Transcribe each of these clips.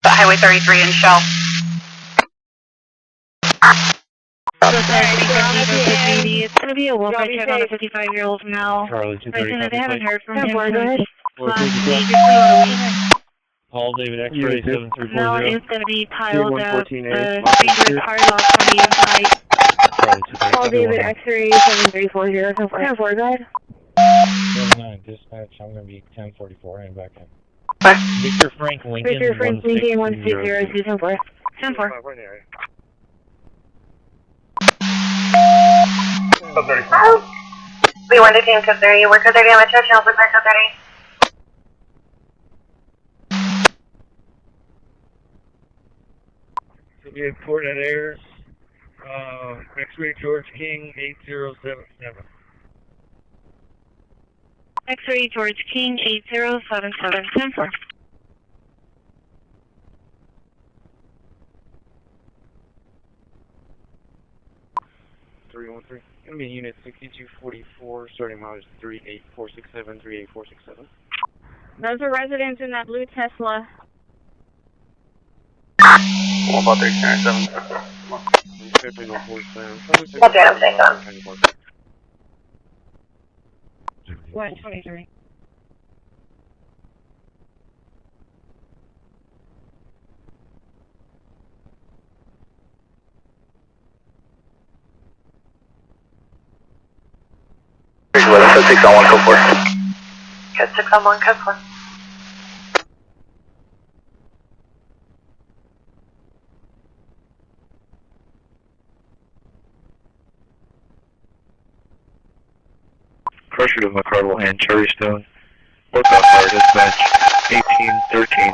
Highway 33 in Shell. It's going to be a welfare check on a 55-year-old male. They haven't heard from him. Paul David X-ray 7340. Now it's going to be piled up. Dangerous hard lock from the inside. Paul David X-ray 7340. Can I guide? 9 dispatch. I'm going to be 1044 and back in. Victor Frank Lincoln. Victor Frank Lincoln 160 10-4. 10-4. We want to team code 30. We're code 30 on my church. Help with code 30. So we have Port at Air. X-ray George King 8077. X-ray George King 8077. 10-4. Gonna be unit 6244, starting mileage 38467, 38467. Those are residents in that blue Tesla. What about 397? Okay, I'm staying on. 123. Code 6 on 1, code 4. Code 6 on 1, code 4. Pressure to McCardle and Cherrystone. Lookout fire dispatch 1813.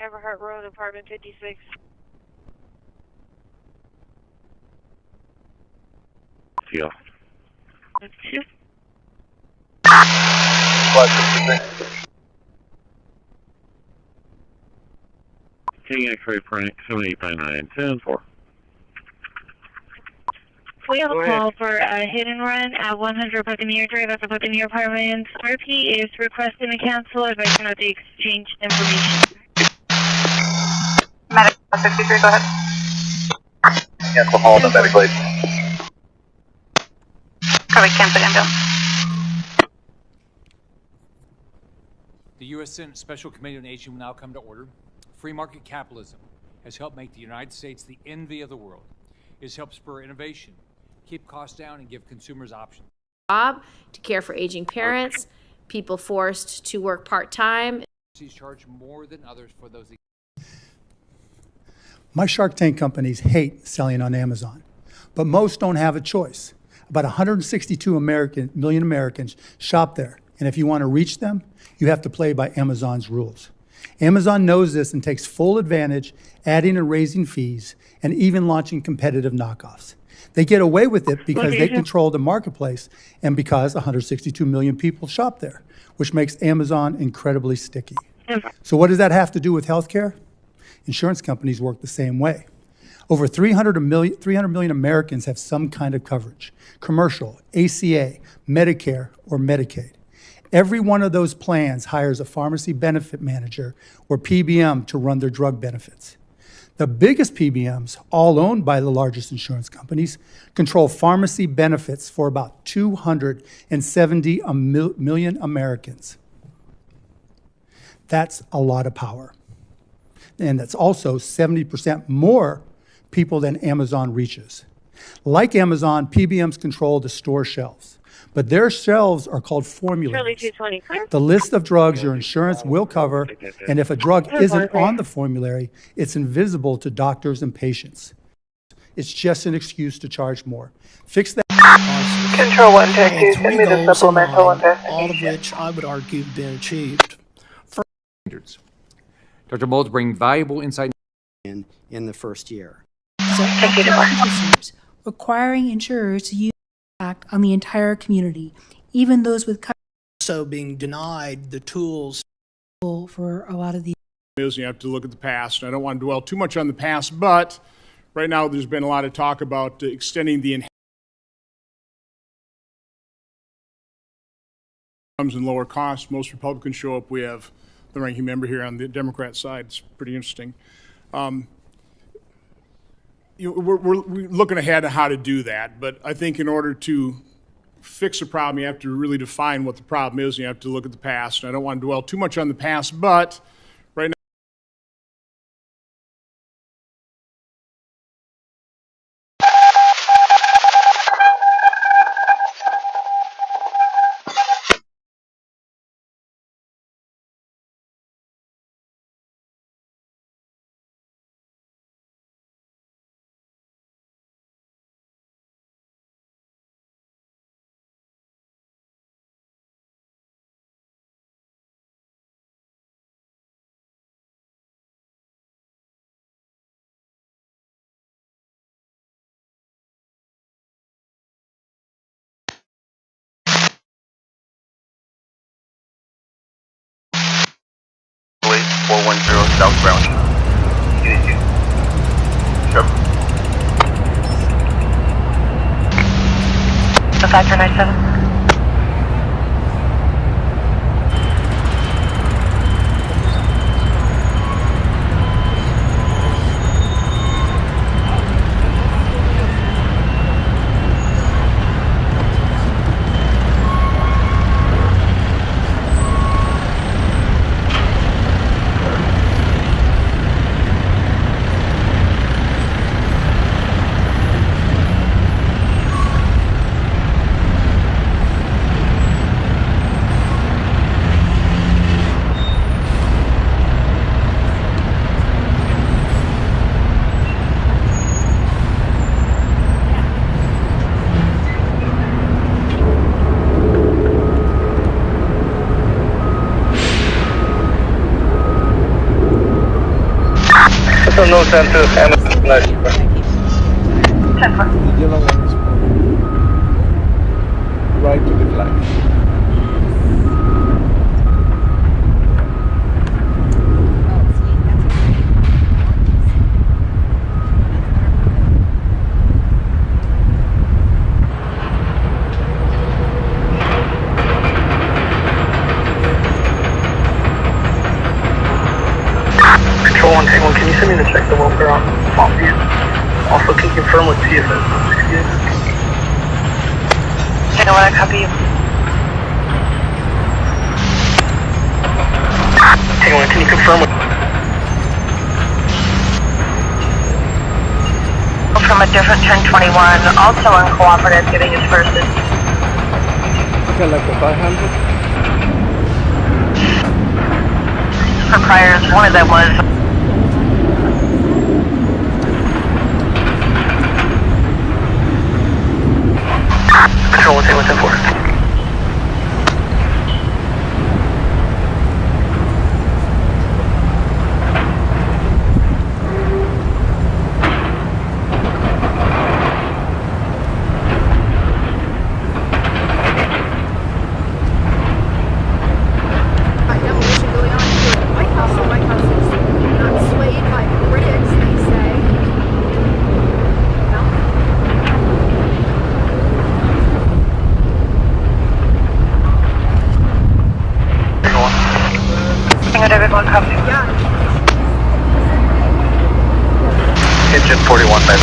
Everhart Road, apartment 56. Yeah. That's 2. King X-ray Frank 7859 10-4. We have a call for a hit and run at 100 Buccaneer Drive at the Buccaneer Apartments. RP is requesting to cancel if I cannot the exchange information. Medic 63, go ahead. Cancel hall, the medic, please. Copy, cancel again, The U.S. Senate Special Committee on Aging will now come to order. Free market capitalism has helped make the United States the envy of the world. It has helped spur innovation, keep costs down, and give consumers options. Job to care for aging parents, people forced to work part-time. Charge more than others for those. My Shark Tank companies hate selling on Amazon, but most don't have a choice. About 162 million Americans shop there, and if you want to reach them, you have to play by Amazon's rules. Amazon knows this and takes full advantage, adding and raising fees, and even launching competitive knockoffs. They get away with it because they control the marketplace and because 162 million people shop there, which makes Amazon incredibly sticky. So what does that have to do with healthcare? Insurance companies work the same way. Over 300 million Americans have some kind of coverage: commercial, ACA, Medicare, or Medicaid. Every one of those plans hires a pharmacy benefit manager or PBM to run their drug benefits. The biggest PBMs, all owned by the largest insurance companies, control pharmacy benefits for about 270 million Americans. That's a lot of power. And that's also 70% more people than Amazon reaches. Like Amazon, PBMs control the store shelves, but their shelves are called formularies. The list of drugs your insurance will cover, and if a drug isn't on the formulary, it's invisible to doctors and patients. It's just an excuse to charge more. Fix that. Control 1, Tech 2, send me the supplemental investigation. All of which I would argue have been achieved. Dr. Mold's bring valuable insight In the first year. These are active procedures requiring insurers to use act on the entire community, even those with coverage. So being denied the tools For a lot of these. You have to look at the past. I don't want to dwell too much on the past, but right now there's been a lot of talk about extending the incomes and lower costs. Most Republicans show up. We have the ranking member here on the Democrat side. It's pretty interesting. We're looking ahead at how to do that, but I think in order to fix a problem, you have to really define what the problem is, and you have to look at the past. And I don't want to dwell too much on the past, but right now, Wait, 410 southbound. Unit 2. Sure. The 5497. No center, and the yellow one is right to the flag. Control 1, take 1, can you send me to check the welfare on Mount View? Also, can you confirm with PSS 68? Take 1, I copy you. Take 1, can you confirm with... From a different 1021, also uncooperative, giving his first. Okay, like the 500? For priors, one of them was... Control 1, take 1, 10-4. Everyone come. Yeah. Engine 41, man.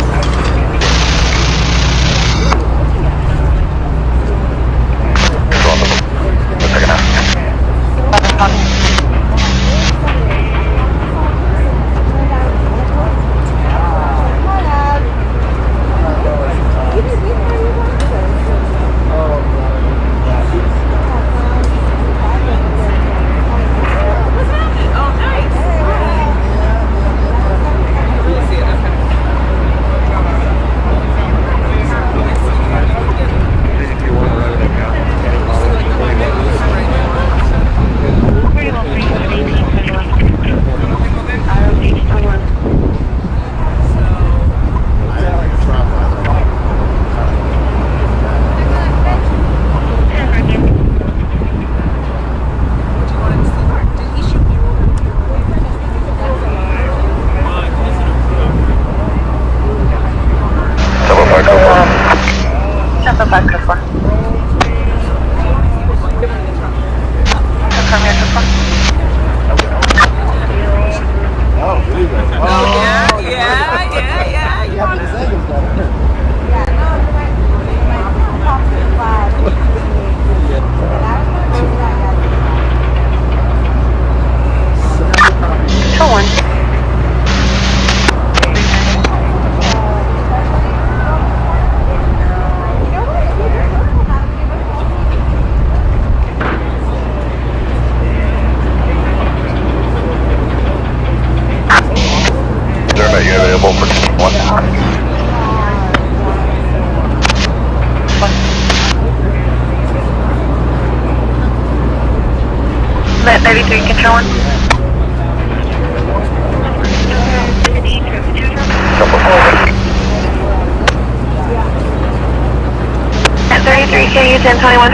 Lit 93 controlling. At 33, can you use 1021?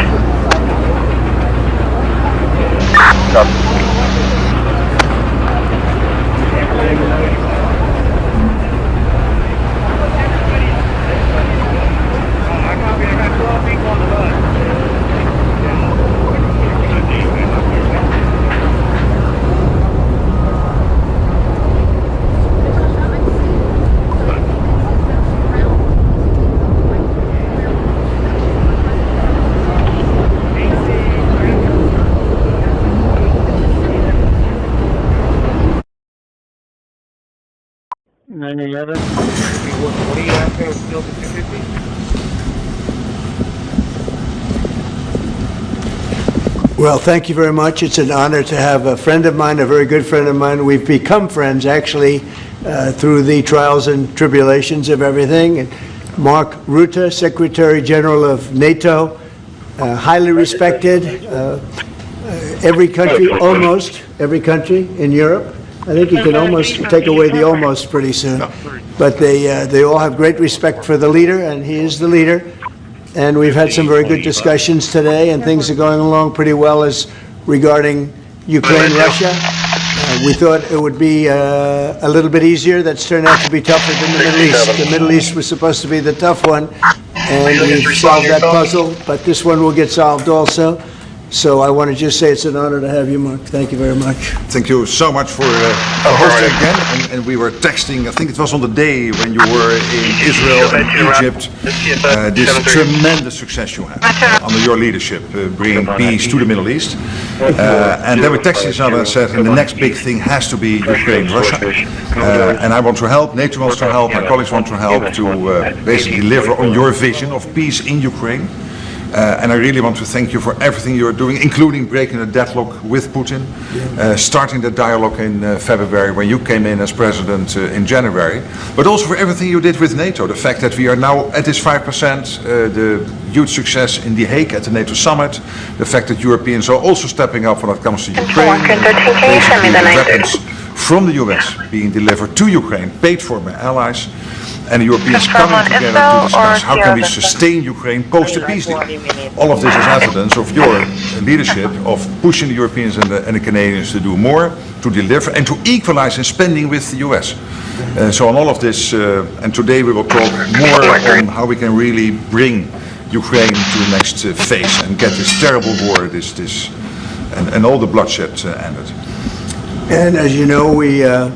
What do you have to still to 250? Well, thank you very much. It's an honor to have a friend of mine, a very good friend of mine. We've become friends, actually, through the trials and tribulations of everything. And Mark Rutte, Secretary General of NATO, highly respected. Every country, almost every country in Europe. I think you can almost take away the almost pretty soon. But they all have great respect for the leader, and he is the leader. And we've had some very good discussions today, and things are going along pretty well as regarding Ukraine, Russia. We thought it would be a little bit easier. That's turned out to be tougher than the Middle East. The Middle East was supposed to be the tough one, and we've solved that puzzle, but this one will get solved also. So I want to just say it's an honor to have you, Mark. Thank you very much. Thank you so much for hosting again. And we were texting, I think it was on the day when you were in Israel and Egypt, this tremendous success you had under your leadership, bringing peace to the Middle East. And then we texted each other and said, and the next big thing has to be Ukraine, Russia. And I want to help, NATO wants to help, my colleagues want to help to basically deliver on your vision of peace in Ukraine. And I really want to thank you for everything you are doing, including breaking the deadlock with Putin, starting the dialogue in February when you came in as president in January, but also for everything you did with NATO. The fact that we are now at this 5%, the huge success in The Hague at the NATO summit, the fact that Europeans are also stepping up when it comes to Ukraine, basically the weapons from the US being delivered to Ukraine, paid for by allies, and the Europeans coming together to discuss how can we sustain Ukraine post the peace deal. All of this is evidence of your leadership of pushing the Europeans and the Canadians to do more, to deliver, and to equalize in spending with the US. So on all of this, and today we will talk more on how we can really bring Ukraine to the next phase and get this terrible war, and all the bloodshed ended. And as you know, we are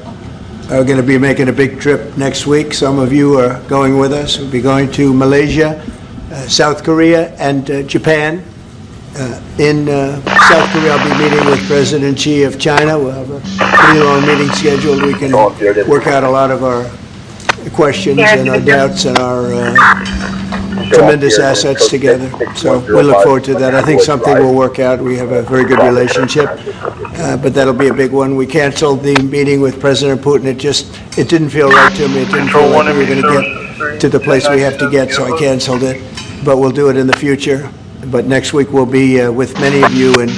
going to be making a big trip next week. Some of you are going with us. We'll be going to Malaysia, South Korea, and Japan. In South Korea, I'll be meeting with President Xi of China. We'll have a pretty long meeting scheduled. We can work out a lot of our questions and our doubts and our tremendous assets together. So we look forward to that. I think something will work out. We have a very good relationship, but that'll be a big one. We canceled the meeting with President Putin. It didn't feel right to me. It didn't feel like we were going to get to the place we have to get, so I canceled it. But we'll do it in the future. But next week we'll be with many of you in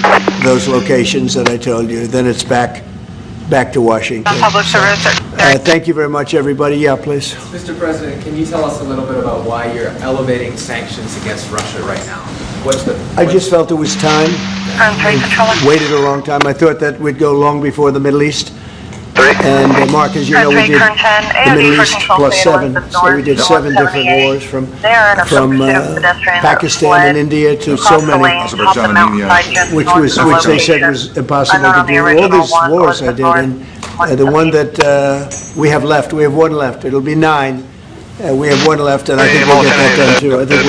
those locations that I told you. Then it's back to Washington. Thank you very much, everybody. Yeah, please. Mr. President, can you tell us a little bit about why you're elevating sanctions against Russia right now? I just felt it was time. Waited a long time. I thought that we'd go long before the Middle East. And Mark, as you know, we did the Middle East +7, so we did 7 different wars from Pakistan and India to so many, which they said was impossible to do. All these wars I did, and the one that we have left, we have one left. It'll be 9. We have one left, and I think we'll get that done too. I think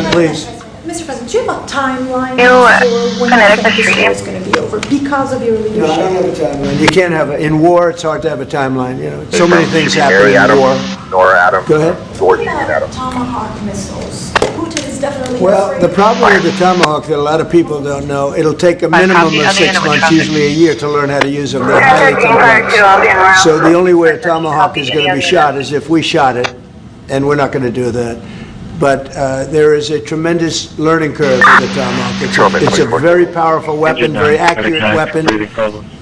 we'll. Please. Mr. President, do you have a timeline for when you think this war is going to be over because of your leadership? No, I don't have a timeline. You can't have in war. It's hard to have a timeline. You know, so many things happen in war. Go ahead. Tomahawk missiles. Putin is definitely Well, the problem with the Tomahawk that a lot of people don't know, it'll take a minimum of 6 months, usually a year, to learn how to use them. They're highly complex. So the only way a Tomahawk is going to be shot is if we shot it, and we're not going to do that. But there is a tremendous learning curve with the Tomahawk. It's a very powerful weapon, very accurate weapon,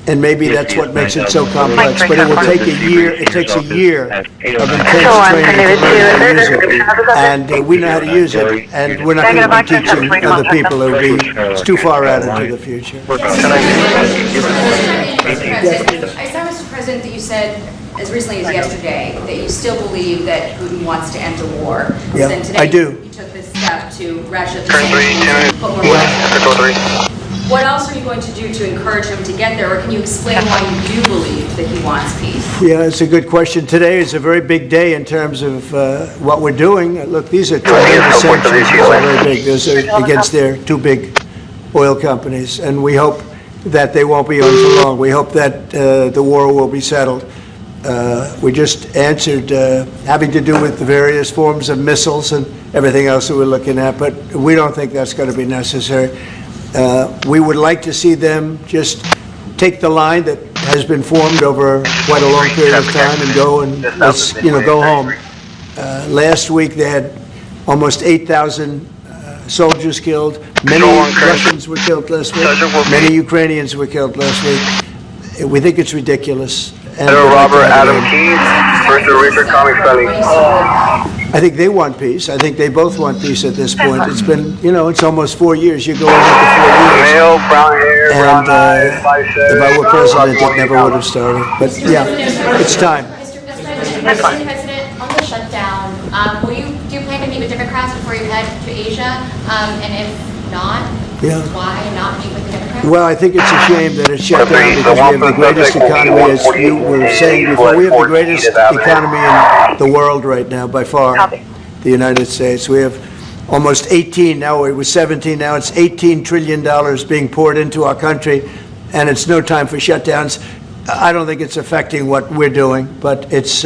and maybe that's what makes it so complex. But it will take a year. It takes a year of intense training to learn how to use it, and we know how to use it, and we're not going to be teaching other people. It's too far out into the future. I saw, Mr. President, that you said as recently as yesterday that you still believe that Putin wants to enter war. Yeah, and today I do. You took this step to ratchet the sanctions, put more pressure. What else are you going to do to encourage him to get there, or can you explain why you do believe that he wants peace? Yeah, it's a good question. Today is a very big day in terms of what we're doing. Look, these are tremendous sanctions. These are very big. Those are against their two big oil companies, and we hope that they won't be on for long. We hope that the war will be settled. We just answered having to do with the various forms of missiles and everything else that we're looking at, but we don't think that's going to be necessary. We would like to see them just take the line that has been formed over quite a long period of time and go and let's, go home. Last week they had almost 8,000 soldiers killed. Many Russians were killed last week. Many Ukrainians were killed last week. We think it's ridiculous. Hello, Robert, Adam Keys, First Richard Comic Spelling. I think they want peace. I think they both want peace at this point. It's been, it's almost 4 years. You're going into 4 years. Male, brown hair, brown eyes, if I were president, it never would have started. But yeah, it's time. Mr. President, on the shutdown, do you plan to meet with Democrats before you head to Asia? And if not, why not meet with the Democrats? Well, I think it's a shame that it's shut down because we have the greatest economy, as you were saying before. We have the greatest economy in the world right now, by far, the United States. We have almost 18, now it was 17, now it's $18 trillion being poured into our country, and it's no time for shutdowns. I don't think it's affecting what we're doing, but it's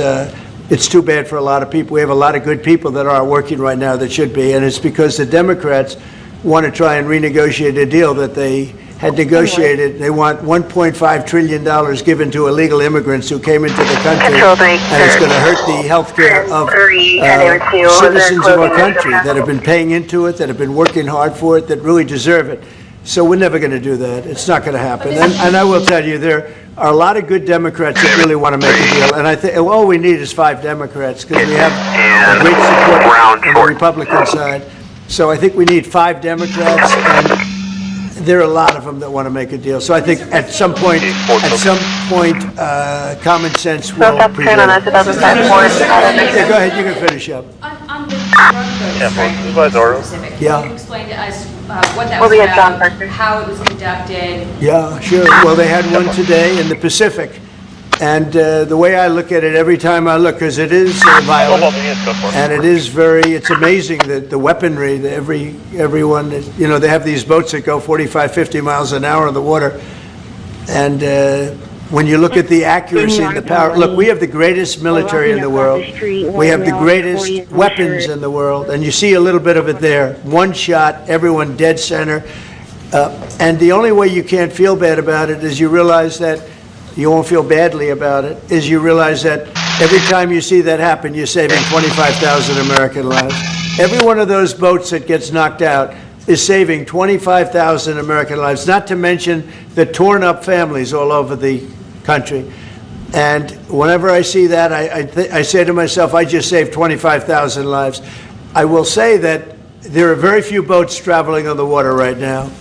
too bad for a lot of people. We have a lot of good people that are working right now that should be, and it's because the Democrats want to try and renegotiate a deal that they had negotiated. They want $1.5 trillion given to illegal immigrants who came into the country, and it's going to hurt the health care of citizens of our country that have been paying into it, that have been working hard for it, that really deserve it. So we're never going to do that. It's not going to happen. And I will tell you, there are a lot of good Democrats that really want to make a deal. And I think all we need is 5 Democrats because we have a great support on the Republican side. So I think we need 5 Democrats, and there are a lot of them that want to make a deal. So I think at some point, common sense will prevail. Yeah, go ahead. You can finish up. On the drug vote specific, can you explain to us what that was about, how it was conducted? Yeah, sure. Well, they had one today in the Pacific. And the way I look at it every time I look, because it is violent, and it's amazing that the weaponry, that everyone, they have these boats that go 45, 50 miles an hour in the water. And when you look at the accuracy and the power, look, we have the greatest military in the world. We have the greatest weapons in the world. And you see a little bit of it there. One shot, everyone dead center. And the only way you can't feel bad about it is you realize that you won't feel badly about it, is you realize that every time you see that happen, you're saving 25,000 American lives. Every one of those boats that gets knocked out is saving 25,000 American lives, not to mention the torn up families all over the country. And whenever I see that, I say to myself, I just saved 25,000 lives. I will say that there are very few boats traveling on the water right now.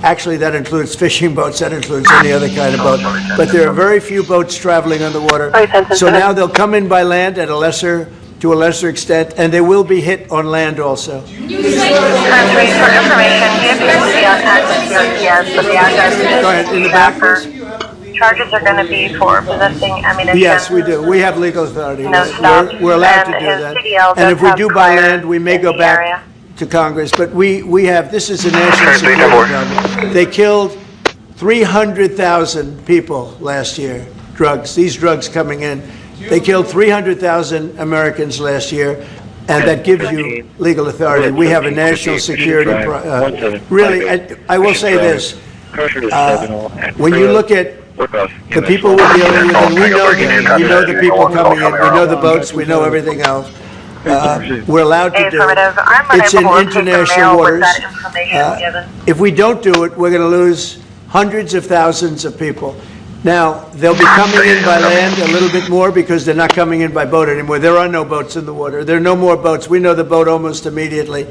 Actually, that includes fishing boats, that includes any other kind of boat. But there are very few boats traveling on the water. So now they'll come in by land to a lesser extent, and they will be hit on land also. For information, Go ahead, in the back, please. Charges are going to be for possessing ammunition. Yes, we do. We have legal authority. We're allowed to do that. And if we do by land, we may go back to Congress, but we have, this is a national security problem. They killed 300,000 people last year, these drugs coming in. They killed 300,000 Americans last year. and that gives you legal authority. We have a national security, really, I will say this, when you look at the people we're dealing with, and we know them, we know the people coming in, we know the boats, we know everything else, we're allowed to do it. It's in international waters. If we don't do it, we're going to lose hundreds of thousands of people. Now, they'll be coming in by land a little bit more because they're not coming in by boat anymore. There are no boats in the water. There are no more boats. We know the boat almost immediately.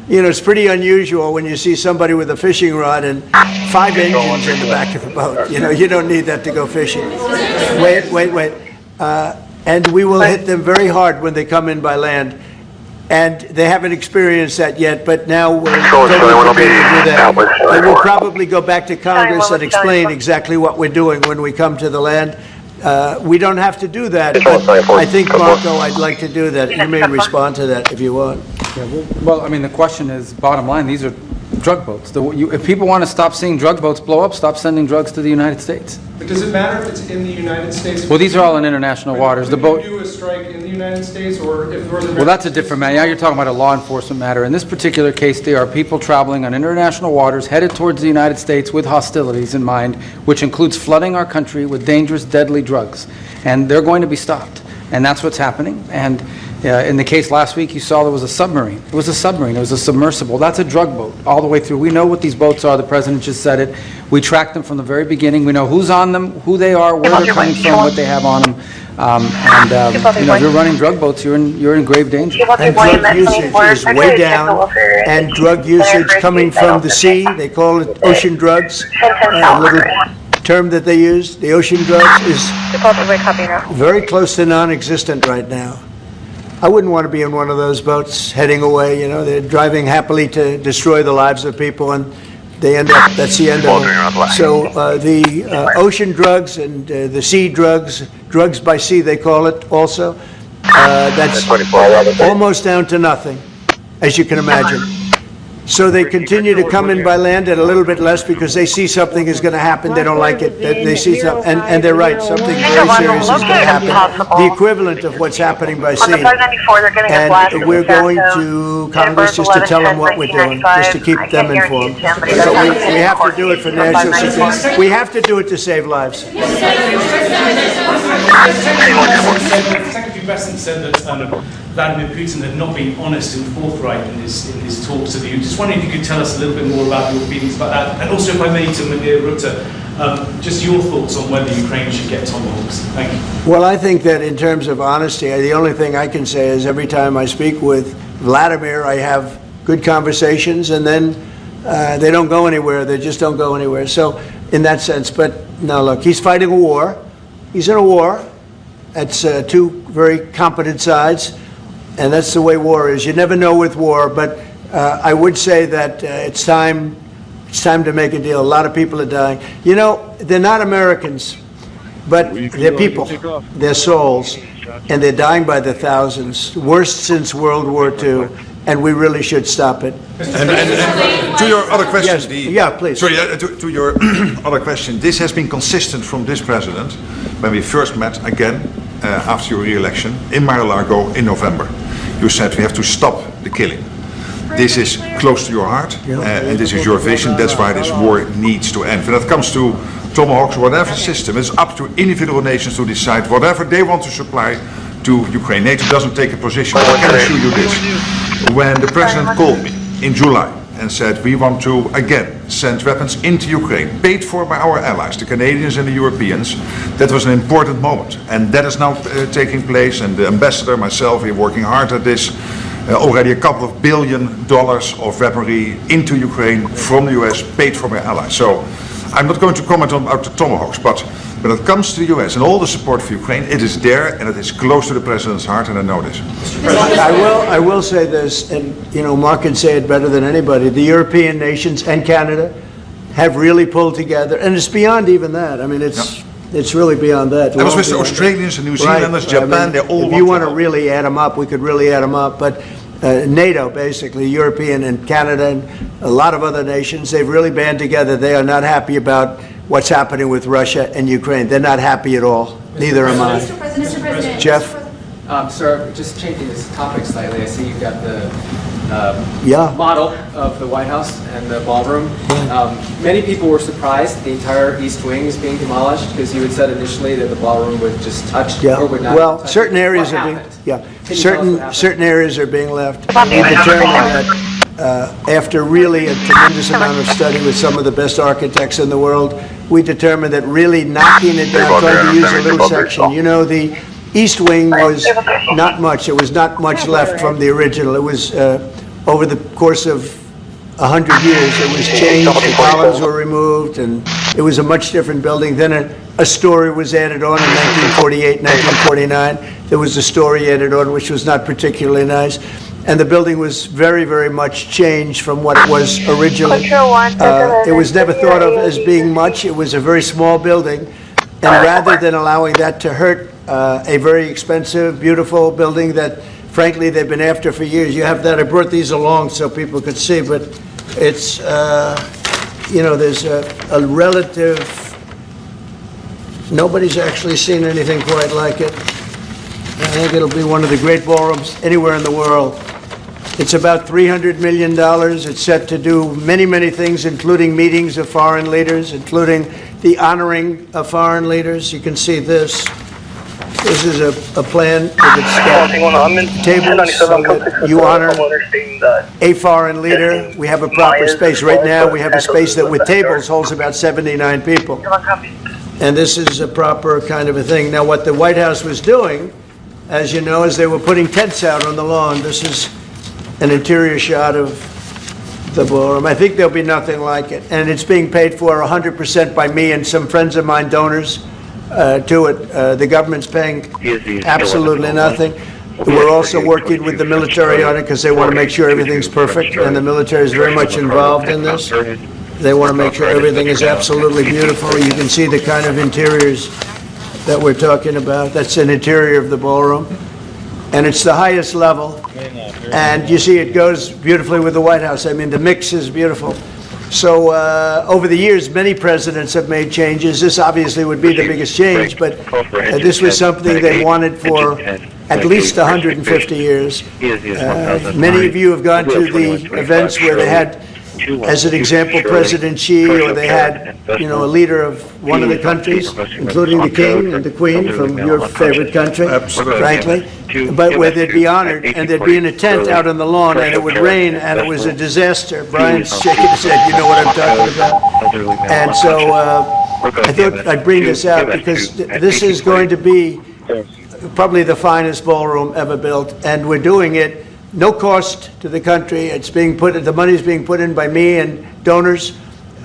You know, it's pretty unusual when you see somebody with a fishing rod and 5 engines in the back of the boat. You know, you don't need that to go fishing. Wait. And we will hit them very hard when they come in by land. And they haven't experienced that yet, but now we're totally prepared to do that. And we'll probably go back to Congress and explain exactly what we're doing when we come to the land. We don't have to do that, but I think, Marco, I'd like to do that. You may respond to that if you want. Yeah, well, I mean, the question is, bottom line, these are drug boats. If people want to stop seeing drug boats blow up, stop sending drugs to the United States. But does it matter if it's in the United States? Well, these are all in international waters. The boat. Do a strike in the United States, or if Northern? Well, that's a different matter. Now you're talking about a law enforcement matter. In this particular case, there are people traveling on international waters headed towards the United States with hostilities in mind, which includes flooding our country with dangerous, deadly drugs. And they're going to be stopped. And that's what's happening. And in the case last week, you saw there was a submarine. It was a submarine. It was a submersible. That's a drug boat all the way through. We know what these boats are. The President just said it. We track them from the very beginning. We know who's on them, who they are, where they're coming from, what they have on them. You know, if you're running drug boats, you're in grave danger. And drug usage is way down, and drug usage coming from the sea, they call it ocean drugs, a little term that they use, the ocean drugs, is very close to non-existent right now. I wouldn't want to be in one of those boats heading away, you know, they're driving happily to destroy the lives of people, and they end up, that's the end of it. So the ocean drugs and the sea drugs, drugs by sea they call it also, that's almost down to nothing, as you can imagine. So they continue to come in by land at a little bit less because they see something is going to happen, they don't like it, they see something, and they're right, something very serious is going to happen. The equivalent of what's happening by sea. And we're going to Congress just to tell them what we're doing, just to keep them informed. But we have to do it for national security. We have to do it to save lives. Secretary Pheasant said that Vladimir Putin had not been honest and forthright in his talks with you. Just wondering if you could tell us a little bit more about your feelings about that, and also if I may to Maria Rutte, just your thoughts on whether Ukraine should get tomahawks. Thank you. Well, I think that in terms of honesty, the only thing I can say is every time I speak with Vladimir, I have good conversations, and then they don't go anywhere. They just don't go anywhere. So in that sense, but no, look, he's fighting a war. He's in a war. It's two very competent sides, and that's the way war is. You never know with war, but I would say that it's time to make a deal. A lot of people are dying. You know, they're not Americans, but they're people. They're souls, and they're dying by the thousands. Worst since World War II, and we really should stop it. And to your other question, yeah, please. Sorry, to your other question, this has been consistent from this president when we first met again after your re-election in Mar-a-Lago in November. You said we have to stop the killing. This is close to your heart, and this is your vision. That's why this war needs to end. When it comes to tomahawks or whatever system, it's up to individual nations to decide whatever they want to supply to Ukraine. NATO doesn't take a position, but I can assure you this. When the president called me in July and said we want to again send weapons into Ukraine, paid for by our allies, the Canadians and the Europeans, that was an important moment. And that is now taking place, and the ambassador, myself, we are working hard at this. Already a couple of $1 billion of weaponry into Ukraine from the US, paid for by allies. So I'm not going to comment on the tomahawks, but when it comes to the US and all the support for Ukraine, it is there and it is close to the president's heart, and I know this. I will say this, and you know, Mark can say it better than anybody. The European nations and Canada have really pulled together, and it's beyond even that. I mean, it's really beyond that. That was with the Australians and New Zealanders, Japan, I mean, they all. If you want to really add them up, we could really add them up, but. NATO, basically, European and Canada and a lot of other nations, they've really band together. They are not happy about what's happening with Russia and Ukraine. They're not happy at all. Neither am I. Mr. President. Jeff? Sir, just changing this topic slightly, I see you've got the model of the White House and the ballroom. Many people were surprised the entire East Wing is being demolished because you had said initially that the ballroom would just touch or would not. Well, touch certain it. areas What are being happened? certain areas are being left. We determined that after really a tremendous amount of study with some of the best architects in the world, we determined that really knocking it down, trying to use a little section. You know, the East Wing was not much. There was not much left from the original. It was over the course of 100 years, it was changed. The columns were removed, and it was a much different building. Then a story was added on in 1948, 1949. There was a story added on, which was not particularly nice. And the building was very, very much changed from what it was originally. It was never thought of as being much. It was a very small building. And rather than allowing that to hurt a very expensive, beautiful building that, frankly, they've been after for years. You have that. I brought these along so people could see, but it's, you know, there's a relative, nobody's actually seen anything quite like it. I think it'll be one of the great ballrooms anywhere in the world. It's about $300 million. It's set to do many, many things, including meetings of foreign leaders, including the honoring of foreign leaders. You can see this. This is a plan with its tables so that you honor a foreign leader. We have a proper space. Right now, we have a space that with tables holds about 79 people. And this is a proper kind of a thing. Now, what the White House was doing, as you know, is they were putting tents out on the lawn. This is an interior shot of the ballroom. I think there'll be nothing like it. And it's being paid for 100% by me and some friends of mine, donors. To it. The government's paying absolutely nothing. We're also working with the military on it because they want to make sure everything's perfect, and the military is very much involved in this. They want to make sure everything is absolutely beautiful. You can see the kind of interiors that we're talking about. That's an interior of the ballroom, and it's the highest level. And you see it goes beautifully with the White House. I mean, the mix is beautiful. So over the years, many presidents have made changes. This obviously would be the biggest change, but this was something they wanted for at least 150 years. Many of you have gone to the events where they had, as an example, President Xi, or they had, you know, a leader of one of the countries, including the king and the queen from your favorite country, frankly, but where they'd be honored, and they'd be in a tent out on the lawn, and it would rain, and it was a disaster. Brian's shaking his head, you know what I'm talking about. And so I thought I'd bring this out because this is going to be probably the finest ballroom ever built, and we're doing it no cost to the country. It's being put, the money is being put in by me and donors,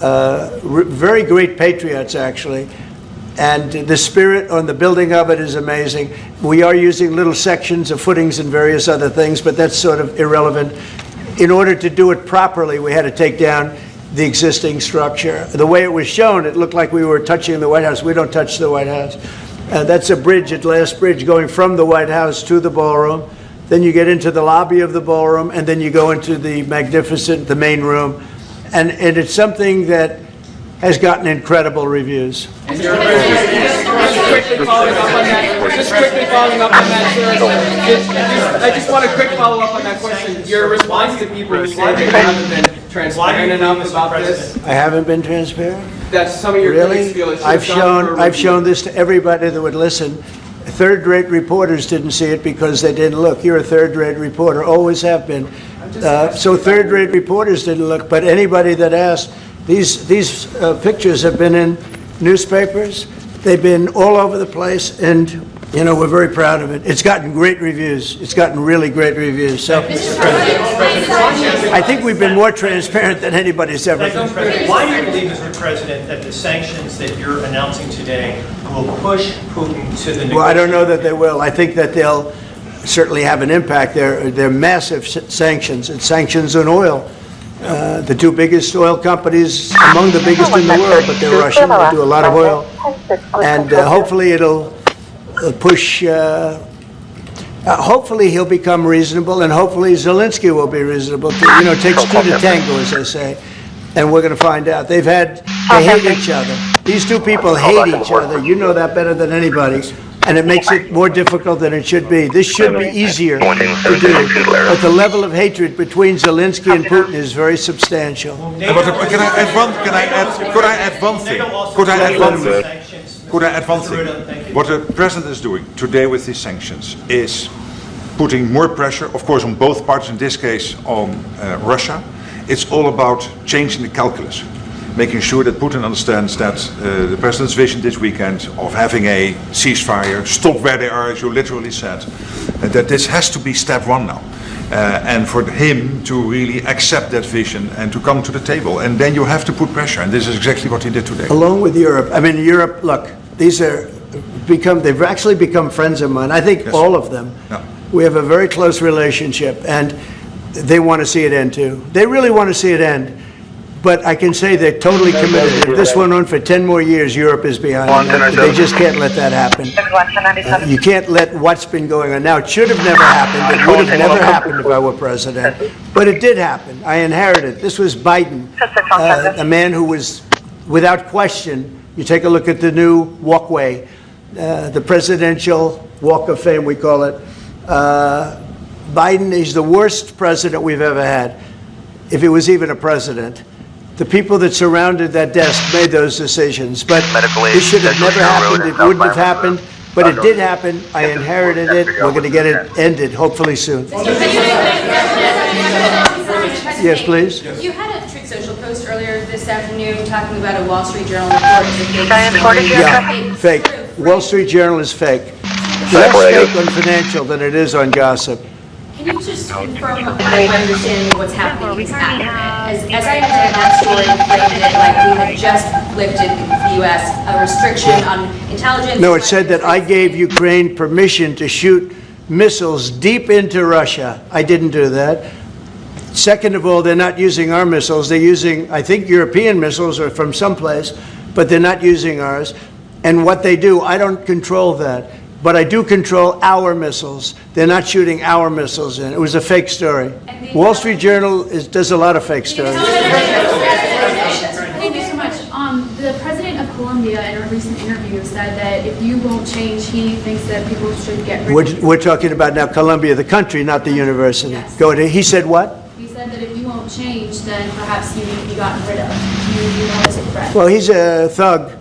very great patriots actually, and the spirit on the building of it is amazing. We are using little sections of footings and various other things, but that's sort of irrelevant. In order to do it properly, we had to take down the existing structure. The way it was shown, it looked like we were touching the White House. We don't touch the White House. That's a bridge, a glass bridge, going from the White House to the ballroom. Then you get into the lobby of the ballroom, and then you go into the magnificent, the main room. And it's something that has gotten incredible reviews. Just quickly following up on that, sir. I just want a quick follow-up on that question. Your response to people who say that you haven't been transparent enough about this? I haven't been transparent? That some of your critics feel it should have gone for a I've shown this to everybody that would listen. Third-rate reporters didn't see it because they didn't look. You're a third-rate reporter, always have been. So third-rate reporters didn't look, but anybody that asked, these pictures have been in newspapers. They've been all over the place, and you know, we're very proud of it. It's gotten great reviews. It's gotten really great reviews. So I think we've been more transparent than anybody's ever been. Why do you believe, Mr. President, that the sanctions that you're announcing today will push Putin to the negotiation? Well, I don't know that they will. I think that they'll certainly have an impact. They're massive sanctions. It's sanctions on oil. The two biggest oil companies, among the biggest in the world, but they're Russian. They do a lot of oil. And hopefully it'll push, hopefully he'll become reasonable, and hopefully Zelensky will be reasonable. You know, it takes two to tango, as they say, and we're going to find out. They hate each other. These two people hate each other. You know that better than anybody. and it makes it more difficult than it should be. This should be easier to do, but the level of hatred between Zelensky and Putin is very substantial. Could I add one thing? What the president is doing today with these sanctions is putting more pressure, of course, on both parties, in this case on Russia. It's all about changing the calculus, making sure that Putin understands that the president's vision this weekend of having a ceasefire, stop where they are, as you literally said, that this has to be step one now. And for him to really accept that vision and to come to the table. And then you have to put pressure, and this is exactly what he did today. Along with Europe. I mean, Europe, look, they've actually become friends of mine. I think all of them. Yeah. We have a very close relationship, and they want to see it end too. They really want to see it end. But I can say they're totally committed. If this went on for 10 more years, Europe is behind them. They just can't let that happen. You can't let what's been going on now. It should have never happened. It would have never happened if I were president. But it did happen. I inherited. This was Biden, a man who was, without question, you take a look at the new walkway, the presidential walk of fame, we call it. Biden is the worst president we've ever had, if he was even a president. The people that surrounded that desk made those decisions, but this should have never happened. It wouldn't have happened, but it did happen. I inherited it. We're going to get it ended, hopefully soon. Yes, please. You had a Truth Social post earlier this afternoon talking about a Wall Street Journal report. Yeah, fake. Wall Street Journal is fake. Less fake on financial than it is on gossip. Can you just confirm my understanding of what's happening is accurate? As I understand that story, framed it like we had just lifted the U.S. a restriction on intelligence. No, it said that I gave Ukraine permission to shoot missiles deep into Russia. I didn't do that. Second of all, they're not using our missiles. They're using, I think, European missiles or from someplace, but they're not using ours. And what they do, I don't control that. But I do control our missiles. They're not shooting our missiles in. It was a fake story. Wall Street Journal does a lot of fake stories. Thank you so much. The president of Colombia in a recent interview said that if you won't change, he thinks that people should get rid of you. We're talking about now Colombia, the country, not the university. Yes. Go ahead. He said what? He said that if you won't change, then perhaps you need to be gotten rid of. Do you view that as a threat? Well, he's a thug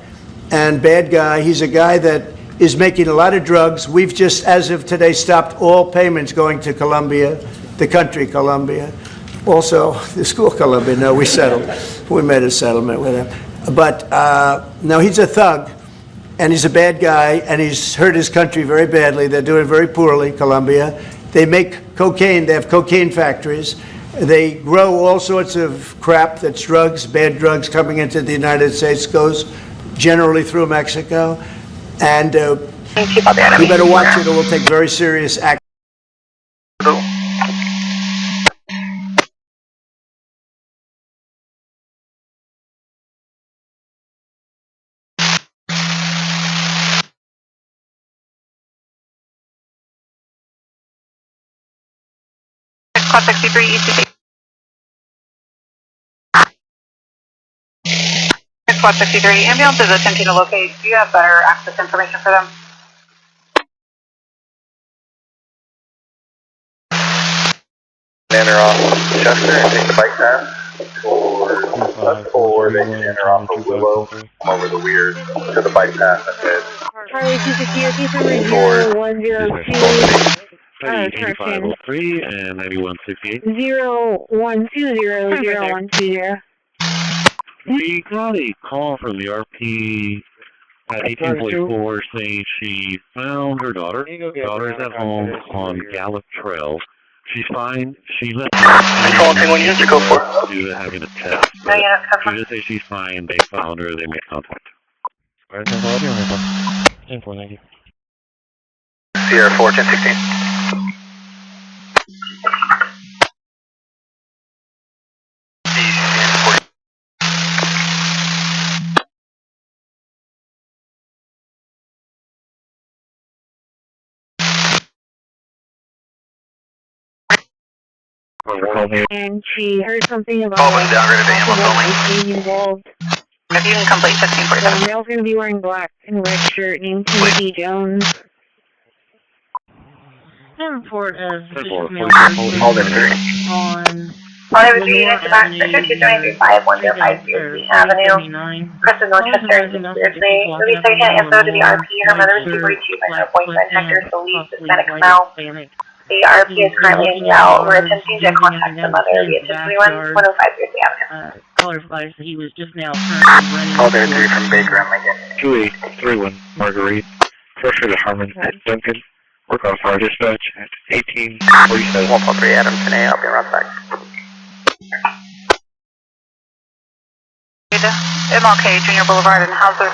and bad guy. He's a guy that is making a lot of drugs. We've just, as of today, stopped all payments going to Colombia, the country Colombia. Also, the school Colombia, no, we settled. We made a settlement with him. But no, he's a thug, and he's a bad guy, and he's hurt his country very badly. They're doing very poorly, Colombia. They make cocaine. They have cocaine factories. They grow all sorts of crap that's drugs, bad drugs coming into the United States, goes generally through Mexico. And you better watch it or we'll take very serious action. Quad 63 ECC. Quad 63, ambulance is attempting to locate. Do you have better access information for them? Enter off Chester and take the bike path, or they can enter off of Willow over the weird to the bike path and head. Charlie 260, Or 102. 8503 and 9168. 0120. We got a call from the RP at 1844 saying she found her daughter. Daughter's at home on Gallup Trail. She's fine. She left due to having a test. She just says she's fine. They found her. They made contact. Alright, 10-4, Sierra 4, 1016. And she heard something about being involved. If you can complete 1547. The male's going to be wearing black and a red shirt named Timothy Jones. report as suspicious male Hold it, on All they would be next to 22335 105 Piercy Avenue, Preston, Northchester, and conspiracy. Movie second info to the RP. Her mother was 242 by her boyfriend Hector Solis, Hispanic male. The RP is currently hanging out. We're attempting to contact the mother via 231 105 Piercy Avenue. Caller advised that he was just now currently running. Call there 3 from Baker and Lincoln. 2831 Marguerite. Pressure to Harmon at Duncan. Work on fire dispatch at 1847. 143 Adam, 10 a.m. I'll be around back. MLK Junior Boulevard and Hauser.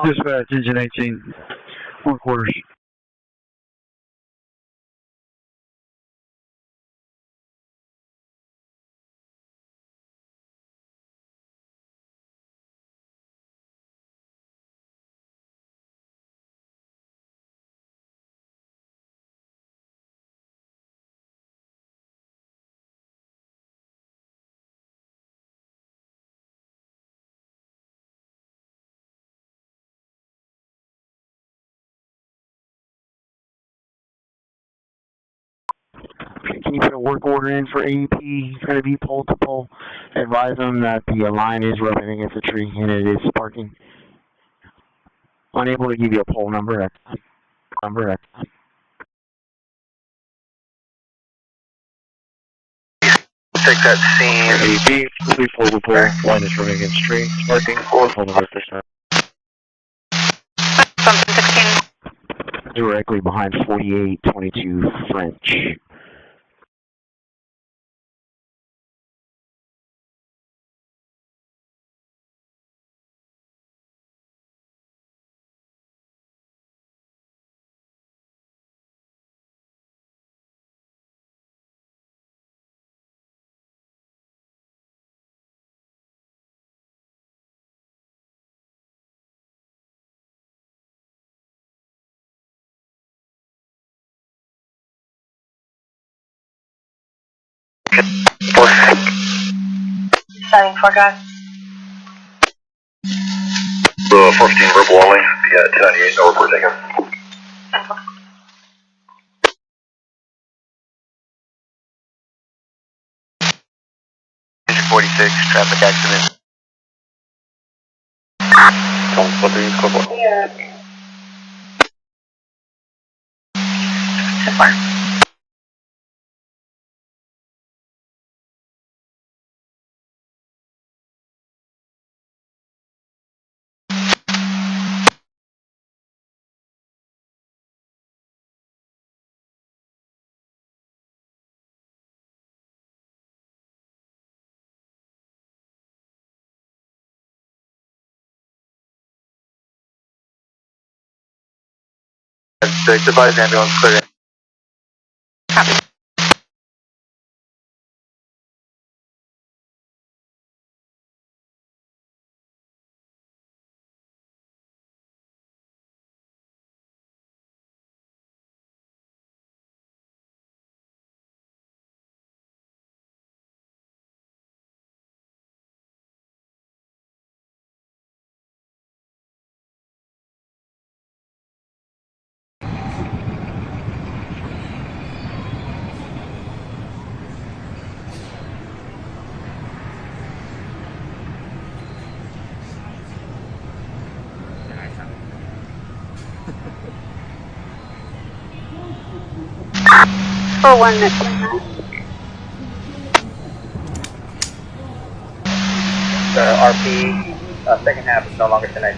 Dispatch, engine 18. 1 quarters. Can you put a work order in for AEP? He's going to be pole to pole. Advise him that the line is rubbing against a tree and it is sparking. Unable to give you a pole number. Take that scene. AEP, please pull the pole. Line is rubbing against tree. Sparking. Pole number at this time. Something 16. Directly behind 4822 French. Signing forecast. 14 verbal only. Yeah, 1098, no report taken. 46, traffic accident. Yeah. So far. The device ambulance clear. Copy. For 1 minute. The RP second half is no longer tonight.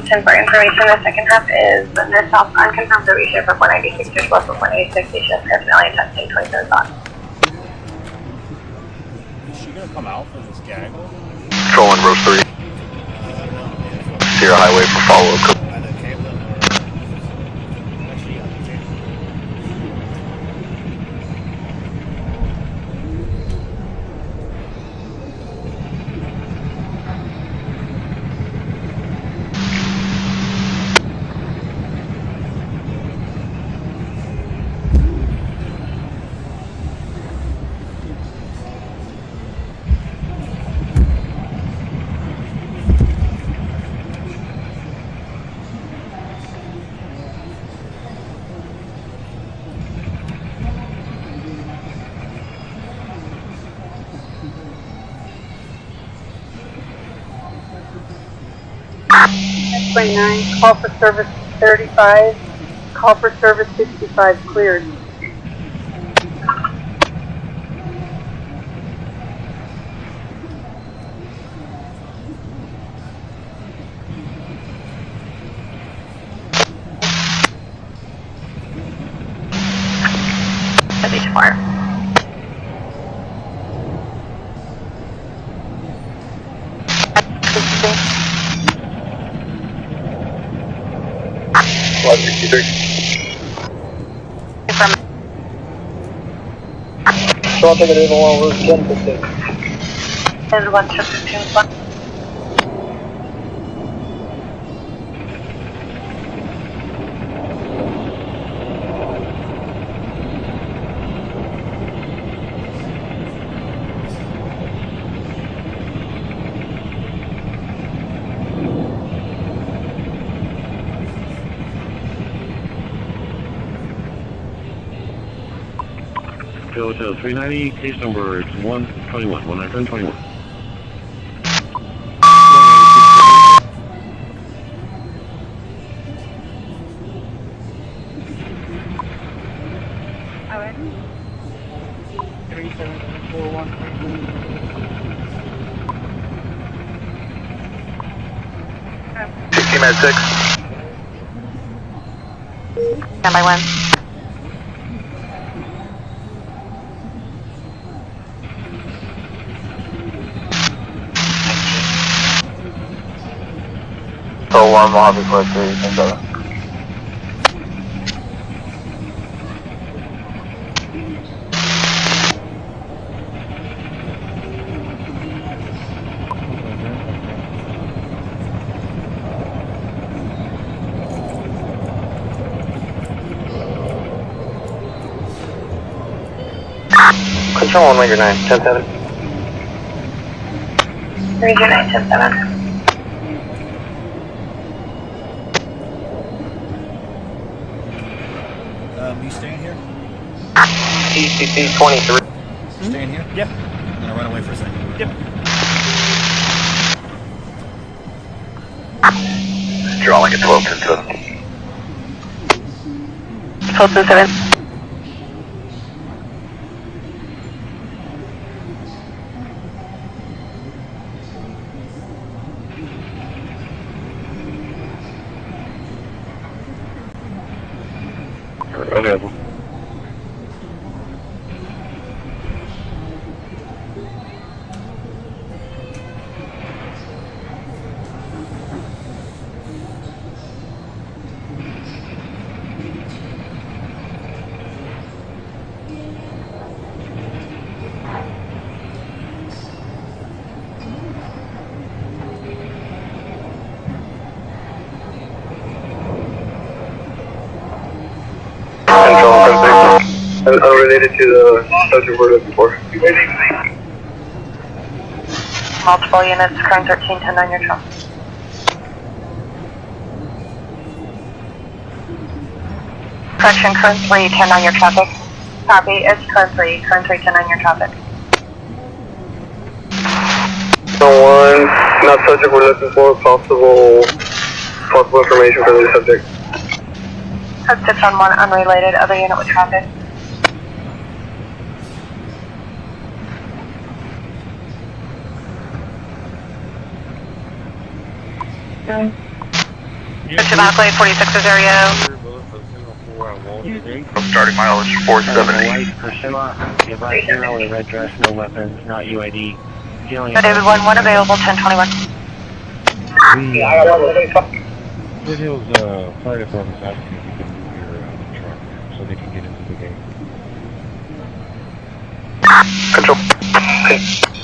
10 for information. The second half is the north-south unconfirmed ratio for 496, just left for 486, station personnel and testing 27 thoughts. Is she gonna come out from this gaggle? Controlling row 3. Sierra Highway for follow-up. Call for service 35, call for service 65 cleared. So I'll take it in along with 10%. There's 1 Hotel 390, case number 121, 121. Alright. 3741. Med 6. Stand by 1. So 1 Mojave Club 3, 10-7. Control 1 Ranger 9, 10-7. Ranger 9, 10-7. You staying here? CCP 23. Staying here? Yep. I'm gonna run away for a second. Yep. Drawing at 12-10-7. 12-7. Available. And unrelated to the subject we're looking for. Multiple units, current 1310 on your truck. Correction, current 310 on your traffic. Copy, it's current 310 on your traffic. So 1, not subject we're looking for, possible information for the subject. Code 6 on 1, unrelated, other unit with traffic. Automatically 46 area. Starting mileage 470. Priscilla, advise 0 with a red dress, no weapons, not UID. David 1-1 available, 1021. Wood Hills fire department's asking if you can move your truck so they can get into the gate. Control.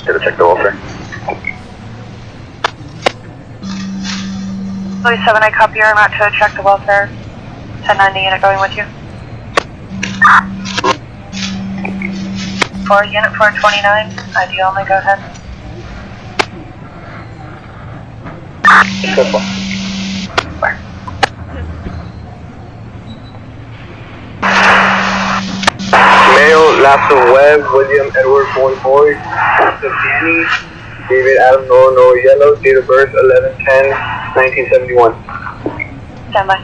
Gotta check the welfare. 47, I copy your amount to check the welfare. 1090 unit going with you. 4 unit 429, ID only, go ahead. Male, Lasso Webb, William Edward Boy Boy, Danny, David Adam Noah Noah Yellow, date of birth 11/10/1971. Stand by.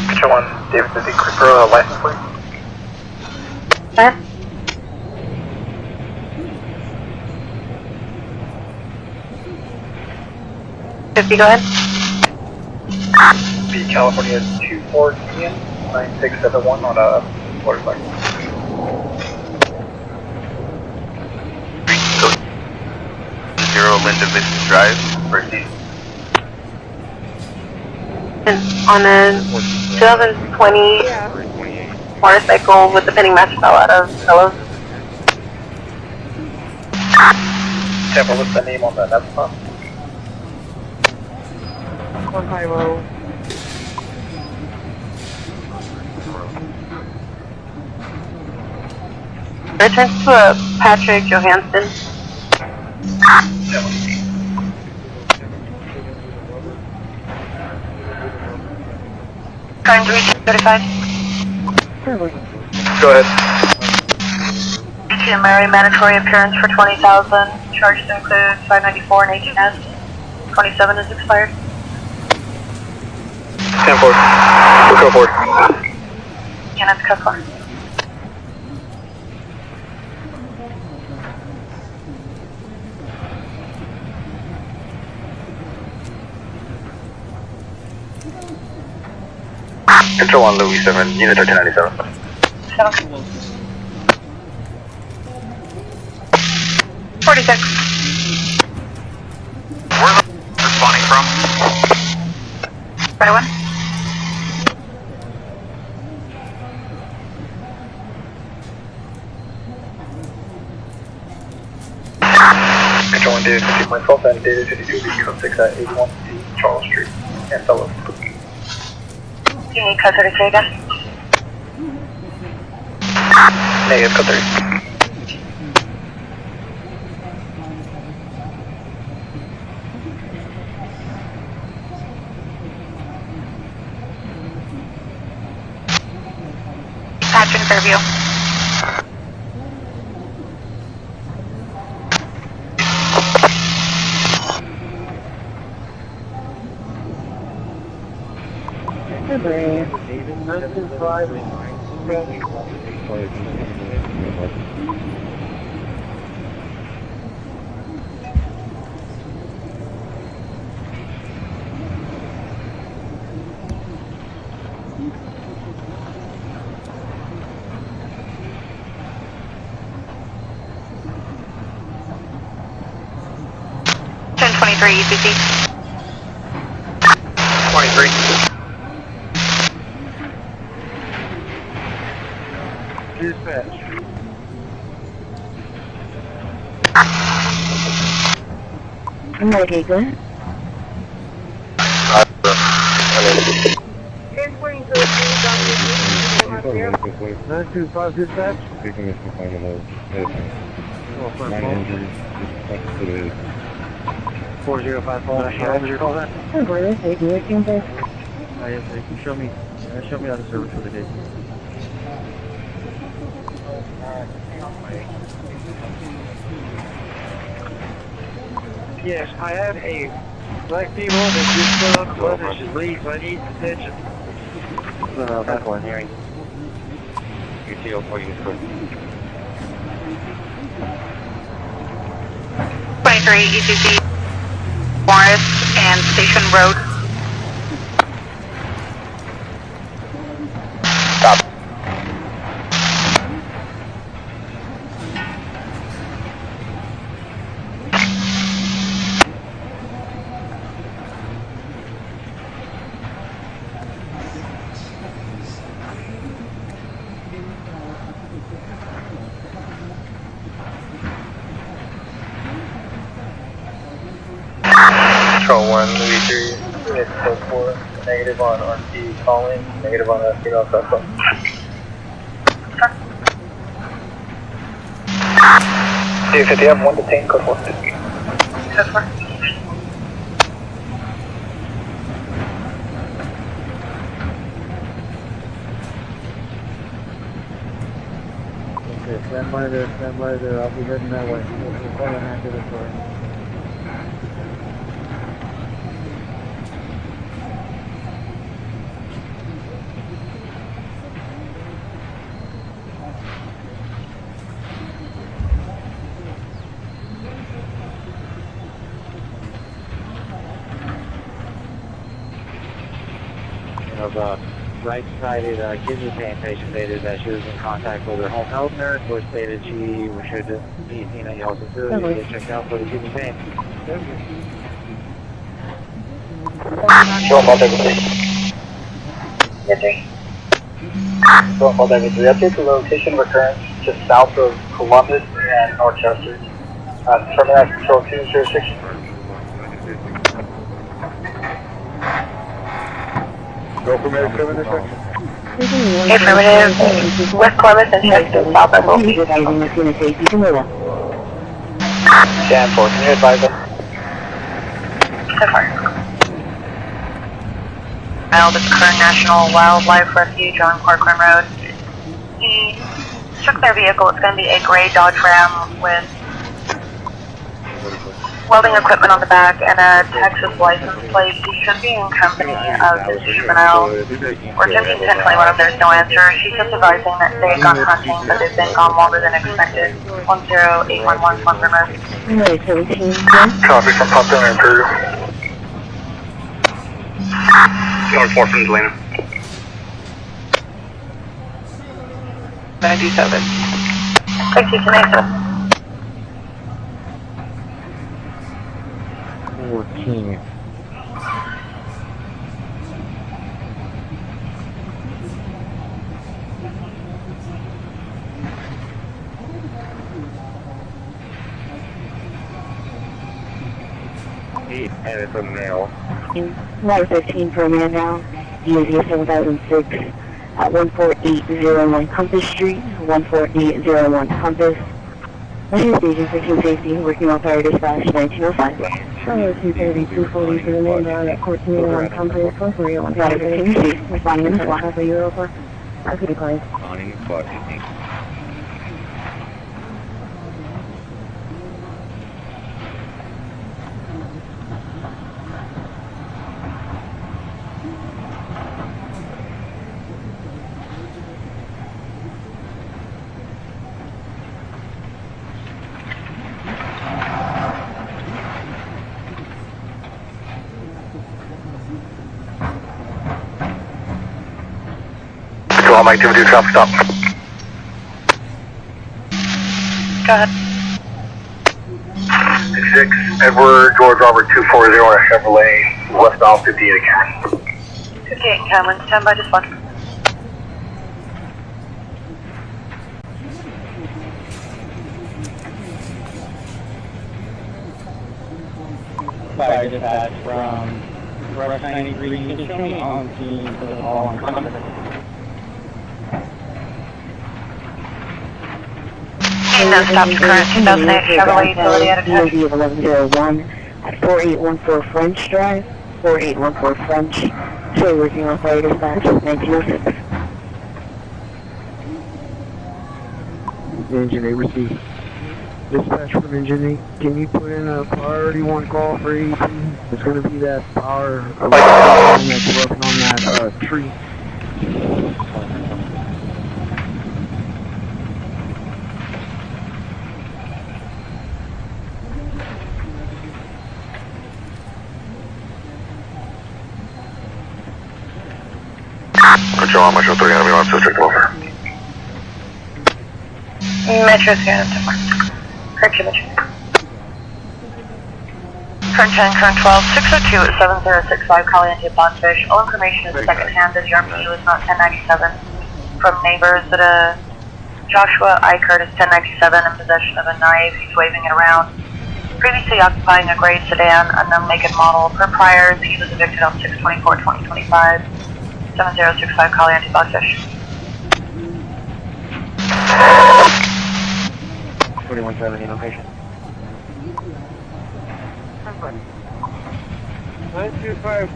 Picture 1, David Busy Creeper, license plate. Sir? Go ahead. B California 24 Union 9671 on a motorcycle. Zero Linda Vista Drive, Christi. And on a 2020 motorcycle with the pinning match fell out of Hello. Tampa, what's the name on that? That's fun. On high road. Return to Patrick Johansson. Trying to reach 35. Go ahead. To Mary, mandatory appearance for 20,000. Charges include 594 and 18S. 27 is expired. 10-4. We'll go forward. Units cut for. Control 1, Louis 7, unit 1397. 46. Where's the responding from? Right away. Control 1, David 50.12 and David 52, unit 6 at 81C Charles Street, and Fellow. You need code 33 again? Negative code 30. Patrick Fairview. ECC. 23. Dispatch. Okay, good. 925 dispatch. Taking this confinement of medicine. 9 injuries, just to the head. 4054. Show me on the service for the day. Yes, I have a black female that just filled up the blood and she's leaves. I need attention. That's one hearing. You see how far you can 23 ECC Morris and Station Road. Stop. Control 1, Louis 3, unit 4, negative on RT calling, negative on female suspect. D50, have 1 detained, code 1. Code 4. Okay, stand by there, I'll be heading that way. We'll call an active for it. Of right-sided kidney pain patient stated that she was in contact with her home health nurse, which stated she should be seen at your facility to get checked out for the kidney pain. Show them all everything. Yes, 3. Show them all everything. Update the location of occurrence just south of Columbus and Northchester. Terminal Control 2, jurisdiction. Go from there, 7 intersection. Affirmative. West Columbus and Chester, south of Wilkie. Jan 4, can you advise them? So far. Filed at the current National Wildlife Refuge on Corcoran Road. He took their vehicle. It's going to be a gray Dodge Ram with welding equipment on the back and a Texas license plate. He should be in company of this juvenile. We're attempting 1021 if there's no answer. She's just advising that they had gone hunting, but they've been gone longer than expected. 10811 Corcoran Road. Copy from Pump Down Imperial. North 4 from Delana. 97. Thank you, Samantha. 14. Headed for male. Water 15 for a man now. DOZ 7006 at 14801 Compass Street, 14801 Compass. Measure station 16 safety, working on fire dispatch 1905. 230, 240 for the man down at 1401 Compass, 14801 Water 15 safe, responding to Water for Euro for RP declines. All my activity traffic stop. Go ahead. 6 Edward George Robert 240 on a Chevrolet westbound 58 at Cameron. 58 Cameron, stand by just one. Fire dispatch from Rush 93, you can show me on scene for the call on Compass. No stops current 2008 Chevrolet utility at a time. DOZ of 1101 at 4814 French Drive, 4814 French. Show working on fire dispatch 1906. Engine 8 received. Dispatch from Engine 8, can you put in a priority 1 call for AP? It's going to be that power that's working on that tree. Control, Metro 3, enemy on District over. Metro 3, correct you, Metro. Current 10, current 12, 602 at 7065, Caliente Bonfish. All information is secondhand as your MPU is not 1097 from neighbors that Joshua Eichert is 1097 in possession of a knife. He's waving it around. Previously occupying a gray sedan, unknown make and model. Per priors, he was evicted on 6/24/2025. 7065 Caliente Bonfish. 4170 location. 925,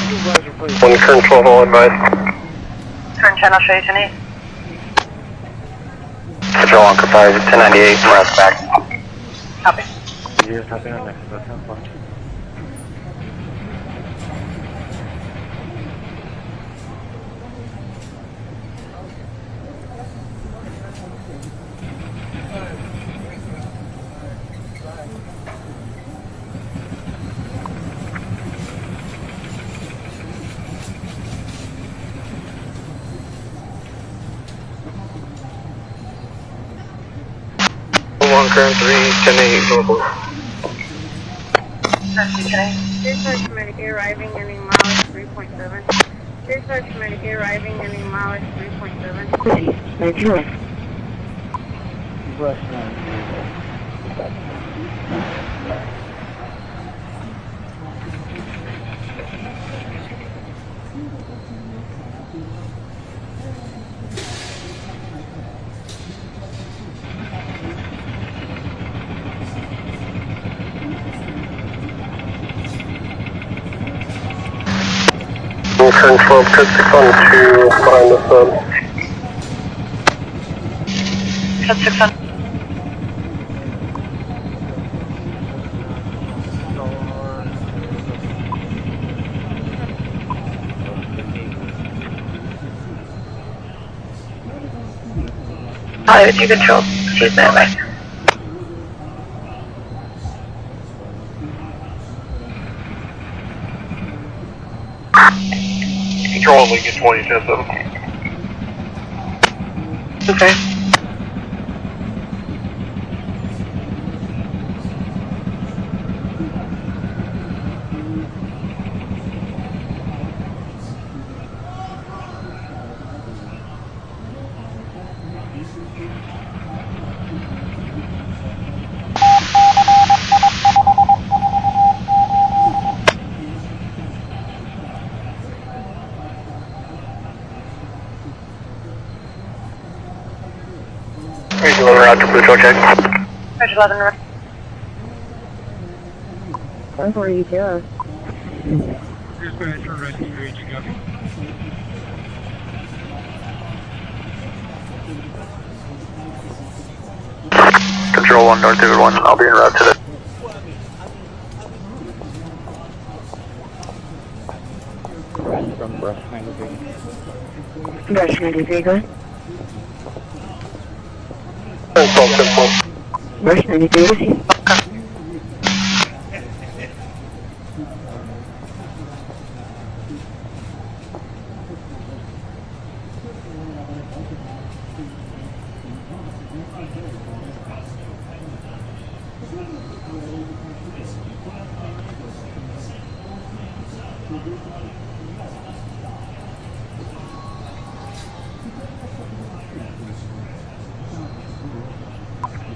supervisor, please. One current 12, all advised. Current 10, I'll show you 10-8. Control occupied, 1098, rest back. Copy. You're stopping on next, that's not fun. One current 3, 10-8, local. Dispatch Medicaid arriving ending mileage 3.7. Dispatch Medicaid arriving ending mileage 3.7. Christi, 91. Current 12, cut 612 behind the sub. Cut 600. Hi, it's you control. Excuse me, bye. Control only get 20, 10-7. Okay. Roger 11, route to Pluto, check. Roger 11, route. 140, yeah. Just going to turn right to your agent, copy. Control 1, North David 1, I'll be en route to the... From Brush 93. Brush 93, go ahead. 12, 10-4. Brush 93, with you.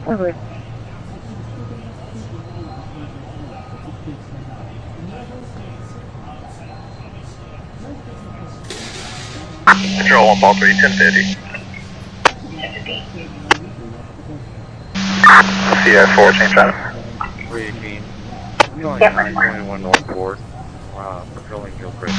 Over. Control 1, ball 3, 1050. CI4, change item. 318. Yep. 921 North 4. Patrolling Gilchrist.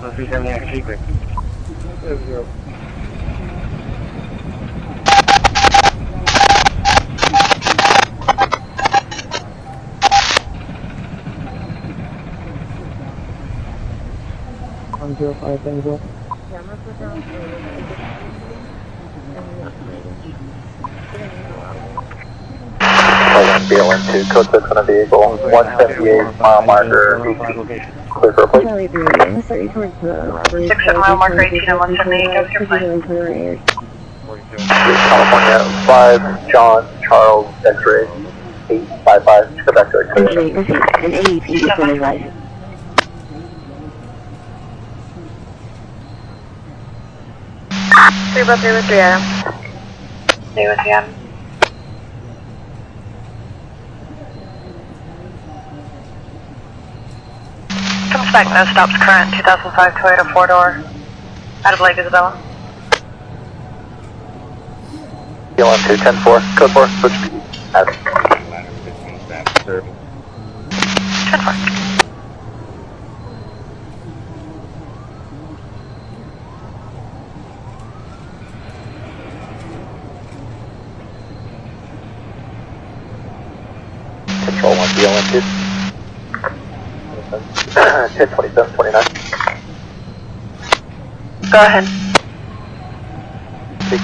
Let's see 70 actually quick. 0. 105 Bengal. BLM2, code 6 on a vehicle, 178 mile marker 18. Clear for a plate. 6 mile marker 18 and 178, go to your plane. California 5, John, Charles, X-ray, 855, go back to X-ray. An 8 is really right. Three about 3 with 3 Adam. 3 with 3 Adam. Comes back, no stops, current 2005 Toyota 4-door. Out of Lake Isabella. BLM2, 10-4, code 4, switch speed. Adam. 10-4. Control 1, BLM2. 10-27, 29. Go ahead.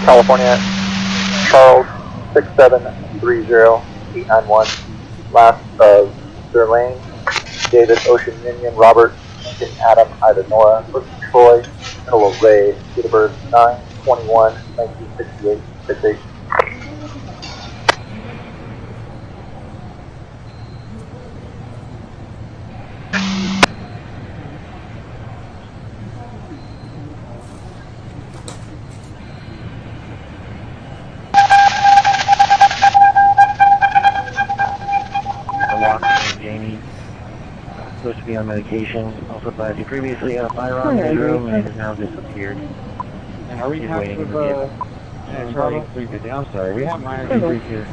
California, Charles, 6730891. Last of their lane. David, Ocean Union, Robert, Lincoln, Adam, Ida, Nora, Troy, Noah, Ray, date of birth 9/21/1968, 68. Jamie, supposed to be on medication. Also advised he previously had a firearm in his room and has now disappeared. And are we He's half waiting of, in the vehicle. Charlie, please get down, sorry. We have minor debrief here.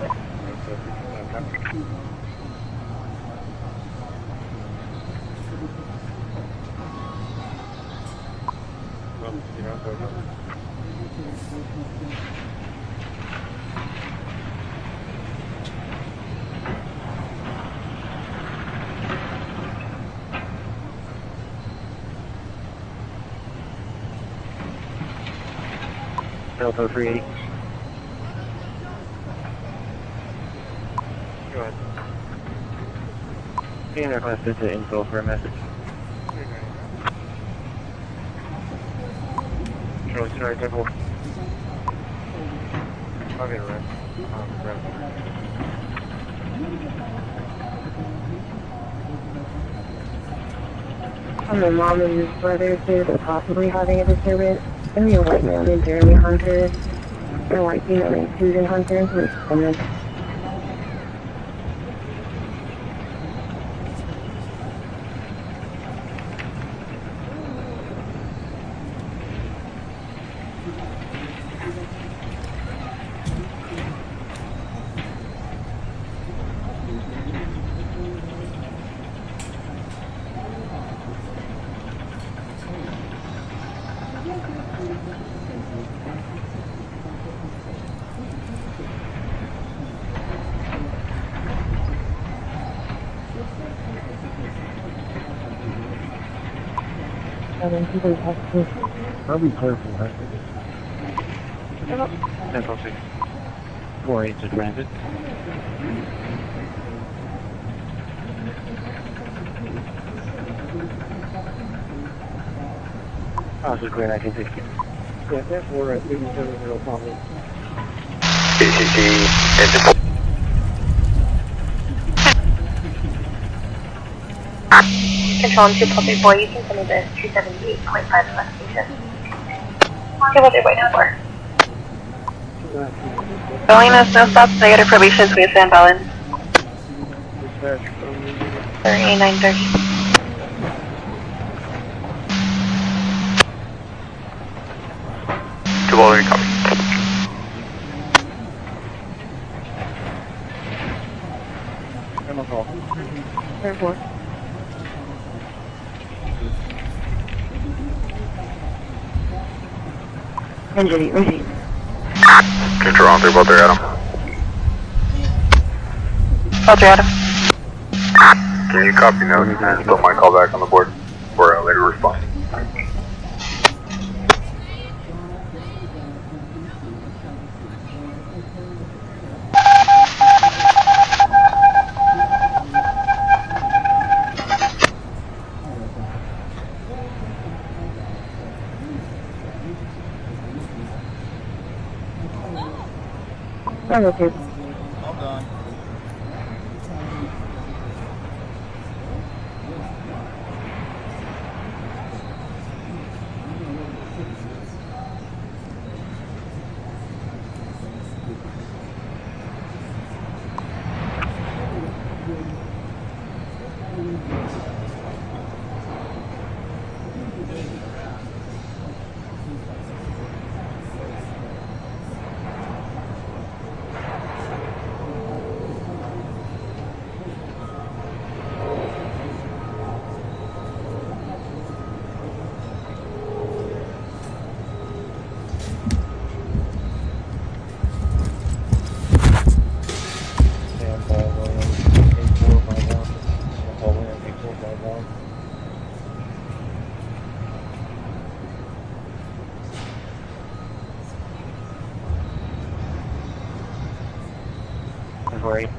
Delta 380. Go ahead. Being requested to info for a message. Charlie, sorry, double. I'll get it right. My mom and his brother say they're possibly having a disturbance. And a white man named Jeremy Hunter, and a white female named Susan Hunter, which is I'll be careful, huh? Central 6. 4-8 to transit. Also clear 1960. Yeah, that's 4-8, 37 probably. CCPD, Control 2 Puppy Boy, you can send me this 278.5 investigation. See what they're waiting for. Going us, no stops, negative probation, please stand balance. 3930. Two already copy. Airport. Injury, receipt. Control on 3, both are Adam. Roger, Adam. Can you copy notes and put my call back on the board for a later response? Affirmative. All gone. Right.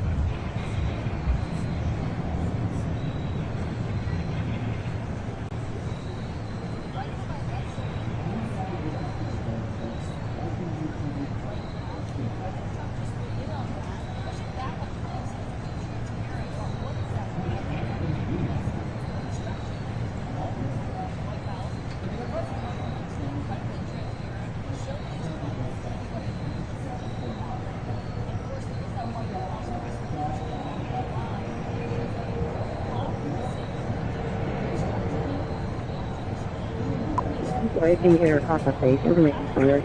Sorry, can you hear across the face? Information clear.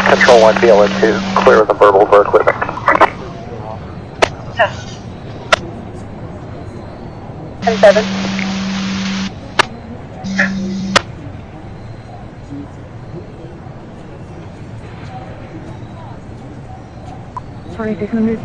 Control 1 BLN2, clear the verbal for equipment. Test. 10-7. $2,600.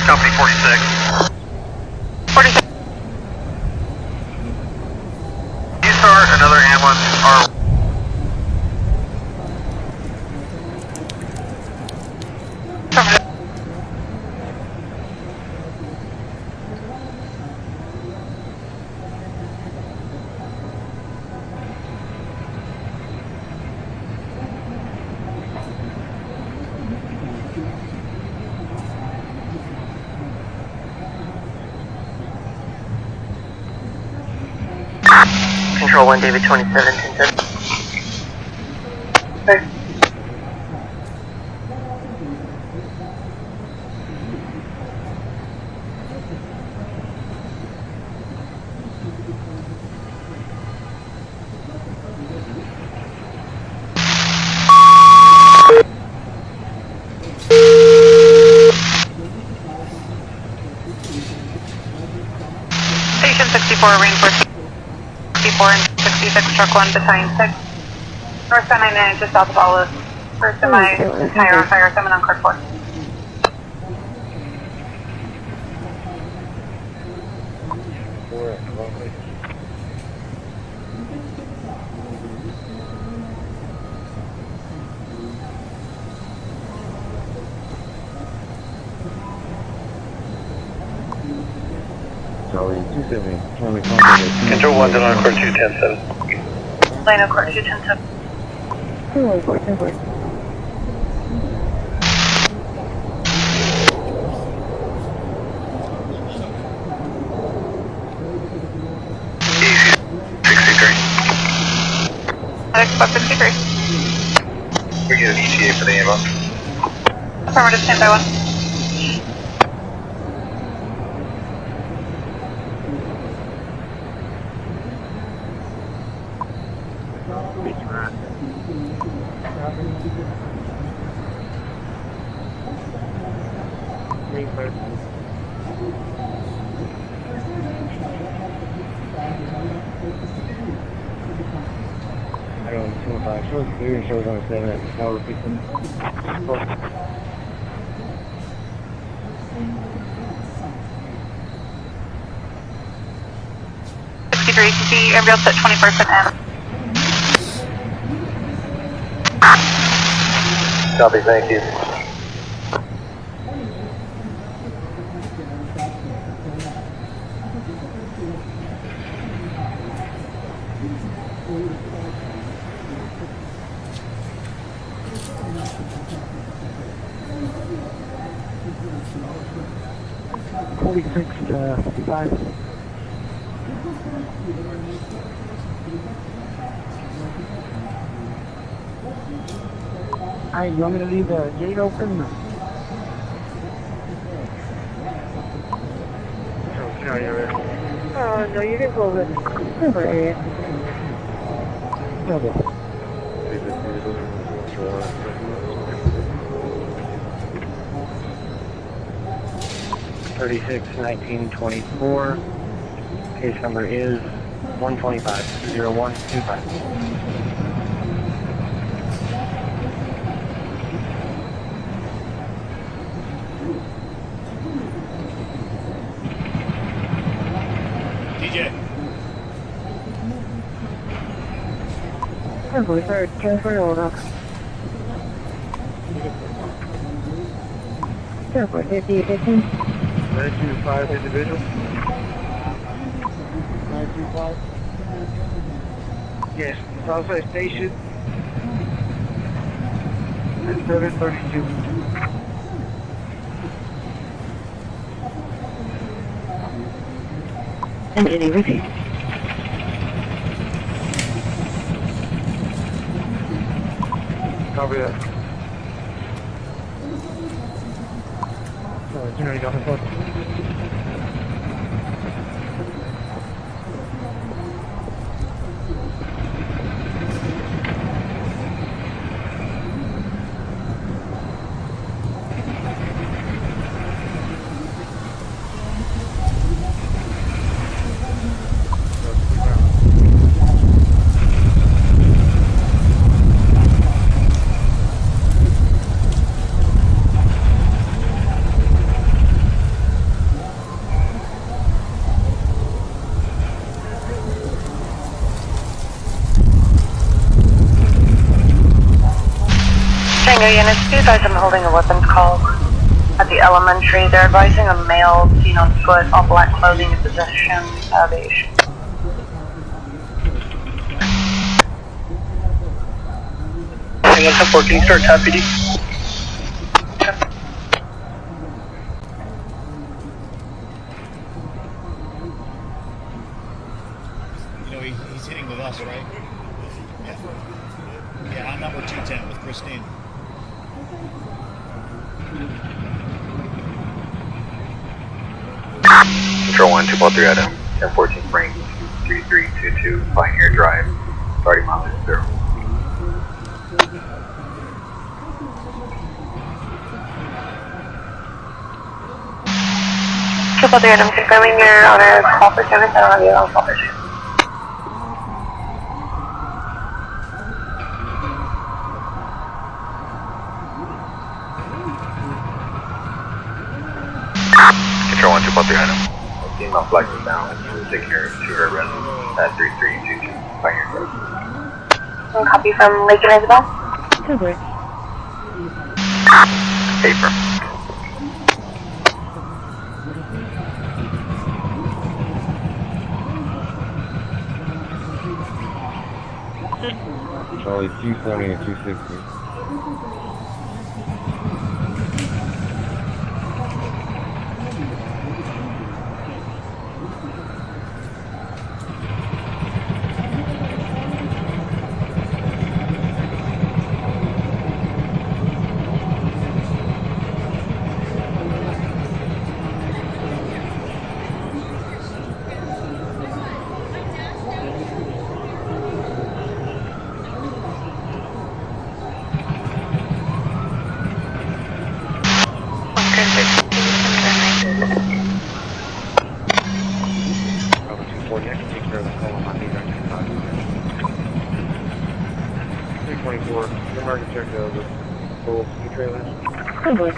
Company 46. 46. You start another ambulance are Control 1 David 27, 10-7. Station 64, reinforced 64 and 66, truck 1, battalion 6. North 99, just south of Olive. First of my tire on fire, coming on car 4. Charlie 270, Charlie contact. Control 1 to line court 2, 10-7. Line of court 2, 10-7. Xbox 63. We get an ETA for the ammo. Affirmative, stand by 1. safer. I don't know, 205. Shows clear, shows on 7 at the tower. 63, see ambulance at 21st and M. Copy, thank you. Alright, you want me to leave the gate open? No, you're ready. No, you can close it. Okay. 36-19-24. Case number is 125-0125. DJ. Transfer over. 50-15. 925 individual. 925. Yes, Southside Station. 732. Entity received. Copy that. You know you got the phone. Tango units, do advise I'm holding a weapons call at the elementary. They're advising a male seen on foot, all black clothing in possession of a... Tango 1014, start tap PD. You know, he's hitting with us, right? Yeah. Yeah, I'm number 210 with Christine. Control 1, 243 Adam, 1014 Frank, 3322, Pioneer Drive, starting miles 0. Triple three Adam, confirming you're on a call for service. I don't have you on call for service. Control 1, 243 Adam. Female flight is down. We'll take care of her residence at 3322 Pioneer Drive. Copy from Lake and Isabel. Paper. Charlie 270 and 260. target check the full ski trailers. Convoy.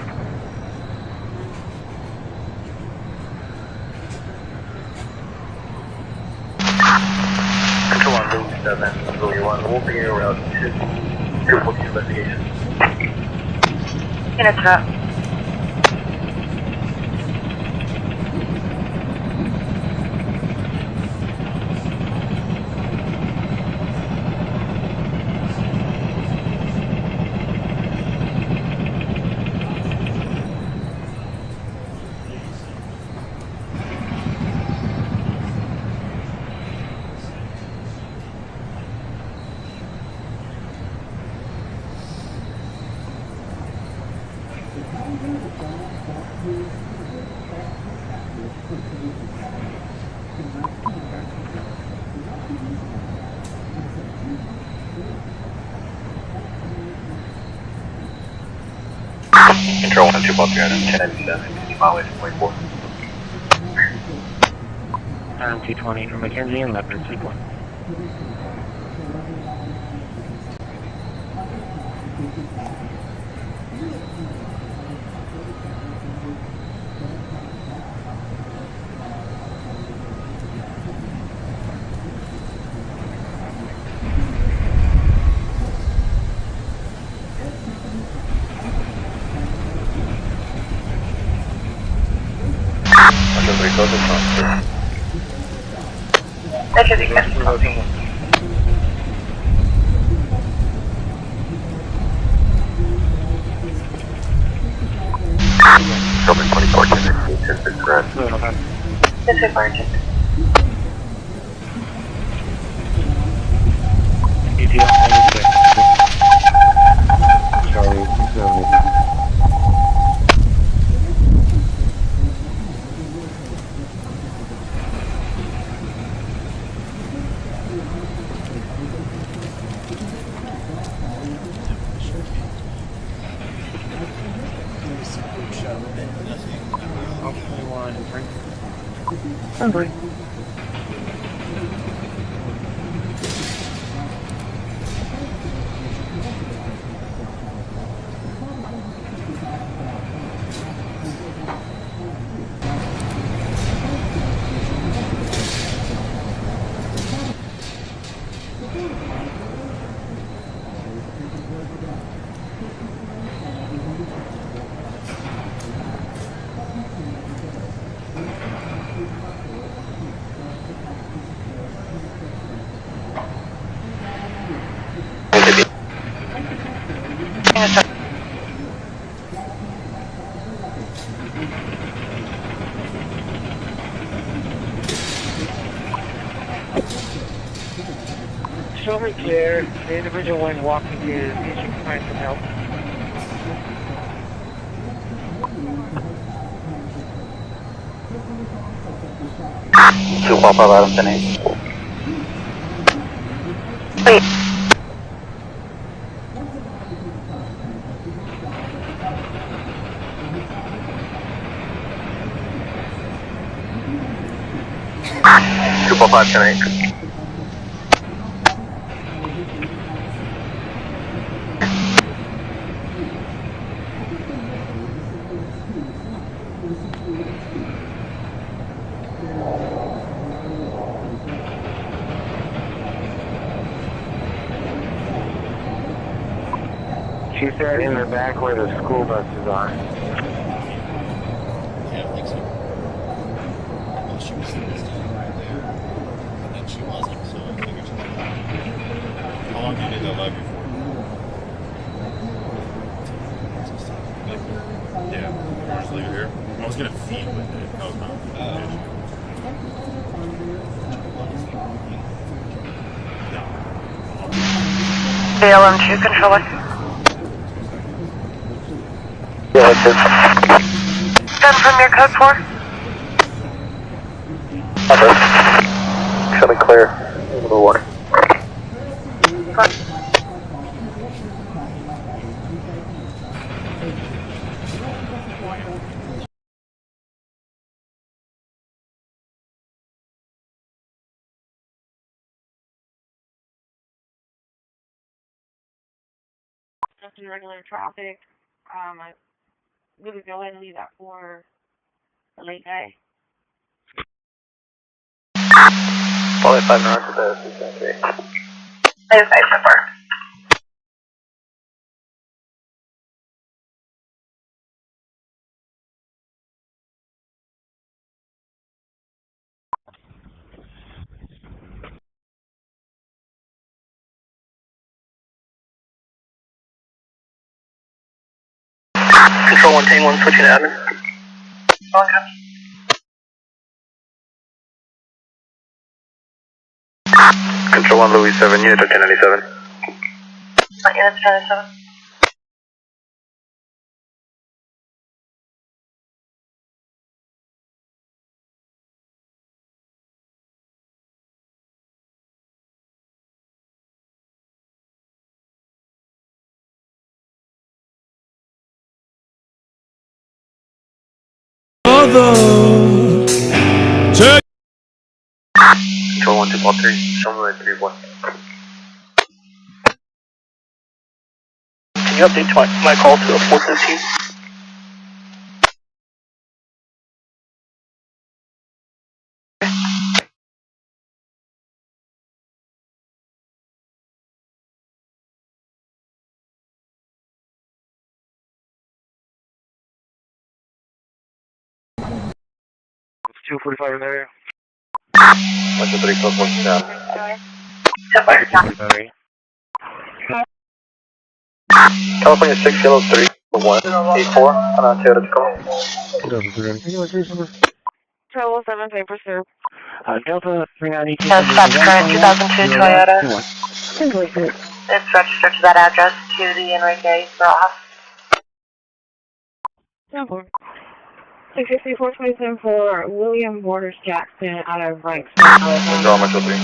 Control on Louis 7, Louis 1. We'll be around 214 investigation. In a truck. Control 1 2 Buffy item 1097, mileage 24. Time 220 from McKenzie and Leopard 6-1. That should be good. Shelby 24, 10 correct. District Sergeant. ETL, Charlie, Convoy. Show me clear. The individual when walking is needs to find some help. Two Papa Adam 10 Wait. Two Papa 10 She said in the back where the school buses are. Yeah, I think so. Well, she was standing right there, and then she wasn't, so I figured she was out. How long did you do that live before? Yeah, I just leave it here. I was gonna feed with it. That was my BLM2 controller. Yeah, that's it. Done from your code 4? Okay. Show me clear. Little water. just in regular traffic. I'm gonna go ahead and leave that for the late guy. Only 5 north of the 693. I have 5 so far. Control 1, Tank 1, switching to admin. Control 1, Louis 7, unit 1097. Unit 1097. Control 1, 2, ball 3, show me where 3 1. Can you update my call to a 415? It's 245 in there. 1 2 3 close 1 down. California 6 yellow 3 1 8 4 on Toyota Tacoma. Travel 7, same pursuit. Delta 392. That's current 2002 Toyota. It's registered to that address to the Enrique Rojas. 66427 for William Borders Jackson out of Ranks. Draw Metro 3.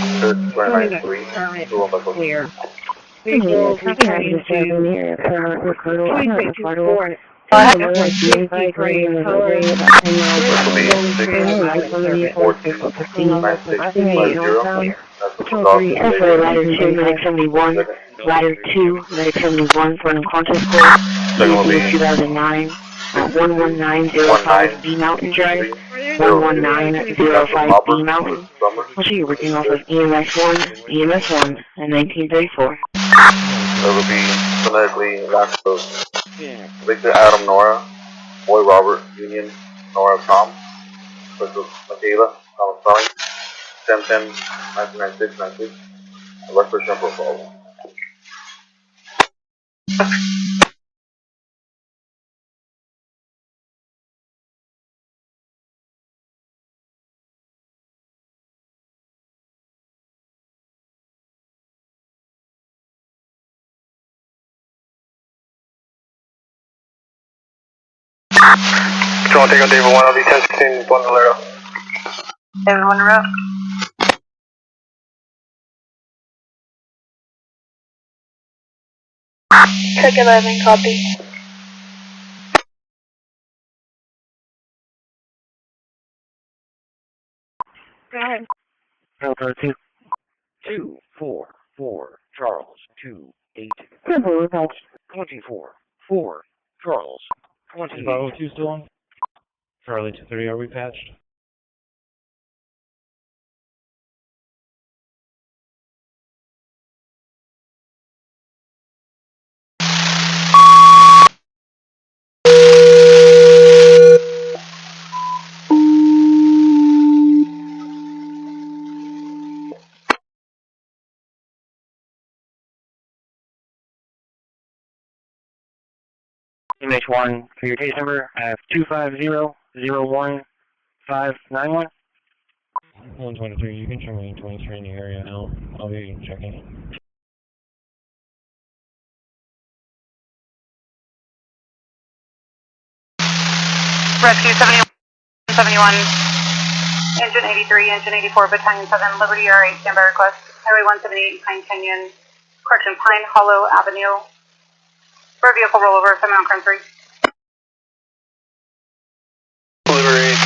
293. Clear. Vehicles returning to 2624. I have gray color. Ladder 2, medic 71. Ladder 2, medic 71 for an unconscious call. 2009. 11905 B Mountain Drive. 11905 B Mountain. Also, you're working off of EMS 1, EMS 1, and 1934. That would be phonetically last of Victor Adam Nora, Boy Robert Union Nora Tom, Crystal Michaela, Thomas Spelling, 1010 1996 96, West Virginia Profile. Control, take on David 1, I'll be 1016, 1 Valero. David 1 route. Check 11, copy. Go ahead. Delta 244 Charles 28. 24 4 Charles 28. Bravo 2 still on? Charlie 23, are we patched? MH1 for your case number, I have 250-01591. 123, you can show me 23 in the area now. I'll be checking. Rescue 71, Engine 83, Engine 84, Battalion 7, Liberty R8, standby request. Highway 178, Pine Canyon, correction, Pine Hollow Avenue. For a vehicle rollover, 7 on Crime 3. Delivery.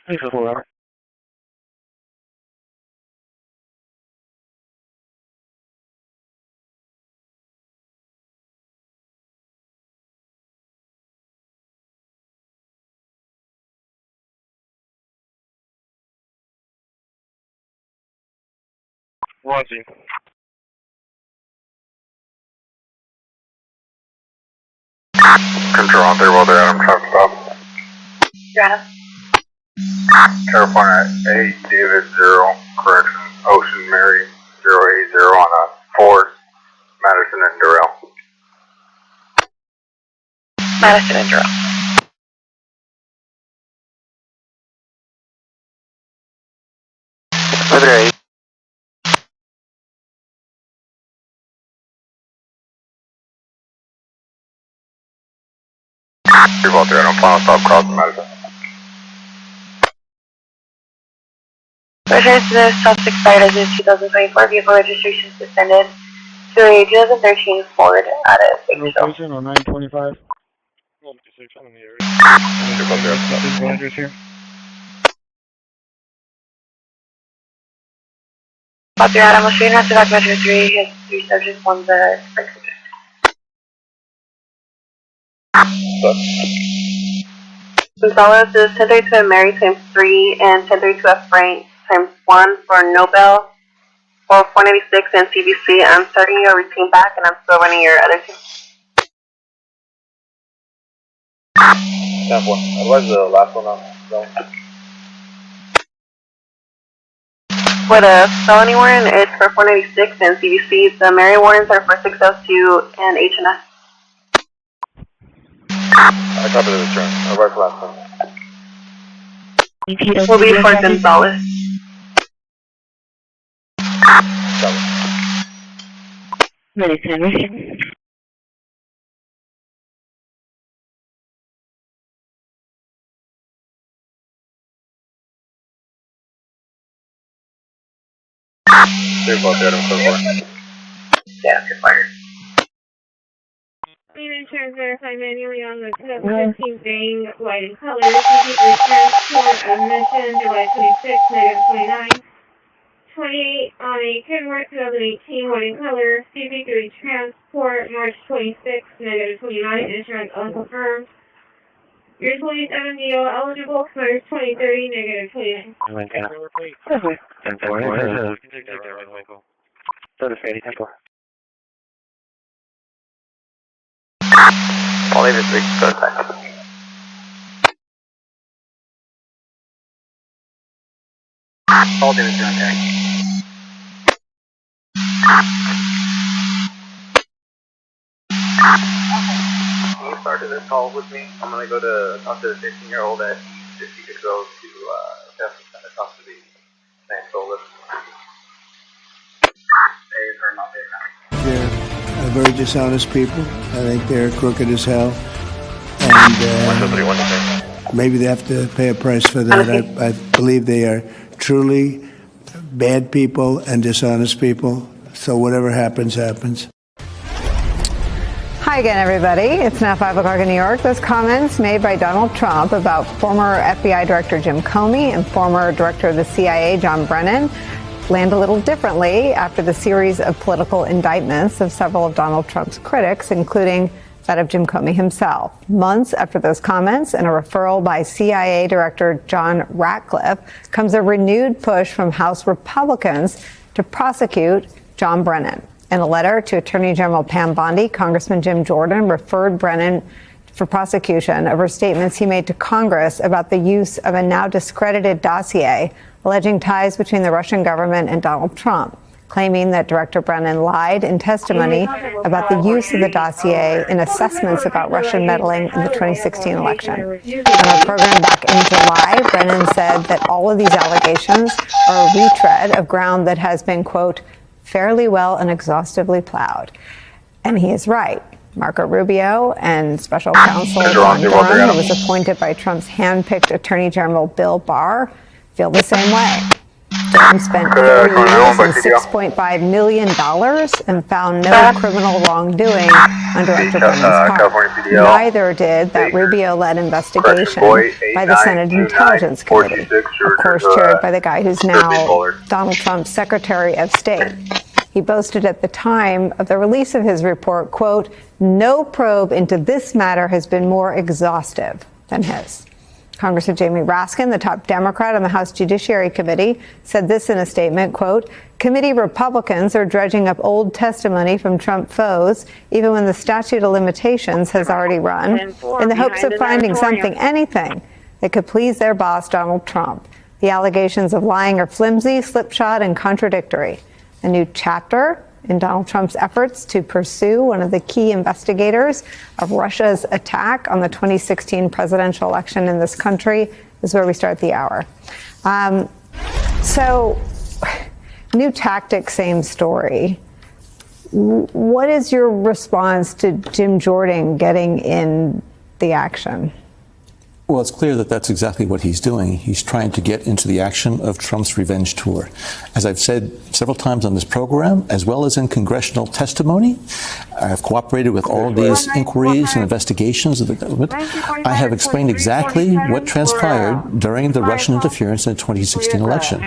Thanks for 4 hours. Watching. Control on 3 while they're Adam, truck stop. Adam. California 8, David 0, correction, Ocean Mary 080 on a 4, Madison and Durrell. Madison and Durrell. Weather 8. You're about there, final stop, crossing Madison. Returns to the South expired as of 2024, vehicle registration suspended to a 2013 Ford out of Batesville. Location on 925. 126 on the area. Supervisors here. Officer Adam, will show you not to back Metro 3, his 3 subjects, one's a break subject. Gonzalez is 1032 Mary times 3 and 1032F Frank times 1 for Nobel for 496 and CBC. I'm starting your routine back and I'm still running your other two. That one. Where's the last one on zone? For the felony warrant, it's for 496 and CBC. The Mary warrants are for 602 and H&S. I copy the return. Where's the last one? Will be for Gonzalez. They're both dead, I'm so far. Yeah, you're fired. Insurance verified manually on the 2015 Bang white in color. CCPD transport admission July 26, -29. 28 on a Kenworth 2018 white in color. CCPD transport March 26, -29. Insurance unconfirmed. Your 27 DO eligible expires 2030, -29. I'll leave it 6 go back. All damage on tag. Can you start this call with me? I'm gonna go to talk to the 15-year-old at Heath if you could go to test and talk to the man list. They are not there now. They're very dishonest people. I think they're crooked as hell. And maybe they have to pay a price for that. I believe they are truly bad people and dishonest people. So whatever happens, happens. Hi again, everybody. It's now 5 o'clock in New York. Those comments made by Donald Trump about former FBI Director Jim Comey and former Director of the CIA John Brennan land a little differently after the series of political indictments of several of Donald Trump's critics, including that of Jim Comey himself. Months after those comments and a referral by CIA Director John Ratcliffe comes a renewed push from House Republicans to prosecute John Brennan. In a letter to Attorney General Pam Bondi, Congressman Jim Jordan referred Brennan for prosecution over statements he made to Congress about the use of a now discredited dossier alleging ties between the Russian government and Donald Trump, claiming that Director Brennan lied in testimony about the use of the dossier in assessments about Russian meddling in the 2016 election. On our program back in July, Brennan said that all of these allegations are a retread of ground that has been, quote, fairly well and exhaustively plowed. And he is right. Marco Rubio and Special Counsel John Durham, who was appointed by Trump's hand-picked Attorney General Bill Barr, feel the same way. Durham spent 4 years and $6.5 million and found no criminal wrongdoing on Director Brennan's part. Neither did that Rubio-led investigation by the Senate Intelligence Committee, of course chaired by the guy who's now Donald Trump's Secretary of State. He boasted at the time of the release of his report, quote, no probe into this matter has been more exhaustive than his. Congressman Jamie Raskin, the top Democrat on the House Judiciary Committee, said this in a statement, quote, "Committee Republicans are dredging up old testimony from Trump foes, even when the statute of limitations has already run, in the hopes of finding something, anything, that could please their boss, Donald Trump. The allegations of lying are flimsy, slipshod, and contradictory. A new chapter in Donald Trump's efforts to pursue one of the key investigators of Russia's attack on the 2016 presidential election in this country is where we start the hour." So, new tactic, same story. What is your response to Jim Jordan getting in the action? Well, it's clear that that's exactly what he's doing. He's trying to get into the action of Trump's revenge tour. As I've said several times on this program, as well as in congressional testimony, I've cooperated with all of these inquiries and investigations of the government. I have explained exactly what transpired during the Russian interference in the 2016 election.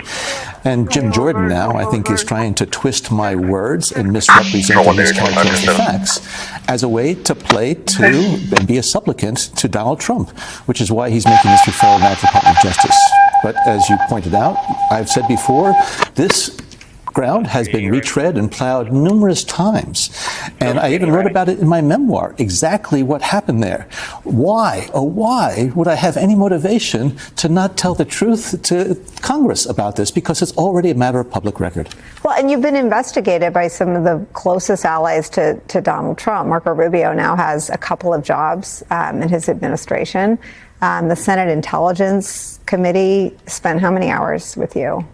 And Jim Jordan now, I think, is trying to twist my words and misrepresent and mischaracterize the facts as a way to play to and be a supplicant to Donald Trump, which is why he's making this referral now to the Department of Justice. But as you pointed out, I've said before, this ground has been retread and plowed numerous times. And I even wrote about it in my memoir, exactly what happened there. Why, oh why, would I have any motivation to not tell the truth to Congress about this? Because it's already a matter of public record. Well, and you've been investigated by some of the closest allies to Donald Trump. Marco Rubio now has a couple of jobs in his administration. The Senate Intelligence Committee spent how many hours with you?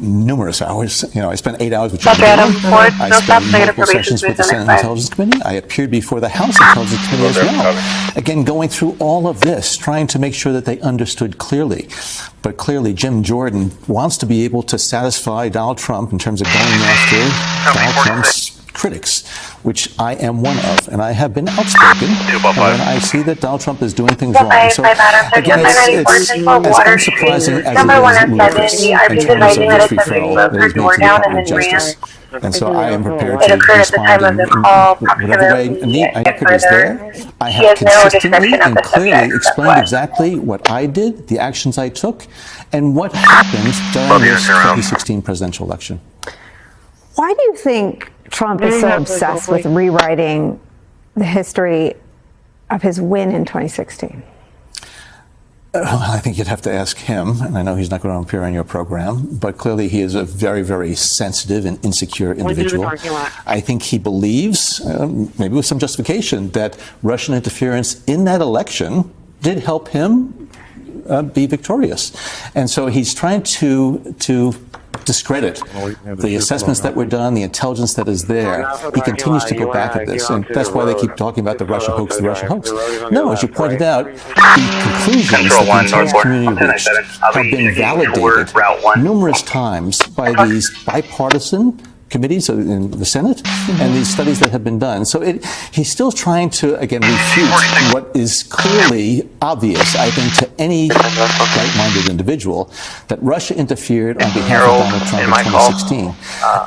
Numerous hours. You know, I spent 8 hours with Jim Jordan. I spent multiple sessions with the Senate Intelligence Committee. I appeared before the House Intelligence Committee as well. Again, going through all of this, trying to make sure that they understood clearly. But clearly, Jim Jordan wants to be able to satisfy Donald Trump in terms of going after Donald Trump's critics, which I am one of, and I have been outspoken when I see that Donald Trump is doing things wrong. So again, it's as unsurprising as it is ludicrous in terms of this referral that is made to the Department of Justice. And so I am prepared to respond in whatever way the record is there. I have consistently and clearly explained exactly what I did, the actions I took, and what happened during this 2016 presidential election. Why do you think Trump is so obsessed with rewriting the history of his win in 2016? I think you'd have to ask him, and I know he's not going to appear on your program, but clearly he is a very, very sensitive and insecure individual. I think he believes, maybe with some justification, that Russian interference in that election did help him be victorious. And so he's trying to discredit the assessments that were done, the intelligence that is there. He continues to go back at this, and that's why they keep talking about the Russia hoax, the Russia hoax. No, as you pointed out, the conclusions that the intelligence community reached have been validated numerous times by these bipartisan committees in the Senate and these studies that have been done. So he's still trying to, again, refute what is clearly obvious, I think, to any right-minded individual, that Russia interfered on behalf of Donald Trump in 2016.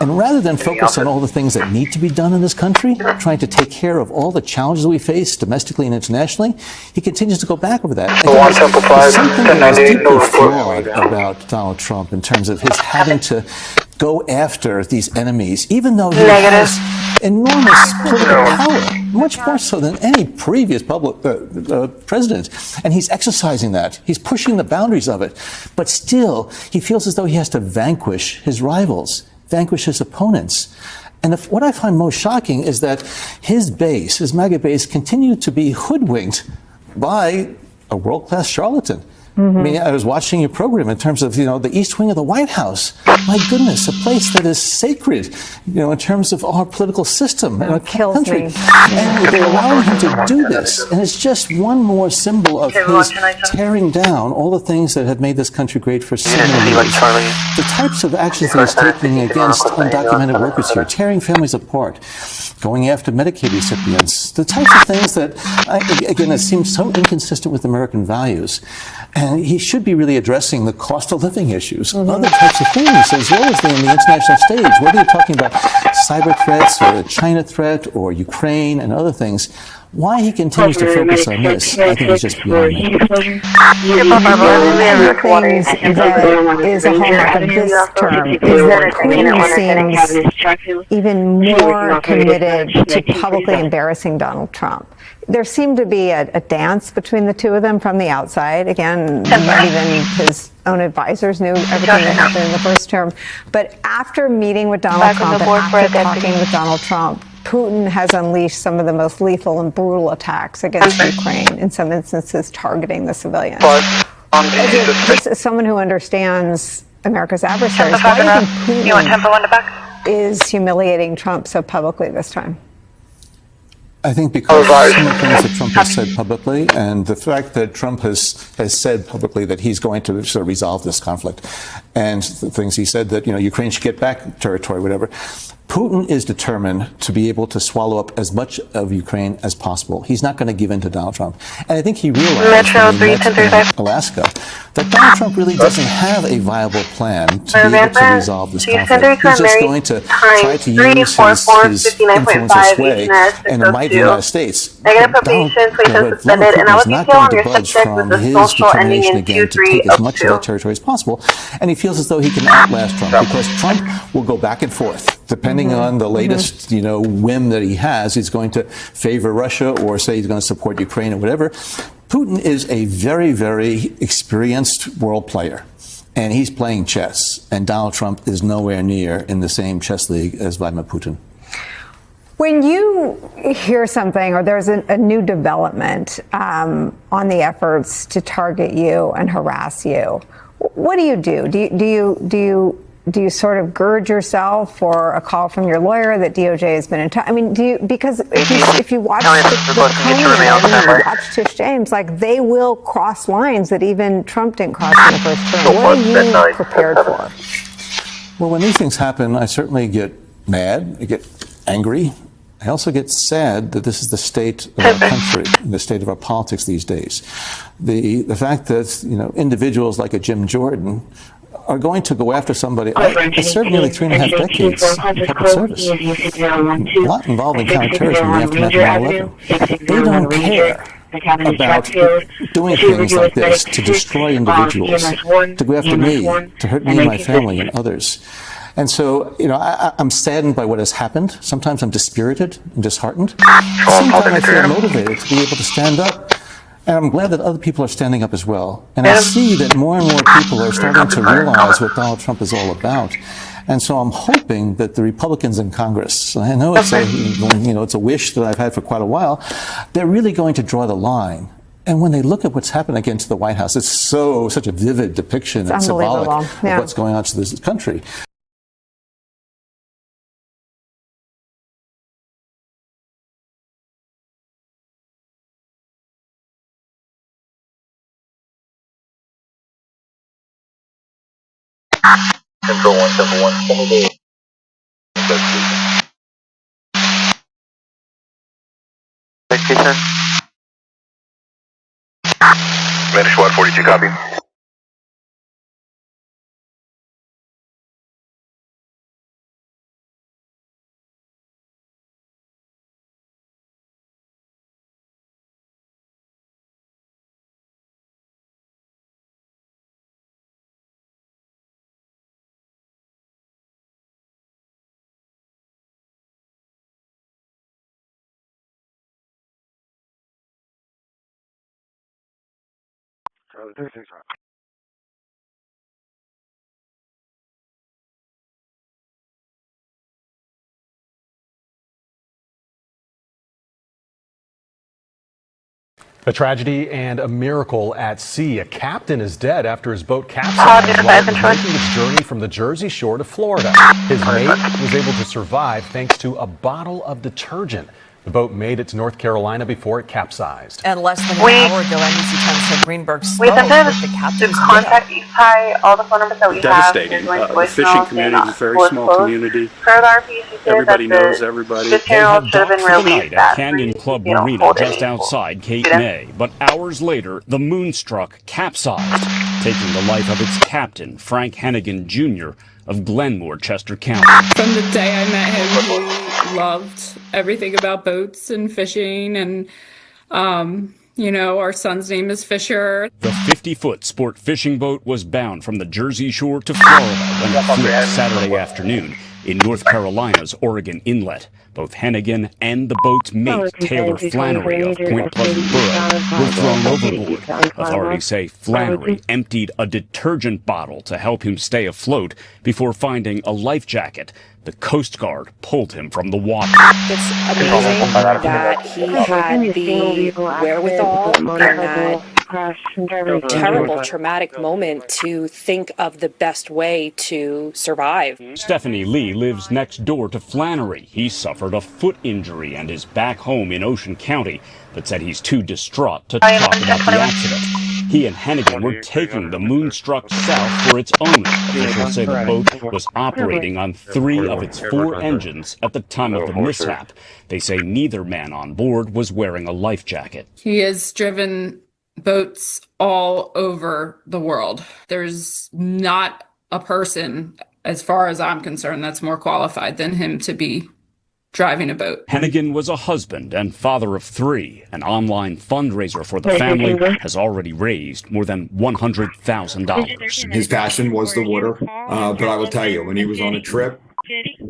And rather than focus on all the things that need to be done in this country, trying to take care of all the challenges we face domestically and internationally, he continues to go back over that. Again, there's something that is deeply flawed about Donald Trump in terms of his having to go after these enemies, even though he has enormous political power, much more so than any previous president. And he's exercising that. He's pushing the boundaries of it. But still, he feels as though he has to vanquish his rivals, vanquish his opponents. And what I find most shocking is that his base, his MAGA base, continued to be hoodwinked by a world-class charlatan. I mean, I was watching your program in terms of, the East Wing of the White House. My goodness, a place that is sacred, in terms of our political system and our country. And they're allowing him to do this. And it's just one more symbol of his tearing down all the things that have made this country great for so many years. The types of actions that he's taking against undocumented workers here, tearing families apart, going after Medicaid recipients, the types of things that, again, it seems so inconsistent with American values. And he should be really addressing the cost of living issues, other types of things, as well as in the international stage. Whether you're talking about cyber threats or the China threat or Ukraine and other things, Why he continues to focus on this, I think is just beyond me. One of the things that is a hallmark of this term is that Putin seems even more committed to publicly embarrassing Donald Trump. There seemed to be a dance between the two of them from the outside. Again, not even his own advisors knew everything that happened in the first term. But after meeting with Donald Trump and after talking with Donald Trump, Putin has unleashed some of the most lethal and brutal attacks against Ukraine, in some instances targeting the civilians. As someone who understands America's adversaries, why do you think Putin is humiliating Trump so publicly this time? I think because some of the things that Trump has said publicly, and the fact that Trump has said publicly that he's going to sort of resolve this conflict, and the things he said that, Ukraine should get back territory, whatever. Putin is determined to be able to swallow up as much of Ukraine as possible. He's not going to give in to Donald Trump. And I think he realized when he met in Alaska that Donald Trump really doesn't have a viable plan to be able to resolve this conflict. He's just going to try to use his influence or sway in the mighty United States. Donald Trump is not going to budge from his determination again to take as much of that territory as possible. And he feels as though he can outlast Trump because Trump will go back and forth. Depending on the latest, whim that he has, he's going to favor Russia or say he's going to support Ukraine or whatever. Putin is a very, very experienced world player, and he's playing chess. And Donald Trump is nowhere near in the same chess league as Vladimir Putin. When you hear something or there's a new development on the efforts to target you and harass you, what do you do? Do you sort of gird yourself for a call from your lawyer that DOJ has been in touch? I mean, because if you watch the Comey, watch Tish James, they will cross lines that even Trump didn't cross in the first term. What are you prepared for? Well, when these things happen, I certainly get mad, I get angry. I also get sad that this is the state of our country, and the state of our politics these days. The fact that, individuals like a Jim Jordan are going to go after somebody. I served nearly 3.5 decades in public service. A lot involved in counterterrorism in the aftermath of 9/11. They don't care about doing things like this to destroy individuals, to go after me, to hurt me and my family and others. And so, I'm saddened by what has happened. Sometimes I'm dispirited and disheartened. Sometimes I feel motivated to be able to stand up. And I'm glad that other people are standing up as well. And I see that more and more people are starting to realize what Donald Trump is all about. And so I'm hoping that the Republicans in Congress, I know it's a wish that I've had for quite a while, they're really going to draw the line. And when they look at what's happened against the White House, it's such a vivid depiction and symbolic of what's going on to this country. Central 171, send me the Spanish Squad 42, copy. A tragedy and a miracle at sea. A captain is dead after his boat capsized while it was making its journey from the Jersey Shore to Florida. His mate was able to survive thanks to a bottle of detergent. The boat made it to North Carolina before it capsized. And less than an hour ago, NBC 10 said Greenberg spoke with the captain's to contact East High, all the phone numbers that we devastating. have. The fishing community is a very small community. Everybody knows everybody. This funeral should have been released at Canyon Club Marina just outside Cape May, but hours later, the Moonstruck capsized, taking the life of its captain, Frank Hennigan Jr. of Glenmore, Chester County. From the day I met him, loved everything about boats and fishing, and our son's name is Fisher. The 50-foot sport fishing boat was bound from the Jersey Shore to Florida when it flew Saturday afternoon in North Carolina's Oregon Inlet. Both Hennigan and the boat's mate, Taylor Flannery of Point Pleasant Borough, were thrown overboard. Authorities say Flannery emptied a detergent bottle to help him stay afloat before finding a life jacket. The Coast Guard pulled him from the water. It's amazing that he had the wherewithal in that terrible, traumatic moment to think of the best way to survive. Stephanie Lee lives next door to Flannery. He suffered a foot injury and is back home in Ocean County, but said he's too distraught to talk about the accident. He and Hennigan were taking the Moonstruck south for its owner. Officials say the boat was operating on 3 of its 4 engines at the time of the mishap. They say neither man on board was wearing a life jacket. He has driven boats all over the world. There's not a person, as far as I'm concerned, that's more qualified than him to be driving a boat. Hennigan was a husband and father of 3. An online fundraiser for the family has already raised more than $100,000. His passion was the water, but I will tell you, when he was on a trip,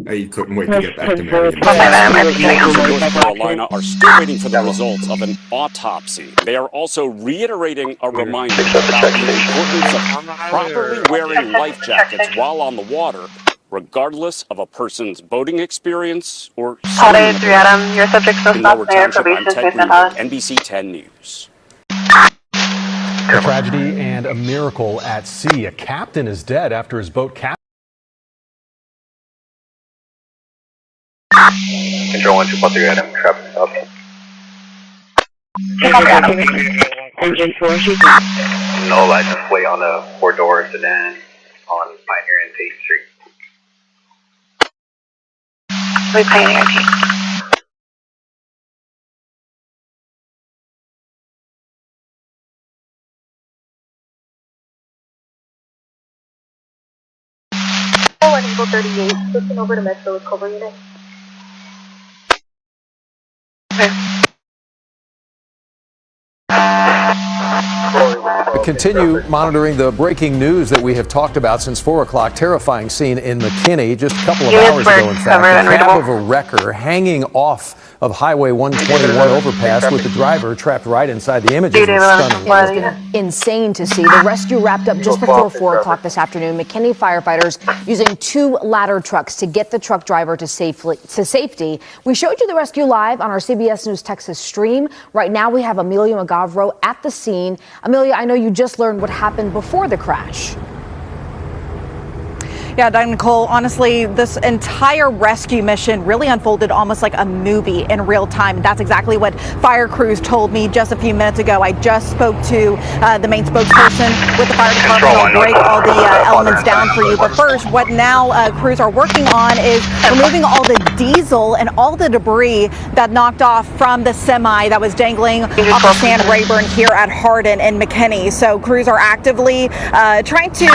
he couldn't wait to get back to Mary. North Carolina are still waiting for the results of an autopsy. They are also reiterating a reminder about the importance of properly wearing life jackets while on the water, regardless of a person's boating experience or Holiday 3 Adam, your subject still in stopped Lower there. Township. I'm Ted Greenberg, NBC 10 News. A tragedy and a miracle at sea. A captain is dead after his boat capsized. Control 123 Adam, traffic stop. Engine 4, No license plate on the 4-door sedan on Pioneer and Tate Street. We Pioneer and Tate. Oh, Eagle 38, switching over to Metro with Cobra Unit. Continue monitoring the breaking news that we have talked about since 4 o'clock. Terrifying scene in McKinney just a couple of hours ago, in fact. The cab of a wrecker hanging off of Highway 121 overpass with the driver trapped right inside the images. Stunning. It was insane to see. The rescue wrapped up just before 4 o'clock this afternoon. McKinney firefighters using 2 ladder trucks to get the truck driver to safety. We showed you the rescue live on our CBS News Texas stream. Right now we have Amelia Magavro at the scene. Amelia, I know you just learned what happened before the crash. Yeah, Nicole, honestly, this entire rescue mission really unfolded almost like a movie in real time. And that's exactly what fire crews told me just a few minutes ago. I just spoke to the main spokesperson with the fire department. I'll break all the elements down for you. But first, what now crews are working on is removing all the diesel and all the debris that knocked off from the semi that was dangling off of San Rayburn here at Hardin and McKinney. So crews are actively trying to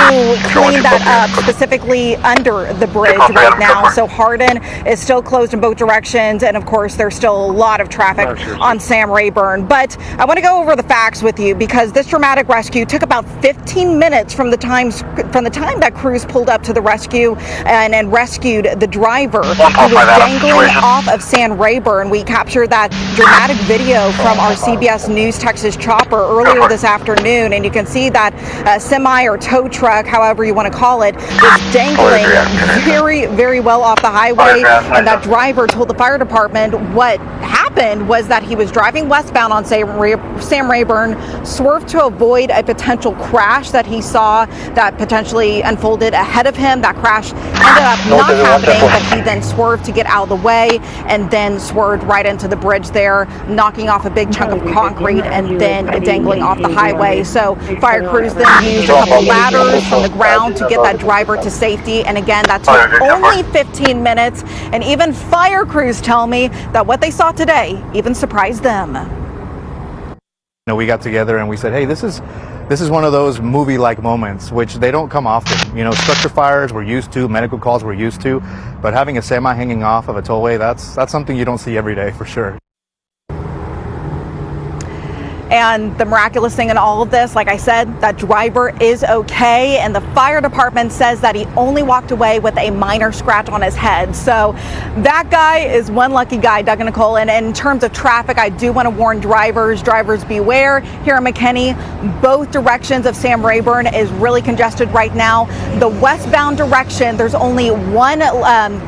clean that up, specifically under the bridge right now. So Hardin is still closed in both directions, and of course there's still a lot of traffic on Sam Rayburn. But I want to go over the facts with you, because this dramatic rescue took about 15 minutes from the time that crews pulled up to the rescue and rescued the driver who was dangling off of San Rayburn. We captured that dramatic video from our CBS News Texas chopper earlier this afternoon, and you can see that semi or tow truck, however you want to call it, was dangling very, very well off the highway. And that driver told the fire department what happened was that he was driving westbound on Sam Rayburn, swerved to avoid a potential crash that he saw that potentially unfolded ahead of him. That crash ended up not happening, but he then swerved to get out of the way and then swerved right into the bridge there, knocking off a big chunk of concrete and then dangling off the highway. So fire crews then used a couple ladders from the ground to get that driver to safety. And again, that took only 15 minutes. And even fire crews tell me that what they saw today even surprised them. we got together and we said, hey, this is one of those movie-like moments, which they don't come often. You know, structure fires we're used to, medical calls we're used to, but having a semi hanging off of a tollway, that's something you don't see every day for sure. And the miraculous thing in all of this, like I said, that driver is okay. And the fire department says that he only walked away with a minor scratch on his head. So that guy is one lucky guy, Doug and Nicole. And in terms of traffic, I do want to warn drivers beware. Here in McKinney, both directions of Sam Rayburn is really congested right now. The westbound direction, there's only one,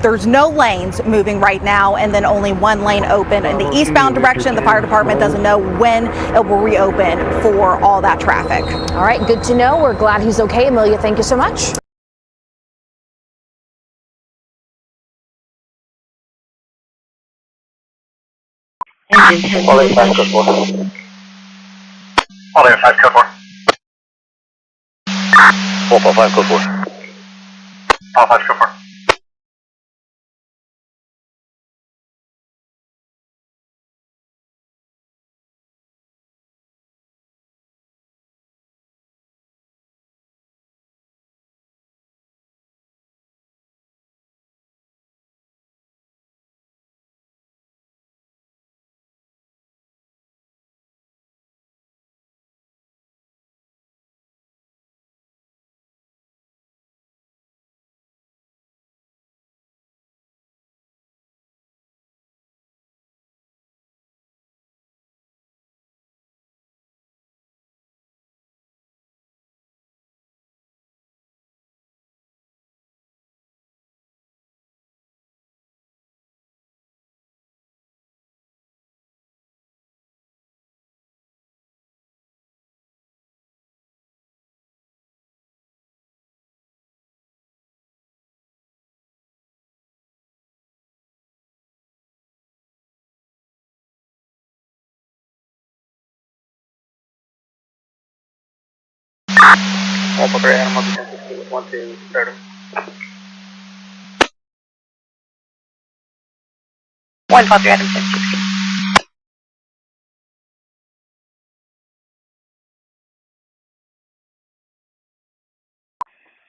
there's no lanes moving right now, and then only one lane open. In the eastbound direction, the fire department doesn't know when it will reopen for all that traffic. All right, good to know. We're glad he's okay. Amelia, thank you so much. All 5 code 4. All 5 code 4. 445 code 4. All 5 code 4. All for great animal 1060 1 to start him. 1 for 3 Adam 1060.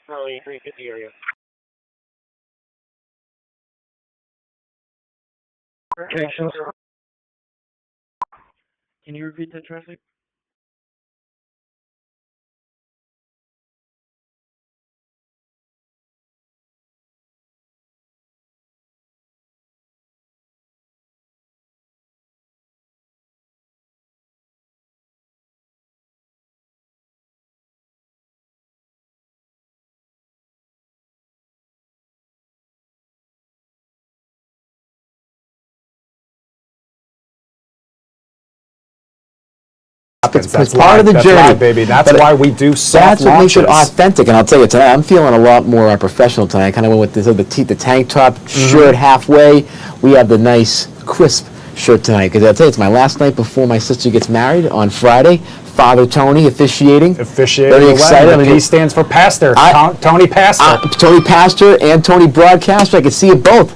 Charlie 350 area. Okay, so can you repeat that traffic? It's part of the journey, live, baby. That's why we do soft That's what makes it launches. authentic. And I'll tell you tonight, I'm feeling a lot more professional tonight. I kind of went with the tank top shirt halfway. We have the nice crisp shirt tonight because I'll tell you, it's my last night before my sister gets married on Friday. Father Tony officiating. Very excited. I mean, he stands for pastor. Tony Pastor. Tony Pastor and Tony Broadcaster. I can see it both.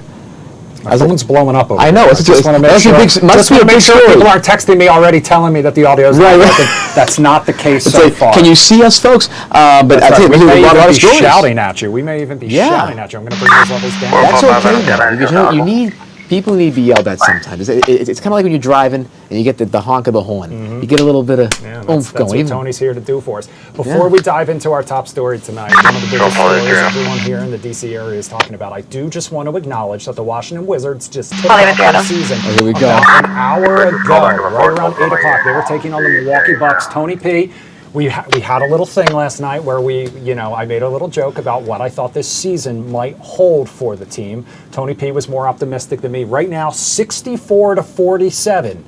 My phone's blowing up over I know. there. I just want to make sure. People aren't texting me already telling me that the audio is not working. That's not the case so far. Can you see us, folks? But I tell you, we may even be stories. shouting at you. We may even be shouting at you. I'm going to bring those levels down. That's okay, though, because you need people need to be yelled at sometimes. It's kind of like when you're driving and you get the honk of the horn. You get a little bit of oomph going. That's what Tony's here to do for us. Before we dive into our top story tonight, one of the biggest stories everyone here in the D.C. area is talking about, I do just want to acknowledge that the Washington Wizards just tipped off the season here we go. about an hour ago, right around 8 o'clock. They were taking on the Milwaukee Bucks. Tony P. We had a little thing last night where I made a little joke about what I thought this season might hold for the team. Tony P was more optimistic than me. Right now, 64-47.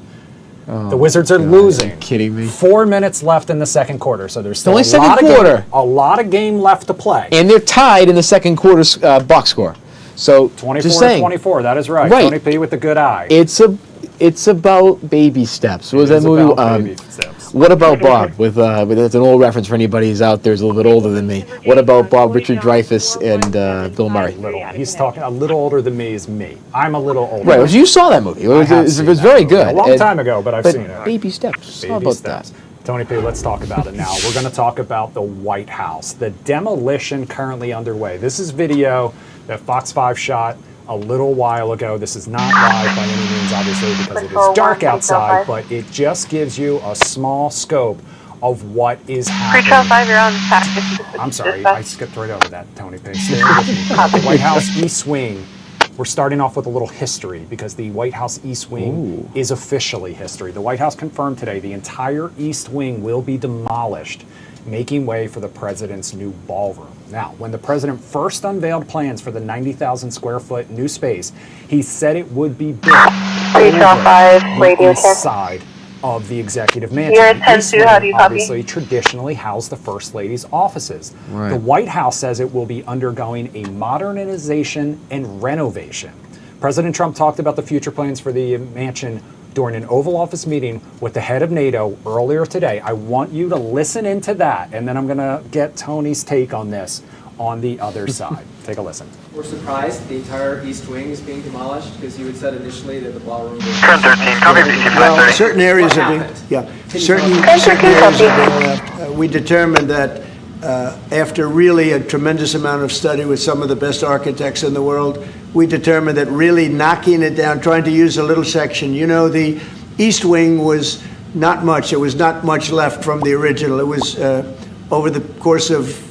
The Wizards are losing. Are you kidding me? 4 minutes left in the second quarter, so there's still only a lot of game left to play. And they're tied in the second quarter's box score. So 24-24. That is right. Tony P with the good eye. It's about baby steps. What was that movie? Baby steps. What About Bob? With that's an old reference for anybody who's out there who's a little bit older than me. What About Bob? Richard Dreyfuss and Bill Murray. He's talking a little older than me is me. I'm a little older. Right. You saw that movie. It was very good. A long time ago, but I've seen it. Baby steps. How about that? Tony P., let's talk about it now. We're going to talk about the White House. The demolition currently underway. This is video that Fox 5 shot a little while ago. This is not live by any means, obviously, because it is dark outside, but it just gives you a small scope of what is happening. Pre-trial 5, you're on tactics. I'm sorry, I skipped right over that, Tony P. The White House East Wing. We're starting off with a little history because the White House East Wing is officially history. The White House confirmed today the entire East Wing will be demolished, making way for the president's new ballroom. Now, when the president first unveiled plans for the 90,000 square foot new space, he said it would be built over the east side of the executive mansion. You're at 10-2, how do you copy? Obviously traditionally house the First Lady's offices. Right. The White House says it will be undergoing a modernization and renovation. President Trump talked about the future plans for the mansion during an Oval Office meeting with the head of NATO earlier today. I want you to listen into that, and then I'm going to get Tony's take on this on the other side. Take a listen. We're surprised the entire East Wing is being demolished because you had said initially that the ballroom was... Turn 13, copy PC Well, certain areas are being, certain areas are being left. We determined that after really a tremendous amount of study with some of the best architects in the world, we determined that really knocking it down, trying to use a little section. You know, the East Wing was not much. There was not much left from the original. It was over the course of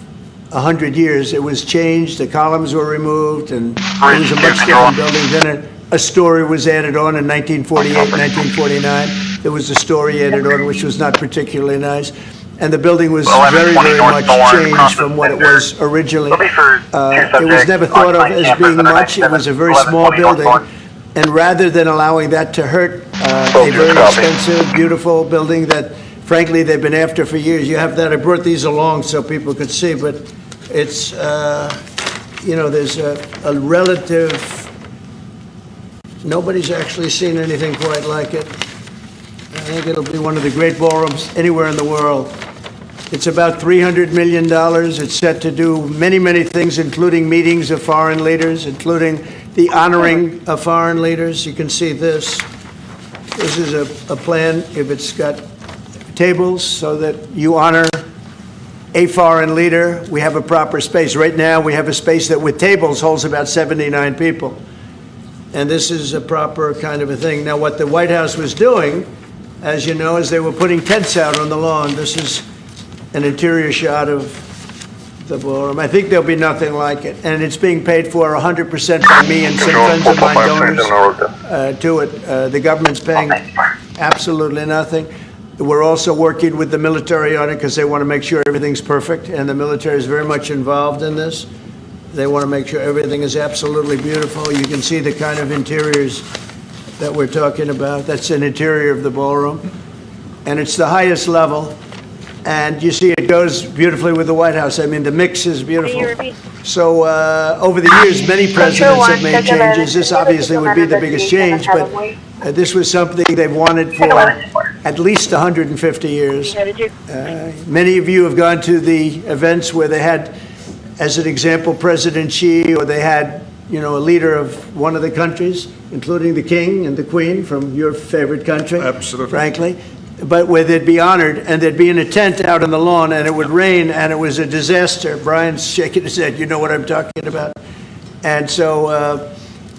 100 years, it was changed, the columns were removed, and it was a much different building. Then a story was added on in 1948, 1949. There was a story added on, which was not particularly nice. And the building was very, very much changed from what it was originally. It was never thought of as being much. It was a very small building. And rather than allowing that to hurt a very expensive, beautiful building that, frankly, they've been after for years. You have that. I brought these along so people could see, but it's, you know, there's a relative, nobody's actually seen anything quite like it. I think it'll be one of the great ballrooms anywhere in the world. It's about $300 million. It's set to do many, many things, including meetings of foreign leaders, including the honoring of foreign leaders. You can see this. This is a plan. If it's got tables so that you honor a foreign leader, we have a proper space. Right now, we have a space that with tables holds about 79 people. And this is a proper kind of a thing. Now, what the White House was doing, as you know, is they were putting tents out on the lawn. This is an interior shot of the ballroom. I think there'll be nothing like it. And it's being paid for 100% by me and some friends of mine, donors to it. The government's paying absolutely nothing. We're also working with the military on it because they want to make sure everything's perfect, and the military is very much involved in this. They want to make sure everything is absolutely beautiful. You can see the kind of interiors that we're talking about. That's an interior of the ballroom, and it's the highest level. And you see it goes beautifully with the White House. I mean, the mix is beautiful. So over the years, many presidents have made changes. This obviously would be the biggest change, but this was something they've wanted for at least 150 years. Many of you have gone to the events where they had, as an example, President Xi, or they had, you know, a leader of one of the countries, including the king and the queen from your favorite country. Absolutely. Frankly. But where they'd be honored, and they'd be in a tent out on the lawn, and it would rain, and it was a disaster. Brian's shaking his head. You know what I'm talking about. And so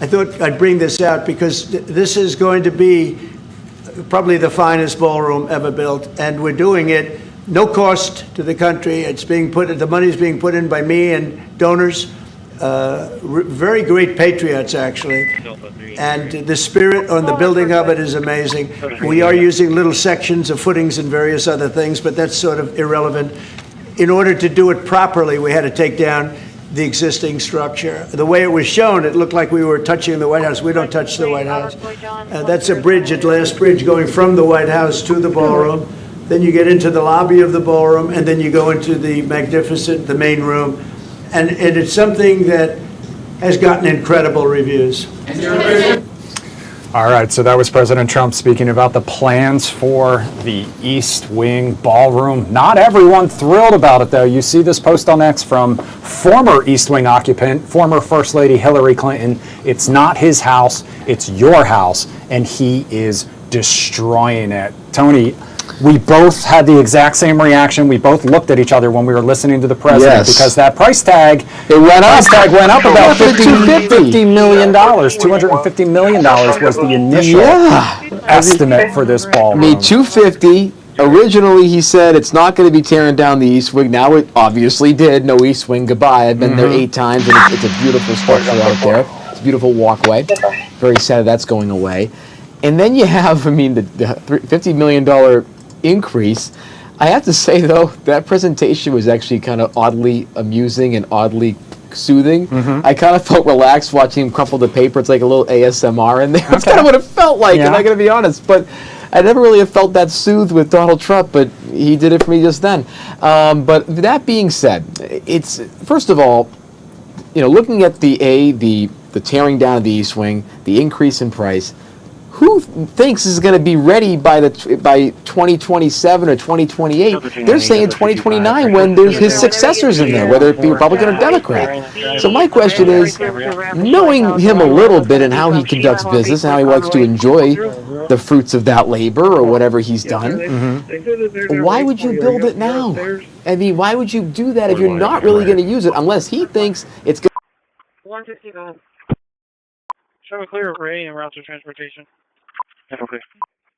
I thought I'd bring this out because this is going to be probably the finest ballroom ever built, and we're doing it no cost to the country. It's being put, the money's being put in by me and donors, very great patriots actually, and the spirit on the building of it is amazing. We are using little sections of footings and various other things, but that's sort of irrelevant. In order to do it properly, we had to take down the existing structure. The way it was shown, it looked like we were touching the White House. We don't touch the White House. That's a bridge, a glass bridge going from the White House to the ballroom. Then you get into the lobby of the ballroom, and then you go into the magnificent, the main room. And it's something that has gotten incredible reviews. All right, so that was President Trump speaking about the plans for the East Wing ballroom. Not everyone thrilled about it, though. You see this post on X from former East Wing occupant, former First Lady Hillary Clinton. It's not his house, it's your house, and he is destroying it. Tony, We both had the exact same reaction. We both looked at each other when we were listening to the president because that price tag, price tag went up about $50 million. $250 million was the initial estimate for this ballroom. I mean, $250. Originally, he said it's not going to be tearing down the East Wing. Now it obviously did. No East Wing, goodbye. I've been there 8 times, and it's a beautiful structure out there. It's a beautiful walkway. Very sad that's going away. And then you have, I mean, the $50 million increase. I have to say, though, that presentation was actually kind of oddly amusing and oddly soothing. I kind of felt relaxed watching him crumple the paper. It's like a little ASMR in there. That's kind of what it felt like, and I'm going to be honest. But I never really have felt that soothed with Donald Trump, but he did it for me just then. But that being said, it's, first of all, you know, looking at the tearing down of the East Wing, the increase in price, who thinks this is going to be ready by 2027 or 2028? They're saying 2029 when there's his successors in there, whether it be Republican or Democrat. So my question is, knowing him a little bit and how he conducts business and how he likes to enjoy the fruits of that labor or whatever he's done, why would you build it now? I mean, why would you do that if you're not really going to use it unless he thinks it's good? 159. Shall we clear Ray and route to transportation? Okay.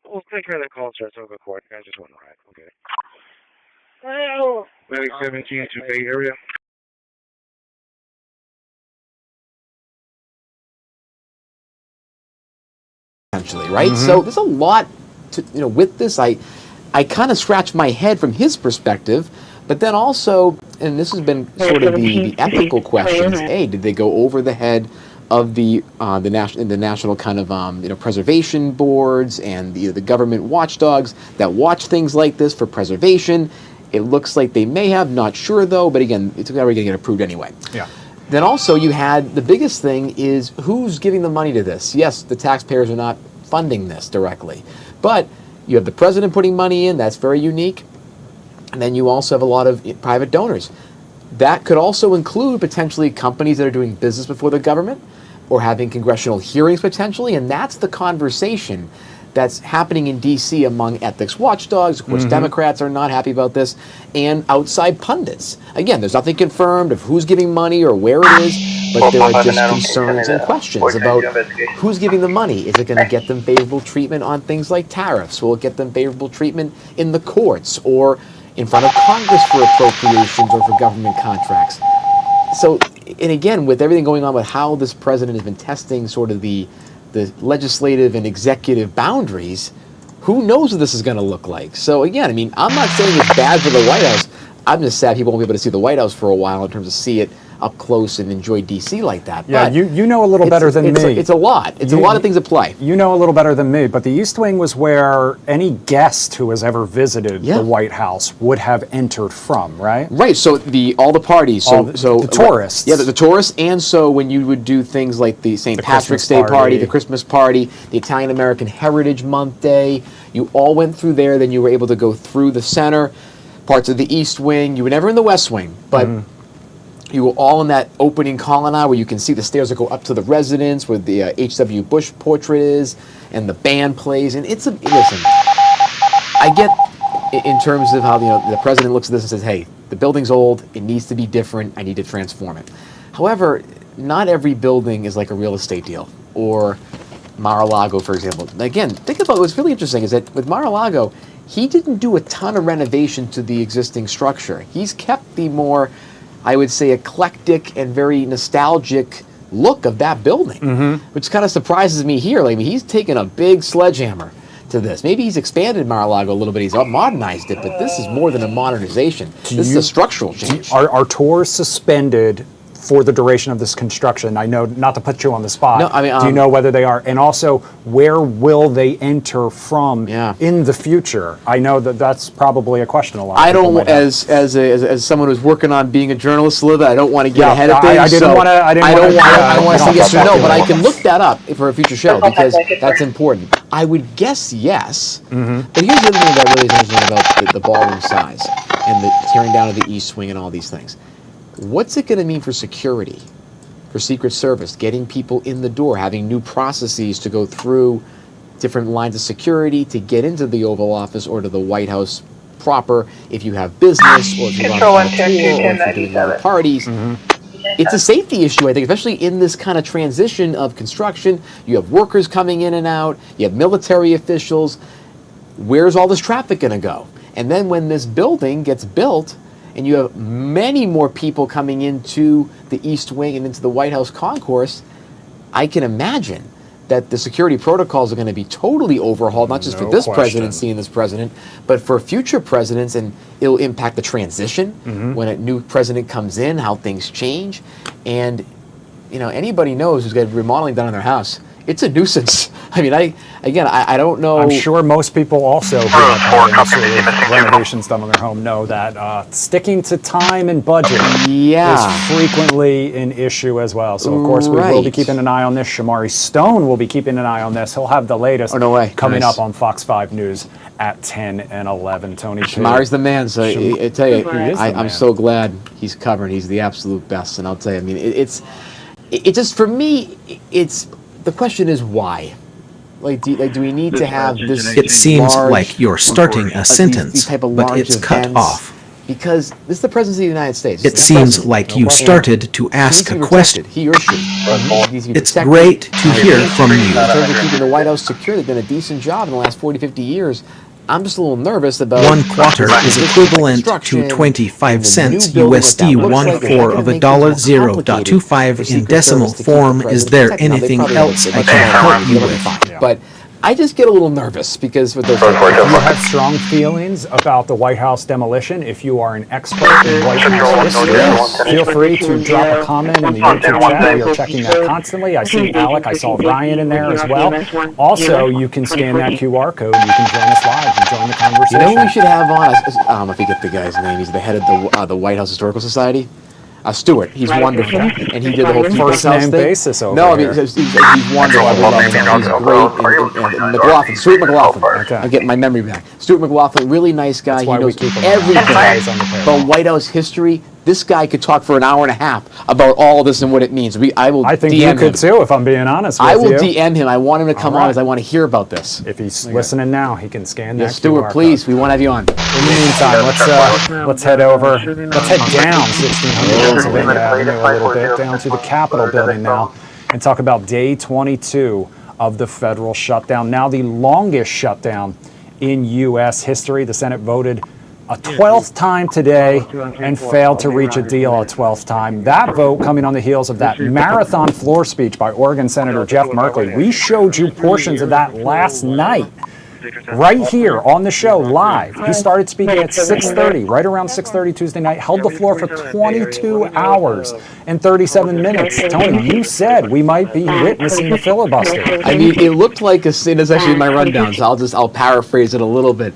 We'll take care of that call, sir. It's court. I just want to ride. Okay. Maybe 17 to Bay Area. Essentially, right? So there's a lot to, you know, with this. I kind of scratch my head from his perspective, but then also, and this has been sort of the ethical questions. A, did they go over the head of the national kind of you know, preservation boards and the government watchdogs that watch things like this for preservation? It looks like they may have, not sure though, but again, it's never going to get approved anyway. Yeah. Then also you had, the biggest thing is who's giving the money to this? Yes, the taxpayers are not funding this directly, but you have the president putting money in, that's very unique. And then you also have a lot of private donors. That could also include potentially companies that are doing business before the government or having congressional hearings potentially, and that's the conversation that's happening in D.C. among ethics watchdogs, of course Democrats are not happy about this, and outside pundits. Again, there's nothing confirmed of who's giving money or where it is, but there are just concerns and questions about who's giving the money. Is it going to get them favorable treatment on things like tariffs? Will it get them favorable treatment in the courts or in front of Congress for appropriations or for government contracts? So, and again, with everything going on with how this president has been testing sort of the legislative and executive boundaries, who knows what this is going to look like? So again, I mean, I'm not saying it's bad for the White House. I'm just sad people won't be able to see the White House for a while in terms of see it up close and enjoy D.C. like that. Yeah, but you know a little better than me. It's a lot. It's a lot of things at play. You know a little better than me, but the East Wing was where any guest who has ever visited the White House would have entered from, right? Right, so all the parties, so the tourists. Yeah, the tourists, and so when you would do things like the St. Patrick's Day party, the Christmas party, the Italian American Heritage Month Day, you all went through there, then you were able to go through the center, parts of the East Wing. You were never in the West Wing, but you were all in that opening colonnade where you can see the stairs that go up to the residence where the H.W. Bush portrait is and the band plays. And it's listen, I get in terms of how the president looks at this and says, hey, the building's old, it needs to be different, I need to transform it. However, not every building is like a real estate deal or Mar-a-Lago, for example. Again, think about what's really interesting is that with Mar-a-Lago, he didn't do a ton of renovation to the existing structure. He's kept the more, I would say, eclectic and very nostalgic look of that building, which kind of surprises me here. Like, I mean, he's taken a big sledgehammer to this. Maybe he's expanded Mar-a-Lago a little bit. He's modernized it, but this is more than a modernization. This is a structural change. Are tours suspended for the duration of this construction? I know, not to put you on the spot. No, I mean, do you know whether they are? And also, where will they enter from in the future? I know that's probably a question a lot. I don't, as someone who's working on being a journalist a little bit, I don't want to get ahead of things. I don't want to say yes or no, but I can look that up for a future show because that's important. I would guess yes, but here's the other thing that really is interesting about the ballroom size and the tearing down of the East Wing and all these things. What's it going to mean for security, for Secret Service, getting people in the door, having new processes to go through different lines of security to get into the Oval Office or to the White House proper. If you have business, or if you're on a tour, or if you're doing a lot of parties. It's a safety issue, I think, especially in this kind of transition of construction. You have workers coming in and out. You have military officials. Where's all this traffic going to go? And then when this building gets built and you have many more people coming into the East Wing and into the White House concourse, I can imagine that the security protocols are going to be totally overhauled, not just for this presidency and this president, but for future presidents, and it'll impact the transition when a new president comes in, how things change. And, you know, anybody knows who's got remodeling done on their house, it's a nuisance. I mean, I don't know. I'm sure most people also who have had renovations done on their home know that sticking to time and budget is frequently an issue as well. So, of course, we will be keeping an eye on this. Shamari Stone will be keeping an eye on this. He'll have the latest coming up on Fox 5 News at 10 and 11. Tony Shamari's the man. So I tell you, I'm so glad he's covering. He's the absolute best. And I'll tell you, I mean, it just, for me, it's, the question is why? Like, do we need to have this? It seems like you're starting a sentence, but it's cut off. Because this is the President of the United States. It seems like you started to ask a question. He or she. It's great to hear from you. In terms of keeping the White House secure, they've done a decent job in the last 40, 50 years. I'm just a little nervous about... 1/4 is equivalent to 25 cents USD. 1/4 of $0.25 in decimal form. Is there anything else I can help you with? But I just get a little nervous because with those... If you have strong feelings about the White House demolition, if you are an expert in White House history, feel free to drop a comment in the YouTube chat. We are checking that constantly. I see Alec, I saw Ryan in there as well. Also, you can scan that QR code. You can join us live and join the conversation. You know who we should have on? I don't know if you get the guy's name. He's the head of the White House Historical Society. Stewart, he's wonderful, and he did the whole first name basis over No, I mean, he's wonderful. He's great. And McLaughlin, Stuart McLaughlin. I'm getting my memory back. Stuart McLaughlin, really nice guy. He knows everything about White House history. This guy could talk for an hour and a half about all of this and what it means. I think you could too, if I'm being honest with you. I will DM him. I want him to come on because I want to hear about this. If he's listening now, he can scan that. Yes, Stuart, please. We want to have you on. In the meantime, let's head over. Let's head down 1600 Pennsylvania Avenue a little bit, down to the Capitol building now, and talk about day 22 of the federal shutdown. Now the longest shutdown in U.S. history. The Senate voted a 12th time today and failed to reach a deal a 12th time. That vote coming on the heels of that marathon floor speech by Oregon Senator Jeff Merkley. We showed you portions of that last night, right here on the show, live. He started speaking at 6:30, right around 6:30 Tuesday night, held the floor for 22 hours and 37 minutes. Tony, you said we might be witnessing the filibuster. I mean, it looked like a scene. It's actually in my rundown, so I'll paraphrase it a little bit.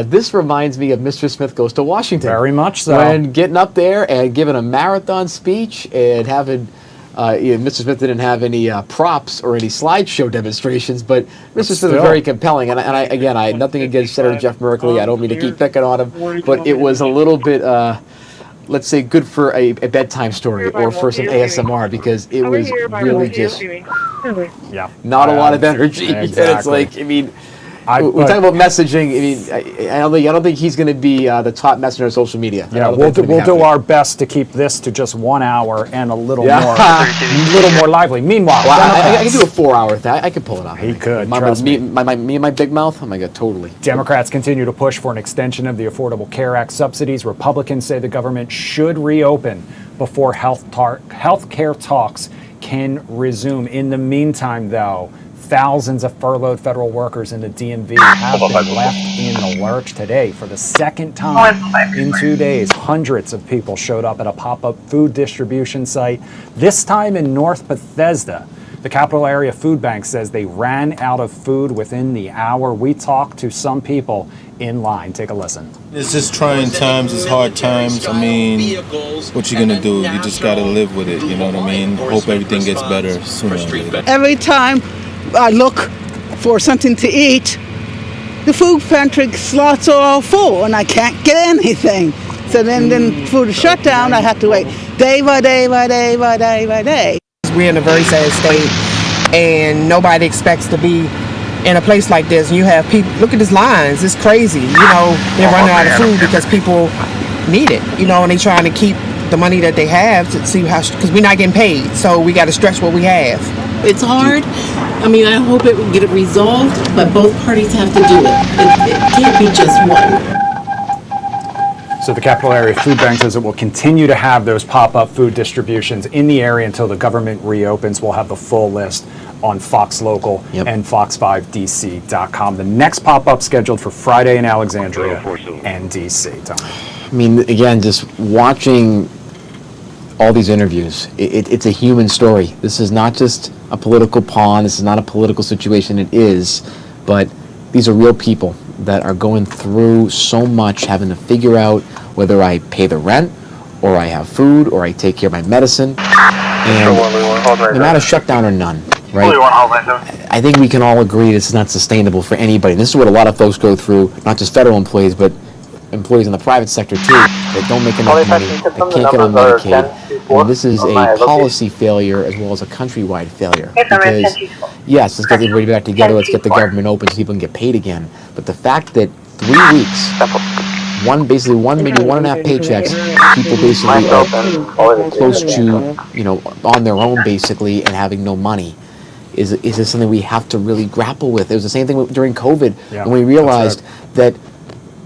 This reminds me of Mr. Smith Goes to Washington. Very much so. When getting up there and giving a marathon speech and having... Mr. Smith didn't have any props or any slideshow demonstrations, but Mr. Smith was very compelling. And I had nothing against Senator Jeff Merkley. I don't mean to keep picking on him, but it was a little bit, let's say, good for a bedtime story or for some ASMR because it was really just not a lot of energy. Exactly. And it's like, I mean... we talk about messaging. I mean, I don't think he's going to be the top messenger on social media. Yeah, we'll do our best to keep this to just 1 hour and a little more lively. Meanwhile, I can do a 4-hour thing. I can pull it off. He could. Me and my big mouth. Oh my God, totally. Democrats continue to push for an extension of the Affordable Care Act subsidies. Republicans say the government should reopen before health care talks can resume. In the meantime, though, thousands of furloughed federal workers in the DMV have been left in the lurch today. For the second time in 2 days, hundreds of people showed up at a pop-up food distribution site, this time in North Bethesda. The Capital Area Food Bank says they ran out of food within the hour. We talked to some people in line. Take a listen. It's just trying times, it's hard times. I mean, what you gonna do? You just gotta live with it, you know what I mean? Hope everything gets better sooner or later. Every time I look for something to eat, the food pantry slots are all full and I can't get anything. So then food is shut down, I have to wait day by day by day by day by day. We're in a very sad state and nobody expects to be in a place like this, and you have people, look at these lines, it's crazy. You know, they're running out of food because people need it, you know, and they're trying to keep the money that they have to see how, because we're not getting paid, so we got to stretch what we have. It's hard. I mean, I hope it will get it resolved, but both parties have to do it. It can't be just one. So the Capital Area Food Bank says it will continue to have those pop-up food distributions in the area until the government reopens. We'll have the full list on Fox Local and fox5dc.com. The next pop-up scheduled for Friday in Alexandria and DC. Tom. I mean, again, just watching all these interviews, it's a human story. This is not just a political pawn. This is not a political situation. It is, but these are real people that are going through so much, having to figure out whether I pay the rent, or I have food, or I take care of my medicine, and no matter shutdown or none, right? I think we can all agree this is not sustainable for anybody. This is what a lot of folks go through, not just federal employees, but employees in the private sector too, that don't make enough money, that can't get on Medicaid. And this is a policy failure as well as a countrywide failure. Because, yes, let's get everybody back together, let's get the government open so people can get paid again. But the fact that 3 weeks, maybe 1.5 paychecks, people basically are close to, you know, on their own basically and having no money, is this something we have to really grapple with. It was the same thing during COVID when we realized that,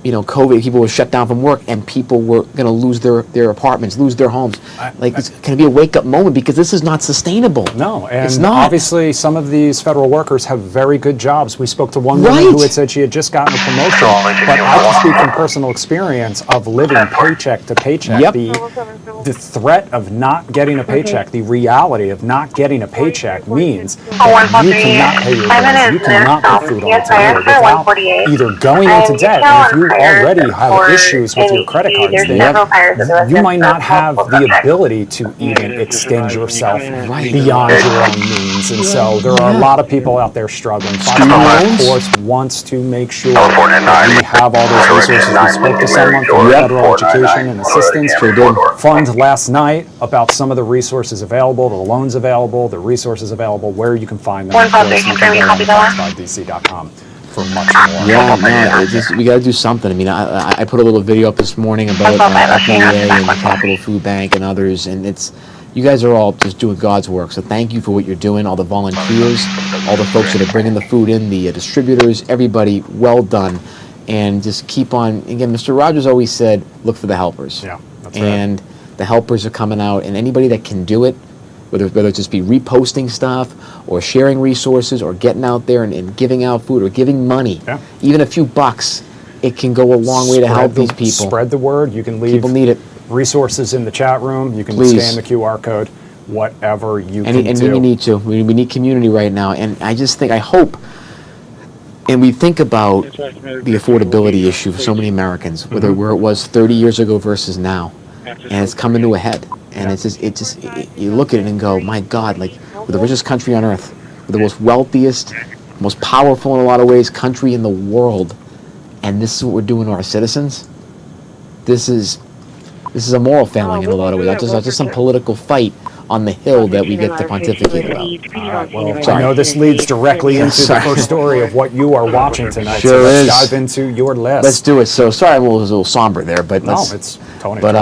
you know, COVID, people were shut down from work and people were going to lose their apartments, lose their homes. It's going to be a wake-up moment because this is not sustainable. No, and it's not. Obviously some of these federal workers have very good jobs. We spoke to one woman who had said she had just gotten a promotion, but I can speak from personal experience of living paycheck to paycheck. The threat of not getting a paycheck, the reality of not getting a paycheck means that you cannot pay your bills, you cannot put food on the table without either going into debt, and if you already have issues with your credit cards, then you might not have the ability to even extend yourself beyond your own means. And so there are a lot of people out there struggling. Fox, of course, wants to make sure that we have all those resources. We spoke to someone from Federal Education and Assistance Fund last night about some of the resources available, the loans available, the resources available, where you can find them. Of course, you can go to fox5dc.com. For much more. We got to do something. I mean, I put a little video up this morning about FEA and the Capital Food Bank and others, and you guys are all just doing God's work. So thank you for what you're doing, all the volunteers, all the folks that are bringing the food in, the distributors, everybody, well done. And just keep on. Again, Mr. Rogers always said, look for the helpers. Yeah, that's and the helpers are coming out, and anybody that can do it, whether it just be reposting stuff or sharing resources or getting out there and giving out food or giving money, even a few bucks, it can go a long way to help these people. Spread the word. You can leave people need it. Resources in the chat room. You can scan the QR code, whatever you can do. And we need to. We need community right now. And I just think, I hope, and we think about the affordability issue for so many Americans, where it was 30 years ago versus now. And it's coming to a head. And you look at it and go, my God, like, we're the richest country on earth. We're the most wealthiest, most powerful in a lot of ways country in the world. And this is what we're doing to our citizens. This is a moral failing in a lot of ways. Not just some political fight on the hill that we get to pontificate about. Well, I know this leads directly into the first story of what you are watching tonight. Sure so let's is. dive into your list. Let's do it. So sorry, I was a little somber there, but it's Tony. But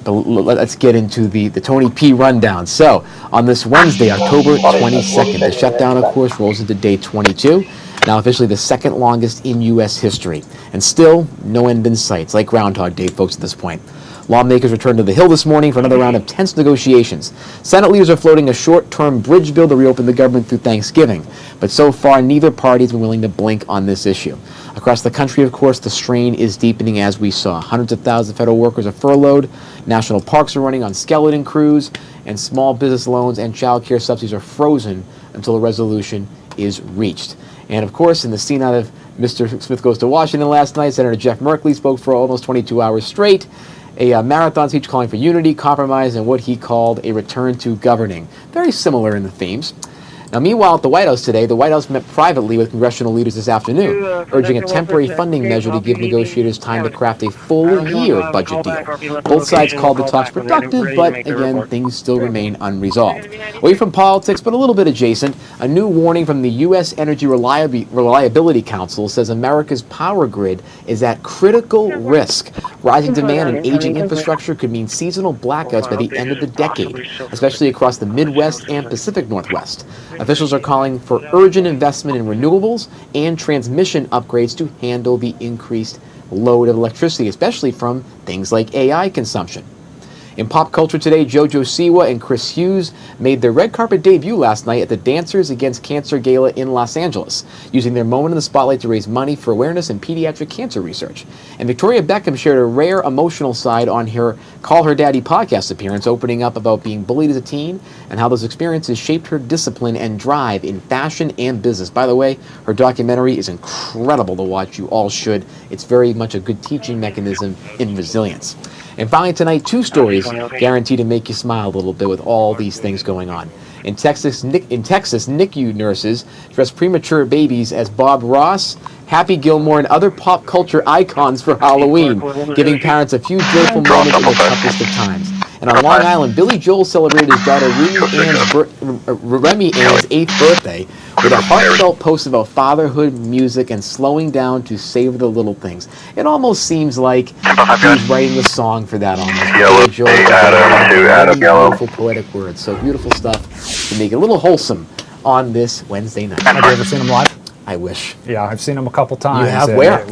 let's get into the Tony P rundown. So on this Wednesday, October 22nd, the shutdown, of course, rolls into day 22. Now officially the second longest in U.S. history, and still no end in sight. It's like Groundhog Day, folks, at this point. Lawmakers returned to the Hill this morning for another round of tense negotiations. Senate leaders are floating a short-term bridge bill to reopen the government through Thanksgiving. But so far, neither party has been willing to blink on this issue. Across the country, of course, the strain is deepening as we saw. Hundreds of thousands of federal workers are furloughed, national parks are running on skeleton crews, and small business loans and child care subsidies are frozen until a resolution is reached. And of course, in the scene out of Mr. Smith Goes to Washington last night, Senator Jeff Merkley spoke for almost 22 hours straight. A marathon speech calling for unity, compromise, and what he called a return to governing. Very similar in the themes. Now, meanwhile, at the White House today, the White House met privately with congressional leaders this afternoon, urging a temporary funding measure to give negotiators time to craft a full-year budget deal. Both sides called the talks productive, but again, things still remain unresolved. Away from politics, but a little bit adjacent, a new warning from the U.S. Energy Reliability Council says America's power grid is at critical risk. Rising demand and aging infrastructure could mean seasonal blackouts by the end of the decade, especially across the Midwest and Pacific Northwest. Officials are calling for urgent investment in renewables and transmission upgrades to handle the increased load of electricity, especially from things like AI consumption. In pop culture today, JoJo Siwa and Chris Hughes made their red carpet debut last night at the Dancers Against Cancer Gala in Los Angeles, using their moment in the spotlight to raise money for awareness in pediatric cancer research. And Victoria Beckham shared a rare emotional side on her Call Her Daddy podcast appearance, opening up about being bullied as a teen and how those experiences shaped her discipline and drive in fashion and business. By the way, her documentary is incredible to watch. You all should. It's very much a good teaching mechanism in resilience. And finally tonight, two stories guaranteed to make you smile a little bit with all these things going on. In Texas, NICU nurses dress premature babies as Bob Ross, Happy Gilmore, and other pop culture icons for Halloween, giving parents a few joyful moments in the toughest of times. And on Long Island, Billy Joel celebrated his daughter Remy Ann's 8th birthday with a heartfelt post about fatherhood, music, and slowing down to savor the little things. It almost seems like he's writing the song for that almost. Billy Joel, beautiful poetic words. So beautiful stuff to make it a little wholesome on this Wednesday night. Have you ever seen him live? I wish. Yeah, I've seen him a couple times. You have? Where?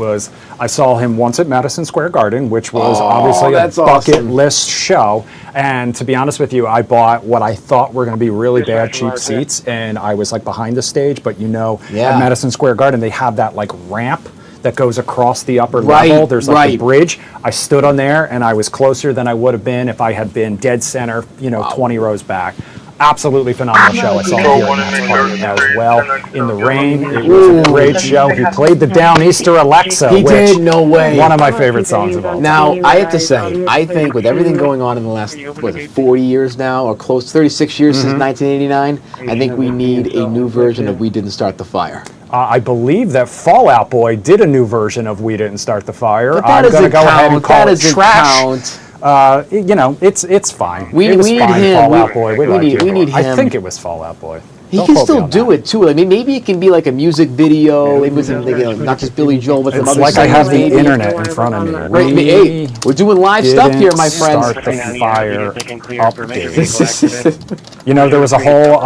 I saw him once at Madison Square Garden, which was obviously a bucket list show. And to be honest with you, I bought what I thought were going to be really bad cheap seats, and I was like behind the stage. But at Madison Square Garden, they have that like ramp that goes across the upper level. There's like a bridge. I stood on there, and I was closer than I would have been if I had been dead center, 20 rows back. Absolutely phenomenal show. I saw him here in Max Party as well. In the rain, it was a great show. He played the Downeaster Alexa, He did, no way. One of my favorite songs of all time. Now, I have to say, I think with everything going on in the last, 40 years now, or close to 36 years since 1989, I think we need a new version of We Didn't Start the Fire. I believe that Fall Out Boy did a new version of We Didn't Start the Fire. But that I'm going to go ahead and call it trash. Count. It's fine. We was need fine, him. Fall Out Boy. We need him. I think it was Fall Out Boy. He can still do it too. I mean, maybe it can be like a music video. It was not just Billy Joel, but some other. It's like I have the internet in front of me. Hey, we're doing live stuff here, my friends. Start the fire update. There was a whole.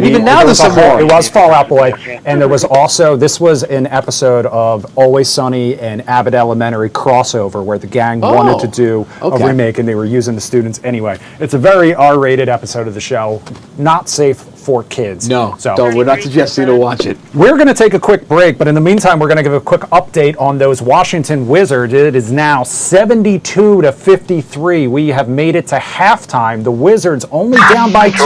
Even now, there's some more. It was Fall Out Boy, and there was also. This was an episode of Always Sunny and Abbott Elementary crossover where the gang wanted to do a remake, and they were using the students anyway. It's a very R-rated episode of the show. Not safe for kids. No, we're not suggesting to watch it. We're going to take a quick break, but in the meantime, we're going to give a quick update on those Washington Wizards. It is now 72-53. We have made it to halftime. The Wizards only down by 2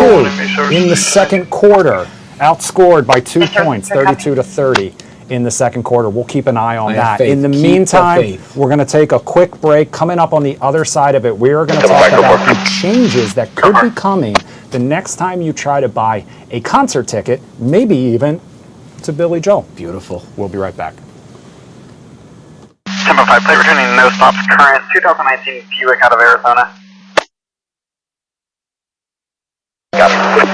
in the second quarter, outscored by 2 points, 32-30 in the second quarter. We'll keep an eye on that. In the meantime, we're going to take a quick break. Coming up on the other side of it, we are going to talk about the changes that could be coming the next time you try to buy a concert ticket, maybe even to Billy Joel. Beautiful. We'll be right back. Tempo 5, plate returning, no stops, current 2019 Buick out of Arizona. Got it.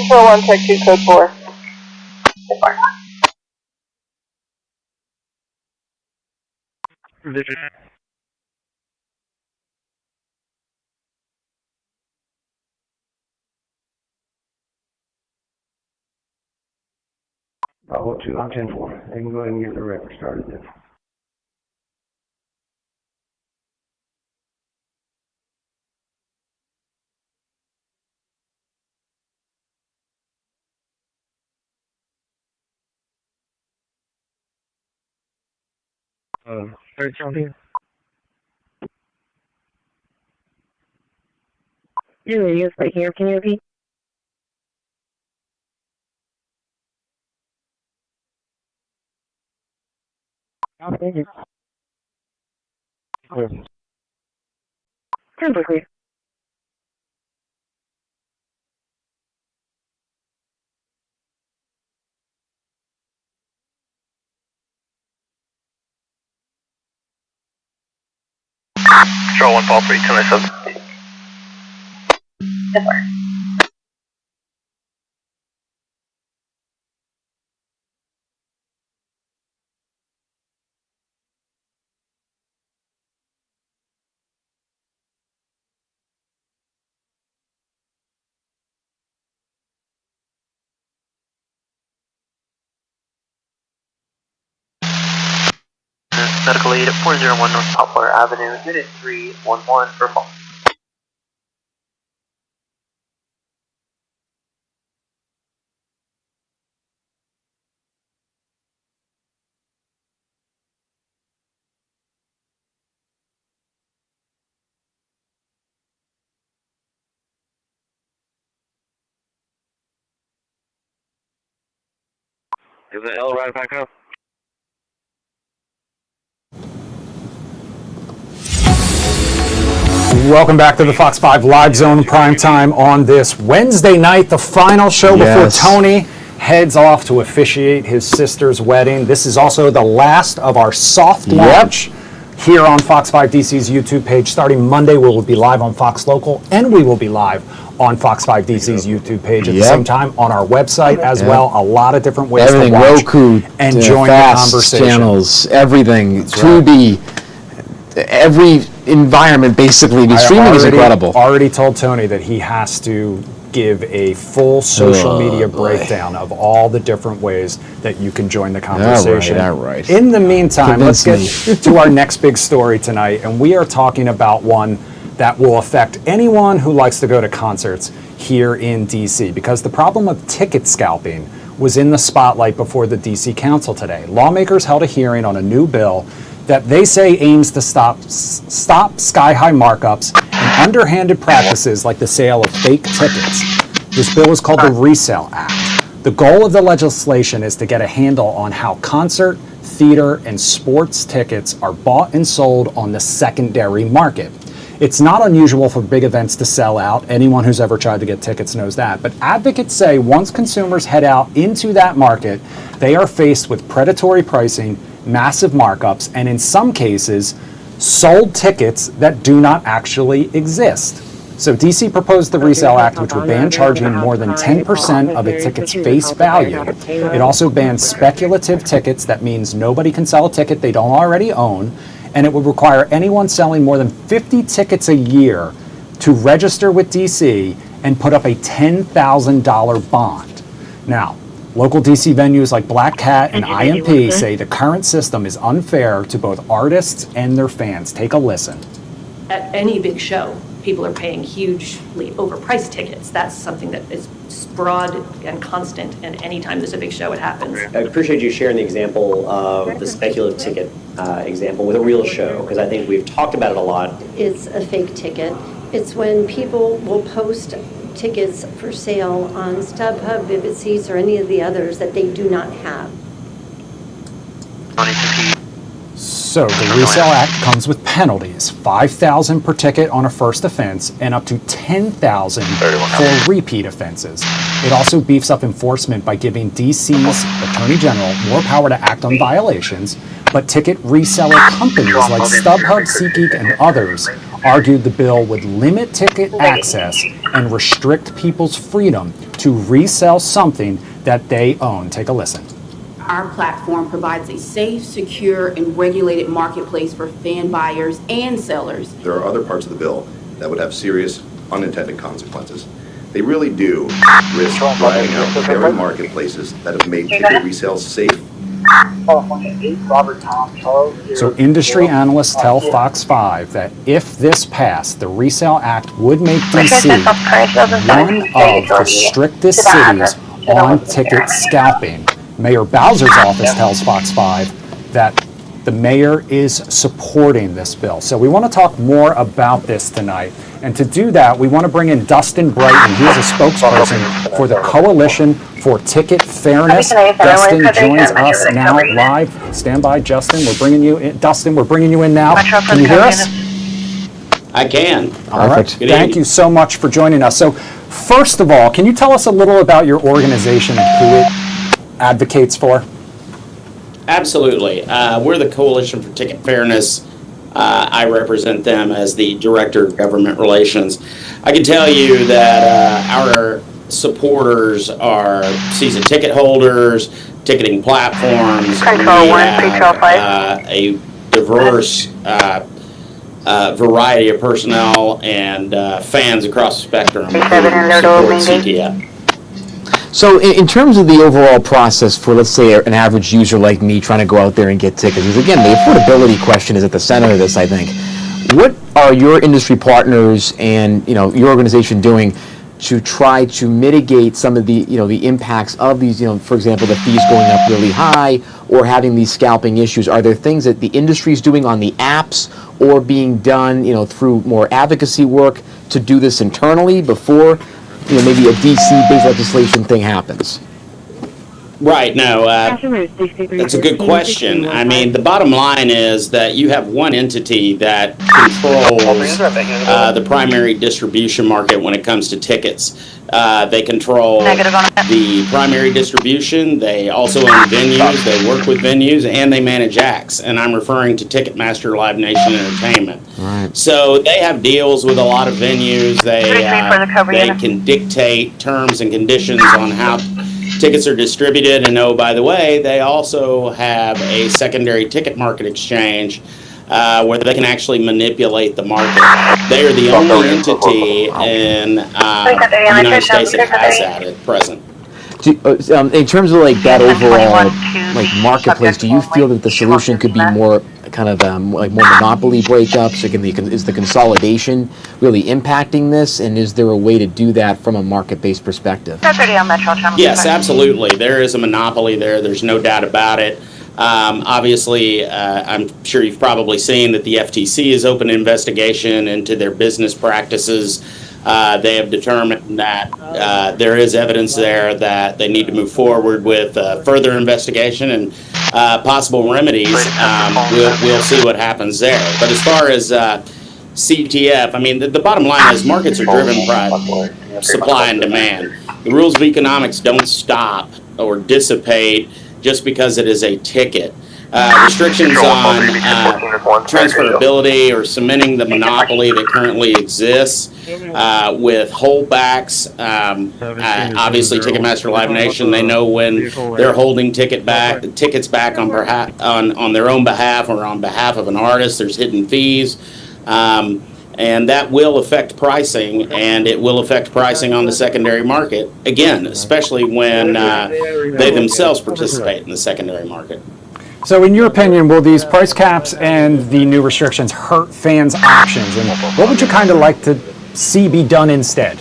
Control 1, check 2, code 4. 2, I'm 10-4. They can go ahead and get the record started then. Third something? Yeah, yes, right here. Can you repeat? Thank you. Clear. 10-4 clear. Control 1, Paul 3, 297. Yes, sir. Medical aid at 401 North Poplar Avenue, Unit 311 for phone. Is the L right back up? Welcome back to the Fox 5 Live Zone Primetime on this Wednesday night, the final show before Tony heads off to officiate his sister's wedding. This is also the last of our soft launch here on Fox 5 DC's YouTube page. Starting Monday, we will be live on Fox Local, and we will be live on Fox 5 DC's YouTube page at the same time on our website as well. A lot of different ways to watch Roku, and join the fast conversation. channels, everything, Tubi, every environment basically. The streaming is incredible. Already told Tony that he has to give a full social media breakdown of all the different ways that you can join the conversation. All right. In the meantime, let's Convince get to our next big story tonight, and we are talking about one that will affect anyone who likes to go to concerts here in DC, because the problem of ticket scalping was in the spotlight before the DC Council today. Lawmakers held a hearing on a new bill that they say aims to stop sky-high markups and underhanded practices like the sale of fake tickets. This bill is called the Resale Act. The goal of the legislation is to get a handle on how concert, theater, and sports tickets are bought and sold on the secondary market. It's not unusual for big events to sell out. Anyone who's ever tried to get tickets knows that. But advocates say once consumers head out into that market, they are faced with predatory pricing, massive markups, and in some cases, sold tickets that do not actually exist. So DC proposed the Resale Act, which would ban charging more than 10% of a ticket's face value. It also bans speculative tickets. That means nobody can sell a ticket they don't already own. And it would require anyone selling more than 50 tickets a year to register with DC and put up a $10,000 bond. Now, local DC venues like Black Cat and IMP say the current system is unfair to both artists and their fans. Take a listen. At any big show, people are paying hugely overpriced tickets. That's something that is broad and constant, and anytime there's a big show, it happens. I appreciate you sharing the example of the speculative ticket example with a real show, because I think we've talked about it a lot. It's a fake ticket. It's when people will post tickets for sale on StubHub, Vivid Seats, or any of the others that they do not have. So the Resale Act comes with penalties: $5,000 per ticket on a first offense and up to $10,000 for repeat offenses. It also beefs up enforcement by giving DC's Attorney General more power to act on violations, but ticket reseller companies like StubHub, SeatGeek, and others argued the bill would limit ticket access and restrict people's freedom to resell something that they own. Take a listen. Our platform provides a safe, secure, and regulated marketplace for fan buyers and sellers. There are other parts of the bill that would have serious unintended consequences. They really do risk driving out very marketplaces that have made ticket resale safe. So industry analysts tell Fox 5 that if this passed, the Resale Act would make D.C. one of the strictest cities on ticket scalping. Mayor Bowser's office tells Fox 5 that the mayor is supporting this bill. So we want to talk more about this tonight. And to do that, we want to bring in Dustin Brighton. He is a spokesperson for the Coalition for Ticket Fairness. Dustin joins us now live. Stand by, Justin. We're bringing you in. Dustin, we're bringing you in now. Can you hear us? I can. All right. Thank you so much for joining us. So first of all, can you tell us a little about your organization and who it advocates for? Absolutely. We're the Coalition for Ticket Fairness. I represent them as the Director of Government Relations. I can tell you that our supporters are season ticket holders, ticketing platforms. Control 1, Control 5. A diverse variety of personnel and fans across the spectrum who support CTF. So in terms of the overall process for, let's say, an average user like me trying to go out there and get tickets, because again, the affordability question is at the center of this, I think. What are your industry partners and, your organization doing to try to mitigate some of the, the impacts of these, for example, the fees going up really high or having these scalping issues? Are there things that the industry is doing on the apps or being done, through more advocacy work to do this internally before maybe a DC-based legislation thing happens? Right, no, that's a good question. I mean, the bottom line is that you have one entity that controls the primary distribution market when it comes to tickets. They control the primary distribution, they also own venues, they work with venues, and they manage acts. And I'm referring to Ticketmaster Live Nation Entertainment. Right. So they have deals with a lot of venues. They can dictate terms and conditions on how tickets are distributed, and oh, by the way, they also have a secondary ticket market exchange where they can actually manipulate the market. They are the only entity in the United States that has that at present. In terms of that overall marketplace, do you feel that the solution could be more kind of more monopoly breakups? Is the consolidation really impacting this, and is there a way to do that from a market-based perspective? Yes, absolutely. There is a monopoly there. There's no doubt about it. Obviously, I'm sure you've probably seen that the FTC has opened an investigation into their business practices. They have determined that there is evidence there that they need to move forward with further investigation and possible remedies. We'll see what happens there. But as far as CTF, I mean, the bottom line is markets are driven by supply and demand. The rules of economics don't stop or dissipate just because it is a ticket. Restrictions on transferability or cementing the monopoly that currently exists with holdbacks. Obviously, Ticketmaster Live Nation, they know when they're holding tickets back on their own behalf or on behalf of an artist. There's hidden fees. And that will affect pricing, and it will affect pricing on the secondary market, again, especially when they themselves participate in the secondary market. So in your opinion, will these price caps and the new restrictions hurt fans' options? And what would you kind of like to see be done instead?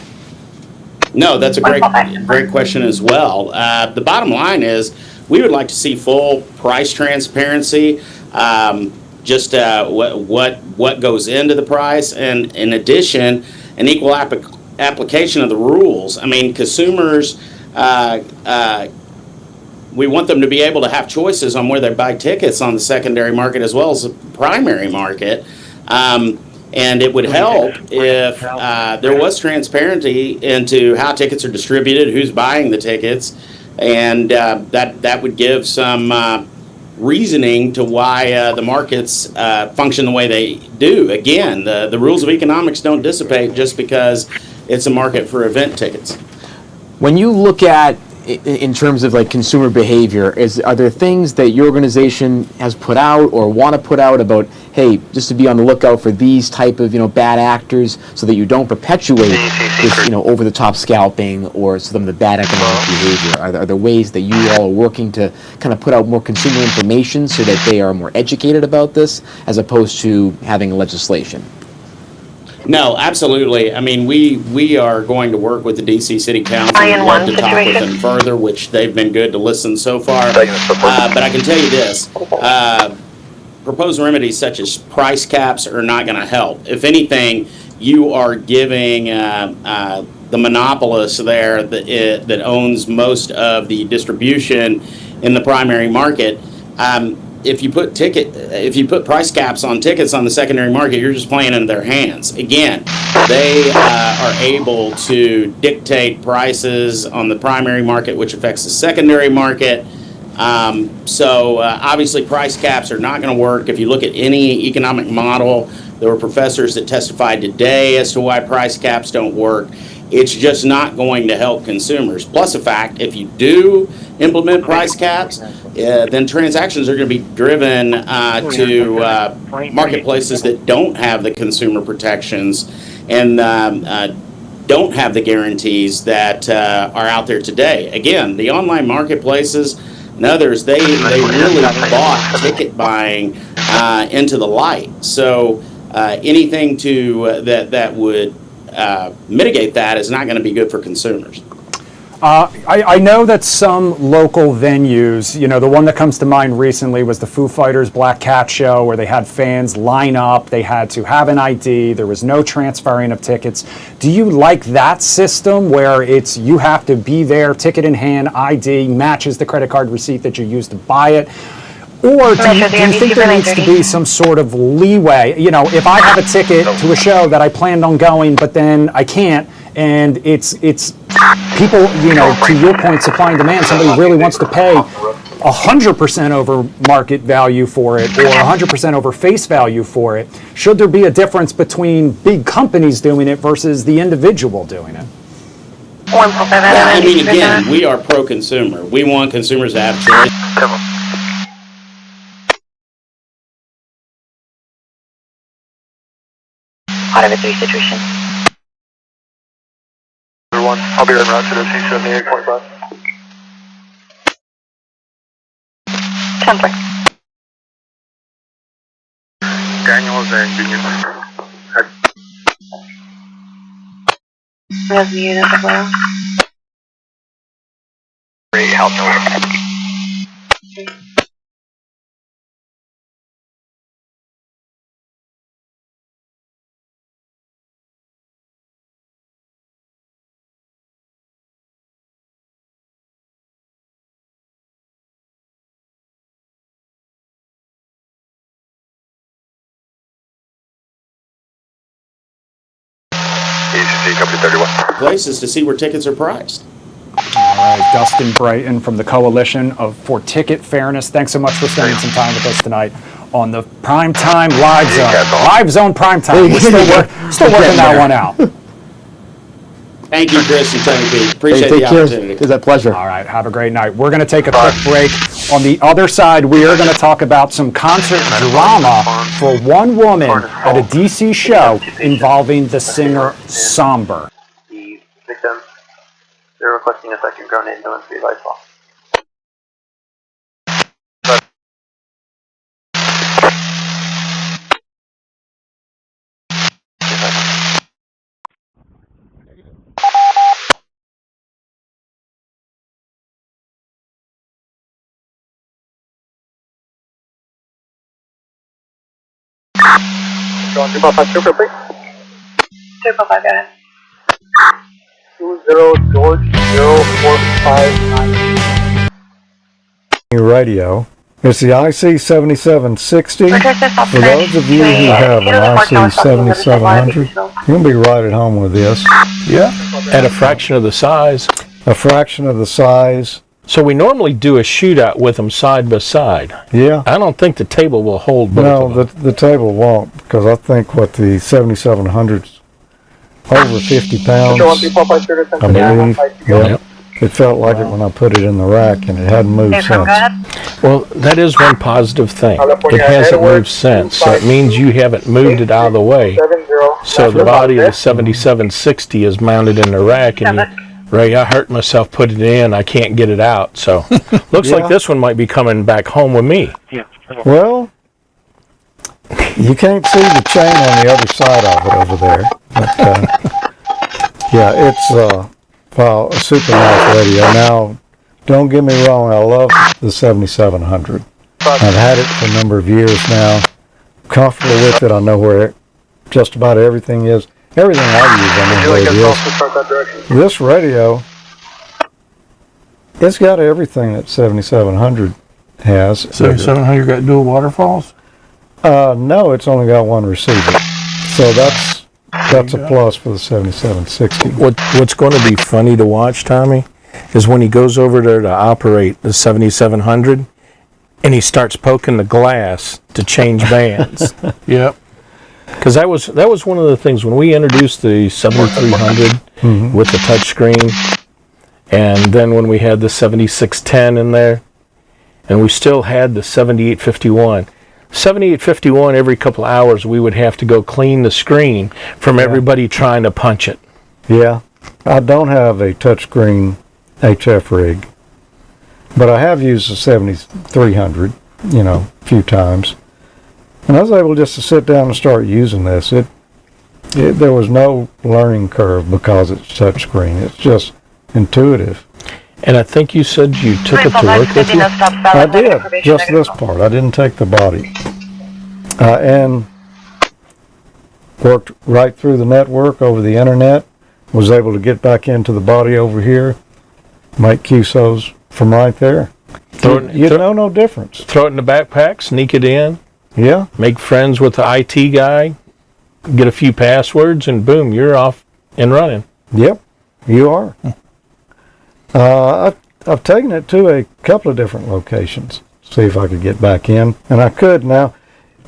No, that's a great question as well. The bottom line is we would like to see full price transparency, just what goes into the price, and in addition, an equal application of the rules. I mean, consumers, we want them to be able to have choices on where they buy tickets on the secondary market as well as the primary market. And it would help if there was transparency into how tickets are distributed, who's buying the tickets, and that would give some reasoning to why the markets function the way they do. Again, the rules of economics don't dissipate just because it's a market for event tickets. When you look at in terms of like consumer behavior, are there things that your organization has put out or want to put out about, hey, just to be on the lookout for these type of bad actors, so that you don't perpetuate this over the top scalping or some of the bad economic behavior? Are there ways that you all are working to kind of put out more consumer information so that they are more educated about this, as opposed to having legislation? No, absolutely. I mean, we are going to work with the DC City Council. We'd love to talk with them further, which they've been good to listen so far. But I can tell you this, proposed remedies such as price caps are not going to help. If anything, you are giving the monopolist there that owns most of the distribution in the primary market, if you put price caps on tickets on the secondary market, you're just playing in their hands. Again, they are able to dictate prices on the primary market, which affects the secondary market. So obviously price caps are not going to work. If you look at any economic model, there were professors that testified today as to why price caps don't work. It's just not going to help consumers. Plus the fact, if you do implement price caps, then transactions are going to be driven to marketplaces that don't have the consumer protections and don't have the guarantees that are out there today. Again, the online marketplaces and others, they really bought ticket buying into the light. So anything to that would mitigate that is not going to be good for consumers. I know that some local venues, the one that comes to mind recently was the Foo Fighters Black Cat Show, where they had fans line up, they had to have an ID, there was no transferring of tickets. Do you like that system where it's you have to be there, ticket in hand, ID, matches the credit card receipt that you used to buy it? Or do you think there needs to be some sort of leeway? If I have a ticket to a show that I planned on going, but then I can't, and it's people, to your point, supply and demand, somebody really wants to pay 100% over market value for it or 100% over face value for it, should there be a difference between big companies doing it versus the individual doing it? I mean, again, we are pro-consumer. We want consumers to have choice. Out of a 3 situation. Everyone, I'll be en route to the 278.5. 10-3. Daniels and Union. There's the unit as well. Great help. Places to see where tickets are priced. All right, Dustin Brighton from the Coalition for Ticket Fairness. Thanks so much for spending some time with us tonight on the Primetime Live Zone. Live Zone Primetime. We're still working that one out. Thank you, Chris and Tony P. Appreciate the opportunity. It's a pleasure. All right, have a great night. We're going to take a quick break. On the other side, we are going to talk about some concert drama for one woman at a DC show involving the singer Somber. The victim, they're requesting a second grown ambulance be advised well. Go on 255 Super, please. 255, go ahead. 20 George 0459. Radio. It's the IC7760. For those of you who have an IC7700, you'll be right at home with this. Yeah, at a fraction of the size. A fraction of the size. So we normally do a shootout with them side by side. Yeah. I don't think the table will hold both of them. No, the table won't, because I think the 7700's over 50 pounds, I believe. Yeah. It felt like it when I put it in the rack, and it hadn't moved since. Well, that is one positive thing. It hasn't moved since, so it means you haven't moved it out of the way. So the body of the 7760 is mounted in the rack, and Ray, I hurt myself putting it in. I can't get it out. So looks like this one might be coming back home with me. Well, you can't see the chain on the other side of it over there. But, yeah, it's a super nice radio. Now, don't get me wrong, I love the 7700. I've had it for a number of years now. Comfortable with it. I know where just about everything is. Everything I use, I know where it is. This radio, it's got everything that 7700 has. 7700 got dual waterfalls? No, it's only got one receiver. So that's a plus for the 7760. What's going to be funny to watch, Tommy, is when he goes over there to operate the 7700 and he starts poking the glass to change bands. Yep. Because that was one of the things when we introduced the 7300 with the touchscreen, and then when we had the 7610 in there, and we still had the 7851. 7851, every couple of hours we would have to go clean the screen from everybody trying to punch it. Yeah, I don't have a touchscreen HF rig, but I have used the 7300, a few times. And I was able just to sit down and start using this. There was no learning curve because it's touchscreen. It's just intuitive. And I think you said you took it to work with you? I did, just this part. I didn't take the body. And worked right through the network over the internet. Was able to get back into the body over here. Make QSOs from right there. You'd know no difference. Throw it in the backpack, sneak it in. Yeah. Make friends with the IT guy, get a few passwords, and boom, you're off and running. Yep, you are. I've taken it to a couple of different locations, see if I could get back in, and I could now.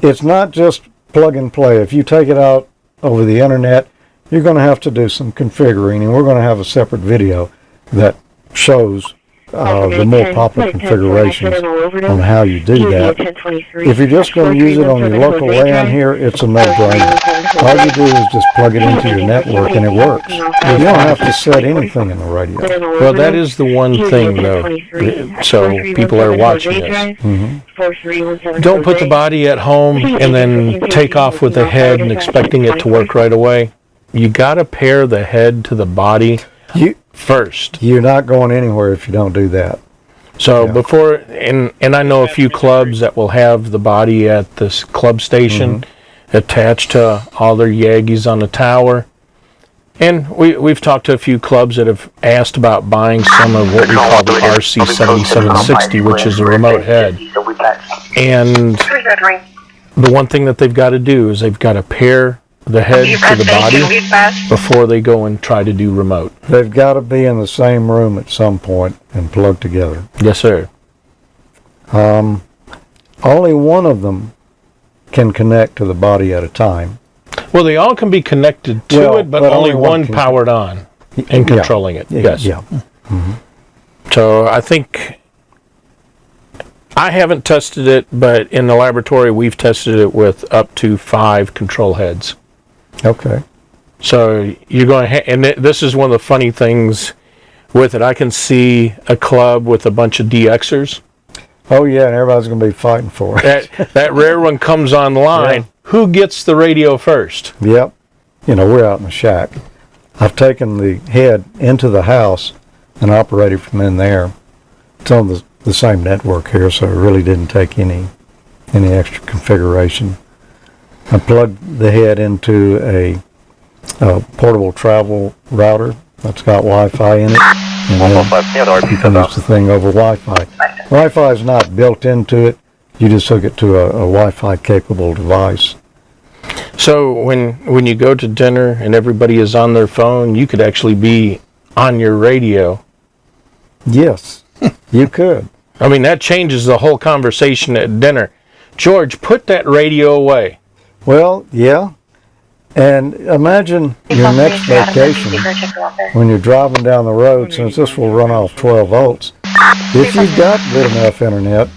It's not just plug and play. If you take it out over the internet, you're going to have to do some configuring, and we're going to have a separate video that shows the more popular configurations on how you do that. If you're just going to use it on your local LAN here, it's a no-brainer. All you do is just plug it into your network and it works. You don't have to set anything in the radio. Well, that is the one thing, though, so people are watching this. Don't put the body at home and then take off with the head and expecting it to work right away. You got to pair the head to the body first. You're not going anywhere if you don't do that. So before, and I know a few clubs that will have the body at this club station attached to all their Yagis on the tower. And we've talked to a few clubs that have asked about buying some of what we call the RC7760, which is a remote head. And the one thing that they've got to do is they've got to pair the head to the body before they go and try to do remote. They've got to be in the same room at some point and plugged together. Yes, sir. Only one of them can connect to the body at a time. Well, they all can be connected to it, but only one powered on and controlling it. Yes. Yeah. So I think, I haven't tested it, but in the laboratory we've tested it with up to 5 control heads. Okay. So you're going to, and this is one of the funny things with it. I can see a club with a bunch of DXers. Oh yeah, and everybody's going to be fighting for it. That rare one comes online. Yeah. Who gets the radio first? Yep. We're out in the shack. I've taken the head into the house and operated from in there. It's on the same network here, so it really didn't take any extra configuration. I plugged the head into a portable travel router that's got Wi-Fi in it, and then you can use the thing over Wi-Fi. Wi-Fi is not built into it. You just hook it to a Wi-Fi capable device. So when you go to dinner and everybody is on their phone, you could actually be on your radio. Yes, you could. I mean, that changes the whole conversation at dinner. George, put that radio away. Well, yeah. And imagine your next vacation when you're driving down the road, since this will run off 12 volts. If you've got good enough internet.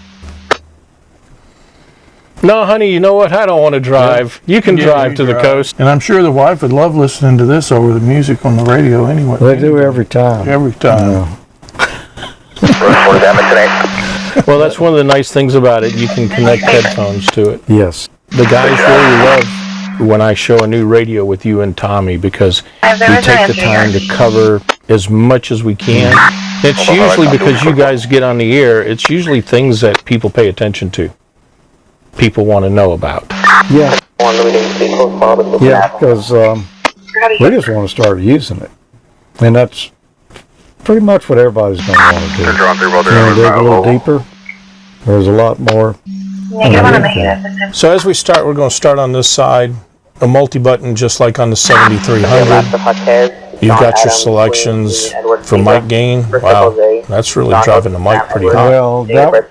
No, honey, you know what? I don't want to drive. You can drive to the coast. And I'm sure the wife would love listening to this over the music on the radio anyway. They do every time. Every time. Well, that's one of the nice things about it. You can connect headphones to it. Yes. The guys really love when I show a new radio with you and Tommy, because we take the time to cover as much as we can. It's usually because you guys get on the air, it's usually things that people pay attention to. People want to know about. Yeah. Yeah, because we just want to start using it. And that's pretty much what everybody's going to want to do. You want to dig a little deeper? There's a lot more. So as we start, we're going to start on this side. A multi-button just like on the 7300. You've got your selections for mic gain. Wow, that's really driving the mic pretty high. Well, that,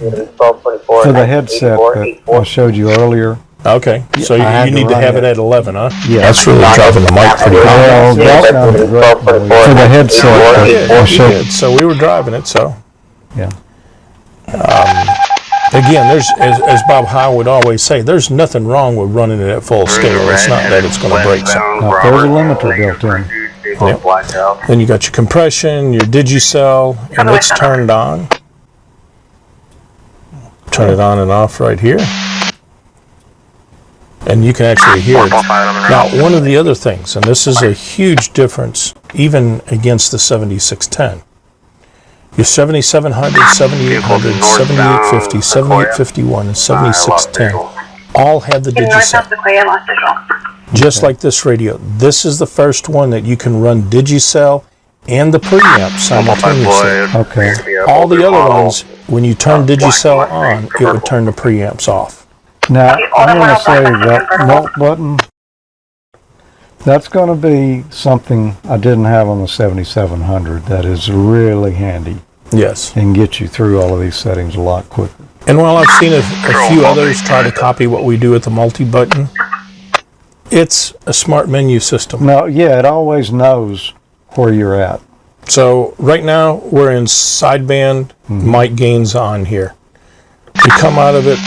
for the headset that I showed you earlier. Okay, so you need to have it at 11, huh? Yeah. That's really driving the mic pretty high. Well, that sounded great for the headset. I showed. So we were driving it, so. Yeah. Again, there's as Bob Howe would always say, there's nothing wrong with running it at full scale. It's not that it's going to break something. Now, there's a limiter built in. Yep. Then you got your compression, your digicell, and it's turned on. Turn it on and off right here. And you can actually hear it. Now, one of the other things, and this is a huge difference even against the 7610. Your 7700, 7800, 7850, 7851, and 7610 all have the digicell. Just like this radio. This is the first one that you can run digicell and the preamp simultaneously. Okay. All the other ones, when you turn digicell on, it would turn the preamps off. Now, I'm going to say that mult button, that's going to be something I didn't have on the 7700 that is really handy. Yes. And get you through all of these settings a lot quicker. And while I've seen a few others try to copy what we do with the multi-button, it's a smart menu system. No, yeah, it always knows where you're at. So right now we're in sideband mic gains on here. You come out of it.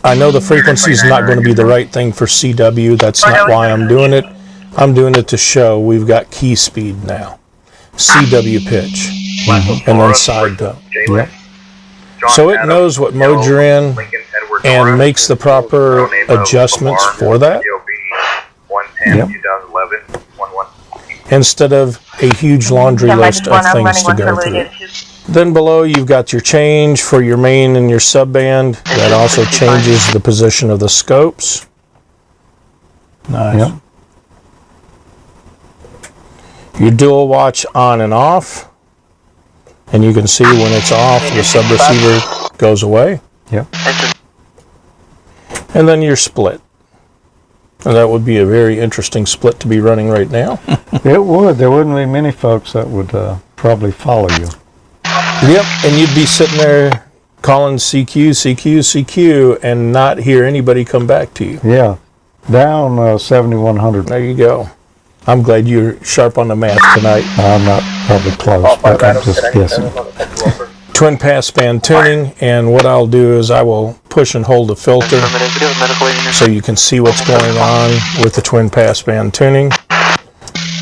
I know the frequency is not going to be the right thing for CW. That's not why I'm doing it. I'm doing it to show we've got key speed now. CW pitch. And then side dump. Yep. So it knows what mode you're in and makes the proper adjustments for that. Yep. Instead of a huge laundry list of things to go through. Then below you've got your change for your main and your subband. That also changes the position of the scopes. Nice. Yep. Your dual watch on and off. And you can see when it's off, the subreceiver goes away. Yep. And then your split. And that would be a very interesting split to be running right now. It would. There wouldn't be many folks that would probably follow you. Yep, and you'd be sitting there calling CQ, CQ, CQ, and not hear anybody come back to you. Yeah. Down 7100. There you go. I'm glad you're sharp on the math tonight. I'm not probably close, but I'm just guessing. Twin passband tuning, and what I'll do is I will push and hold the filter so you can see what's going on with the twin passband tuning.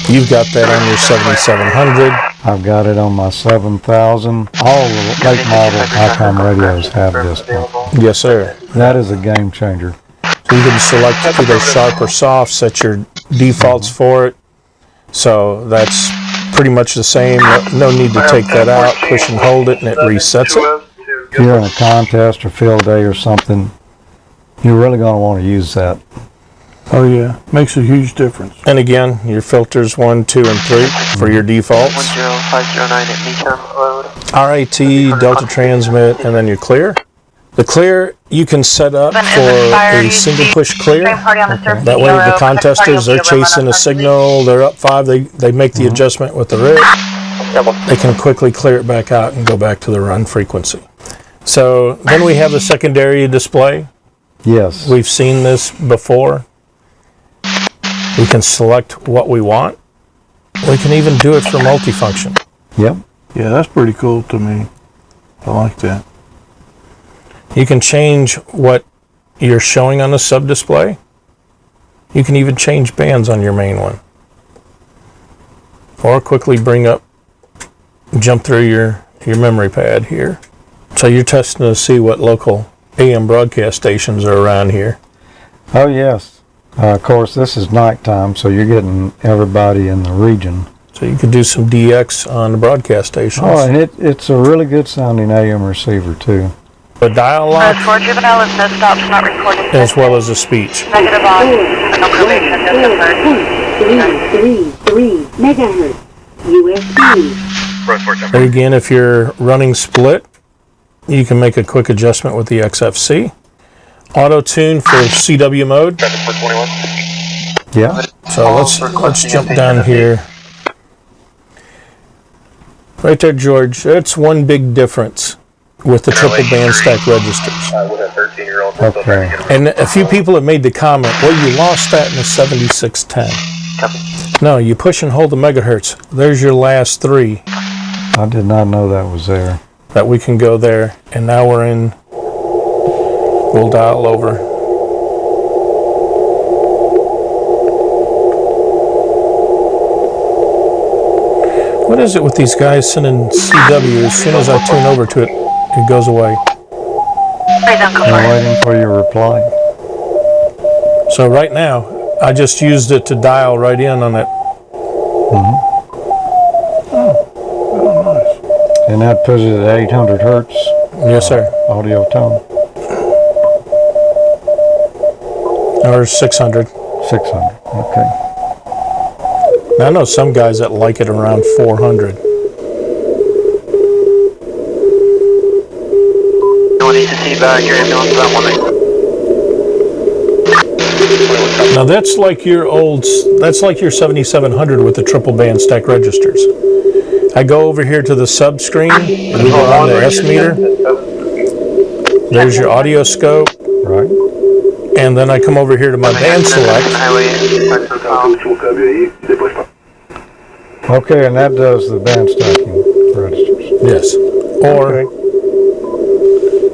You've got that on your 7700. I've got it on my 7000. All the late model ICOM radios have this one. Yes, sir. That is a game changer. So you can select either sharp or soft, set your defaults for it. So that's pretty much the same. No need to take that out. Push and hold it, and it resets it. If you're in a contest or field day or something, you're really going to want to use that. Oh yeah, makes a huge difference. And again, your filters 1, 2, and 3 for your defaults. 10509 at Meacham Road. RIT, Delta Transmit, and then your clear. The clear you can set up for a single push clear. That way the contesters, they're chasing a signal, they're up 5, they make the adjustment with the rig. They can quickly clear it back out and go back to the run frequency. So then we have a secondary display. Yes. We've seen this before. We can select what we want. We can even do it for multifunction. Yep. Yeah, that's pretty cool to me. I like that. You can change what you're showing on the sub-display. You can even change bands on your main one. Or quickly jump through your memory pad here. So you're testing to see what local AM broadcast stations are around here. Oh, yes. Of course, this is nighttime, so you're getting everybody in the region. So you could do some DX on the broadcast stations. Oh, and it's a really good sounding AM receiver, too. The dial lock, 4 juvenile is no stops, not recorded. as well as the speech. Negative on, no probation, just deferred. 3 megahertz. USB. There again, if you're running split, you can make a quick adjustment with the XFC. Auto tune for CW mode. Yeah. So let's jump down here. Right there, George. That's one big difference with the triple band stack registers. Okay. And a few people have made the comment, well, you lost that in the 7610. No, you push and hold the megahertz. There's your last 3. I did not know that was there. That we can go there. And now we're in, we'll dial over. What is it with these guys sending CW? As soon as I tune over to it, it goes away. I'm waiting for your reply. So right now, I just used it to dial right in on it. And that puts it at 800 hertz. Yes, sir. Audio tone. Or 600. 600. Okay. Now, I know some guys that like it around 400. No need to see back your ambulance that one. Now that's like your 7700 with the triple band stack registers. I go over here to the sub screen and we go on the S meter. There's your audio scope. Right. And then I come over here to my band select. Okay, and that does the band stacking registers. Yes. Or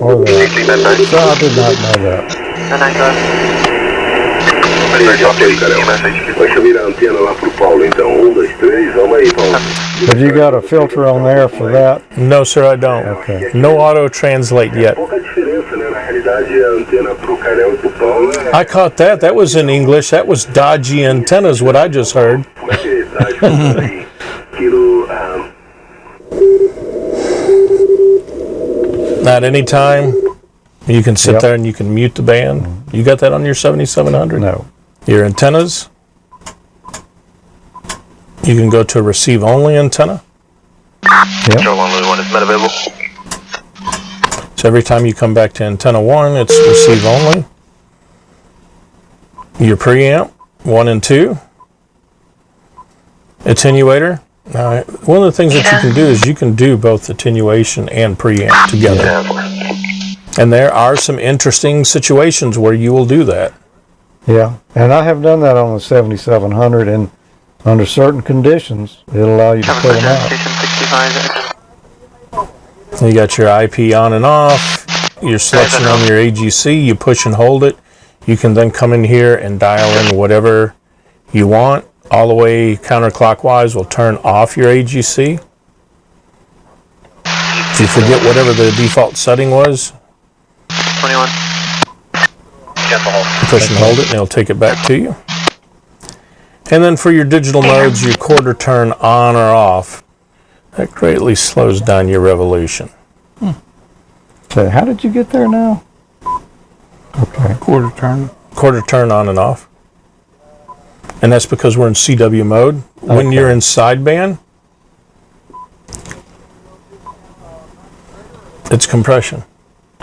that. So I did not know that. Have you got a filter on there for that? No, sir, I don't. Okay. No auto translate yet. I caught that. That was in English. That was dodgy antennas, what I just heard. At any time, you can sit there and you can mute the band. You got that on your 7700? No. Your antennas. You can go to a receive only antenna. Yep. So every time you come back to antenna 1, it's receive only. Your preamp 1 and 2. Attenuator. Now, one of the things that you can do is you can do both attenuation and preamp together. And there are some interesting situations where you will do that. Yeah, and I have done that on the 7700, and under certain conditions, it'll allow you to put them out. You got your IP on and off, your selection on your AGC, you push and hold it. You can then come in here and dial in whatever you want. All the way counterclockwise will turn off your AGC. If you forget whatever the default setting was, 21. you push and hold it and it'll take it back to you. And then for your digital modes, your quarter turn on or off, that greatly slows down your revolution. So how did you get there now? Okay. Quarter turn on and off. And that's because we're in CW mode. When you're in sideband, it's compression.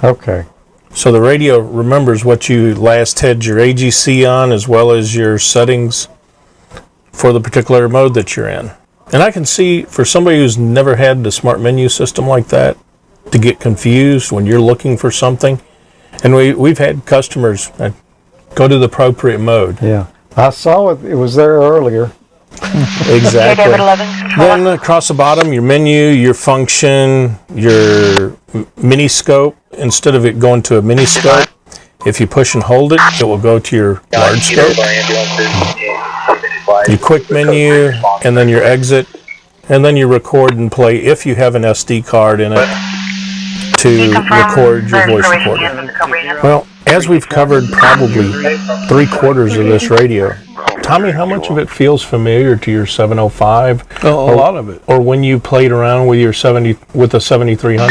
Okay. So the radio remembers what you last had your AGC on as well as your settings for the particular mode that you're in. And I can see for somebody who's never had the smart menu system like that to get confused when you're looking for something. And we've had customers that go to the appropriate mode. Yeah. I saw it. It was there earlier. Exactly. David 11. Then across the bottom, your menu, your function, your mini scope. Instead of it going to a mini scope, if you push and hold it, it will go to your large scope. Your quick menu, and then your exit, and then you record and play if you have an SD card in it to record your voice recorder. Well, as we've covered probably 3/4 of this radio, Tommy, how much of it feels familiar to your 705? A lot of it. Or when you played around with your with the 7300?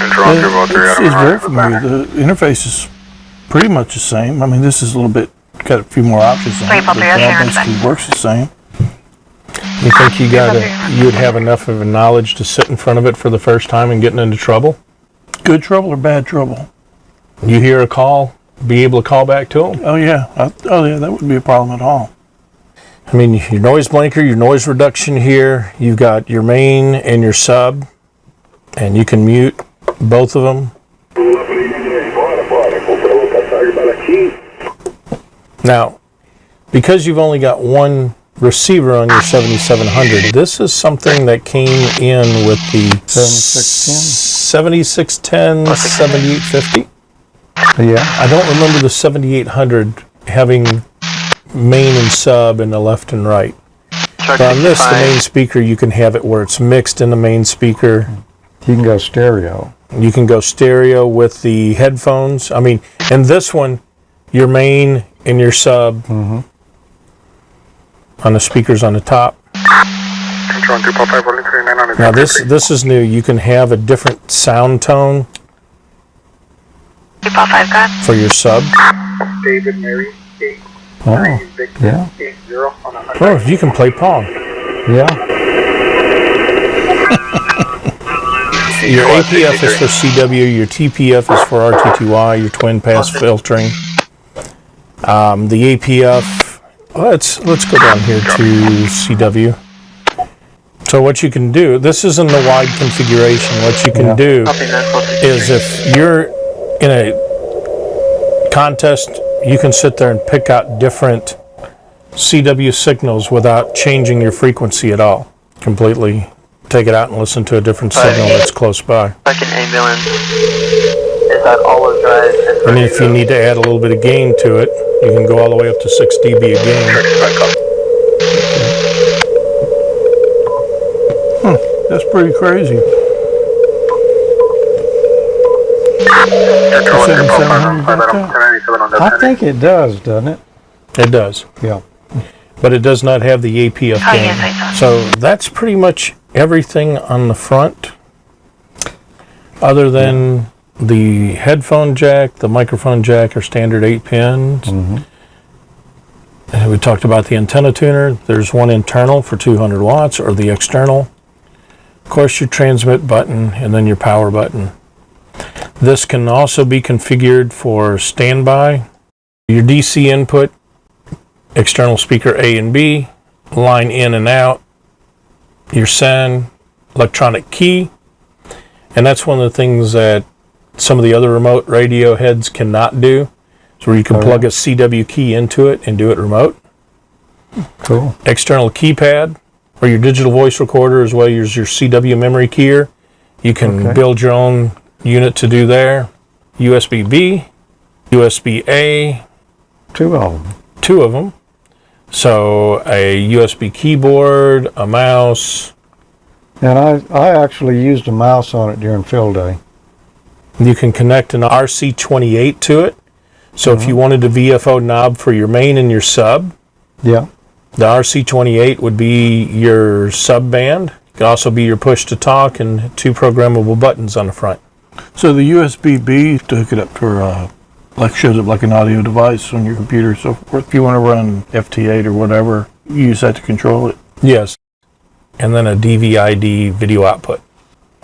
It's very familiar. The interface is pretty much the same. I mean, this is a little bit, got a few more options on it, but it all basically works the same. You think you'd have enough of a knowledge to sit in front of it for the first time and getting into trouble? Good trouble or bad trouble? You hear a call, be able to call back to them? Oh yeah, that wouldn't be a problem at all. I mean, your noise blanker, your noise reduction here, you've got your main and your sub, and you can mute both of them. Now, because you've only got one receiver on your 7700, this is something that came in with the 7610, 7850. Yeah. I don't remember the 7800 having main and sub in the left and right. But on this, the main speaker, you can have it where it's mixed in the main speaker. You can go stereo. You can go stereo with the headphones. I mean, and this one, your main and your sub on the speakers on the top. Now this is new. You can have a different sound tone for your sub. David Mary 8. Oh, yeah. 80 on 100. Oh, you can play Pong. Yeah. Your APF is for CW, your TPF is for RT2I, your twin pass filtering. The APF, let's go down here to CW. So what you can do, this is in the wide configuration, what you can do is if you're in a contest, you can sit there and pick out different CW signals without changing your frequency at all. Completely take it out and listen to a different signal that's close by. Second ambulance is at Olive Drive. And if you need to add a little bit of gain to it, you can go all the way up to 6 dB of gain. That's pretty crazy. I think it does, doesn't it? It does. Yeah. But it does not have the APF gain. So that's pretty much everything on the front, other than the headphone jack, the microphone jack are standard 8 pins. And we talked about the antenna tuner. There's one internal for 200 watts, or the external. Of course, your transmit button, and then your power button. This can also be configured for standby. Your DC input, external speaker A and B, line in and out, your send, electronic key, and that's one of the things that some of the other remote radio heads cannot do. So where you can plug a CW key into it and do it remote. Cool. External keypad, or your digital voice recorder, as well as your CW memory keyer. You can build your own unit to do there. USB-B, USB-A. Two of them. Two of them. So a USB keyboard, a mouse. And I actually used a mouse on it during field day. You can connect an RC28 to it. So if you wanted a VFO knob for your main and your sub, the RC28 would be your sub band. It could also be your push to talk, and 2 programmable buttons on the front. So the USB-B to hook it up to like shows up like an audio device on your computer. So if you want to run FT8 or whatever, you use that to control it. Yes. And then a DVI-D video output.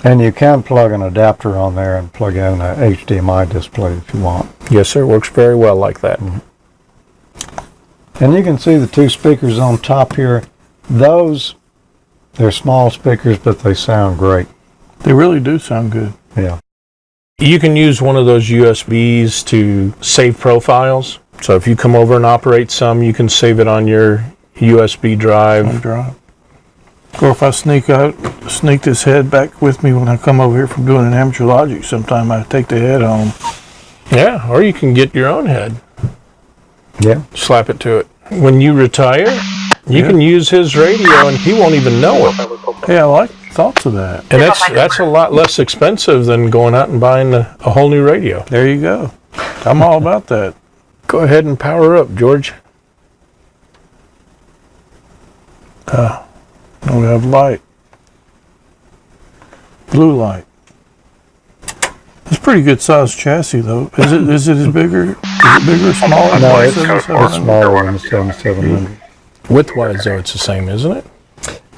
And you can plug an adapter on there and plug in a HDMI display if you want. Yes, sir. Works very well like that. And you can see the 2 speakers on top here. Those, they're small speakers, but they sound great. They really do sound good. Yeah. You can use one of those USBs to save profiles. So if you come over and operate some, you can save it on your USB drive. Or if I sneak this head back with me when I come over here from doing an amateur logic, sometime I take the head home. Yeah, or you can get your own head. Yeah. Slap it to it. When you retire, you can use his radio and he won't even know it. Yeah, I like thoughts of that. And that's a lot less expensive than going out and buying a whole new radio. There you go. I'm all about that. Go ahead and power up, George. We have light. Blue light. It's a pretty good sized chassis though. Is it bigger or smaller? No, it's smaller than the 7700. Width-wise though, it's the same, isn't it?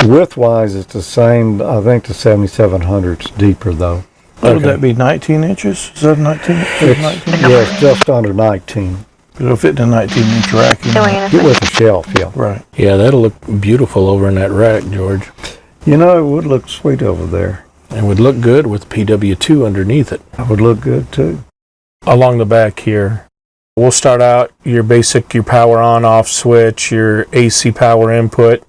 Width-wise, it's the same. I think the 7700's deeper though. What would that be, 19 inches? Is that 19? Yes, just under 19. It'll fit in a 19-inch rack. Get with a shelf, yeah. Right. Yeah, that'll look beautiful over in that rack, George. You know, it would look sweet over there. And would look good with PW2 underneath it. That would look good too. Along the back here, we'll start out your power on-off switch, your AC power input.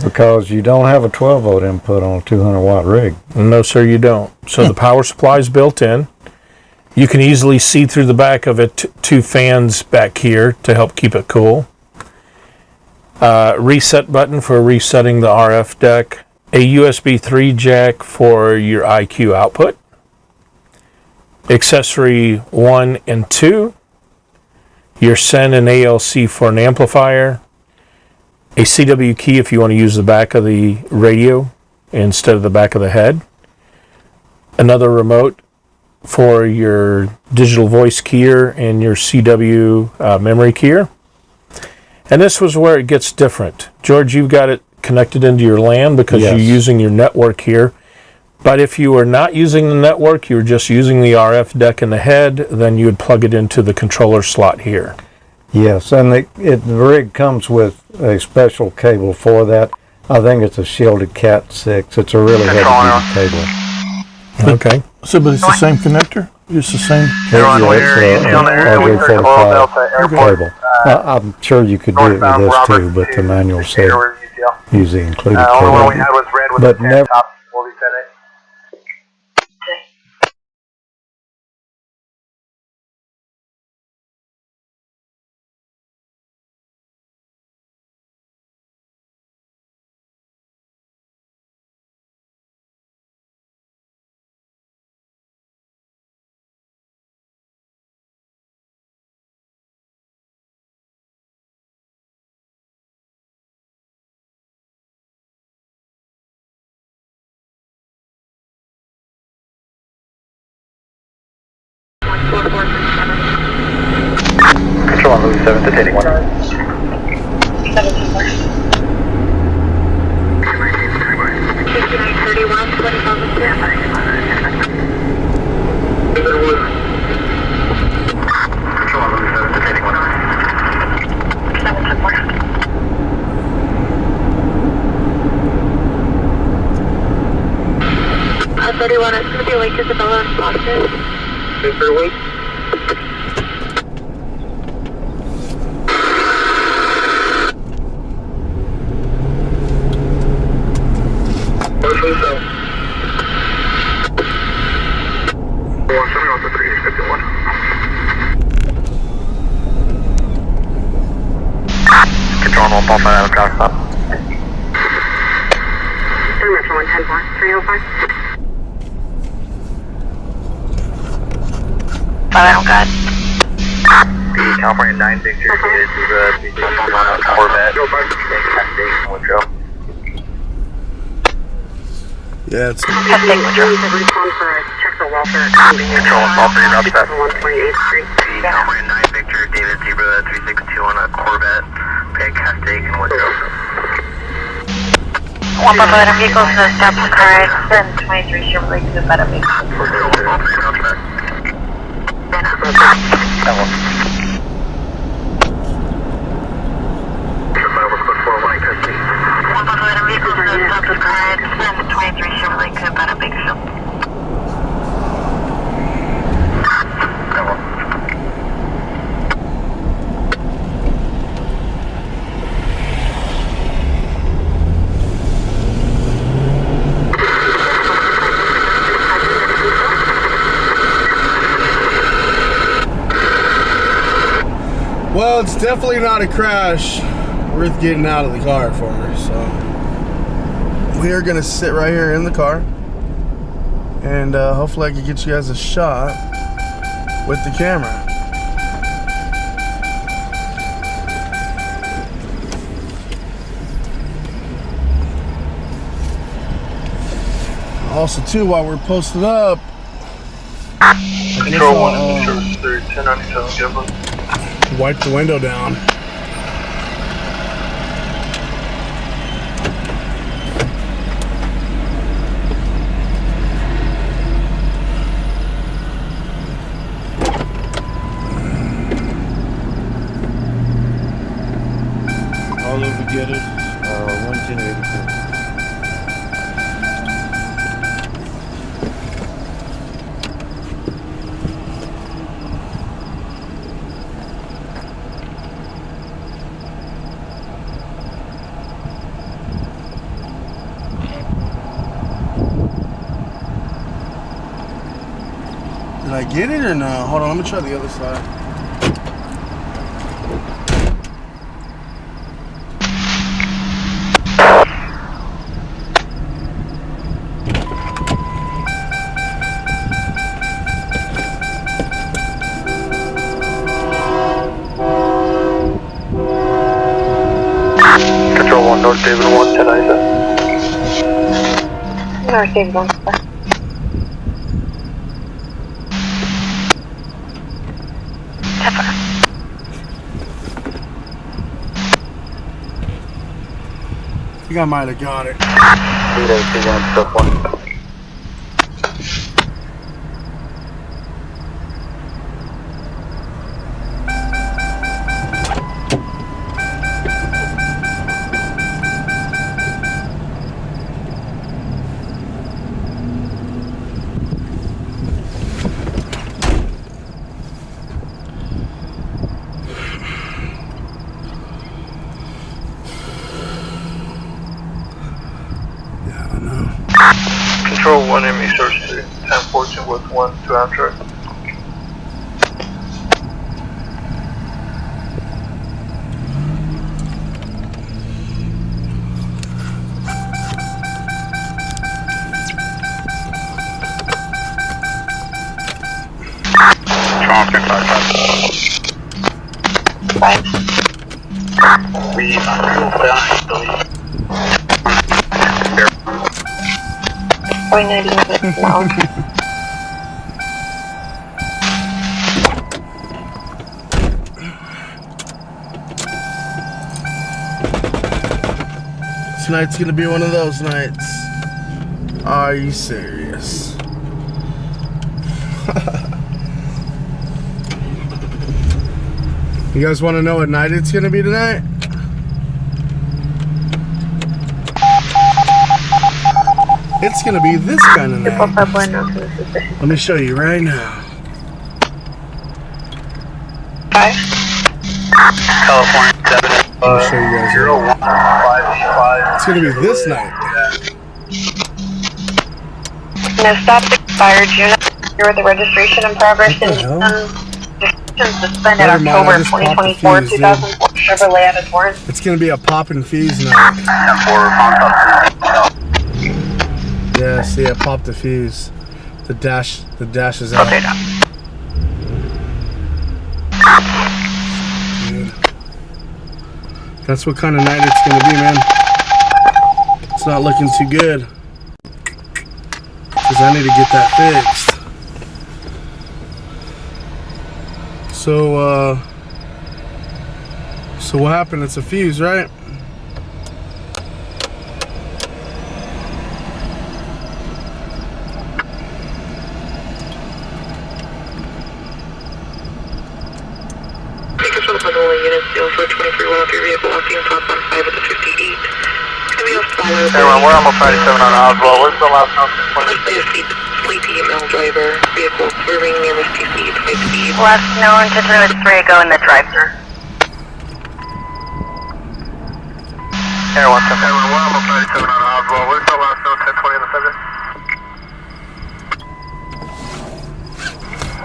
Because you don't have a 12-volt input on a 200-watt rig. No, sir, you don't. So the power supply is built in. You can easily see through the back of it, two fans back here to help keep it cool. Reset button for resetting the RF deck. A USB 3 jack for your IQ output. Accessory 1 and 2. Your SEN and ALC for an amplifier. A CW key if you want to use the back of the radio instead of the back of the head. Another remote for your digital voice keyer and your CW memory keyer. And this was where it gets different. George, you've got it connected into your LAN because you're using your network here. But if you were not using the network, you were just using the RF deck in the head, then you would plug it into the controller slot here. Yes, and the rig comes with a special cable for that. I think it's a shielded Cat 6. It's a really heavy-duty cable. Okay. So, but it's the same connector? It's the same? Yeah, it's an RJ45 cable. I'm sure you could do it with this too, but the manual said use the included cable. But never. Control on Louis 7 detaining 1. 5931, Control on Louis 7 detaining 1. 31, it's going to be Lake Isabella and Boston. Fairway. Control on 1.5 out of drive stop. Metro 110 305. God. The California 9 Victor is Corvette. Yeah, it's Control on California 9 Victor, David Zebra 362 on a Corvette. Peg Castig and Woodrow. 155 vehicles in the stop car and 23 Chevrolet to the better vehicle. it's definitely not a crash worth getting out of the car for. So we are gonna sit right here in the car, and hopefully I can get you guys a shot with the camera. Also, too, while we're posted up, Control 1 and service 3, 1097, give us. Wipe the window down. All over get it. 11084. Did I get it or no? Hold on, let me try the other side. Control 1, North David 1, 1097. North David 1. I think I might have got it. 3821, stuff 1. Control 1, enemy search 3, 1014 with 1 to Amtrak. Traffic 55. We are down. Tonight's gonna be one of those nights. Are you serious? You guys want to know what night it's gonna be tonight? It's gonna be this kind of night. Let me show you right now. California 7. Let me show you guys. It's gonna be this night. No stops expired. June. Here with the registration in progress. Suspended October 2024, 2004 Chevrolet out of Torrance. It's gonna be a poppin' fuse night. Yeah, see, I popped the fuse. The dash is out. Dude. That's what kind of night it's gonna be, man. It's not looking too good. Cause I need to get that fixed. So what happened? It's a fuse, right? Everyone, we're almost 97 on Oswald. What's the last note? Driver, vehicle swerving near TC, 5 speed. Last known to 3 go in the drive-thru. Everyone, we're almost 97 on Oswald. What's the last note? 1020 on the subject.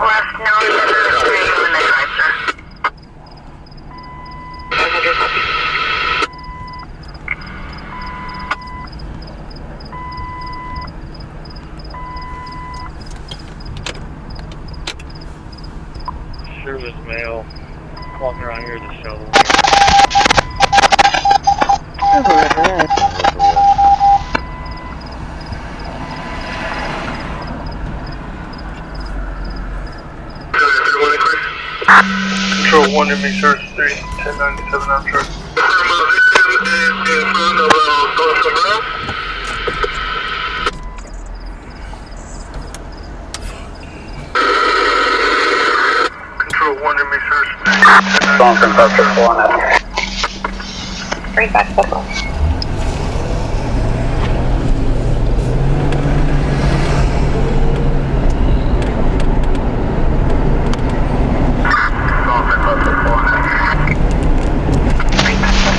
Last known to 3 go in the drive-thru. Control 1 to make sure it's 1097 on chart. Control 1 to make sure it's 1097. Bring back football.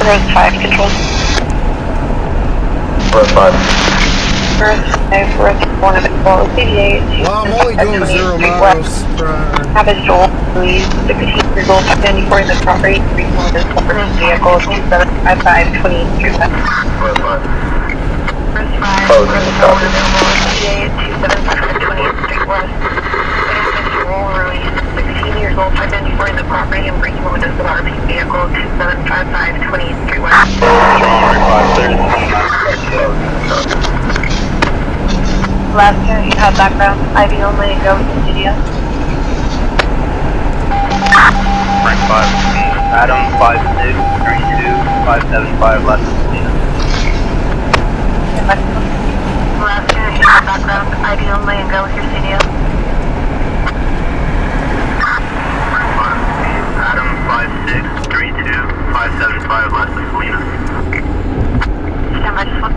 Road 5 control. Road 5. Road 5, Road 1 of the call, CDA. Well, I'm only doing 0 miles per hour. Habit Joel, Louise, 16 years old, 94 in the property, reasonable this company vehicle, 2755 20 Road 5. Road 5, Road 1 available, CDA 2755 Street West. Joel, Louise, 16 years old, 594 in the property, and reasonable this RP vehicle, 2755 20 Street West. Last turn, you have background, IV only, go to studio. Frank 5, Adam 5632 575 left of Selena. Last turn, you have background, IV only, and go with your studio. Adam 5632 575 left of Selena. Stand by, just one.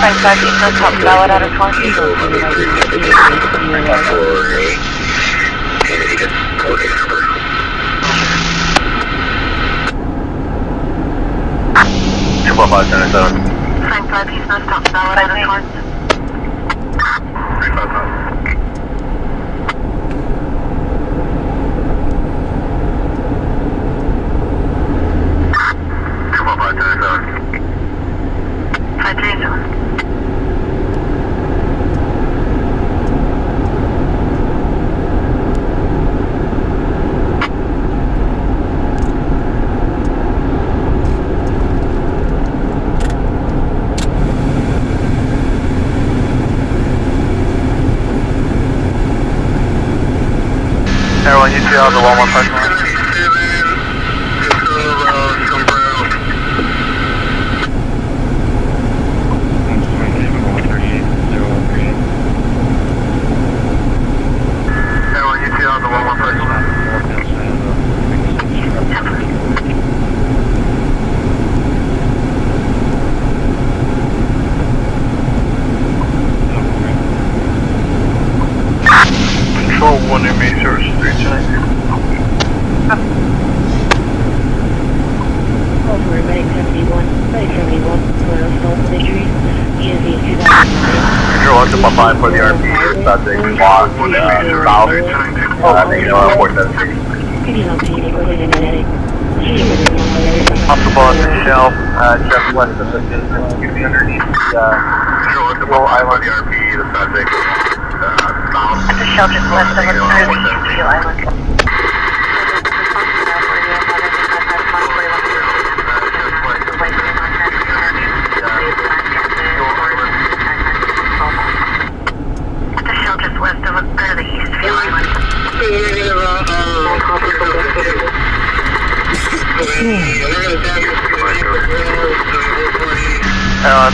Frank 5, you know, top ballot out of 20. Triple 577. Frank 5, you know, top ballot out of 20. Everyone, you see all the 1-1 parking lot? Everyone, you see all the 1-1 parking lot? Control 1 to make sure it's 310. Over Medic 71, Medic 71, Toyota Soul Injuries, ESV 2009. Control 1 to 5 for the RP, subject walk, south, -476. Possible on the shelf, just west of the distance, you'd be underneath the Control Island. The RP, the subject, south. At the shelter west of the Steel Island.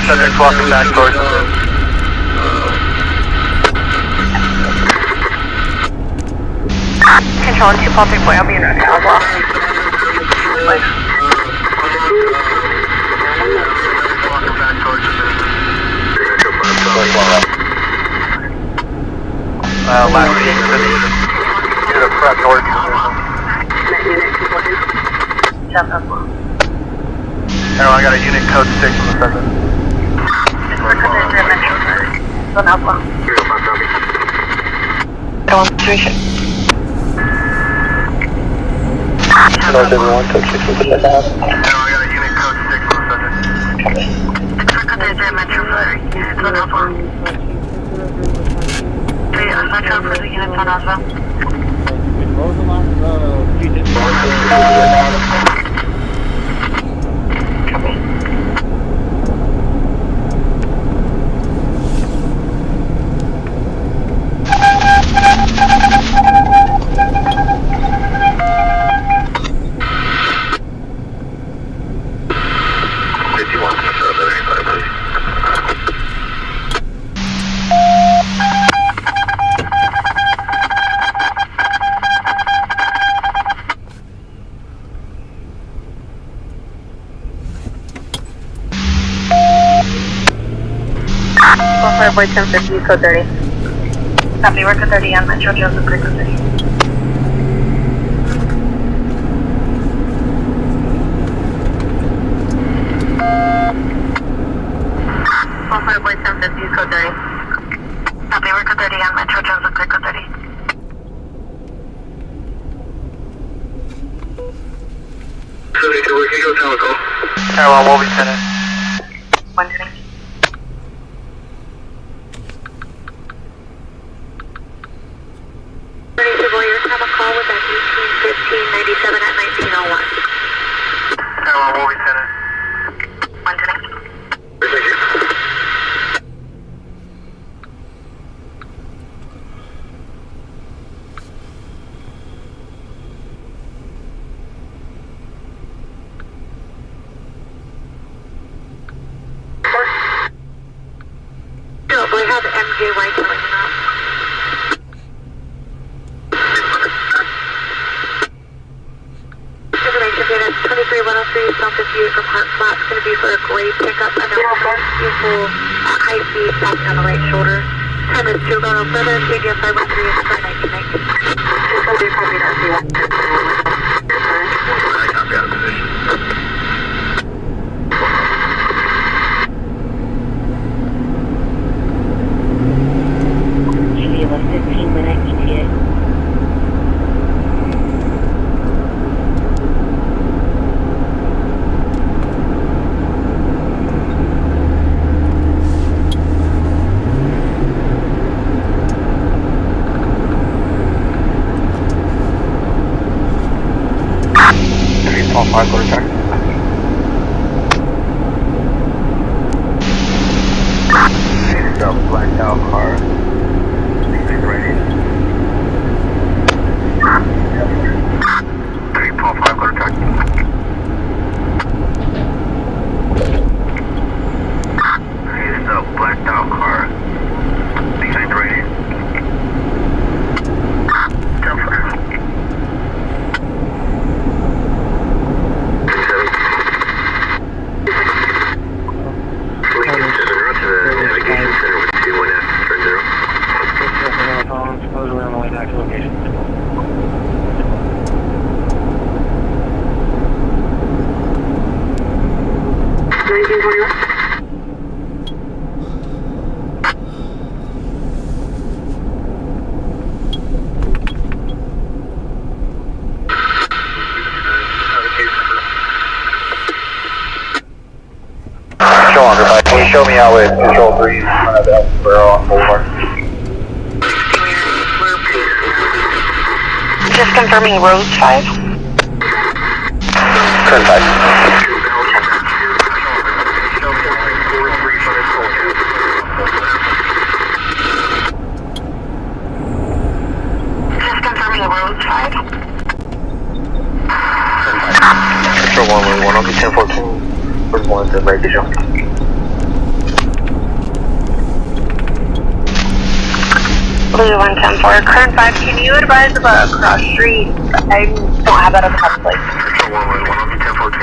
Subject walking back towards the Control 2 Paul 3 I'll be in route as well. walking back towards the last week. Due to prep north position. No, I got a unit code 6 on the second. Situation. North everyone, code 6 on the second. No, I got a unit code 6 on the second. Metro for the units on Oswald. Boy 1050, code 30. Copy, we're code 30 on Metro Joseph, code 30. Boy 1050, code 30. Copy, we're code 30 on Metro Joseph, code 30. We can go telecall. Tower, we'll be sending. 120. Warriors have a call with that 181597 at 1901. Tower, we'll be sending. 120. Thank you. No, we have MJY telling him out. Information unit 23103 South 58 from Hart Flat. It's going to be for a gray pickup and a vehicle high speed passing on the right shoulder. Time is 2:07. CDS 513 is for 1919. left 15 minute ETA. Small 5 quarter check. Blacked out car. Ready. 3.5 quarter check. He's a blacked out car. Behind ready. Can you show me out with Control 3 in front of the barrel on Boulevard? Just confirming Rose 5. Turn 5. Just confirming Rose 5. Control 111, I'll be 1014. Where's 1 to break the jump? Blue 110-4, current 5, can you advise of a cross street? I don't have that on the top place. Control 111, I'll be 1014.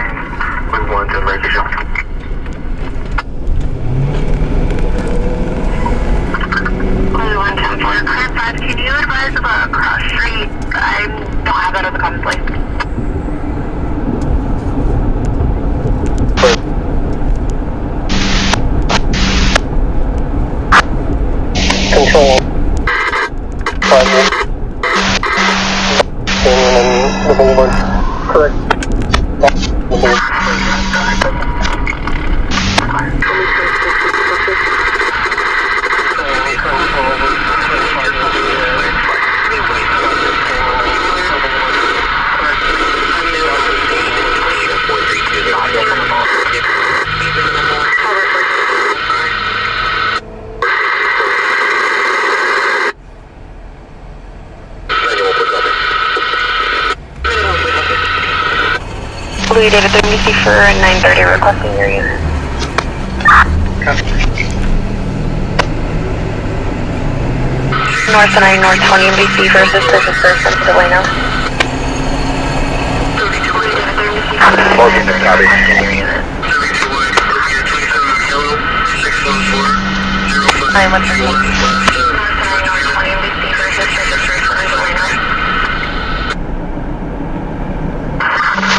Where's 1 to break the jump? Blue 110-4, current 5, can you Boulevard. Correct. Louis David 30 for 930 requesting your use. North 9, North 20 NBC versus Persecute from Delano. Logan, copy. Hi, what's your name?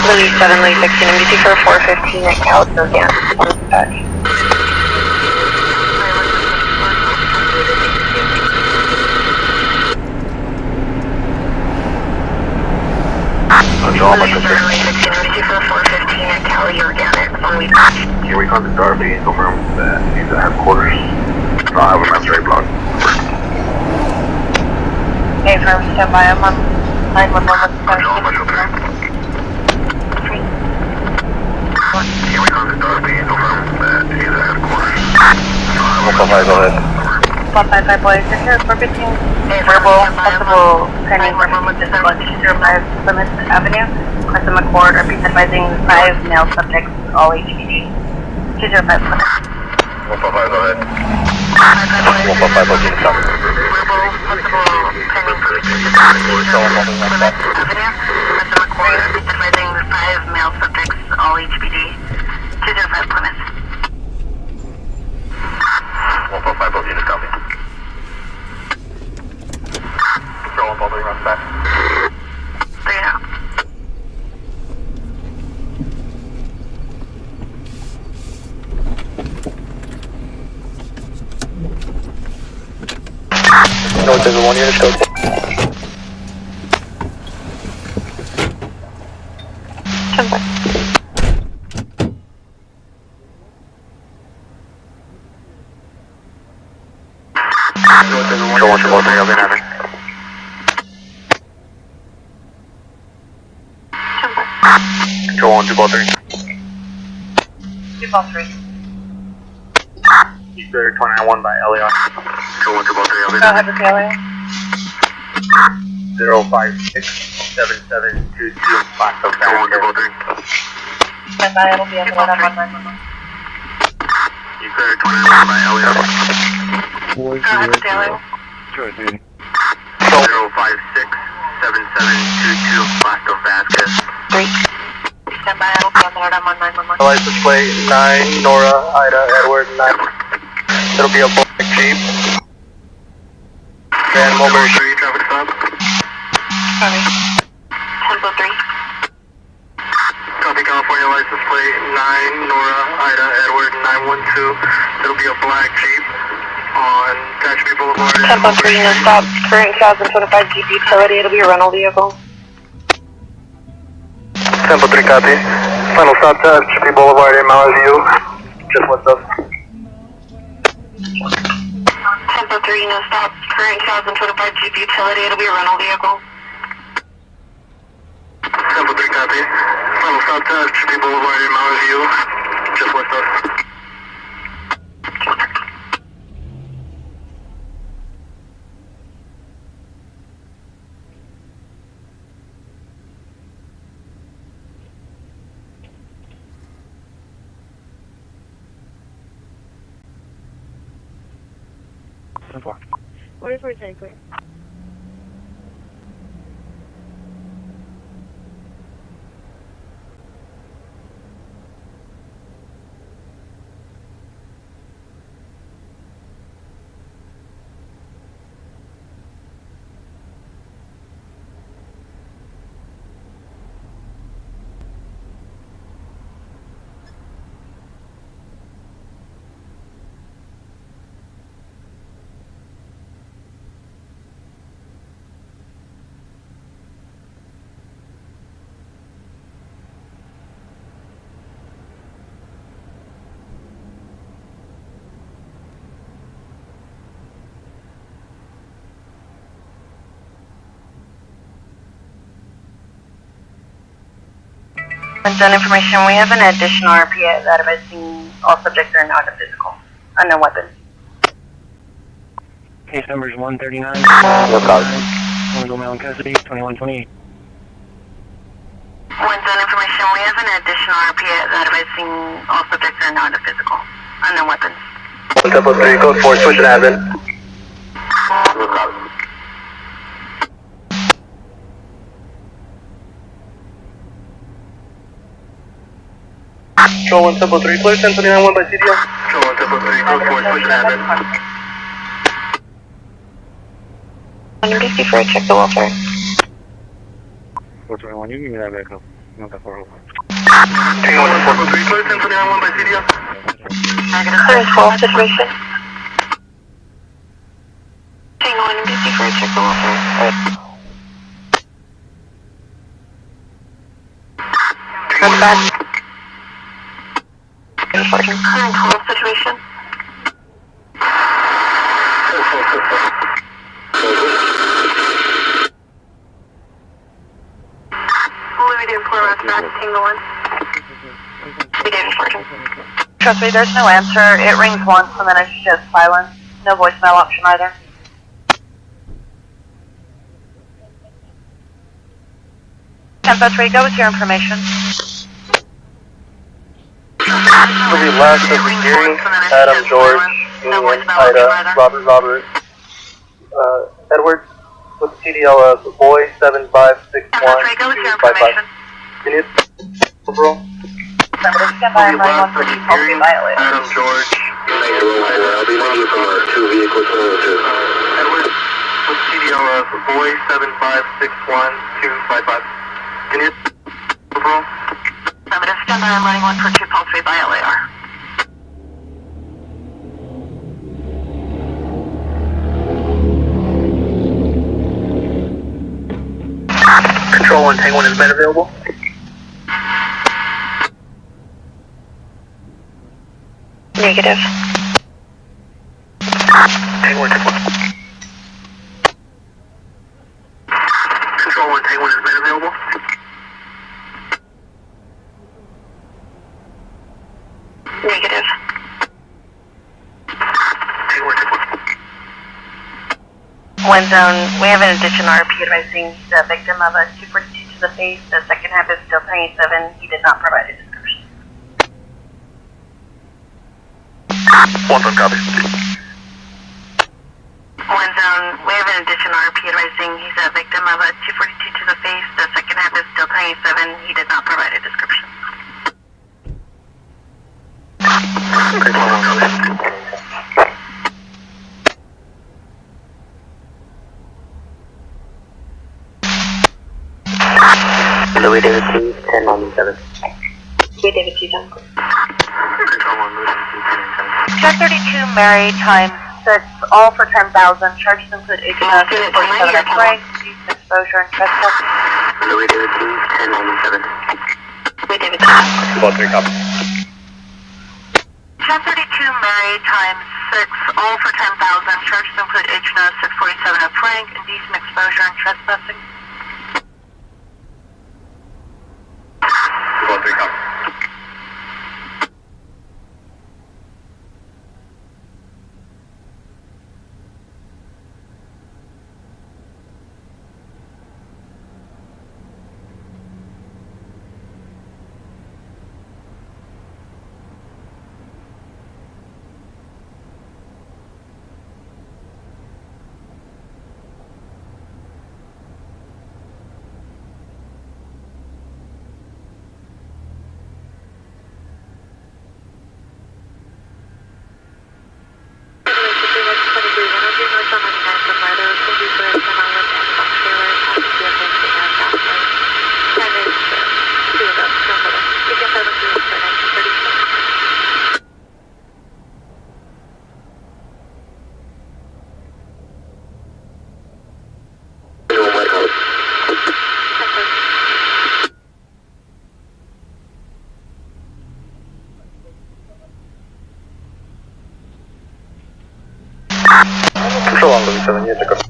Louis 7, Louis 16 NBC for 415 at Cal, so again, on dispatch. Here we come to Darby and confirm that he's at headquarters. So I have a master block. Hey, firm, stand by. I'm on 911 with Here we come to Darby and confirm that he's at headquarters. Go ahead. 155 boys, if you're reporting a verbal, possible pending with this lunch, 05 Plymouth Avenue, Quentin McCord, repeat advising 5 male subjects, all HPD. 205 Plymouth. 155, go ahead. 155 boys, verbal, possible pending with this lunch, 05 Plymouth Avenue, Quentin McCord, repeat advising 5 male subjects, all HPD. 205 Plymouth. 155, both units copy. Control up all the runs back. 3 now. North is 1 unit code. Control 1 to both 3, I'll be having. Control 1 to both 3. 2 ball 3. Easter 291 by Elliot. Control 1 to both 3, I'll be Go ahead having. with Taylor. 0567722 Black Oak. Control 1 to both 3. Stand by, it'll be on the line on 911. Easter 291 by Elliot. Go ahead with Taylor. Sure, dude. 0567722 Black Oak Vasquez. 3. Stand by, it'll be on the line on 911. License plate 9, Nora, Ida, Edward, 9. It'll be a black Jeep. Van Mulberry. 3, traffic stop. Sorry. Tempo 3. Copy California license plate 9, Nora, Ida, Edward, 912. It'll be a black Jeep on Tehachapi Boulevard. Tempo 3, no stop. Current 2025 Jeep utility, it'll be a rental vehicle. Tempo 3 copy. Final stop to Tehachapi Boulevard in Mountain View. Just west of. Tempo 3, no stop. Current 2025 Jeep utility, it'll be a rental vehicle. Tempo 3 copy. Final stop to Tehachapi Boulevard in Mountain View. Just west of. What if we're clear? On information, we have an additional RP that advising all subjects are not a physical, unknown weapons. Case numbers 139, No cause. illegal male in custody, 2128. On information, we have an additional RP that advising all subjects are not a physical, unknown weapons. Tempo 3, code 4, switch and admin. No cause. Control 1, Tempo 3, clear 1029-1 by CDL. Control 1, Tempo 3, code 4, switch and admin. 154, check the welfare. 421, you can give me that vehicle. Not that far over. Tango 1, Tempo 3, clear 1029-1 by CDL. Negative. Clear 12 situation. Tango 154, check the welfare. That's bad. Current 12 situation. Trust me, there's no answer. It rings once and then it's just silence. No voicemail option either. Tempo 3, go with your information. Will be last of Gary, Adam, George, Union, Ida, Robert, Edward, with CDL of boy 7561-255. Can you bro? Somebody stand by, I'm running 1 for 2, policy violator. Adam, George, I'll be waiting for 2 vehicles to Edward, with CDL of boy 7561-255. Can you bro? Somebody stand by, I'm running 1 for 2, policy violator. Control 1, Tango 1 has been available. Negative. Tango 1, Tango 1. Control 1, Tango 1 has been available. Negative. Tango 1, Tango 1. Wind zone, we have an additional RP advising he's a victim of a 242 to the face. The second half is still 27. He did not provide a description. 1 copy. Wind zone, we have an additional RP advising he's a victim of a 242 to the face. The second half is still 27. He did not provide a description. Louis David T, 1097. Louis David T, down. Check 32, Mary, times 6, all for 10,000. Charges include HMS, 47 at rank, decent exposure, and trespassing. Louis David T, 1097. Louis David T. About 3 copies. Check 32, Mary, times 6, all for 10,000. Charges include HMS, 647 at rank, indecent exposure, and trespassing. About 3 copies. Control on Louis 7, yeah, check out.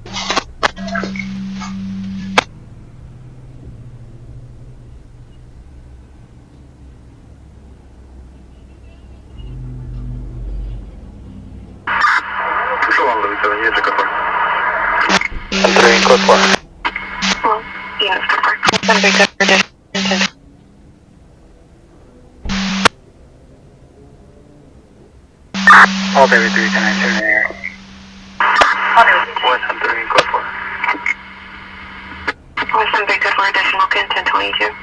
1097, yes, code 4. 10-3, code 4. Well, yeah, it's code 4. 10-3, good for additional content. All baby 3, 1097 here. Voice 10-3, code 4. Voice 10-3, good for additional content 22.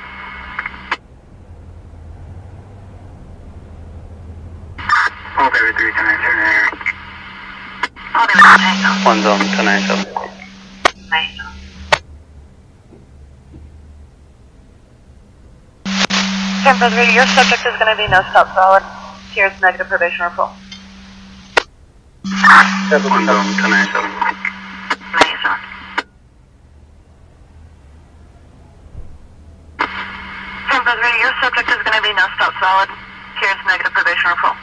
All baby 3, 1097 here. All baby 10-9. 1 zone, 1097. Nice. 10-3, your subject is going to be no stop solid. Here's negative probation report. 1 zone, 1097. Nice. 10-3, your subject is going to be no stop solid. Here's negative probation report.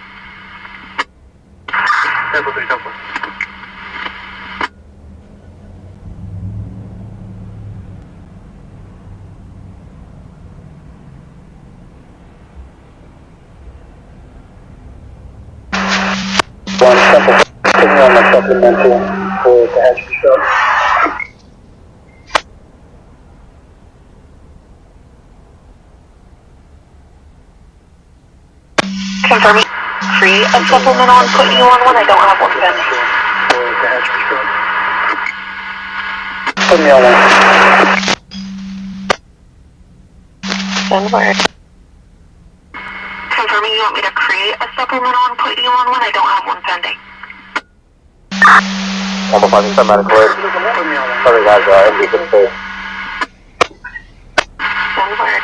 10-3, 10-4. One simple, putting on my supplemental for the hatchery shop. Confirming. Free of supplemental and put you on one. I don't have one pending. For the hatchery shop. Put me on one. Send word. Confirming you want me to create a supplemental and put you on one. I don't have one pending. I'm finding some medical aid. Sorry guys, I'm good for Send word.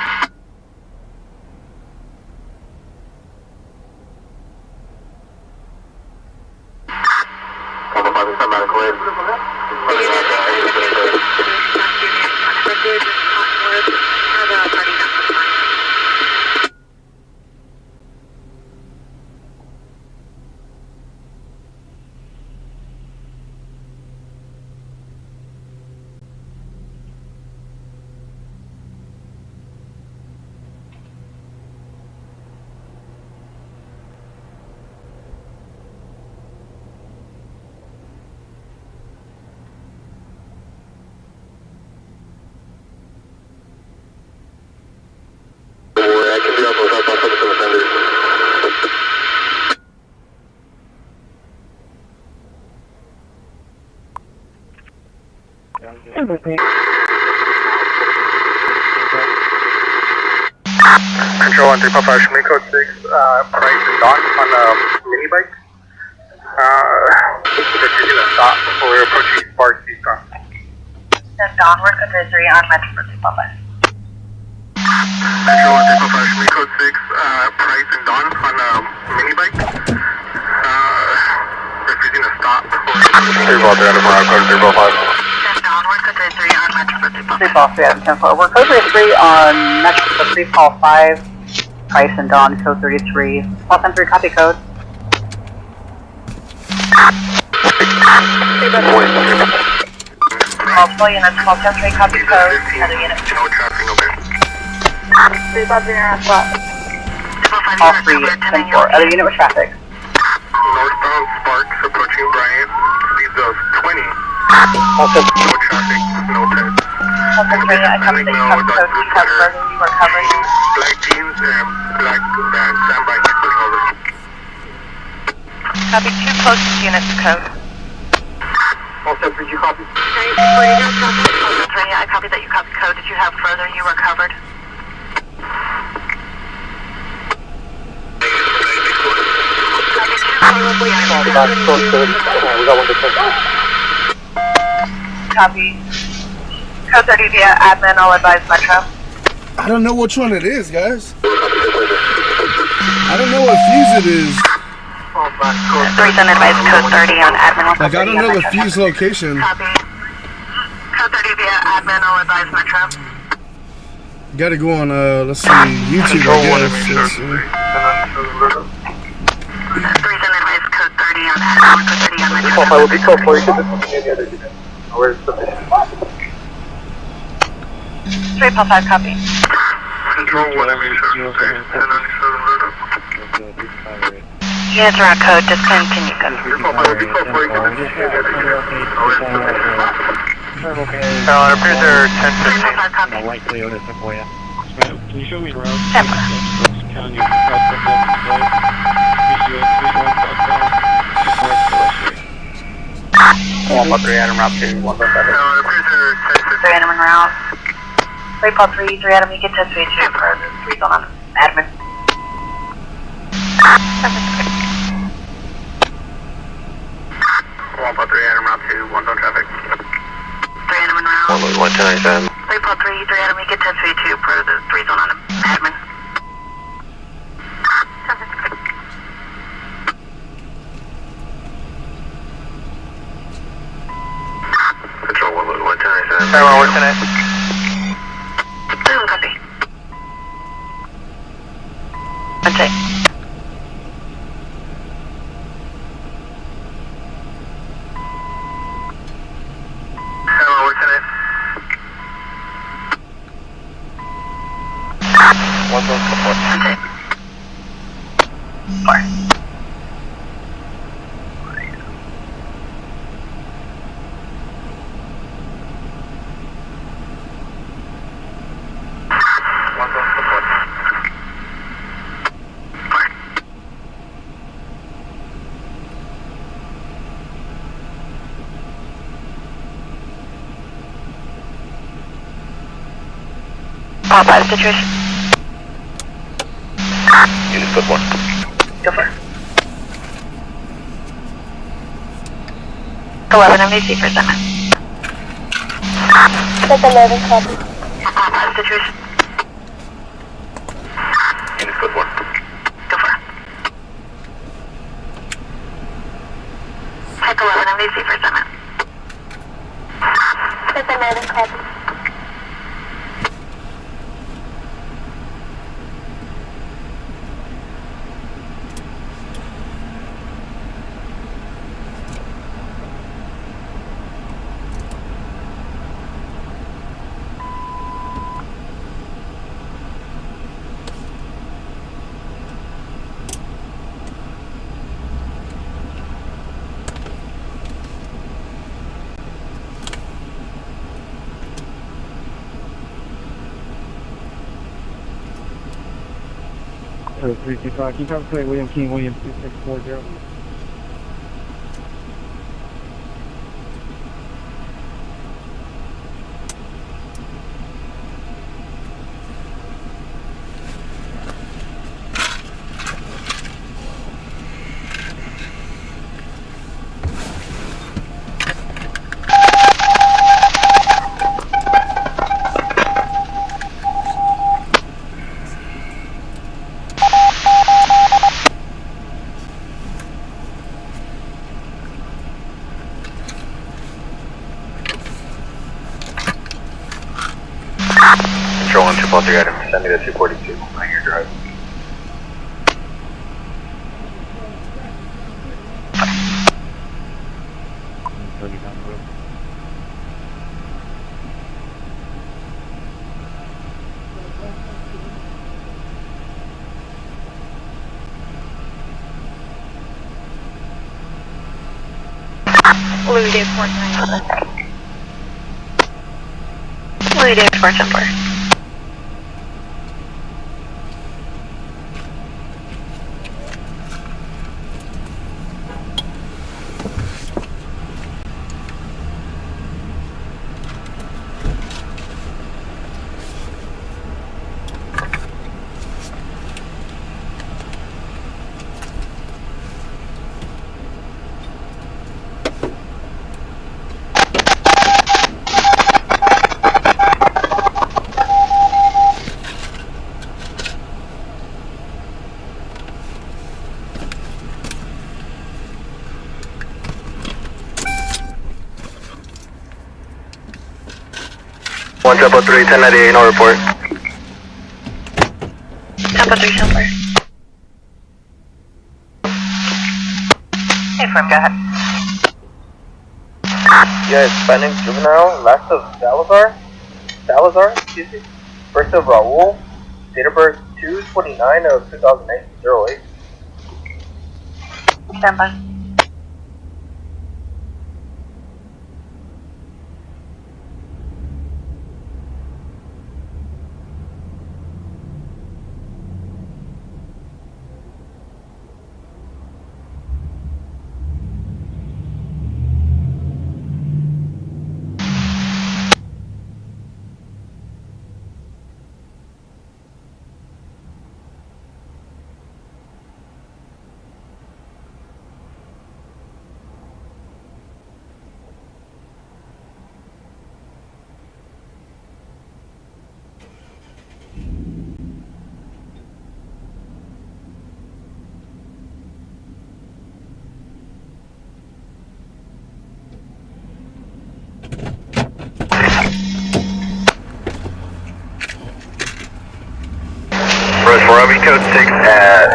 I'm finding some medical aid. Sorry guys, I'm good Control 1355, show me code 6, price and Dawn on a mini bike. They're using a stop before we're approaching Spark Eastern. Send downward code 3 on Metro 255. Control 1355, show me code 6, price and Dawn on a mini bike. They're using a stop before we're approaching 3 code 355. Downward code 3 on Metro 255. 3 Paul 3 out of 10 4. We're code 3 on Metro 3 Paul 5. Price and Dawn, code 33. Paul 10 3, copy code. Multiple units, Paul 10 3, copy code. Other units. No traffic over. 3 Bob 0 on spot. Paul 3, 10 4. Other unit with traffic. Northbound Sparks approaching Bryant. Speeds of 20. Also, no traffic, no pets. Paul 10 3, I copy the code. You have further, you are covered. Black jeans and black van standby pulling over. Copy 2 closest units code. Also, did you copy? 3, I copy that you copy code. Did you have further? You were covered. Copy. Code 30 via admin, I'll advise Metro. I don't know which one it is, guys. I don't know what fuse it is. 3 send advise code 30 on admin. Like, I don't know the fuse location. Copy. Code 30 via admin, I'll advise Metro. You gotta go on, let's see, YouTube, I guess. 3 send advise code 30 on admin, code 30 on Metro. I will be called for you. Where's the 3 Paul 5, copy. Control 1, I'm in 1097 Road. Units around code, discontinue code. It appears they're 1015. Light Toyota Sequoia. Can you show me the road? County Adam route 2, 1 3 Adam en route. 3 Paul 3, 3 Adam, you get test 2 for the 3 on admin. Paul 3 Adam route 2, 1 zone traffic. 3 Adam en route. 110. 3 Paul 3, 3 Adam, you get test 2 for the 3 zone on admin. Control 110. Farewell, what's in it? Copy. That's it. Farewell, what's in it? 1 zone support. That's it. 4. Pop out of situation. Unit foot 1. Go for it. 11 MDC for assignment. Take 11, copy. Pop out of situation. Unit foot 1. Go for it. Take 11 MDC for assignment. Take 11, copy. Oh, 325. Can you calculate William King, William 2640? Control 1, 2 Paul 3 Adam, send me to 242 on your drive. Louis Day Sport 9. Louis Day Sport number. One Tempo 3, 1098, no report. Tempo 3 somewhere. Hey, Firm, go ahead. Yeah, Hispanic juvenile, last of Salazar, excuse me. First of Raul, date of birth 2/29 of 2008, 08. Stand by. Robbie code 6 at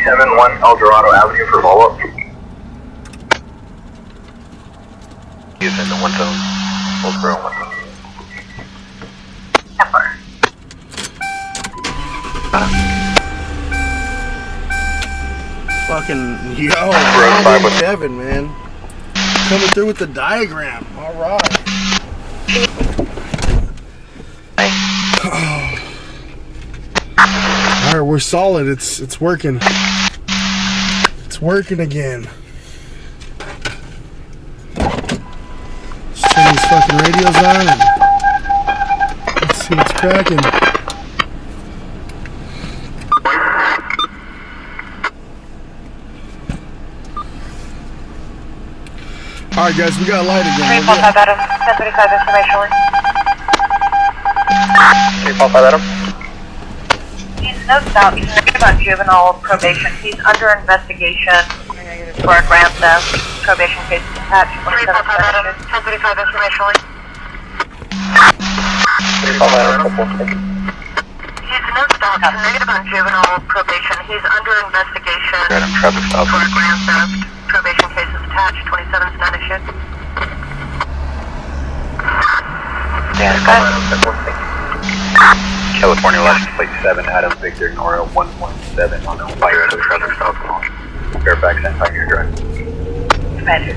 6271 El Dorado Avenue for follow-up. He's in the 1 zone. Old Bro 1 zone. Fucking yo, Kevin, man. Coming through with the diagram. Alright. Alright, we're solid. It's working. It's working again. Let's turn these fucking radios on and let's see what's cracking. Alright guys, we got a light again. 345 Adam, 1035 information line. 345 Adam. He's no doubt, he's on juvenile probation. He's under investigation for a grand theft. Probation case attached. 345 Adam, 1035 information line. 345 Adam. He's no doubt, he's negative on juvenile probation. He's under investigation Traffic stop. for a grand theft. Probation case is attached. 27 is not issued. Yeah, California license plate 7, Adam Victor Nora 117 on the fire at a traffic stop. Fairfax and Pioneer Drive. Commander.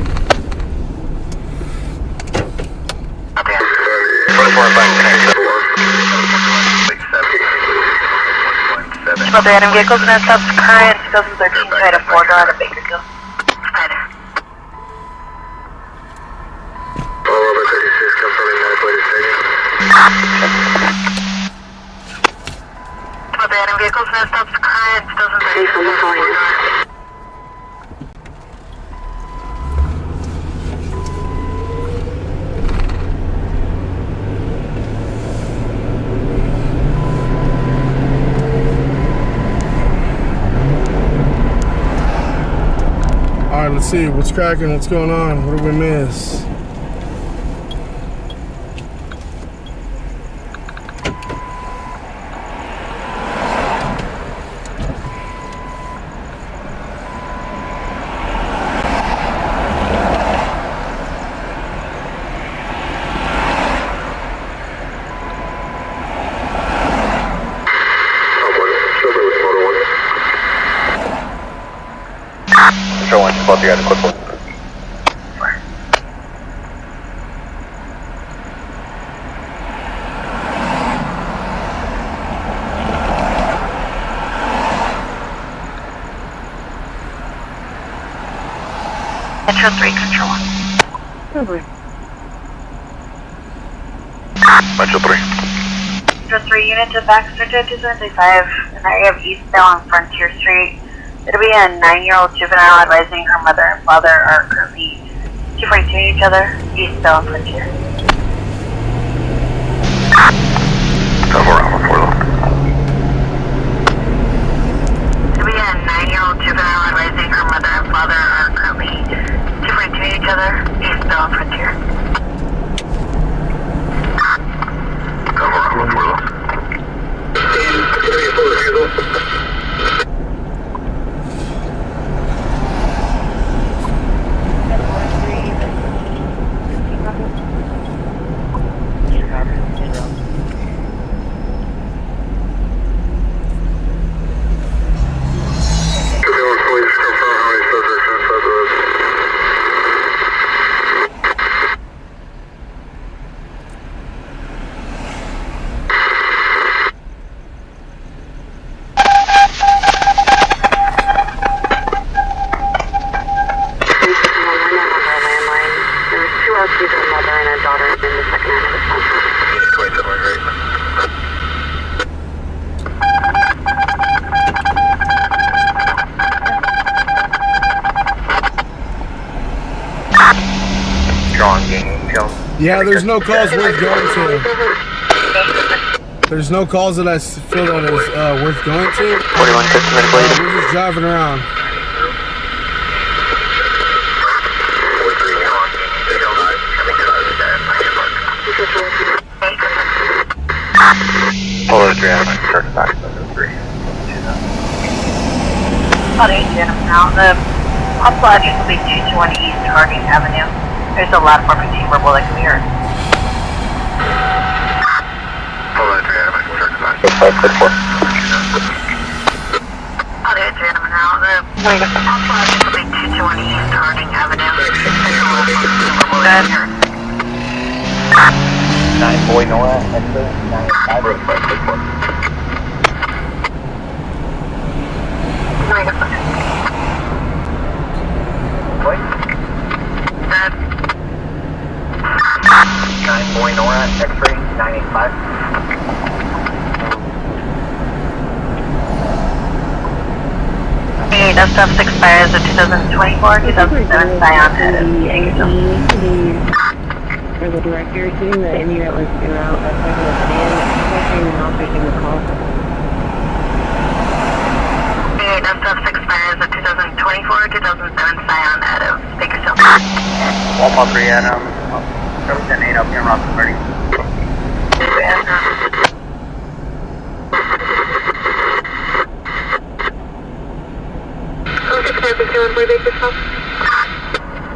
About the item vehicles and stops current 2013 Toyota 4-door out of Bakersfield. Commander. About the item vehicles and stops current 2013 Toyota 4-door. Alright, let's see. What's cracking? What's going on? What did we miss? Control 1, both you guys, quick one. Metro 3, Control 1. Metro 3. Metro 3, unit to Baxter to 275 in the area of Eastbound on Frontier Street. It'll be a 9-year-old juvenile advising her mother and father are currently 242 each other, Eastbound on Frontier. It'll be a 9-year-old juvenile advising her mother and father are currently 242 each other, Eastbound on Frontier. Yeah, there's no calls worth going to. There's no calls that I feel that is worth going to. 41 we're just driving around. Polar 3 out of my church back to 3. About 8 gentlemen now. The possible address will be 220 East Harding Avenue. There's a lot of farming chamber will come here. Polar 3 out of my church back to 564. About 8 gentlemen now. The possible address will be 220 East Harding Avenue. There's a lot of farming chamber will come here. 9 Boy Nora, exit 95. What? 9 Boy Nora, X-ray 985. Okay, that stuff expires in 2024, 2007 Scion head. For the director, seeing the Indy that was due out, that's like a fan, and not taking the call. Okay, that stuff expires in 2024, 2007 Scion head of Bakersfield. 113 Adam, represent 8 up here in Rockland Party.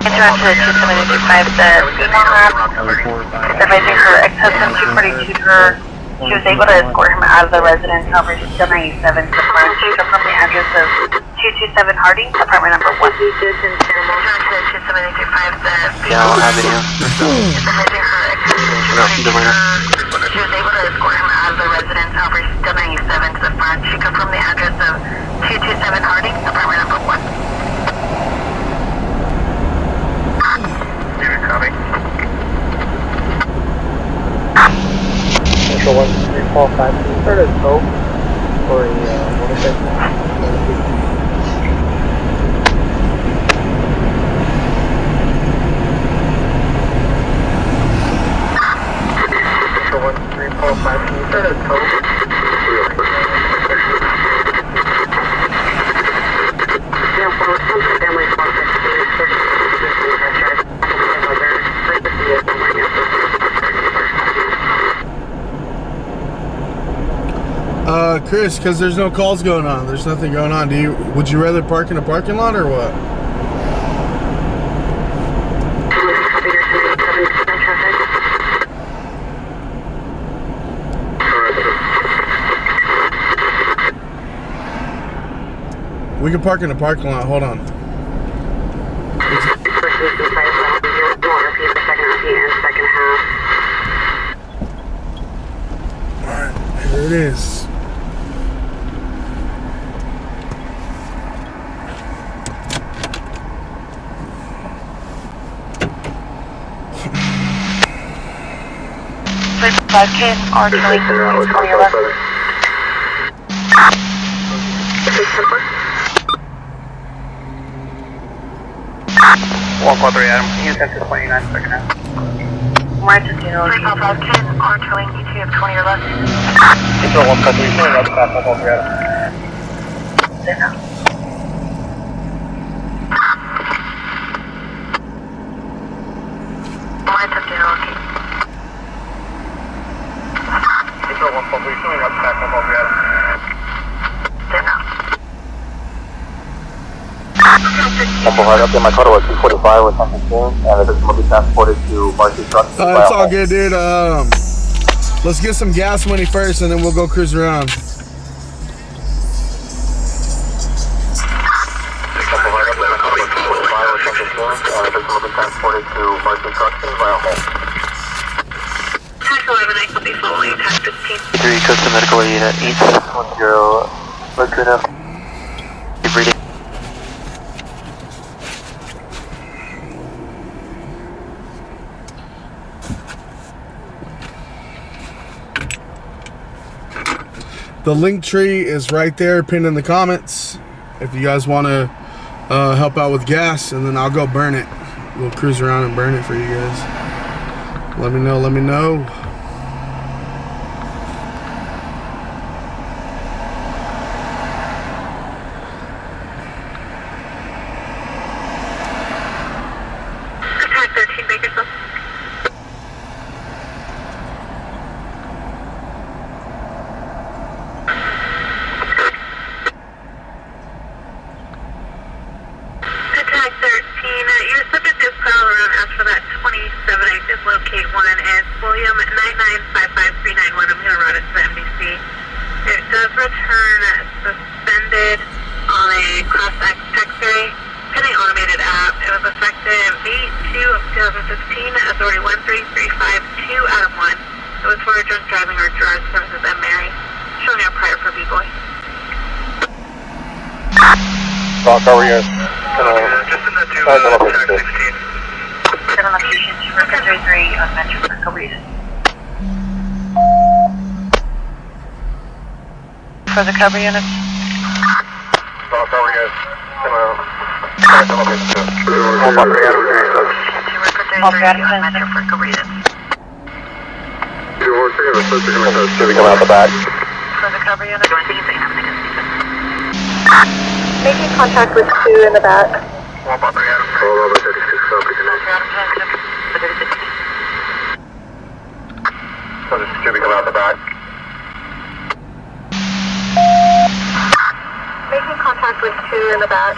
Interaction at 275, the female map, advising her ex-husband 242 to her. She was able to escort him out of the residence, however, she's still 97 to the front. She took from the address of 227 Harding, apartment number 1. Interaction at 275, the female Avenue. advising her ex-husband 242 to her. She was able to escort him out of the residence, however, she's still 97 to the front. She took from the address of 227 Harding, apartment number 1. Central 1345, can you start a tow for a motorcycle? Central 1345, can you start a tow? Chris, because there's no calls going on. There's nothing going on. Would you rather park in a parking lot or what? We can park in a parking lot. Hold on. Alright, here it is. Kid, or Kelly, on your left. 143 Adam, can you attempt to 29 second half? Right to 355 Kid, or Kelly, ET of 20 or less. Control 143, showing up past 143 Adam. Say no. Right to 0, okay. Control 143, showing up past 143 Adam. Say no. Temple right up in my car was 245 with something soon, and the victim will be transported to Marcy Truck. It's all good, dude. Let's get some gas money first, and then we'll go cruise around. Temple right up in my car was 245 with something soon, and the victim will be transported to Marcy Truck via home. Tax 11, I could be following tax 15. 3 Costa Medical Aid at 8710 Laguna. Keep reading. The link tree is right there, pinned in the comments. If you guys want to help out with gas, and then I'll go burn it. We'll cruise around and burn it for you guys. Let me know. Let me know. Doc, how are you? Just in the two, tax 16. Seven location, River 33 on Metro for a couple reasons. For the cover units. Doc, how are you? All three out of 10. Metro for a couple reasons. Should we come out the back? For the cover unit. Making contact with 2 in the back. Should we come out the back? Making contact with 2 in the back.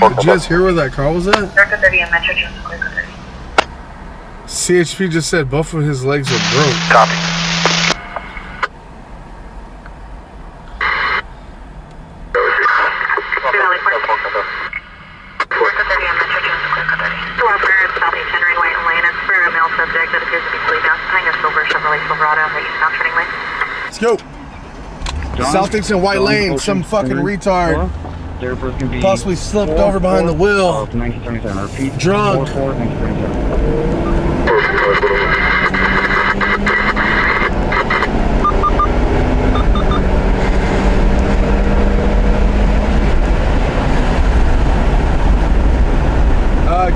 Did you guys hear where that car was at? Circa 30 and Metro Jones, Circa 30. CHP just said both of his legs are broke. Copy. Let's go. Southeast and White Lane, some fucking retard possibly slipped over behind the wheel. Drunk.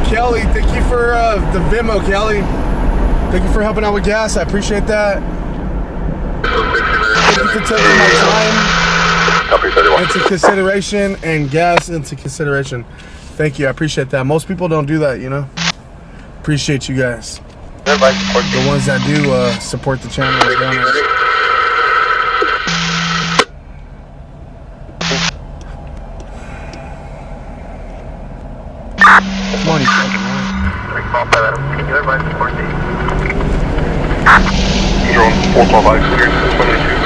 Kelly, thank you for the Venmo, Kelly. Thank you for helping out with gas. I appreciate that. Thank you for taking my time into consideration and gas into consideration. Thank you. I appreciate that. Most people don't do that, you know. Appreciate you guys. The ones that do support the channel. Money. Drone 445 cleared 22.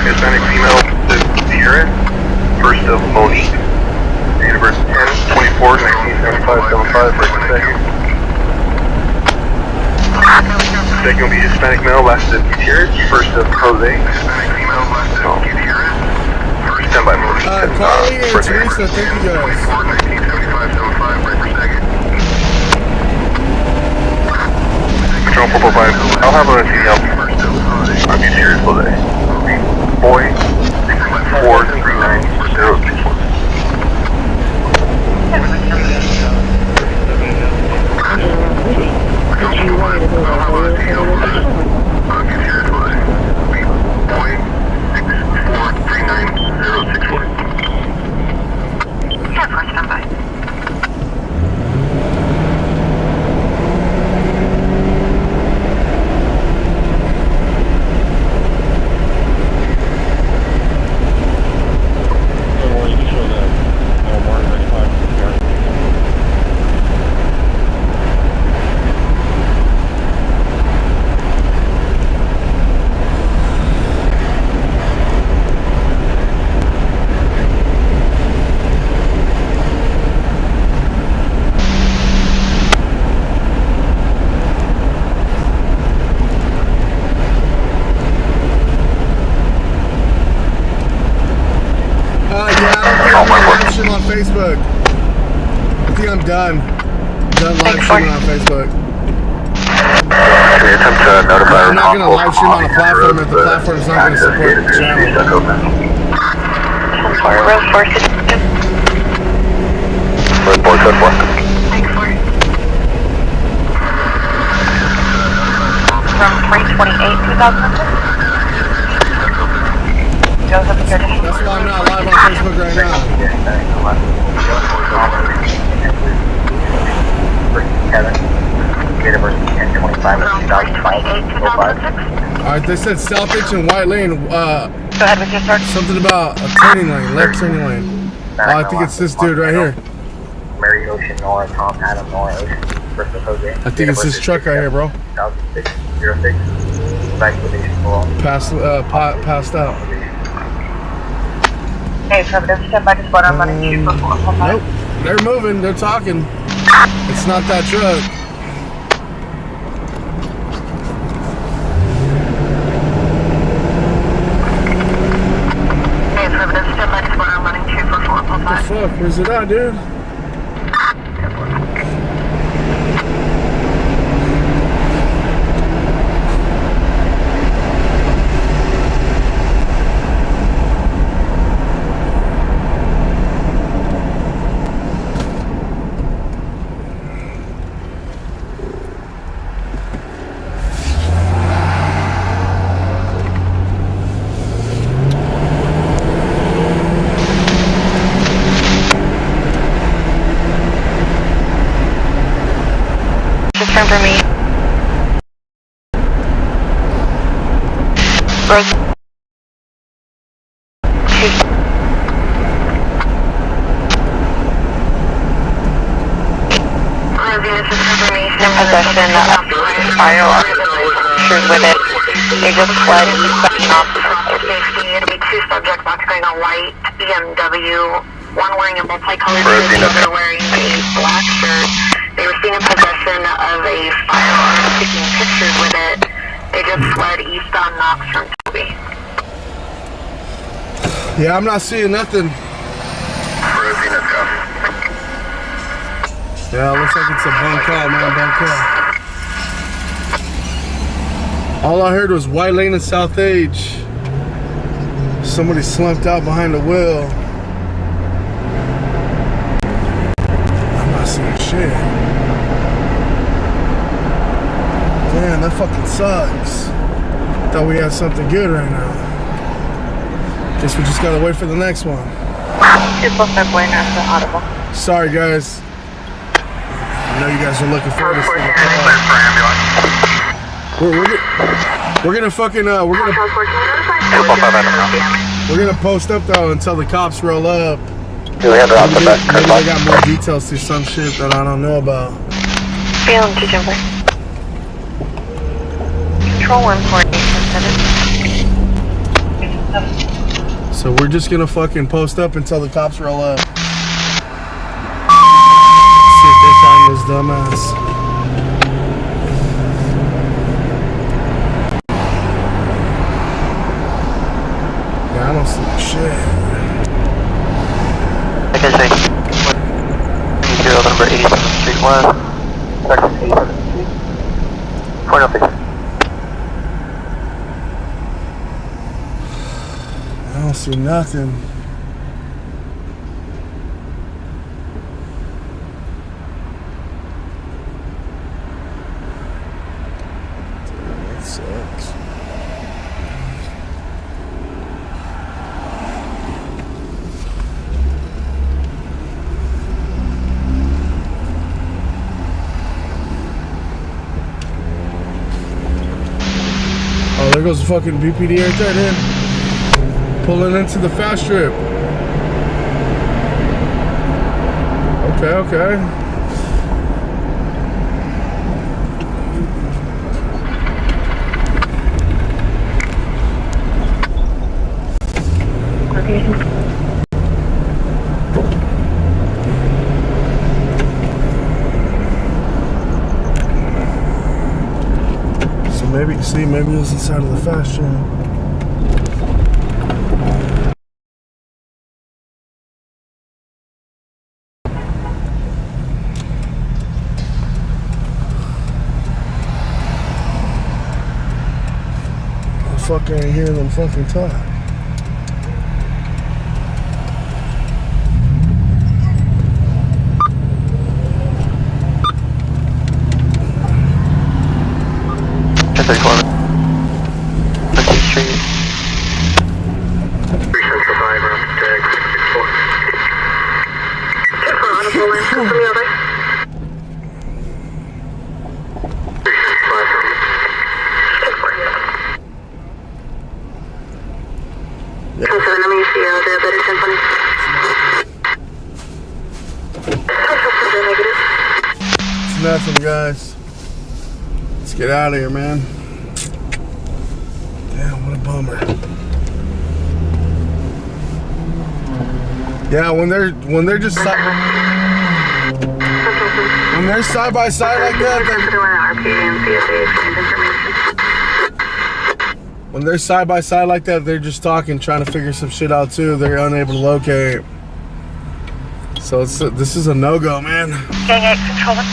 Hispanic female, Sierra, first of Monique, date of birth 10/24/1975, 75, right second. Second will be Hispanic male, last of Gutierrez, first of Jose. Stand by, Carly and Teresa, thank you guys. 1975, right per second. Drone 445, I'll have a CDL. I'm Gutierrez, Jose. Boy, 439-064. Boy, I think I'm done. Done live streaming on Facebook. Attempt to notify I'm not gonna live stream on a platform if the platform's not gonna support the channel. Road 4 Road 4 said 4. From 328, 2006. That's why I'm not live on Facebook right now. Alright, they said South H and White Lane. Go ahead with your search. Something about a turning lane, left turning lane. I think it's this dude right here. Mary Ocean, Nora, Tom, Adam, Nora, Ocean, Bristol, Jose. I think it's this truck right here, bro. 2006, Passed out. Hey, affirmative, step back to spot on running 244. Nope. They're moving, they're talking. It's not that truck. Hey, affirmative, step back to spot on running 244. What the fuck? Where's it at, dude? For me. Road 2. In possession of firearms with it. They just fled inspection officer. It'll be 2 subjects occupying a white BMW, one wearing a multicolored shirt, the other wearing a black shirt. They were seen in possession of a firearm, taking pictures with it. They just fled eastbound Knox from Toby. Yeah, I'm not seeing nothing. Yeah, looks like it's a bunk call, man, bunk call. All I heard was White Lane and South Age. Somebody slumped out behind the wheel. I'm not seeing shit. Man, that fucking sucks. Thought we had something good right now. Guess we just gotta wait for the next one. Sorry, guys. I know you guys are looking forward to this. We're gonna fucking we're gonna post up though until the cops roll up. Do we have the Maybe they got more details to some shit that I don't know about. Feeling to jumper. Control 1 coordination center. So we're just gonna fucking post up until the cops roll up. See if they find this dumbass. Yeah, I don't see shit. Like I say, 0 number 87th Street 1, section 87th Street, point of fix. I don't see nothing. That sucks. Oh, there goes the fucking BPD right there, dude. Pulling into the fast strip. Okay, okay. So maybe, see, maybe it's inside of the fast strip. motherfucker ain't hearing them fucking talk. It's nothing, guys. Let's get out of here, man. Damn, what a bummer. Yeah, when they're just when they're side by side like that, when they're side by side like that, they're just talking, trying to figure some shit out too. They're unable to locate. So this is a no-go, man. Gang 8, control it.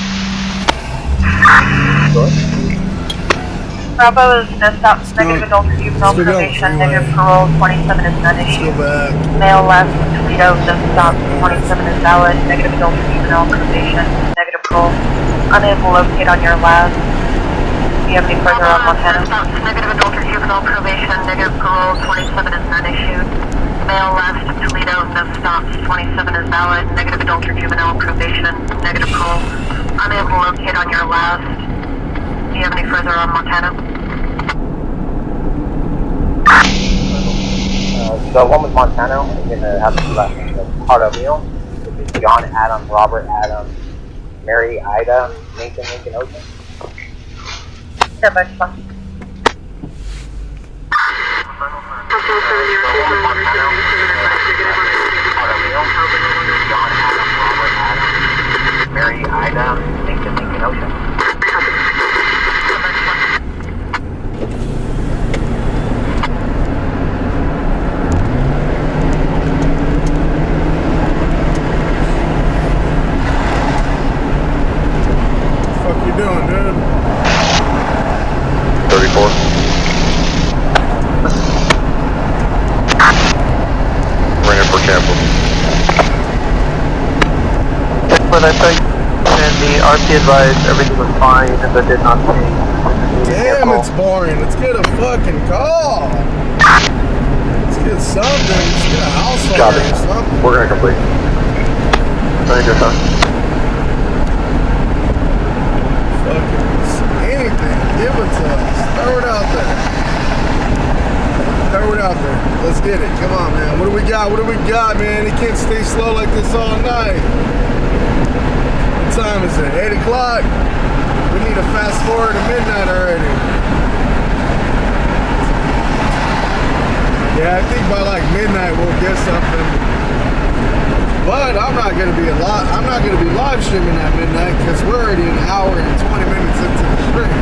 Bravo is no stops, negative adult or juvenile probation, negative parole, 27 is none issued. Male left, Toledo, no stops, 27 is valid, negative adult or juvenile probation, negative parole, unable to locate on your last. Do you have any further on Montana? Negative adult or juvenile probation, negative parole, 27 is none issued. Male left, Toledo, no stops, 27 is valid, negative adult or juvenile probation, negative parole, unable to locate on your last. Do you have any further on Montana? The one with Montana is going to have two last names. Part of Neil, which is John Adam, Robert Adam, Mary Ida, Nathan Lincoln Ocean. Yeah, but it's fine. John Adam, Robert Adam, Mary Ida, Nathan Lincoln Ocean. What the fuck you doing, dude? 34. Running for capital. But I think and the RP advised everything was fine and that did not change. Damn, it's boring. Let's get a fucking call. Let's get something. Let's get a house fire or something. We're gonna complete. Thank you, son. Fucking anything. Give it to us. Throw it out there. Throw it out there. Let's get it. Come on, man. What do we got? What do we got, man? It can't stay slow like this all night. What time is it? 8 o'clock? We need to fast forward to midnight already. Yeah, I think by like midnight we'll get something. But I'm not gonna be live streaming at midnight because we're already an hour and 20 minutes into the stream.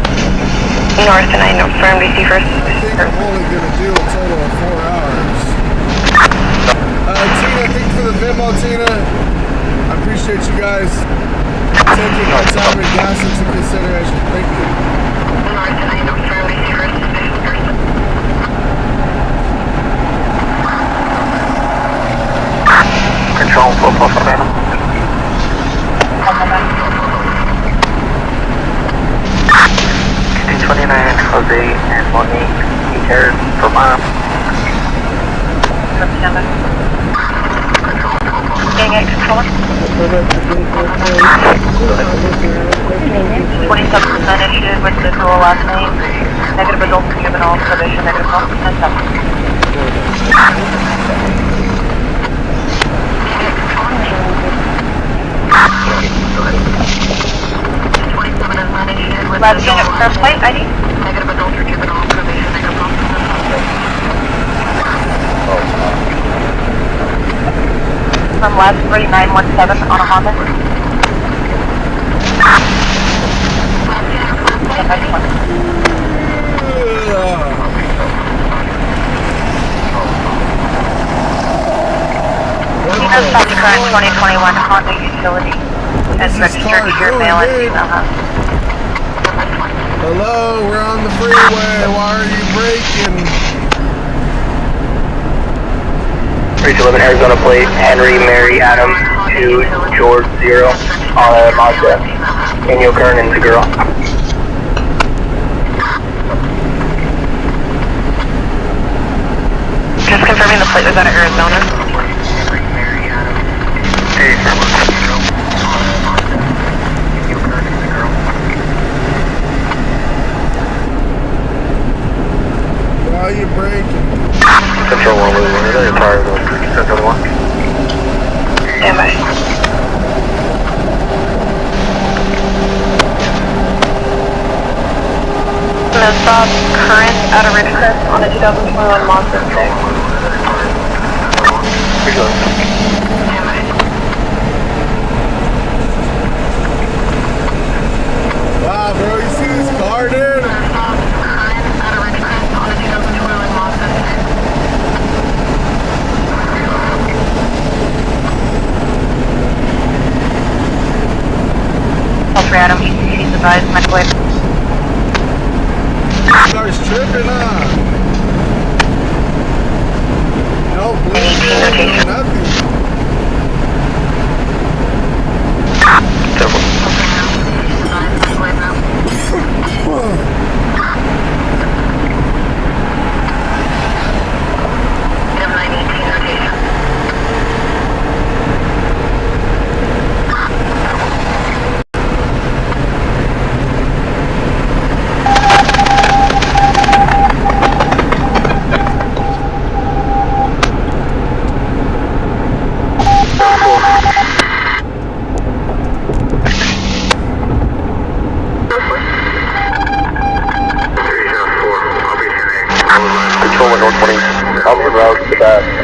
North and I know firm BC first. I think I'm only gonna do a total of 4 hours. Tina, thank you for the Venmo, Tina. I appreciate you guys taking my time and gas into consideration. Thank you. North and I know firm BC first. Control, full Phantom. 229, Jose and Monique, Peter, Vermont. Gang 8, control. 27% issued with the dual last name. Negative adult and juvenile probation, negative 12%. Last unit first plate ID. Negative adult or juvenile probation, negative 12%. From last 3917 on a Honda. Yeah, next one. Tina's South Current 2021 Honda Utility. As registered to your mail and email house. Hello, we're on the freeway. Why are you braking? 311 Arizona plate, Henry Mary Adam 2 George 0 on a Mazda. Daniel Kern and the girl. Just confirming the plate was out of Arizona. Hey, Why are you braking? Control 1, Louis 1, your tires on Central 1. Stand by. No stop, current out of Ridgecrest on a 2021 Monster 6. Wow, bro, you see this car, dude? Ultra Adam, he's advised, microwave. This car's tripping, huh? No bleeding, no nothing.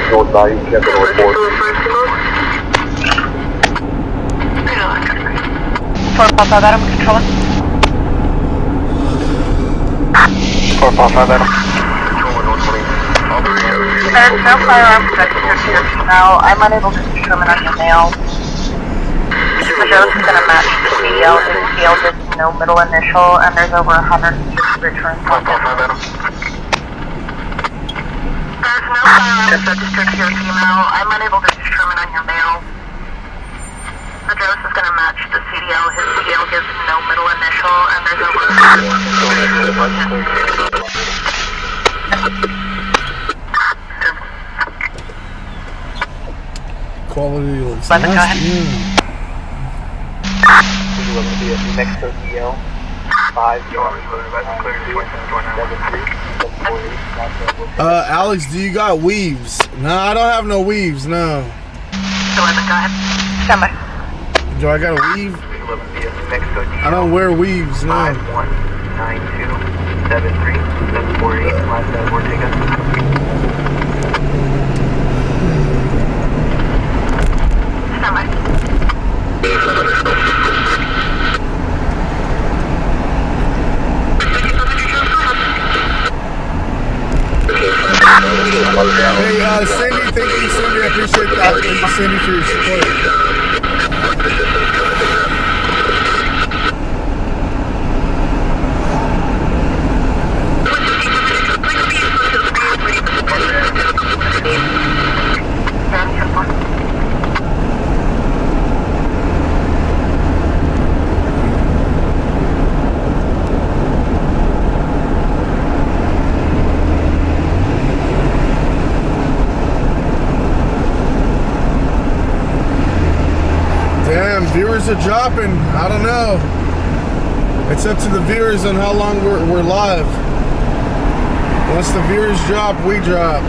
North Bayou, Kevin, North Port. 455 Adam, controlling. 455 Adam. There's no firearms registered here now. I'm unable to determine on your mail. The dose is going to match the CDL. The CDL is no middle initial, and there's over 150 returns. 455 Adam. There's no firearms registered here email. I'm unable to determine on your mail. The dose is going to match the CDL. His CDL gives no middle initial, and there's over 150 Quality looks Lemon, go nasty. ahead. 211 New Mexico DL 5 Alex, do you got weaves? No, I don't have no weaves, no. 11, go ahead. Stand by. Do I got a weave? I don't wear weaves, no. 5192 73 748 last Ortega. Stand by. Hey, Cindy, thank you, Cindy. I appreciate that. Thank you, Cindy, for your support. Viewers are dropping. I don't know. It's up to the viewers on how long we're live. Once the viewers drop, we drop.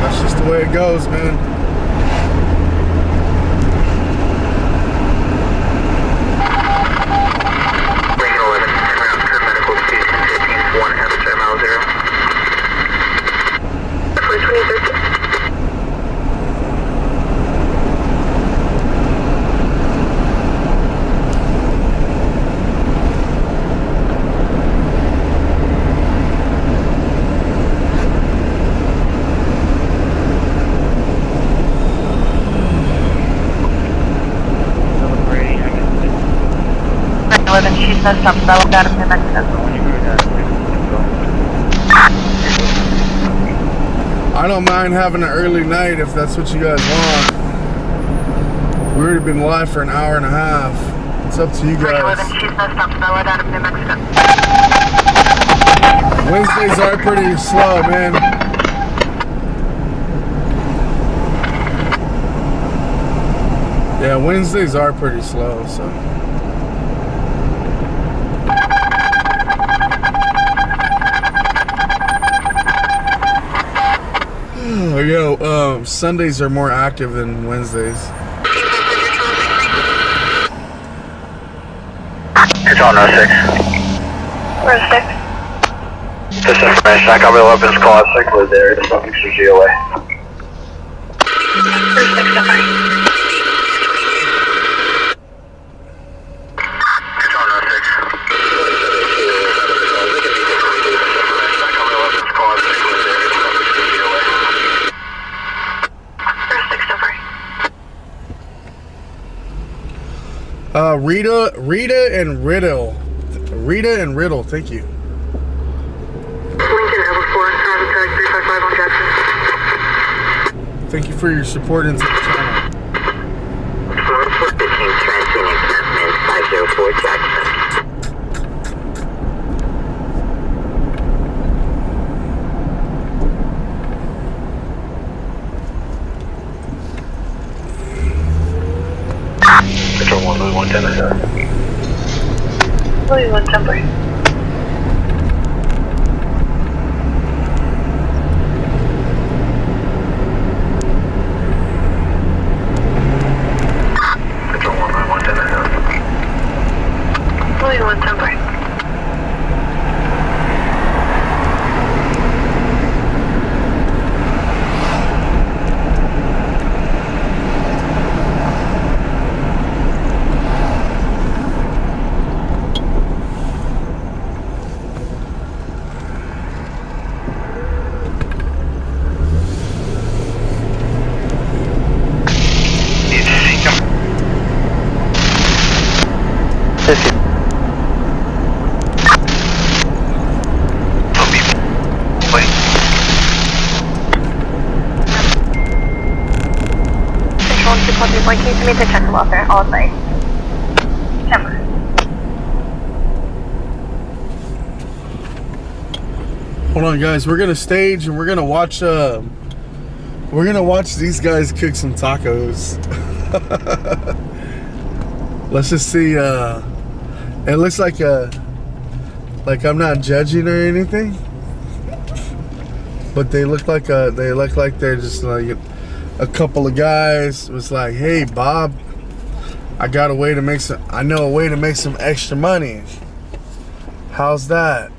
That's just the way it goes, man. Cessna stop developed out of New Mexico. I don't mind having an early night if that's what you guys want. We've already been live for an hour and a half. It's up to you guys. Wednesdays are pretty slow, man. Yeah, Wednesdays are pretty slow, so. Yo, Sundays are more active than Wednesdays. Control no 6. Where's 6? This information, I got real weapons call at circular there, it's something to GOA. Where's 6 so far? Control no 6. I got real weapons call at circular there, it's something to GOA. Where's 6 so far? Rita and Riddle. Rita and Riddle, thank you. Lincoln, over 4, tag 355 on Jackson. Thank you for your support into the channel. 415 transmitting encampment 504 Jackson. Control 1, Louis 110 sir. Louis 110. Control 1, Louis 110 sir. Louis 110. Can you to check the welfare all night? Camera. Hold on, guys. We're gonna stage and we're gonna watch these guys cook some tacos. Let's just see. It looks like I'm not judging or anything, but they look like they're just like a couple of guys was like, "Hey, Bob, I know a way to make some extra money. How's that?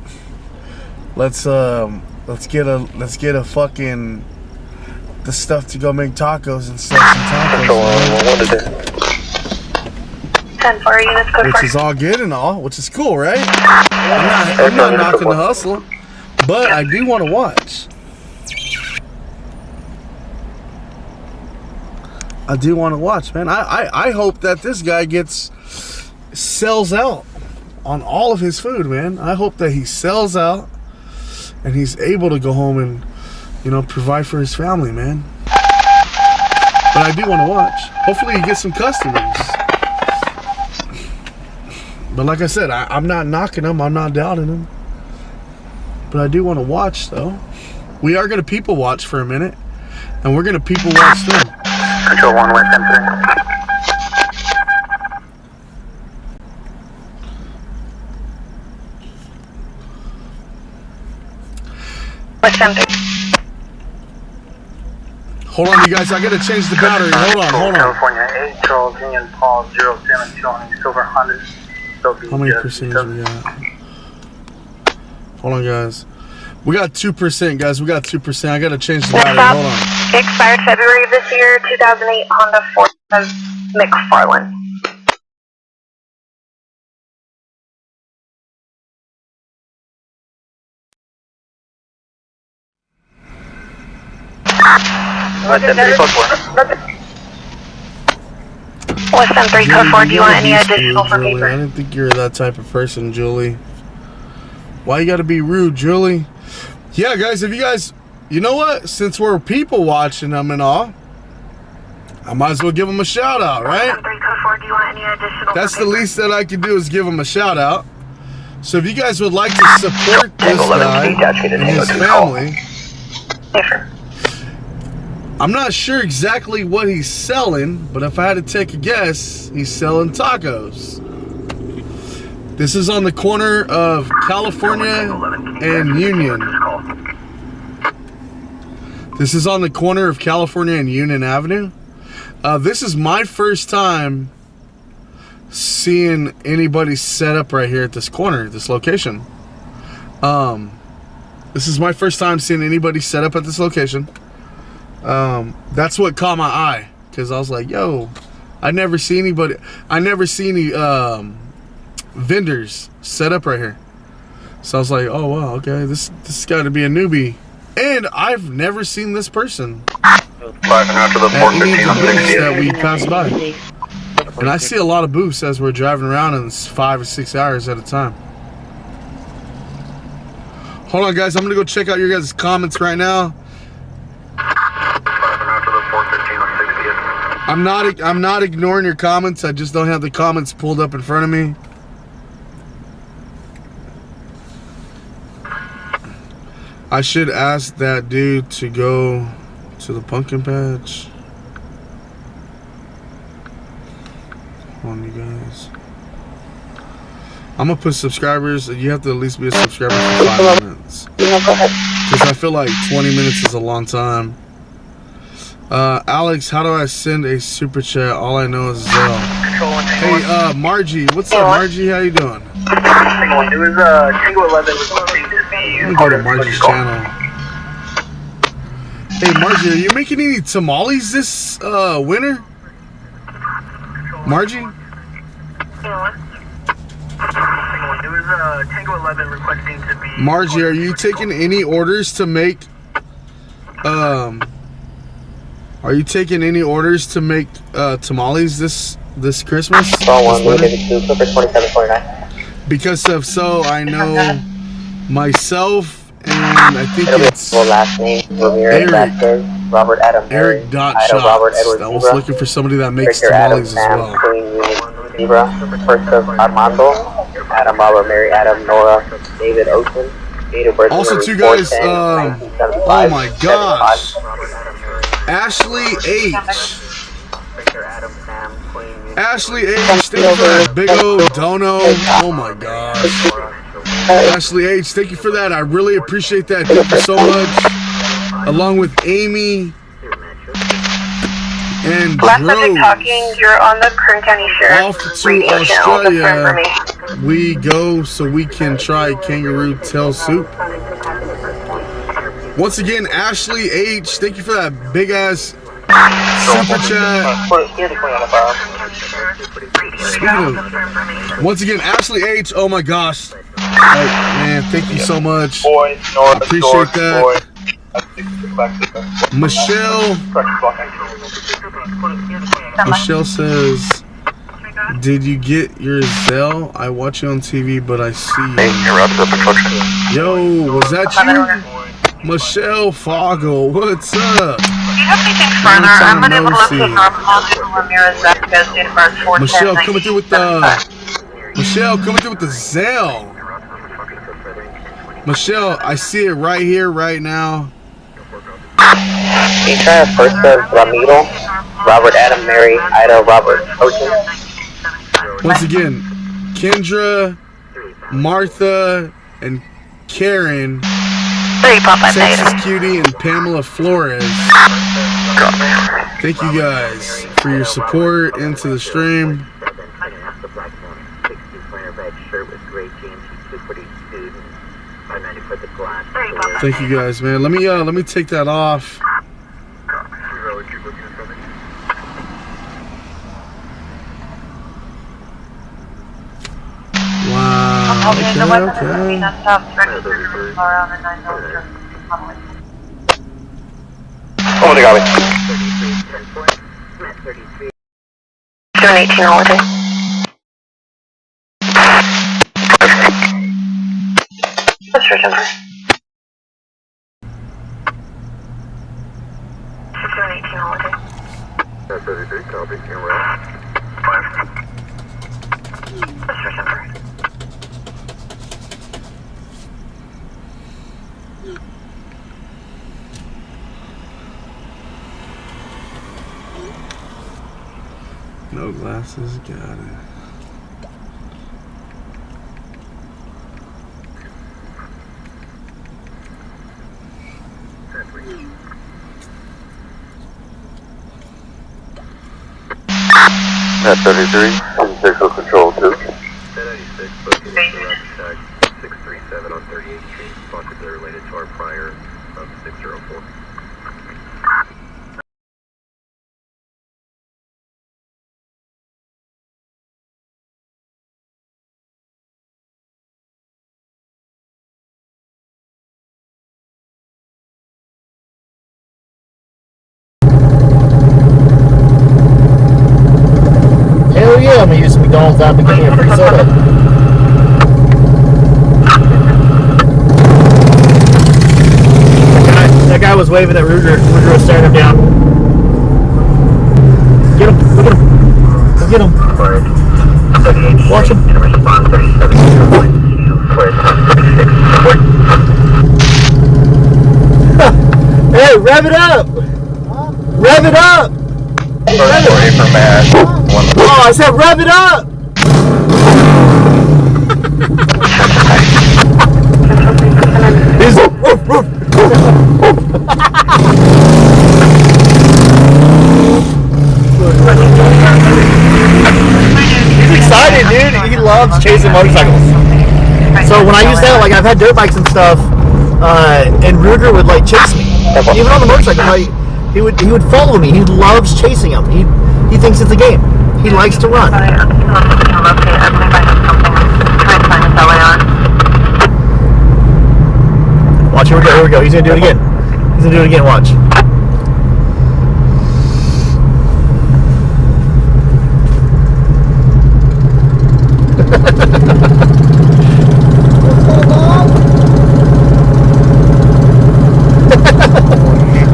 Let's get a fucking the stuff to go make tacos and sell some tacos." 10-4 units code Which is all good and all, which is cool, right? I'm not knocking the hustle, but I do want to watch. I do want to watch, man. I hope that this guy sells out on all of his food, man. I hope that he sells out and he's able to go home and, provide for his family, man. But I do want to watch. Hopefully he gets some customers. But like I said, I'm not knocking him. I'm not doubting him. But I do want to watch, though. We are going to people watch for a minute. And we're going to people watch them. Control 1, West Empire. West Empire. Hold on, you guys. I got to change the battery. Hold on. California 8, Charles Union Paul 072 Silver Honda. How many percentage we got? Hold on, guys. We got 2%, guys. We got 2%. I got to change the battery. Hold on. Expired February of this year, 2008 Honda Ford McFarland. What's them 3 code 4? Do you want any additional for Julie, paper? I didn't think you were that type of person, Julie. Why you gotta be rude, Julie? Yeah, guys, if you guys, you know what? Since we're people watching them and all, I might as well give them a shout out, right? 3 code 4, do you want any additional That's for the paper? least that I can do is give them a shout out. So if you guys would like to support this guy and his family, I'm not sure exactly what he's selling, but if I had to take a guess, he's selling tacos. This is on the corner of California and Union. This is on the corner of California and Union Avenue. This is my first time seeing anybody set up right here at this corner, this location. This is my first time seeing anybody set up at this location. That's what caught my eye, because I was like, yo, I never see any vendors set up right here. So I was like, oh wow, okay, this has got to be a newbie, and I've never seen this person at any of the booths that we pass by. And I see a lot of booths as we're driving around, and it's 5 or 6 hours at a time. Hold on, guys, I'm gonna go check out your guys' comments right now. I'm not ignoring your comments. I just don't have the comments pulled up in front of me. I should ask that dude to go to the pumpkin patch. Hold on, you guys. I'm gonna put subscribers. You have to at least be a subscriber for 5 minutes. Because I feel like 20 minutes is a long time. Alex, how do I send a super chat? All I know is Zelle. Hey, Margie. What's up, Margie? How you doing? It was Tango 11 was something to be. Let me go to Margie's channel. Hey, Margie, are you making any tamales this winter? Margie? It was Tango 11 requesting to be. Margie, are you taking any orders to make Are you taking any orders to make tamales this Christmas? Because if so, I know myself and I think it's Eric.Shots that was looking for somebody that makes tamales as well. Adam, Robert, Mary, Adam, Nora, David, Ocean. Also, two guys, oh my gosh, Ashley H. Ashley H, thank you for that big old dono. Oh my gosh. Ashley H, thank you for that. I really appreciate that. Thank you so much. Along with Amy and Last subject Drew. talking, you're on the Kern County Off Sheriff's to radio channel. That's for Australia information. we go so we can try kangaroo tail soup. Once again, Ashley H, thank you for that big ass super chat. Once again, Ashley H, oh my gosh. Man, thank you so much. I appreciate that. Michelle says, did you get your Zelle? I watch you on TV, but I see you. Yo, was that you? Michelle Fogel, what's up? Do you have anything further? I'm unable to locate Ramirez Vasquez date of birth 410. Michelle coming through with the Zelle. Michelle, I see it right here, right now. Can you try first of Ramiro, Robert, Adam, Mary, Ida, Robert, Ocean? Once again, Kendra, Martha, and Karen, Texas Cutie, and Pamela Flores. Thank you guys for your support into the stream. Thank you guys, man. Let me take that off. Wow. Okay. 6218 holiday. What's your number? 6218 holiday. 33, copy, en route. What's your number? No glasses, got it. At 33, visual control 2. 1096, booking tag 637 on 38th Street, possibly related to our prior of 604. Hell yeah, I'm gonna use some McDonald's app and give me a free soda. That guy was waving at Ruger. Ruger was staring him down. Get him! Look at him! Go get him! Watch him! Hey, rev it up! Rev it up! First 40 for Matt. Oh, I said rev it up! He's woof, woof. He's excited, dude. He loves chasing motorcycles. So when I used to, like, I've had dirt bikes and stuff, and Ruger would like chase me, even on the motorcycle. He would follow me. He loves chasing them. He thinks it's a game. He likes to run. Watch, here we go. He's gonna do it again. Watch.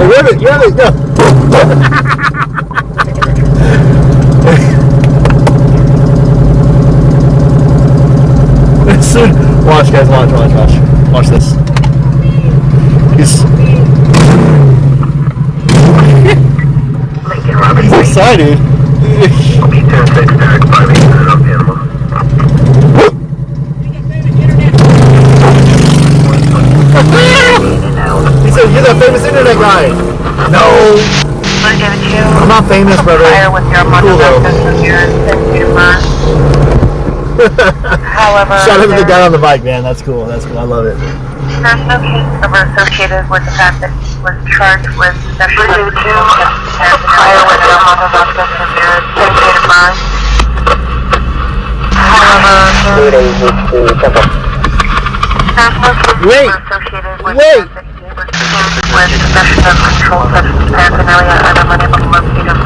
Rev it, go. Watch, guys, watch this. He's excited. He said, "You're that famous internet guy." No. I'm not famous, brother. Cool though. Shout out to the guy on the bike, man. That's cool. I love it. There's no case number associated with the fact that he was charged with possession of fire with a motorcycle severe dedicated burn. However, there's no case number associated with the fact that he was charged with possession of controlled substance paraphernalia and unable to locate him.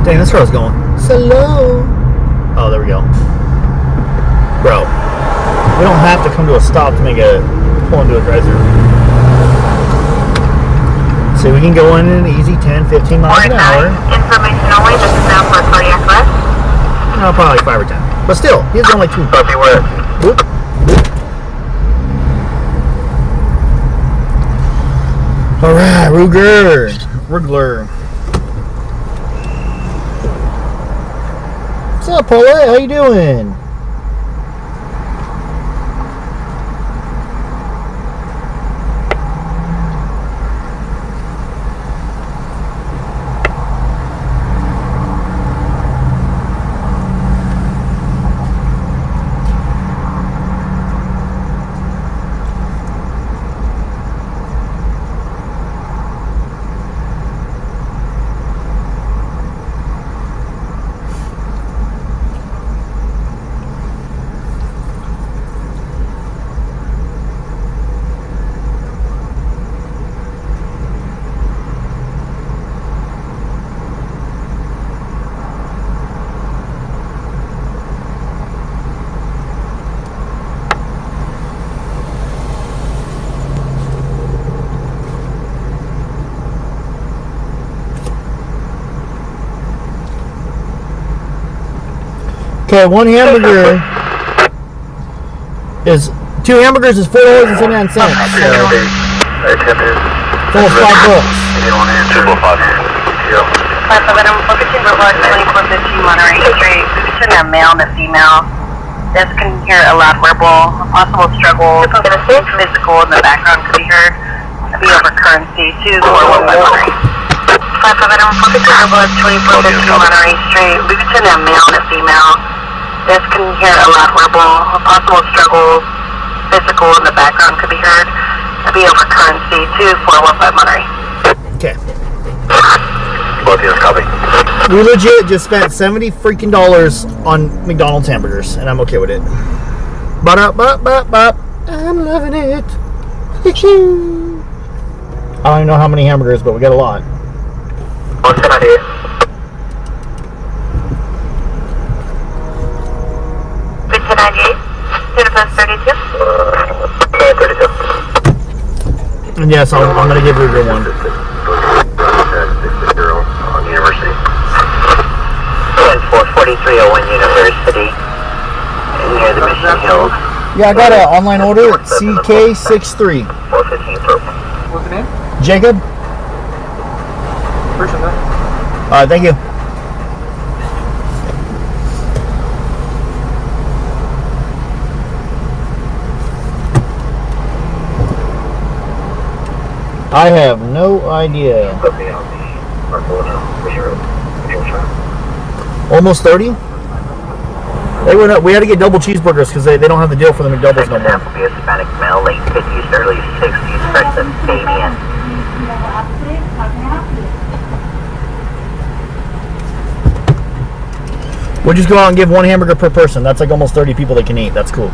Dang, this road's going slow. Oh, there we go. Bro, we don't have to come to a stop to make a pull into a drive-through. So we can go in an easy 10, 15 miles an hour. Information only, this is now for cardiac arrest. No, probably like 5 or 10. But still, he's only 2. Copy, where? Whoop. Alright, Ruger. What's up, Paulette? How you doing? Okay, one hamburger is 2 hamburgers is $4.79. So it's almost $5. 511, Monterey Street. Between a male and a female. This can hear a loud verbal, possible struggle, physical in the background could be heard. Could be over currency, 2415 Monterey. 511, 2415 Monterey Street. Between a male and a female. This can hear a loud verbal, possible struggle, physical in the background could be heard. Could be over currency, 2415 Monterey. Okay. Both of you copy. We legit just spent $70 freaking on McDonald's hamburgers, and I'm okay with it. I'm loving it. I don't even know how many hamburgers, but we got a lot. What's the idea? And yes, I'm going to give Ruger one. On University. 4301 University. Near the Mission Hills. Yeah, I got an online order at CK63. 415 purple. What's the name? Jacob? Appreciate that. Alright, thank you. I have no idea. Almost 30? They went up. We had to get double cheeseburgers because they don't have the deal for the McDoubles no more. Be a Hispanic male, late 50s, early 60s, person, Fabian. We'll just go out and give one hamburger per person. That's like almost 30 people they can eat. That's cool.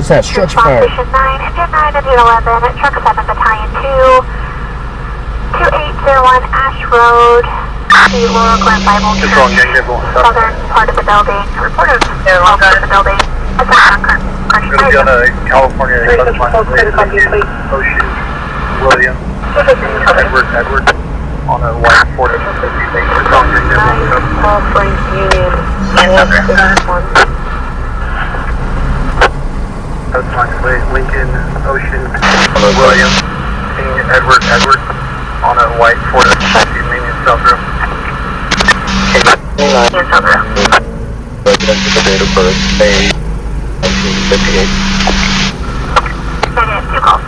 That stretch fire. Station 9, Engine 9 and 11, Truck 7 Battalion 2, 2801 Ash Road, the Laurel Glen Bible Church, southern part of the building. Reporter of the building. It's going to be on a California Ocean, William, Edward, on a white Ford. All Frank Union, and Lincoln, Ocean, William, King, Edward, on a white Ford Union Southern. Resident with the date of birth, May 1958. Two calls.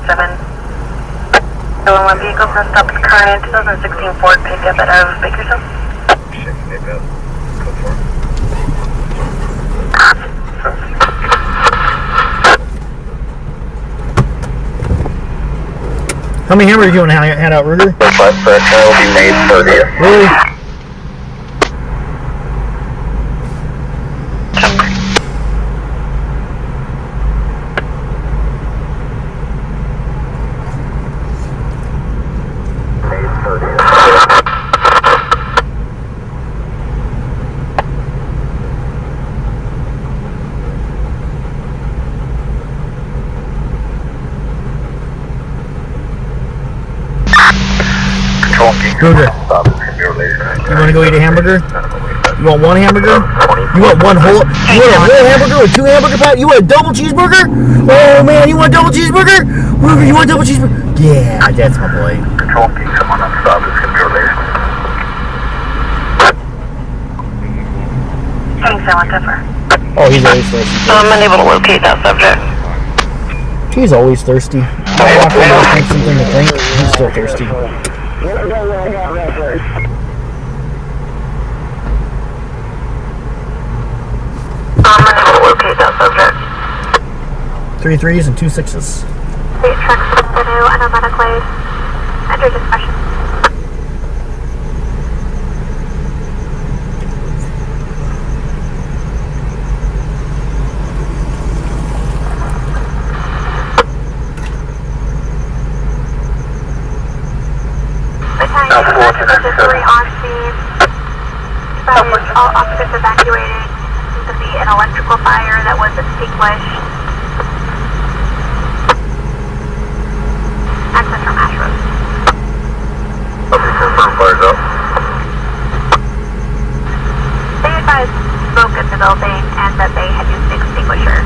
7. So one vehicle for stop current 2016 Ford pickup out of Bakersfield. How many hamburgers do you want to hand out, Ruger? The bus session will be May 30th. Really? May 30th. Ruger, you want to go eat a hamburger? You want one hamburger? You want one whole? You want a whole hamburger with 2 hamburger patties? You want a double cheeseburger? Oh man, you want a double cheeseburger? Ruger, you want a double cheeseburger? Yeah, that's my boy. Control key, someone on stop, this can be related. 27 Oh, he's always thirsty. I'm unable to locate that subject. He's always thirsty. I walk in and drink something to drink. He's still thirsty. I'm unable to locate that subject. 3 3s and 2 6s. State trucks continue automatically. Enter discussion. 3 on scene. All occupants evacuated. Seems to be an electrical fire that was extinguished. Access from Ash Road. Fire's up. They advised smoke in the building and that they had used an extinguisher.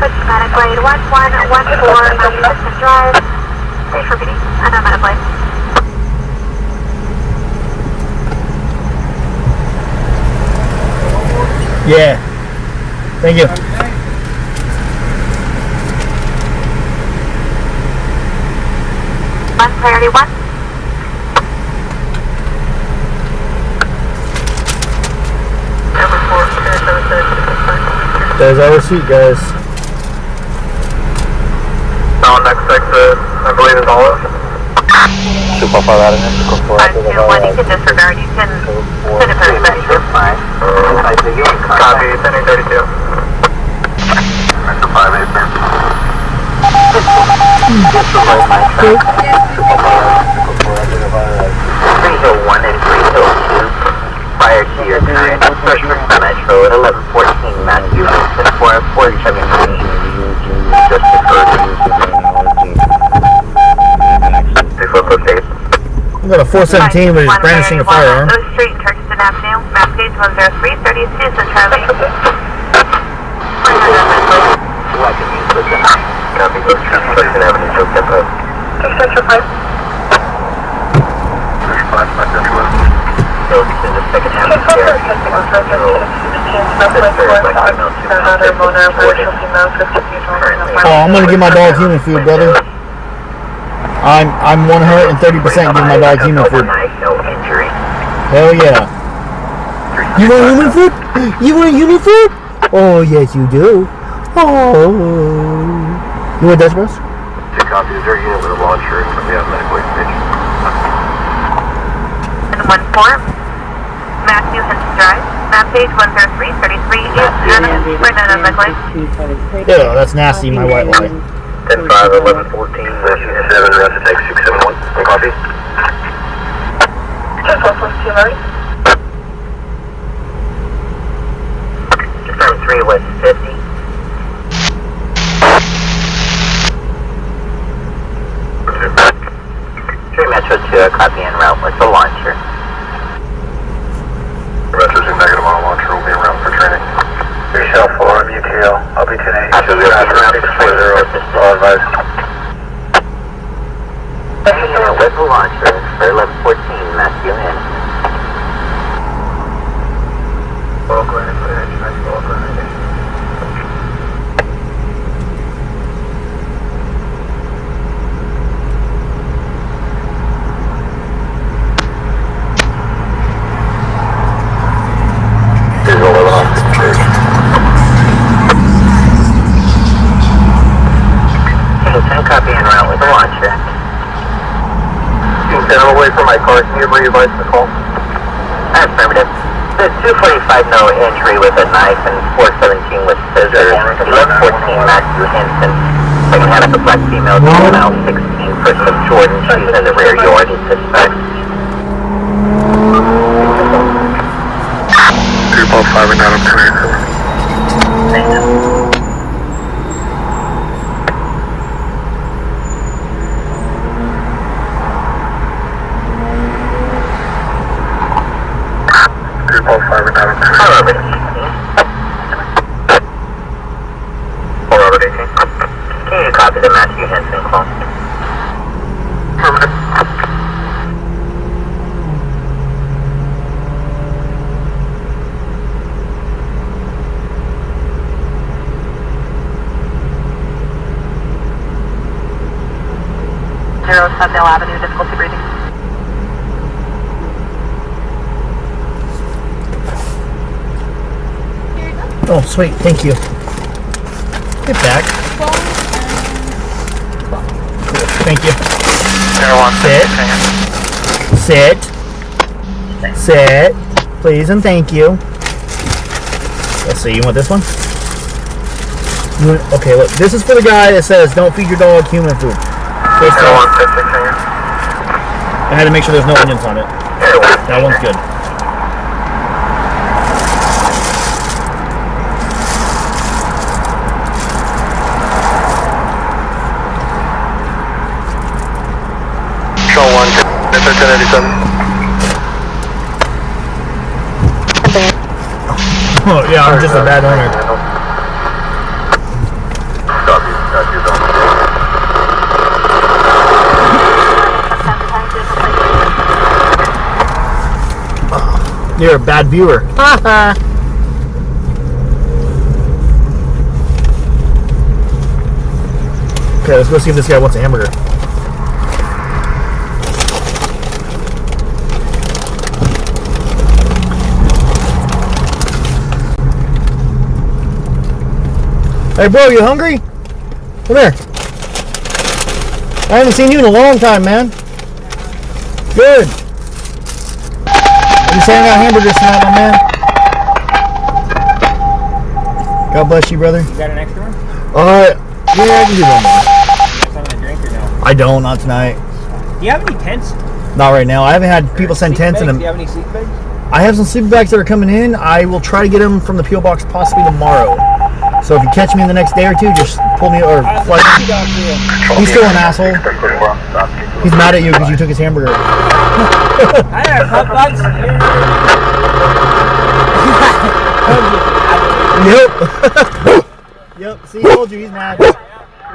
Schematic blade 1114, Madison Drive. Stage for PD. Schematic blade. Yeah. Thank you. One, priority 1. There's our receipt, guys. Now next exit, I believe is Olive. 245 out of it. 521, you can disregard. You can send a perspective. Copy, 1032. Exit 301 and 302. Prior to your time, Metro at 1114 Matthew Vincent for 417. Just We got a 417 with his brandishing a firearm. Oak Street, Turkeston Avenue, map gauge 103, 30 Citizen Charlie. Copy, Turkeston Avenue, Joseph Road. Central 5. To the second half of the year. Oh, I'm gonna give my dog human food, brother. I'm 130% giving my dog human food. Hell yeah. You want human food? You want human food? Oh yes you do. Oh. You want Dutch Bros? 2 copies. Is there a unit with a launcher and we have medical station? And 1-4. Matthew Henson Drive, map page 103, 33 East Anna, right now, McLean. Ew, that's nasty, my white lie. 10-5, 11-14, unit 7, rest to take 671. Copy. 10-4-2, Larry. Confirm 3 West 50. 3 Metro 2, copy en route with the launcher. Metro's in negative on a launcher, will be around for training. 3 Shell 4, UTL, I'll be 10-8. After the around 640, all advised. Unit with the launcher for 1114 Matthew Henson. Well, go ahead and put it in, nice ball, go ahead. Copy en route with the launcher. I'm away from my car. Can you re-advise the call? Affirmative. The 245 no entry with a knife and 417 with scissors. 1114 Matthew Henson. Second hand of a black female, male 16 for some Jordan. She's in the rear yard and suspect. 245 and out of 10. Thank you. Can you copy the Matthew Henson call? Zero Sundale Avenue, difficulty breathing. Oh, sweet. Thank you. Get back. Cool. Thank you. Sit. Sit. Please and thank you. Let's see. You want this one? Okay, look. This is for the guy that says don't feed your dog human food. I had to make sure there's no onions on it. That one's good. Show 1, 1087. Oh, yeah, I'm just a bad owner. You're a bad viewer. Okay, let's go see if this guy wants a hamburger. Hey bro, you hungry? Come here. I haven't seen you in a long time, man. Good. You saying I got hamburgers tonight, my man? God bless you, brother. You got an extra one? Yeah, I can do one more. Something to drink or no? I don't, not tonight. Do you have any tents? Not right now. I haven't had people send tents in them. Do you have any sleeping bags? I have some sleeping bags that are coming in. I will try to get them from the P.O. Box possibly tomorrow. So if you catch me in the next day or two, just pull me or fly. He's still an asshole. He's mad at you because you took his hamburger. I had a hot box. Yep. Yep. See, I told you he's mad.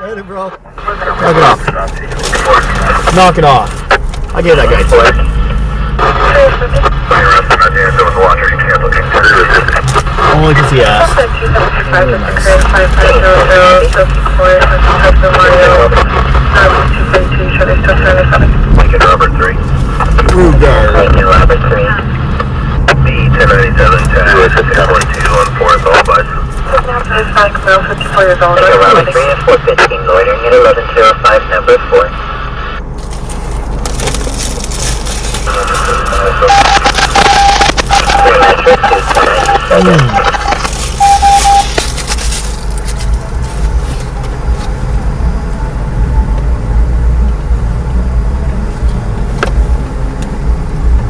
Later, bro. Knock it off. Knock it off. I gave that guy tip. Only because he asked. Really nice. Robert 3. Ruger. Robert 3. B1097 to 22 on 4th, all buds. 54 years old. Robert 3 and 415, loitering at 1105, number 4.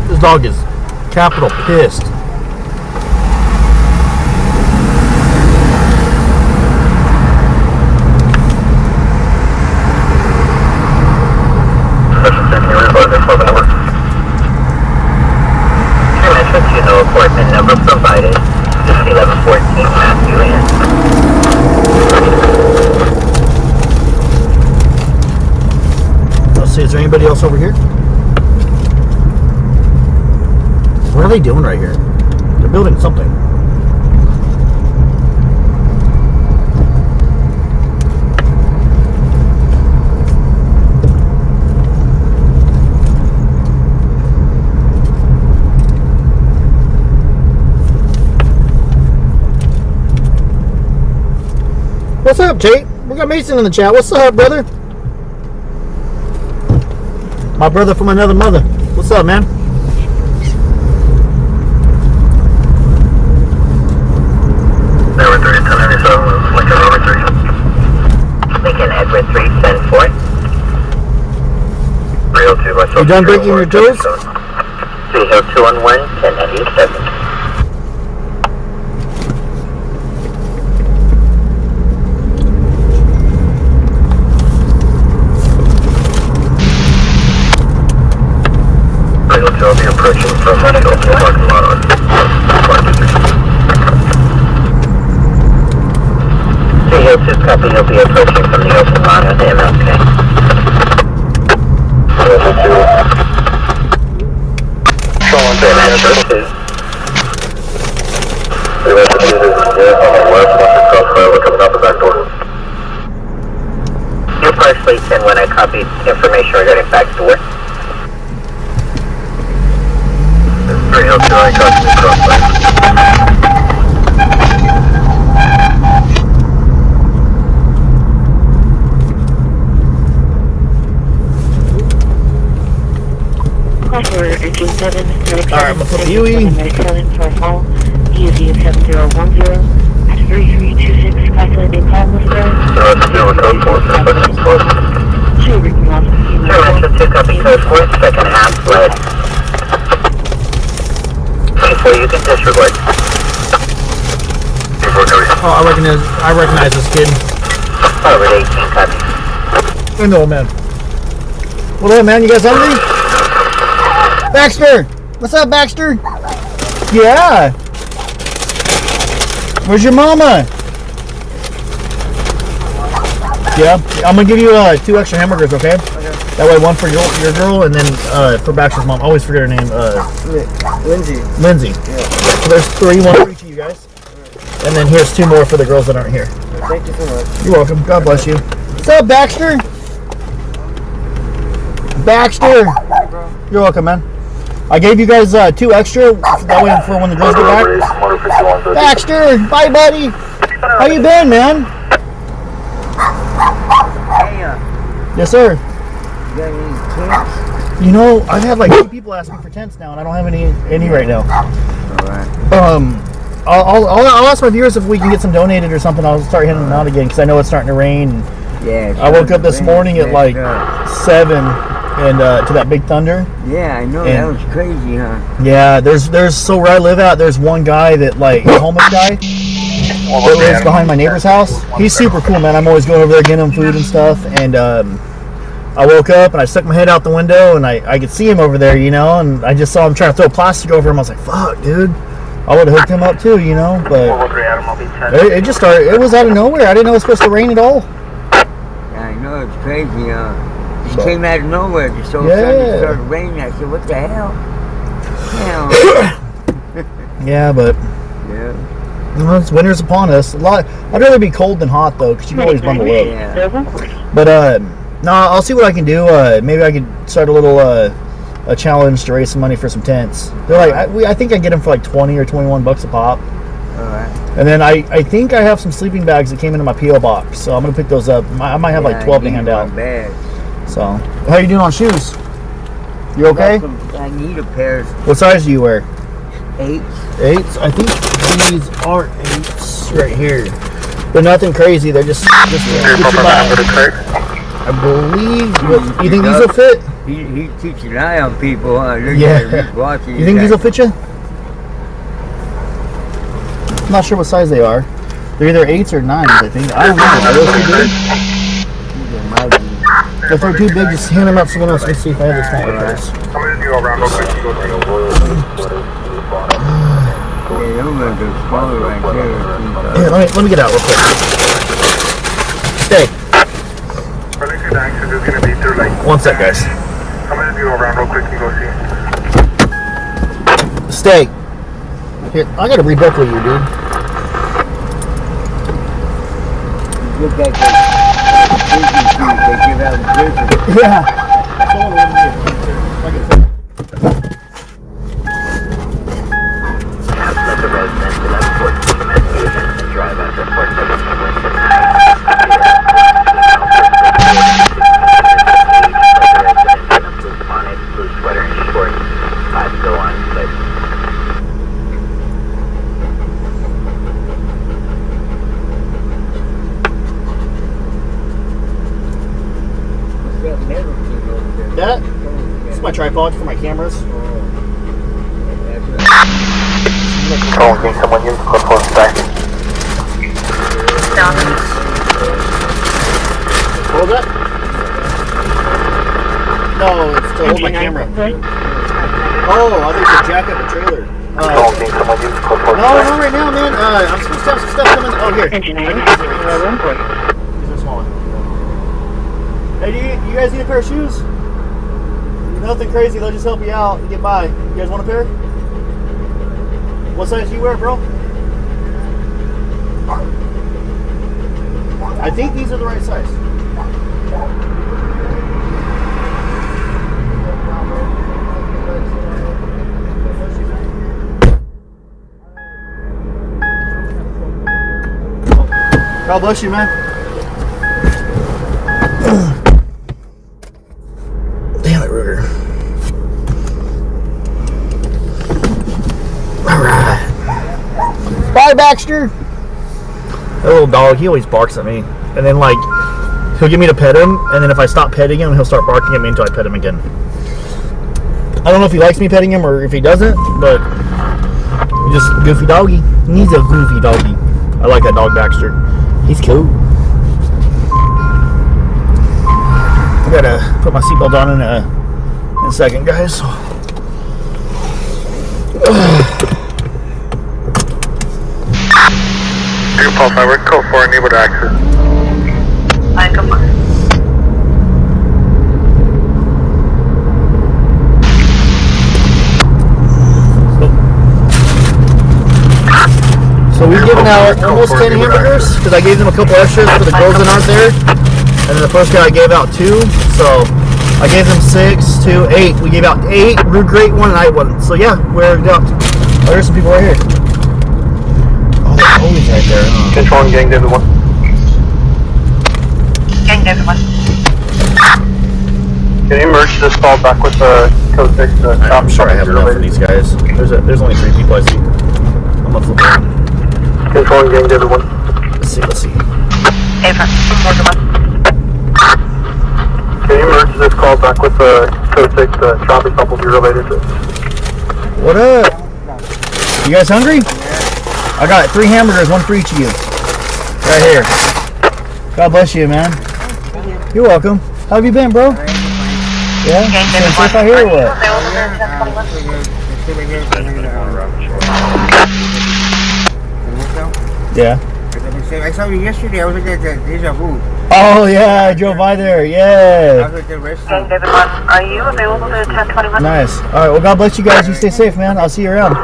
This dog is capital pissed. Appointment number provided. 1114 Matthew Inn. Let's see, is there anybody else over here? What are they doing right here? They're building something. What's up, Jake? We got Mason in the chat. What's up, brother? My brother from another mother. What's up, man? Number 3, 1097, Lincoln Robert 3. Lincoln Edward 3, send 4. 302 by You done breaking your toes? 302 on 1, 1097. I'll be approaching from the parking lot on CHO2 copy, he'll be approaching from the open lot on MLK. The rest of the music is on the west, we're coming out the back door. You partially send when I copied information regarding back door. 302, I copy the crossfire. Alright, I'm gonna put Huey. EZ 7010 at 3326, calculating call with code 4, second half sled. 24, you can disregard. Oh, I recognize this kid. Forward 18, copy. I know, man. What up, man? You guys hungry? Baxter! What's up, Baxter? Yeah. Where's your mama? Yeah, I'm gonna give you 2 extra hamburgers, okay? That way, one for your girl, and then for Baxter's mom. I always forget her name. Lindsay. Lindsay. Yeah. So there's 3, one for each of you guys. And then here's 2 more for the girls that aren't here. Thank you so much. You're welcome. God bless you. What's up, Baxter? Baxter. You're welcome, man. I gave you guys 2 extra. That way for when the girls get back. Baxter, bye, buddy. How you been, man? Yes, sir. You got any tents? You know, I've had like 2 people ask me for tents now, and I don't have any right now. Alright. I'll ask my viewers if we can get some donated or something. I'll start hitting them out again because I know it's starting to rain. Yeah. I woke up this morning at like 7 and to that big thunder. Yeah, I know. And that was crazy, huh? yeah, there's so where I live at, there's one guy that like a homeless guy that lives behind my neighbor's house. He's super cool, man. I'm always going over there getting him food and stuff. And I woke up and I stuck my head out the window and I could see him over there, you know, and I just saw him trying to throw plastic over him. I was like, fuck, dude. I would have hooked him up too, you know, but it just started. It was out of nowhere. I didn't know it was supposed to rain at all. Yeah, I know, it's crazy, huh? It came out of nowhere. Just all of a sudden it started raining. I said, what the hell? Yeah, but you know, winter's upon us. I'd rather be cold than hot though, because you can always bundle up. Yeah. But no, I'll see what I can do. Maybe I could start a little a challenge to raise some money for some tents. They're like, I think I get them for like 20 or 21 bucks a pop. Alright. And then I think I have some sleeping bags that came into my P.O. box, so I'm gonna pick those up. I might have like 12 to hand out. So, how you doing on shoes? You okay? I need a pair. What size do you wear? 8. 8s? I think these are 8s right here. They're nothing crazy. They're just get you by. I believe. You think these will fit? He keeps an eye on people. Yeah. You think these will fit you? I'm not sure what size they are. They're either 8s or 9s, I think. I don't know. Are those too big? If they're too big, just hand them up to someone else. Let's see if I have this kind of price. Here, let me get out real quick. Stay. 1 sec, guys. Stay. Here, I gotta rebuckle you, dude. Yeah. That's my tripod for my cameras. Someone use Corpus back. Hold up. No, it's to hold my camera. Oh, I think to jack up the trailer. No, not right now, man. I'm supposed to have some stuff coming. Oh, here. These are small. Hey, do you guys need a pair of shoes? Nothing crazy. They'll just help you out and get by. You guys want a pair? What size do you wear, bro? I think these are the right size. God bless you, man. Damn it, Ruger. Alright. Bye, Baxter. That little dog, he always barks at me. And then, like, he'll get me to pet him, and then if I stop petting him, he'll start barking at me until I pet him again. I don't know if he likes me petting him or if he doesn't, but he's just a goofy doggy. He's a goofy doggy. I like that dog, Baxter. He's cool. I gotta put my seatbelt on in a second, guys. Two Paul 5, we're code 4, enabled access. Fine, come on. So we've given out almost 10 hamburgers because I gave them a couple extras for the girls that aren't there. And then the first guy I gave out 2. So I gave them 6, 2, 8. We gave out 8, Rude Great 1, and I 1. So yeah, we're out. Oh, there's some people right here. Oh, they're always right there. Control and gang David 1. Gang David 1. Can you merge this call back with the code 6? I'm sure I have enough for these guys. There's only 3 people I see. I'm gonna flip around. Control and gang David 1. Let's see. Hey, friend. Can you merge this call back with the code 6? Traffic stop will be related to. What up? You guys hungry? I got 3 hamburgers, 1 for each of you. Right here. God bless you, man. You're welcome. How have you been, bro? Yeah? Staying safe out here or what? Yeah. I saw you yesterday. I was at the Deja Vu. Oh, yeah. I drove by there. Yeah. I was at the restaurant. Gang David 1, are you available to 1021? Nice. All right. Well, God bless you guys. You stay safe, man. I'll see you around.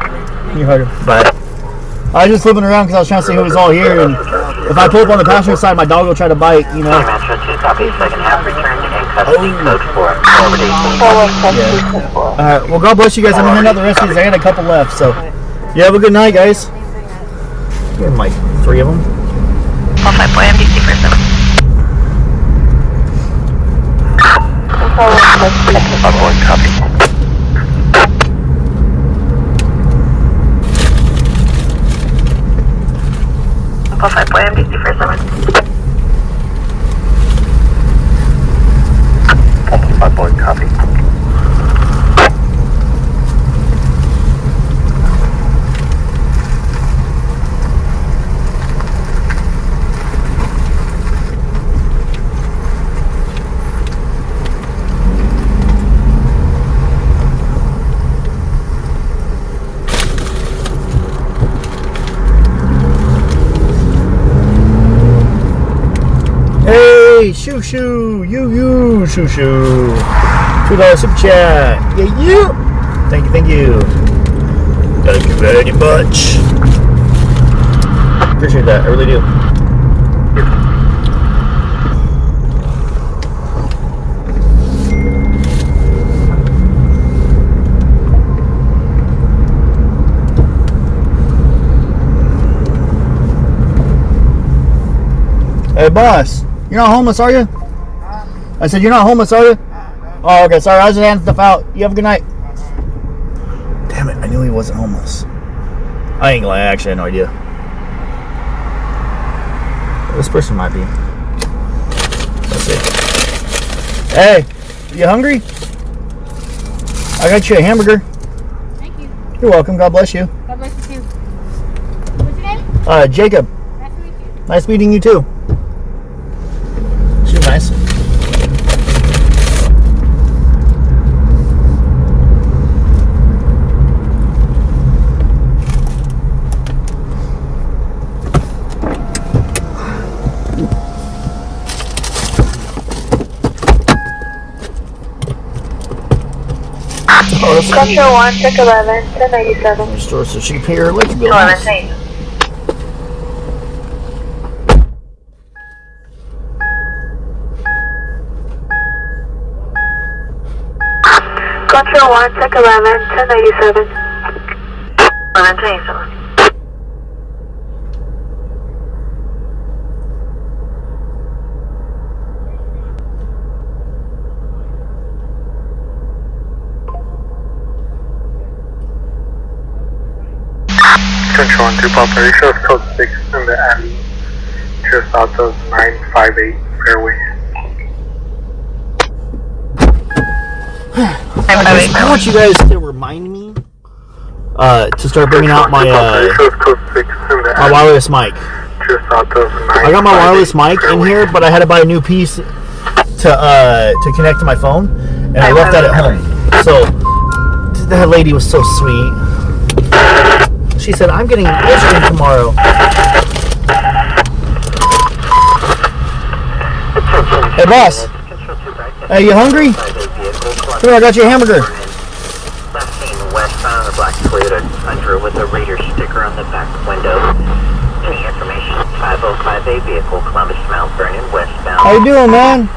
You heard him. Bye. I was just flipping around because I was trying to see who was all here, and if I pull up on the passenger side, my dog will try to bite, you know. Metro 2 copy, second half return to in custody, code 4, forward 18. All right. Well, God bless you guys. I'm gonna hand out the rest of these. I had a couple left, so you have a good night, guys. Give him like 3 of them. Paul 5 boy, MDC for 7. Upload copy. Paul 5 boy, MDC for 7. Upload copy. Hey, shoo, you, shoo. $2 super chat. Yeah, you. Thank you. Thank you very much. Appreciate that. I really do. Hey, boss. You're not homeless, are you? I said, you're not homeless, are you? Oh, okay. Sorry, I was just handing stuff out. You have a good night. Damn it. I knew he wasn't homeless. I ain't gonna lie. I actually had no idea. This person might be. Let's see. Hey, you hungry? I got you a hamburger. Thank you. You're welcome. God bless you. God bless you too. What's your name? Jacob. Nice to meet you. Nice meeting you too. She's nice. Control 1, check 11, 1097. Restore so she can pay her electric bill. 11, thanks. Control 1, check 11, 1097. 1127. Control 1 2 Papa, shows code 6 in the alley, just south of 958 Fairway. I want you guys to remind me to start bringing out my wireless mic. I got my wireless mic in here, but I had to buy a new piece to connect to my phone, and I left that at home. So that lady was so sweet. She said, "I'm getting ice cream tomorrow." Hey, boss. Hey, you hungry? Here, I got you a hamburger. Westbound on the black Toyota Tundra with a Raider sticker on the back window. Any information? 505A vehicle, Columbus, Mount Vernon, westbound. How you doing, man?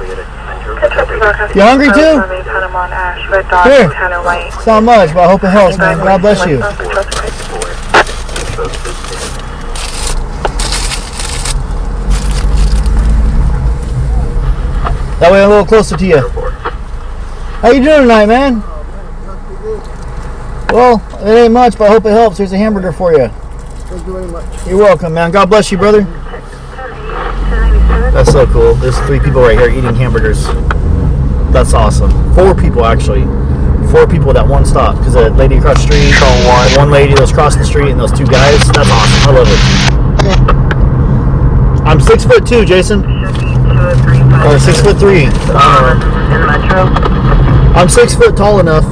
You hungry too? Here. It's not much, but I hope it helps, man. God bless you. That way I'm a little closer to you. How you doing tonight, man? Well, it ain't much, but I hope it helps. Here's a hamburger for you. Thank you very much. You're welcome, man. God bless you, brother. That's so cool. There's 3 people right here eating hamburgers. That's awesome. 4 people, actually. 4 people at that one stop. Because the lady across the street, the one lady that was crossing the street, and those 2 guys. That's awesome. I love it. I'm 6'2", Jason. Or 6'3". I'm 6 foot tall enough.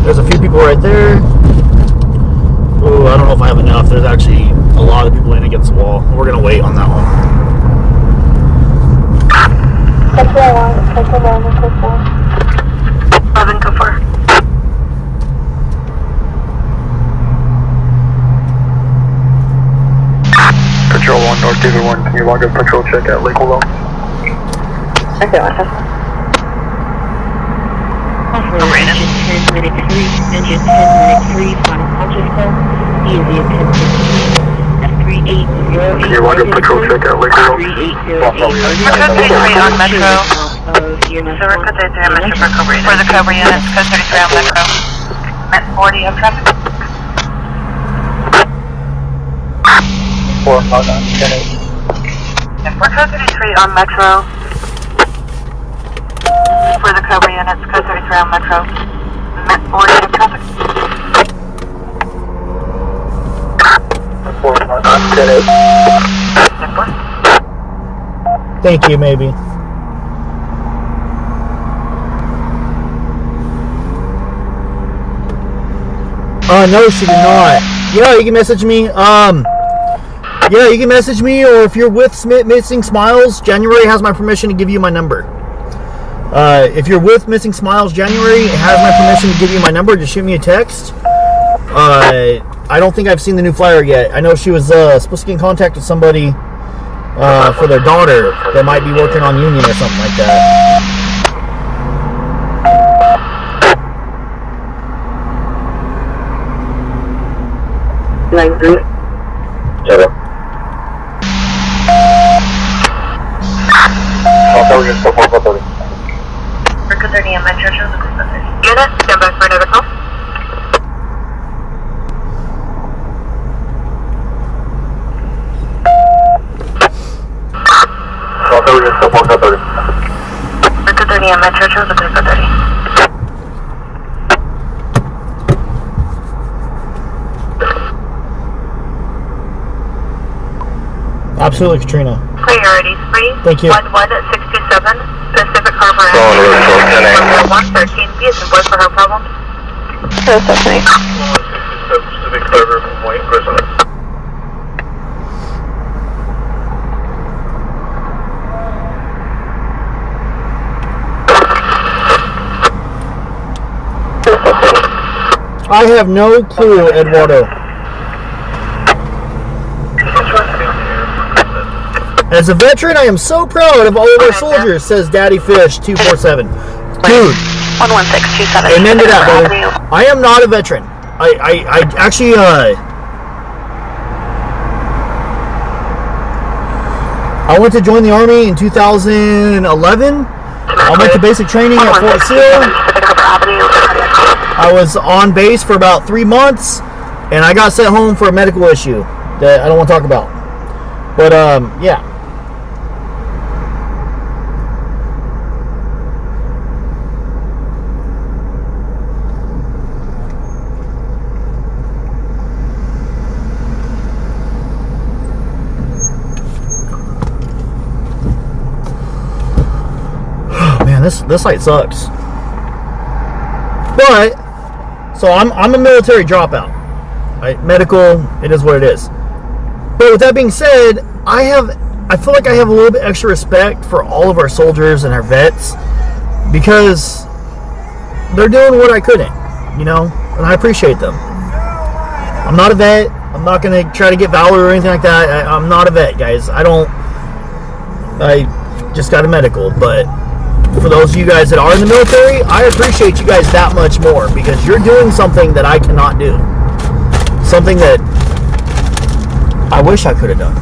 There's a few people right there. Oh, I don't know if I have enough. There's actually a lot of people in against the wall. We're gonna wait on that one. Patrol 1, North David 1, can you log a patrol check at Lake Willow? Okay, what's that? Engine 10 minute 3, engine 10 minute 3, final conscious call. Easy at 10:15 at 3808. Can you log a patrol check at Lake Willow? 3808. on Metro. So we're code 33 on Metro for Cobra. For the Cobra units, code 33 on Metro. Met 40 of traffic. 4, log on, 10-8. We're code 33 on Metro. For the Cobra units, code 33 on Metro. Met 40 of traffic. 4, log on, 10-8. Thank you, maybe. No, she did not. Yeah, you can message me. Yeah, you can message me, or if you're with Missing Smiles, January has my permission to give you my number. If you're with Missing Smiles, January has my permission to give you my number. Just shoot me a text. I don't think I've seen the new flyer yet. I know she was supposed to get in contact with somebody for their daughter that might be working on Union or something like that. Shut up. We're code 30 on Metro, shows the code 30. Unit, stand by for another call. We're code 30 on Metro, shows the code 30. Absolutely, Katrina. Priorities free. Thank you. 11627 Pacific Harbor Ave. 113 B is in boy for her problem. That's okay. Pacific Harbor, White, person. I have no clue, Eduardo. As a veteran, I am so proud of all of our soldiers, says Daddy Fish 247. Dude. 11627. Amen to that, brother. I am not a veteran. I actually, I went to join the Army in 2011. I went to basic training at Fort Sill. I was on base for about 3 months, and I got sent home for a medical issue that I don't want to talk about. But yeah. Man, this light sucks. But so I'm a military dropout. Right? Medical, it is what it is. But with that being said, I feel like I have a little bit extra respect for all of our soldiers and our vets because they're doing what I couldn't, you know, and I appreciate them. I'm not a vet. I'm not going to try to get valor or anything like that. I'm not a vet, guys. I just got a medical, but for those of you guys that are in the military, I appreciate you guys that much more because you're doing something that I cannot do. Something that I wish I could have done.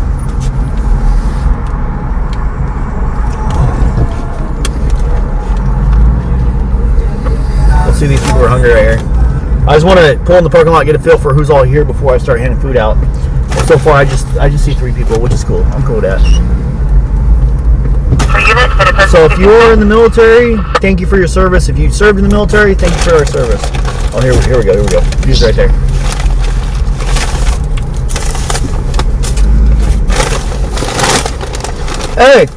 Let's see, these people are hungry right here. I just want to pull in the parking lot, get a feel for who's all here before I start handing food out. And so far, I just see 3 people, which is cool. I'm cool with that. So if you're in the military, thank you for your service. If you served in the military, thank you for your service. Oh, here we go. He's right there. Hey!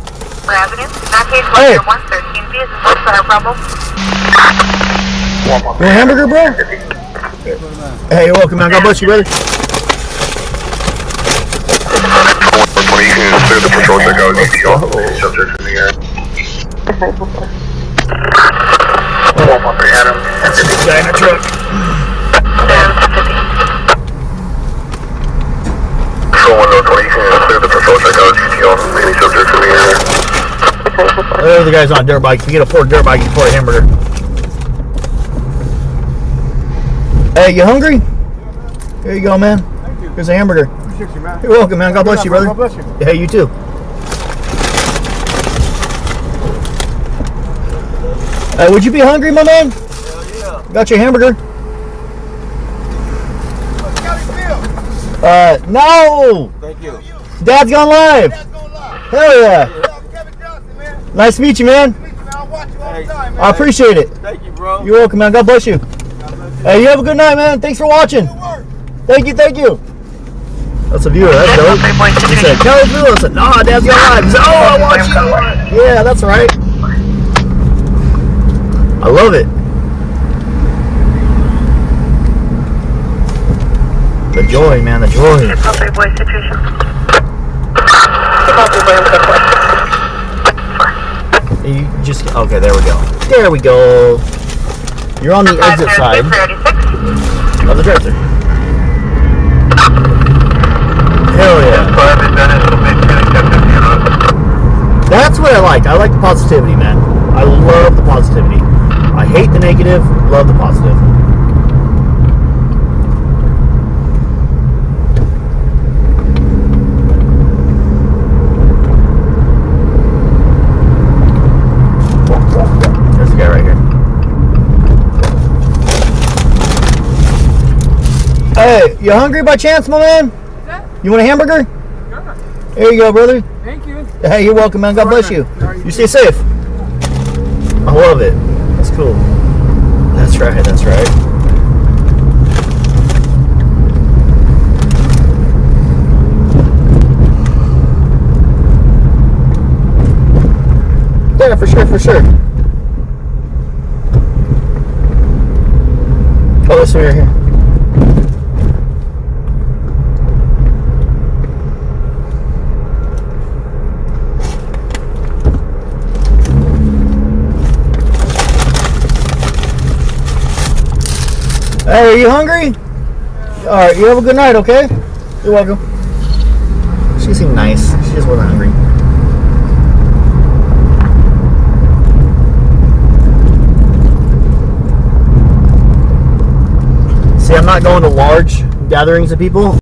Avenue. In that case, Hey! 113B is the first center problem. You want a hamburger, bro? Hey, you're welcome, man. God bless you, brother. You can clear the patrol check out subject in the air. That's a big guy in a truck. Patrol 120, you can clear the patrol check out GTO. Any subjects in the air. There's the guy's on a dirt bike. If you can afford a dirt bike, you can afford a hamburger. Hey, you hungry? Here you go, man. Here's a hamburger. You're welcome, man. God bless you, brother. God bless you. Hey, you too. Hey, would you be hungry, my man? Hell yeah. Got your hamburger? No! Thank you. Dad's gone live. Hell yeah. Nice to meet you, man. I appreciate it. Thank you, bro. You're welcome, man. God bless you. Hey, you have a good night, man. Thanks for watching. Thank you. That's a viewer. That's dope. He said, Kelly Blue. I said, nah, Dad's gone live. He said, oh, I watch you. Yeah, that's right. I love it. The joy, man, the joy. You just, okay, there we go. There we go. You're on the exit side of the drive-thru. Hell yeah. That's what I like. I like the positivity, man. I love the positivity. I hate the negative, love the positive. There's the guy right here. Hey, you hungry by chance, my man? You want a hamburger? Sure. Here you go, brother. Thank you. Hey, you're welcome, man. God bless you. You stay safe. I love it. That's cool. That's right. Yeah, for sure. Oh, this way right here. Hey, are you hungry? Alright, you have a good night, okay? You're welcome. She seemed nice. She just wasn't hungry. See, I'm not going to large gatherings of people.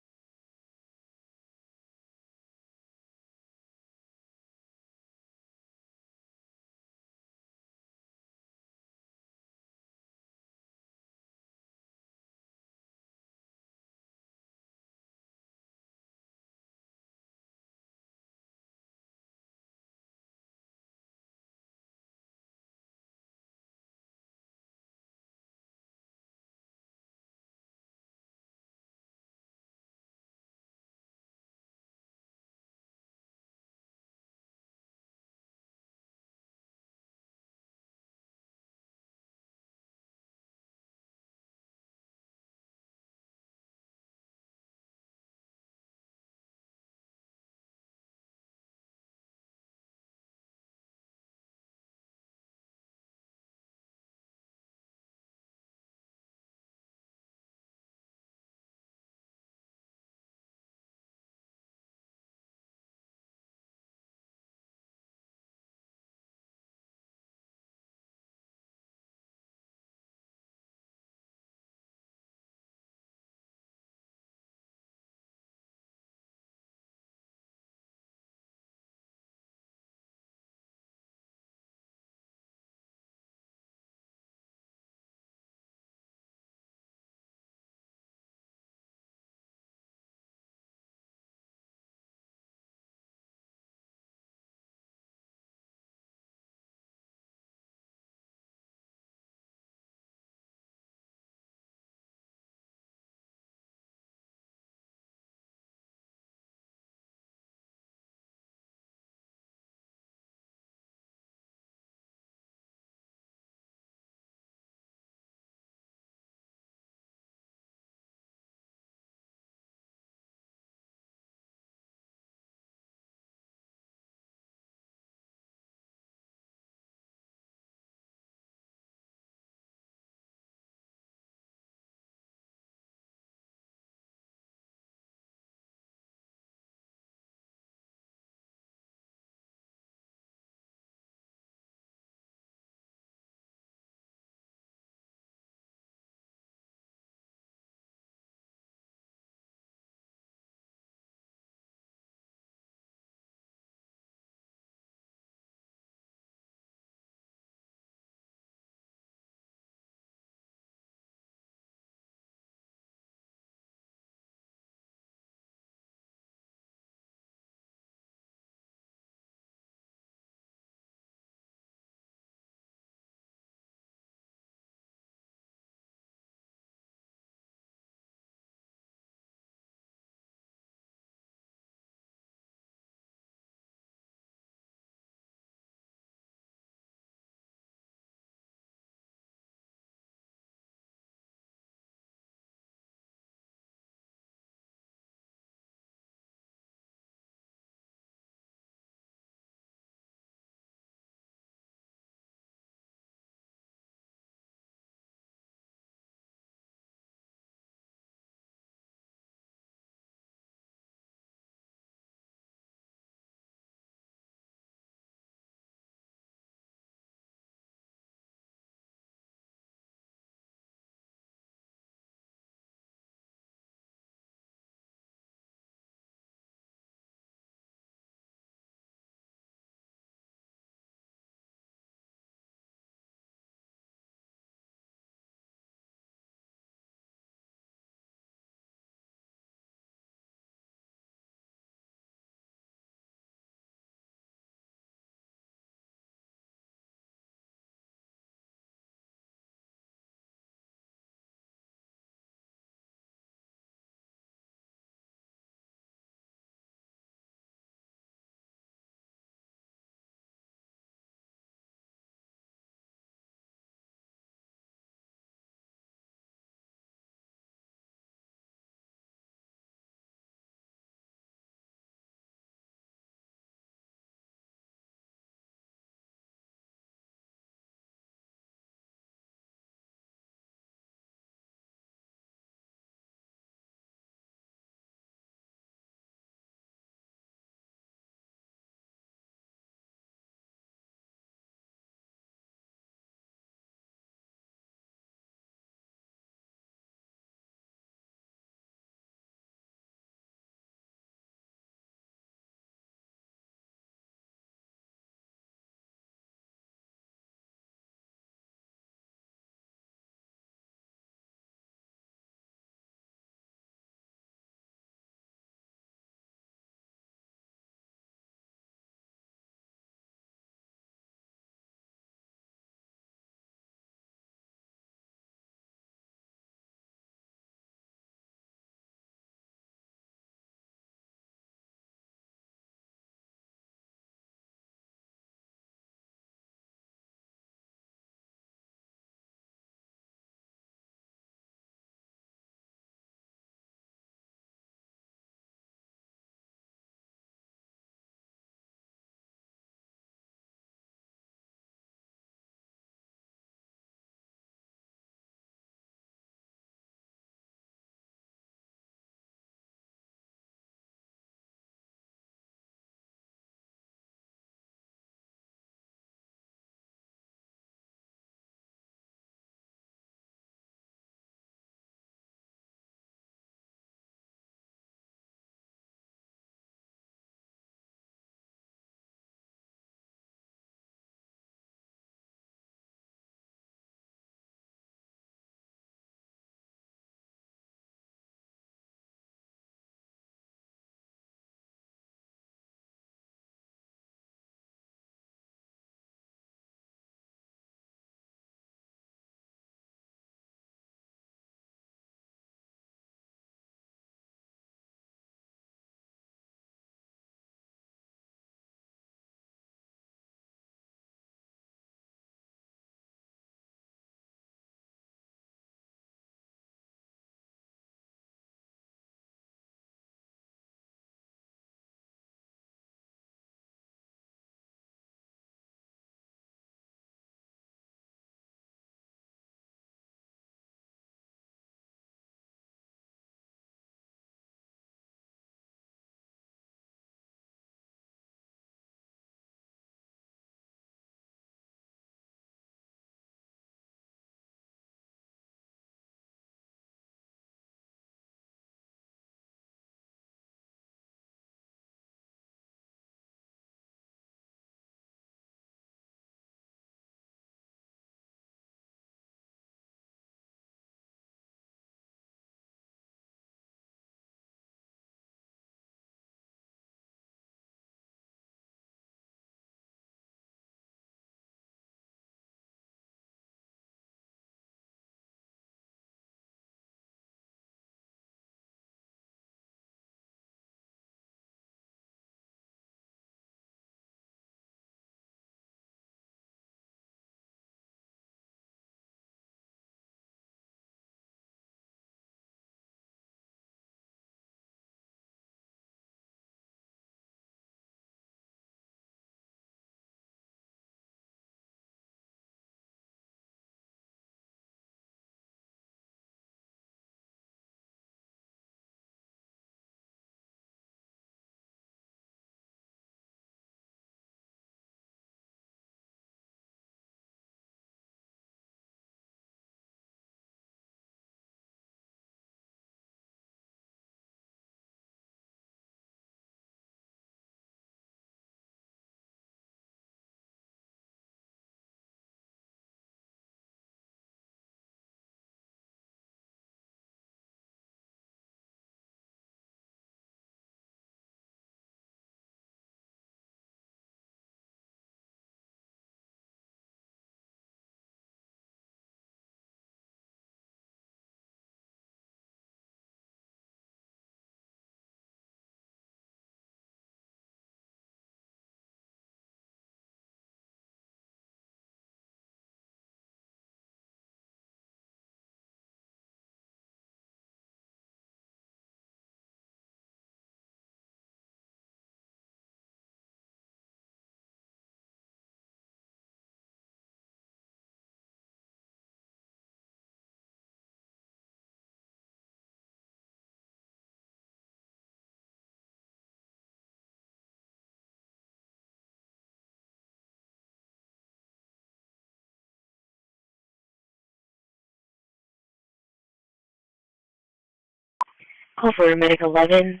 Call for Medic 11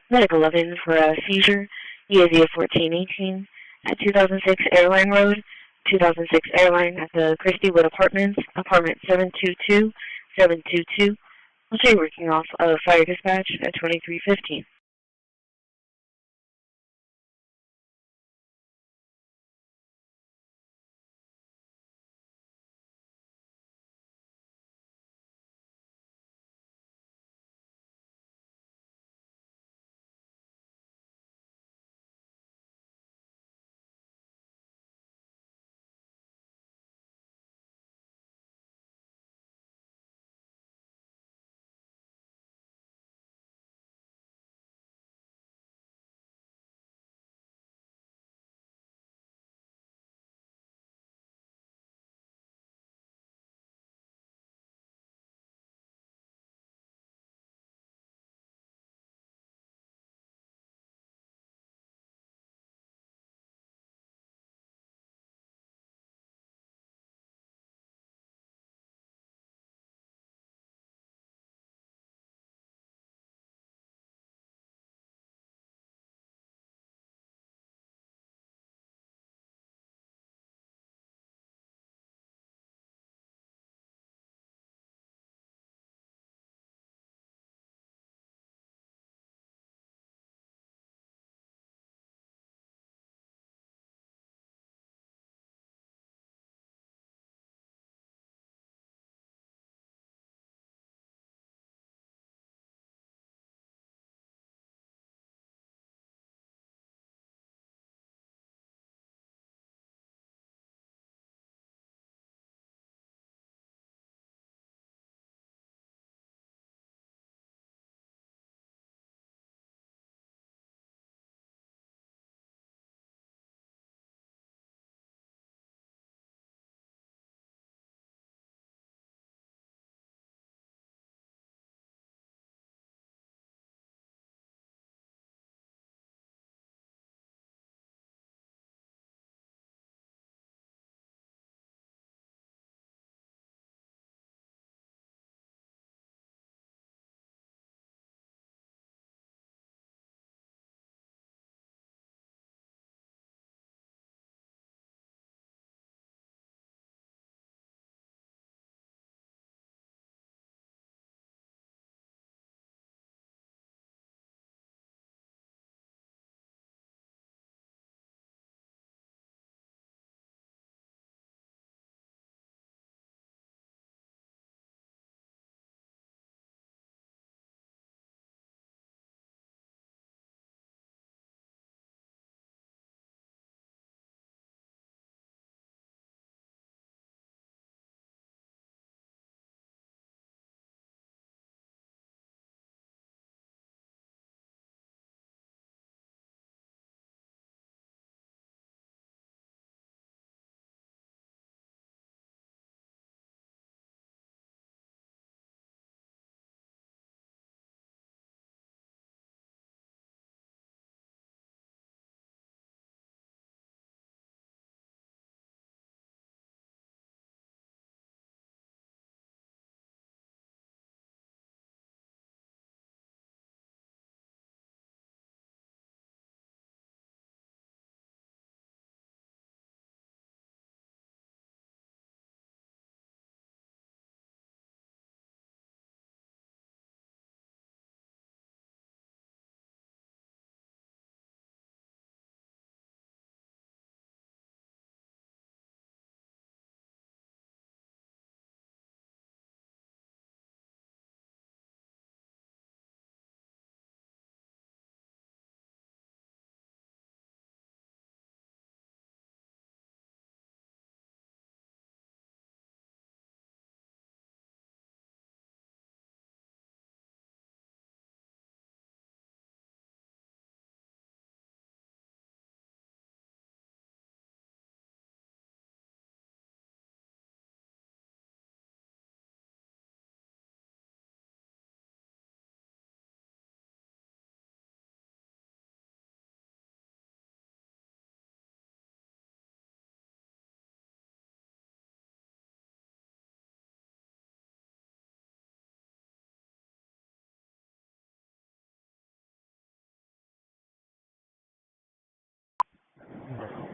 for a seizure, EAZ of 1418 at 2006 Airline Road, 2006 Airline at the Christi Wood Apartments, apartment 722. I'll show you working off of fire dispatch at 2315.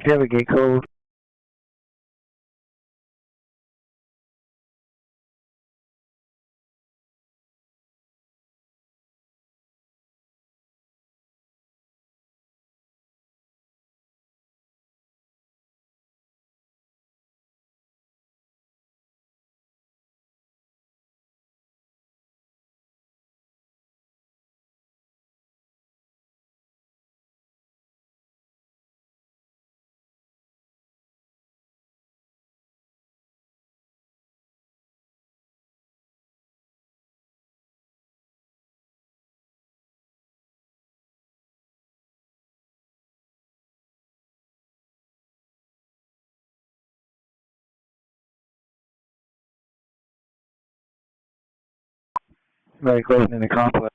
Do you have a gate code? Very close in the complex.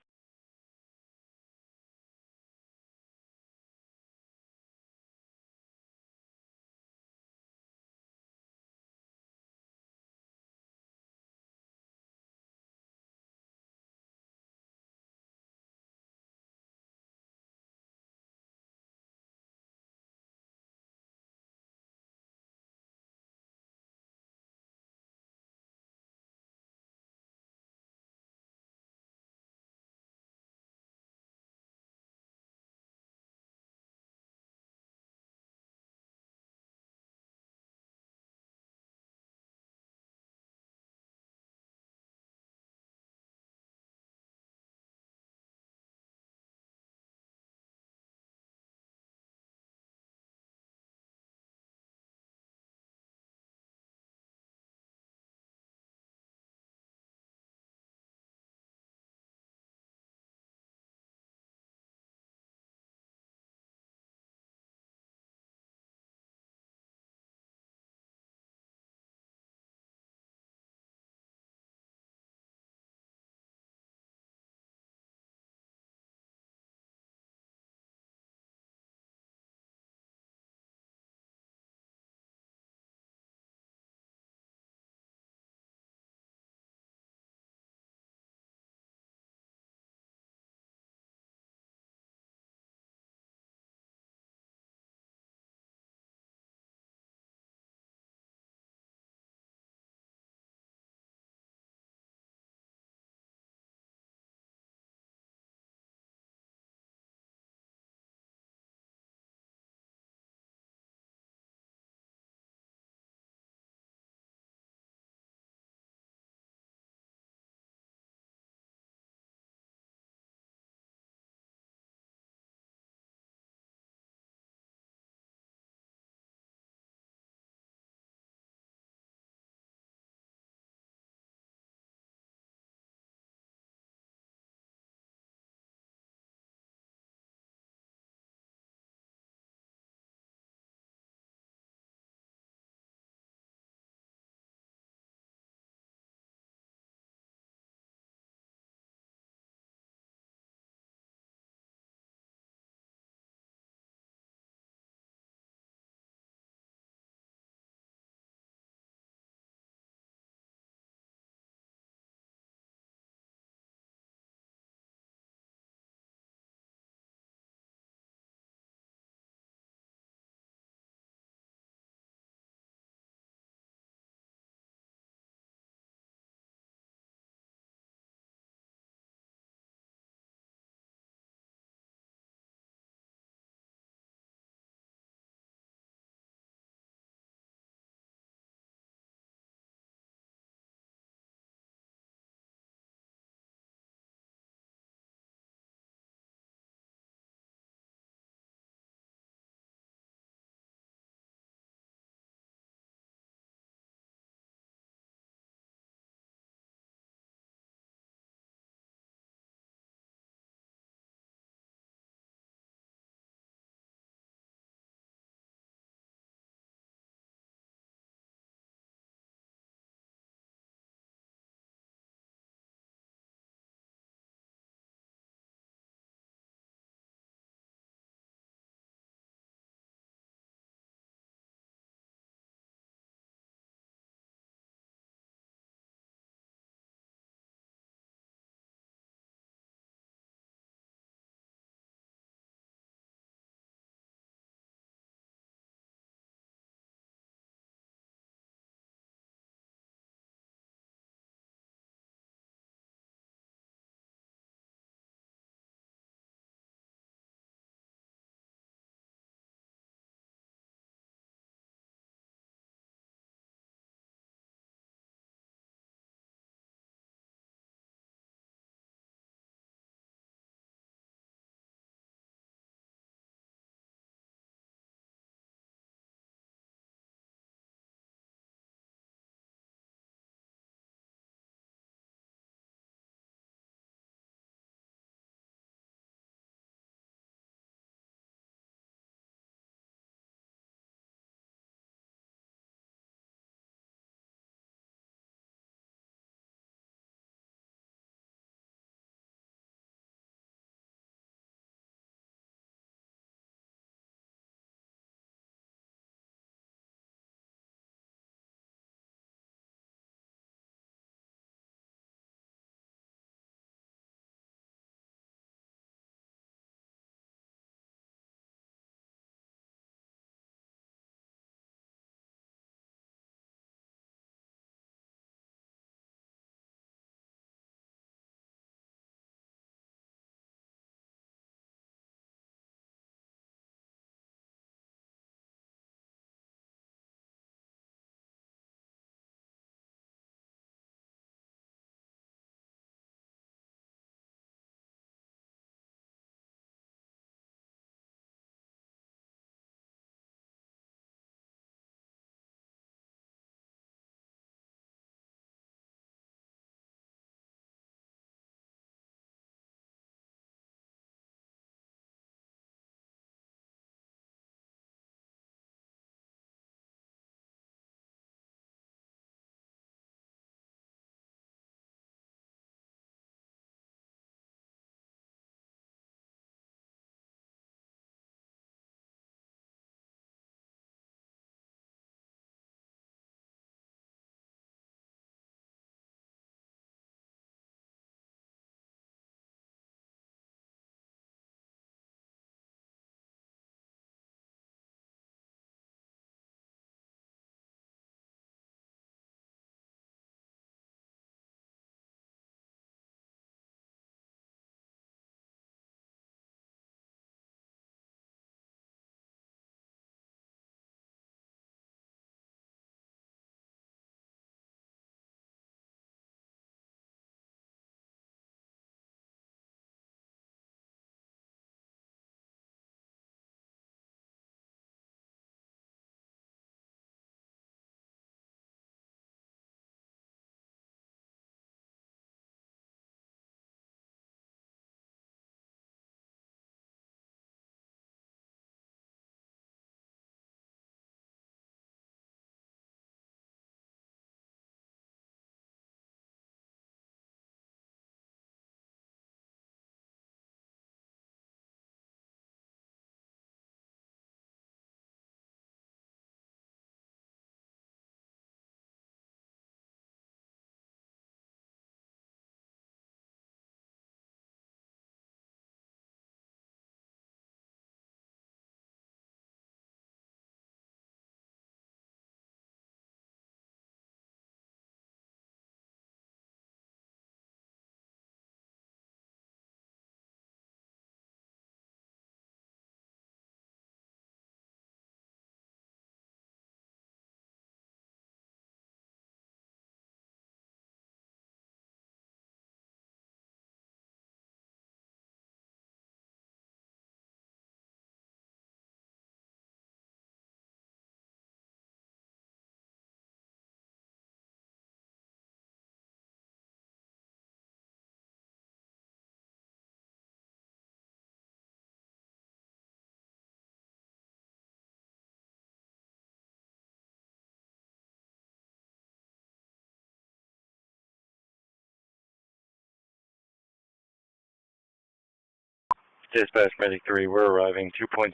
Dispatch Medic 3, we're arriving 2.6.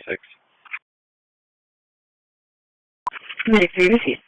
Medic 3 received.